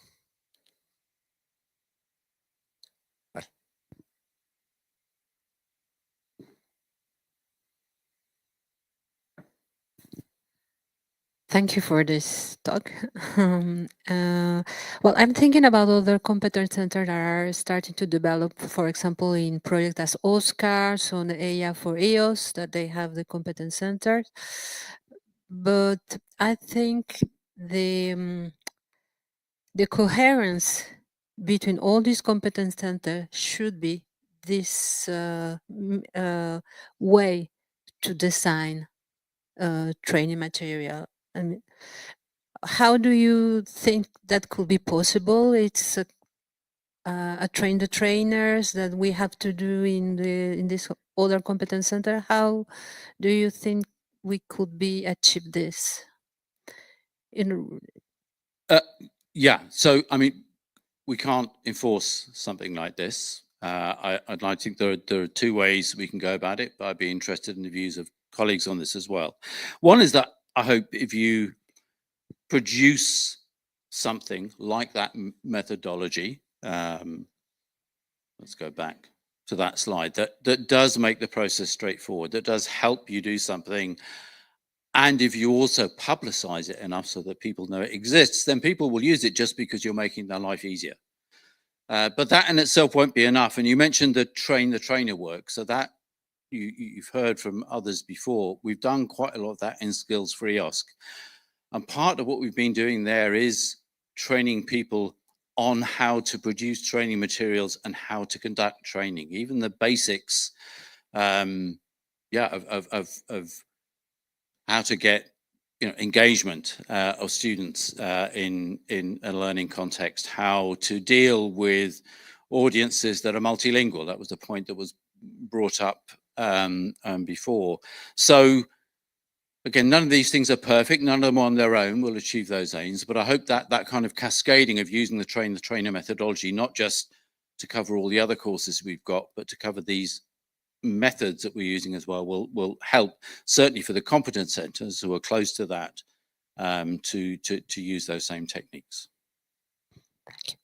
Thank you for this talk. Well, I'm thinking about other competence centers that are starting to develop, for example, in projects as Oscar, so an area for EOS, that they have the competence centers. But I think the coherence between all these competence centers should be this way to design training material. I mean, how do you think that could be possible? It's a train the trainers that we have to do in this other competence center. How do you think we could achieve this? Yeah, so I mean, we can't enforce something like this. I think there are two ways we can go about it, but I'd be interested in the views of colleagues on this as well. One is that I hope if you produce something like that methodology, let's go back to that slide, that does make the process straightforward, that does help you do something. And if you also publicize it enough so that people know it exists, then people will use it just because you're making their life easier. But that in itself won't be enough. And you mentioned the train the trainer work. So that you've heard from others before. We've done quite a lot of that in Skills4EOSC. And part of what we've been doing there is training people on how to produce training materials and how to conduct training, even the basics, of how to get engagement of students in a learning context, how to deal with audiences that are multilingual. That was the point that was brought up before. So again, none of these things are perfect. None of them on their own will achieve those aims, but I hope that that kind of cascading of using the trainer methodology, not just to cover all the other courses we've got, but to cover these methods that we're using as well, will help, certainly for the competence centres who are close to that, to use those same techniques. Thank you.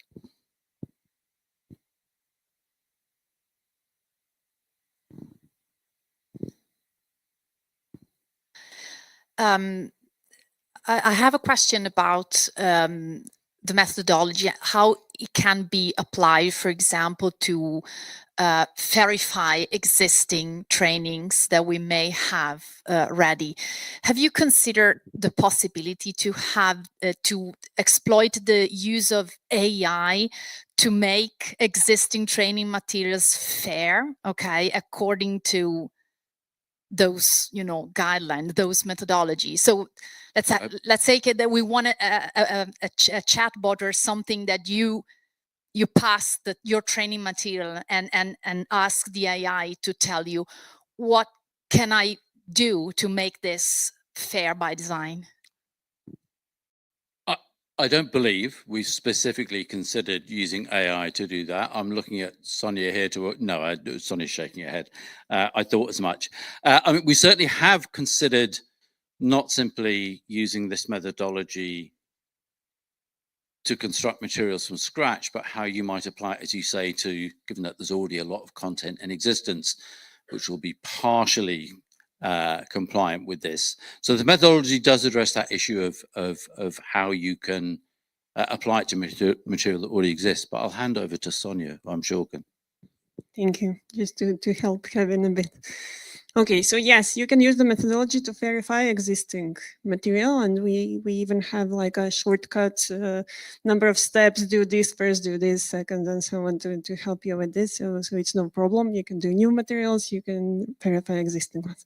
I have a question about the methodology, how it can be applied, for example, to verify existing trainings that we may have ready. Have you considered the possibility to have to exploit the use of AI to make existing training materials fair, okay, according to those, guidelines, those methodologies? So let's say that we want a chatbot or something that you pass your training material and ask the AI to tell you, what can I do to make this fair by design? I don't believe we specifically considered using AI to do that. I'm looking at Sonia here no, Sonia's shaking her head. I thought as much. I mean, we certainly have considered not simply using this methodology to construct materials from scratch, but how you might apply it, as you say, to, given that there's already a lot of content in existence, which will be partially compliant with this. So the methodology does address that issue of how you can apply it to material that already exists. But I'll hand over to Sonia, who I'm sure can. Thank you. Just to help Kevin a bit. Okay, so yes, you can use the methodology to verify existing material, and we even have like a shortcut number of steps. Do this first, do this second, and so on to help you with this. So it's no problem. You can do new materials, you can verify existing ones.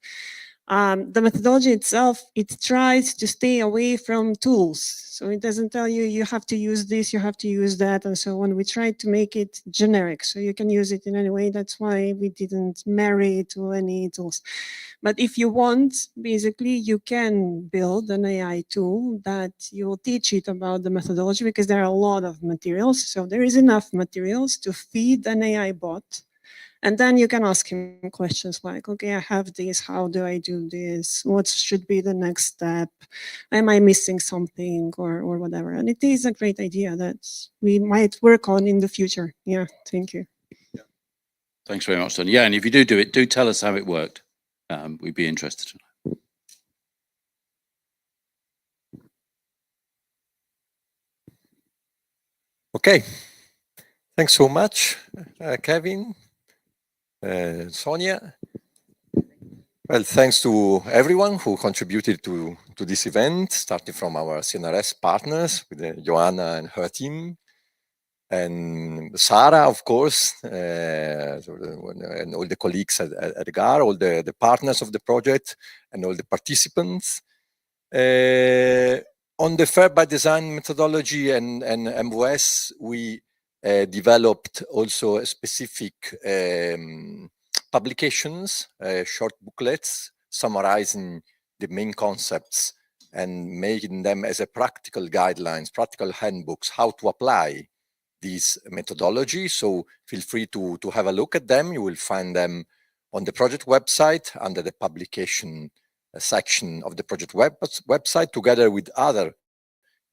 The methodology itself, it tries to stay away from tools. So it doesn't tell you, you have to use this, you have to use that, and so on. We try to make it generic, so you can use it in any way. That's why we didn't marry it to any tools. But if you want, basically, you can build an AI tool that you will teach it about the methodology, because there are a lot of materials. So there is enough materials to feed an AI bot. And then you can ask him questions like, okay, I have this, how do I do this? What should be the next step? Am I missing something or whatever? And it is a great idea that we might work on in the future. Yeah, thank you. Thanks very much, Sonia. Yeah, and if you do it, do tell us how it worked. We'd be interested to know. Okay, thanks so much, Kevin. Sonia. Well, thanks to everyone who contributed to this event, starting from our CNRS partners with Joanna and her team, and Sarah, of course, and all the colleagues at GAR, all the partners of the project, and all the participants. On the Fair by Design methodology and MOS, we developed also a specific publications, short booklets summarizing the main concepts and making them as a practical guidelines, practical handbooks, how to apply these methodologies. So feel free to have a look at them. You will find them on the project website under the publication section of the project website, together with other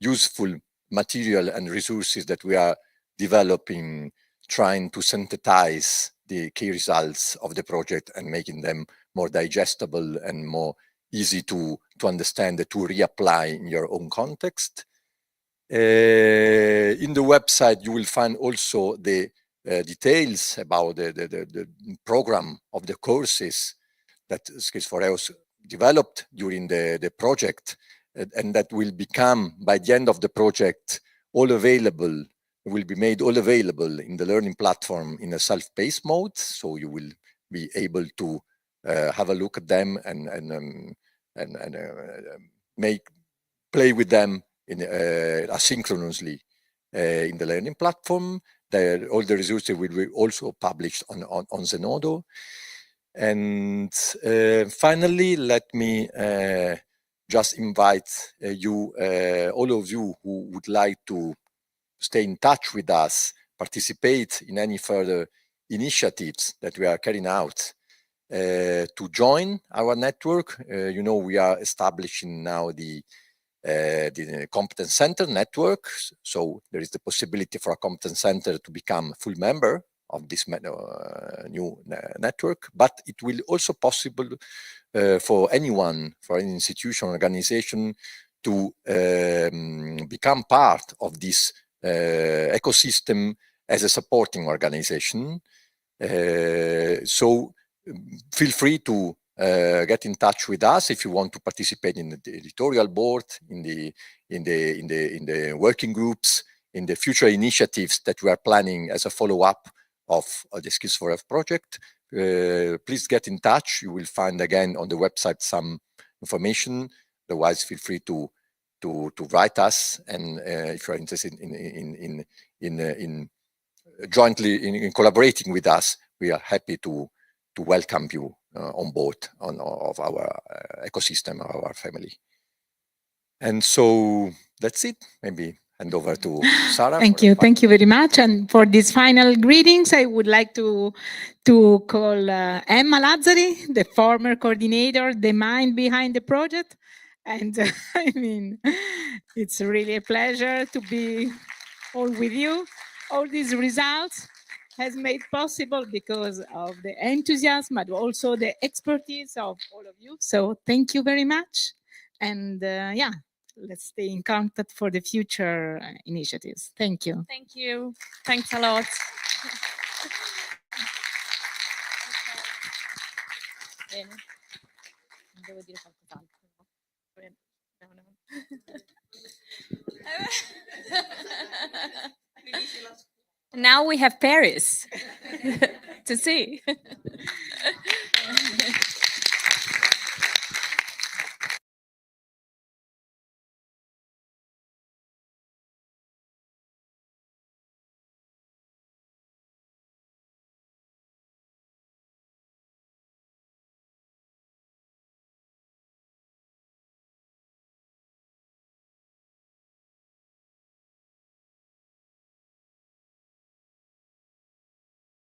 useful material and resources that we are developing, trying to synthesize the key results of the project and making them more digestible and more easy to understand, to reapply in your own context. In the website, you will find also the details about the program of the courses that Skills4EOSC developed during the project, and that will become, by the end of the project, all available, will be made all available in the learning platform in a self-paced mode. So you will be able to have a look at them and play with them in asynchronously in the learning platform. All the resources will be also published on Zenodo. And finally, let me just invite all of you who would like to stay in touch with us, participate in any further initiatives that we are carrying out, to join our network. We are establishing now the Competence Center network. So there is the possibility for a Competence Center to become a full member of this new network, but it will also possible for anyone, for any institution, organization, to become part of this ecosystem as a supporting organization. So feel free to get in touch with us if you want to participate in the editorial board, in the working groups, in the future initiatives that we are planning as a follow-up of the Skills4EOSC project. Please get in touch. You will find again on the website some information. Otherwise, feel free to write us, and if you're interested in jointly in collaborating with us, we are happy to welcome you on board of our ecosystem, our family. And so that's it. Maybe hand over to Sarah. Thank you very much. And for these final greetings, I would like to call Emma Lazzari, the former coordinator, the mind behind the project. And I mean, it's really a pleasure to be all with you. All these results has made possible because of the enthusiasm, but also the expertise of all of you. So thank you very much. And yeah, let's stay in contact for the future initiatives. Thank you. Thank you. Thanks a lot. Devo dire qualcos'altro. Now we have Paris to see.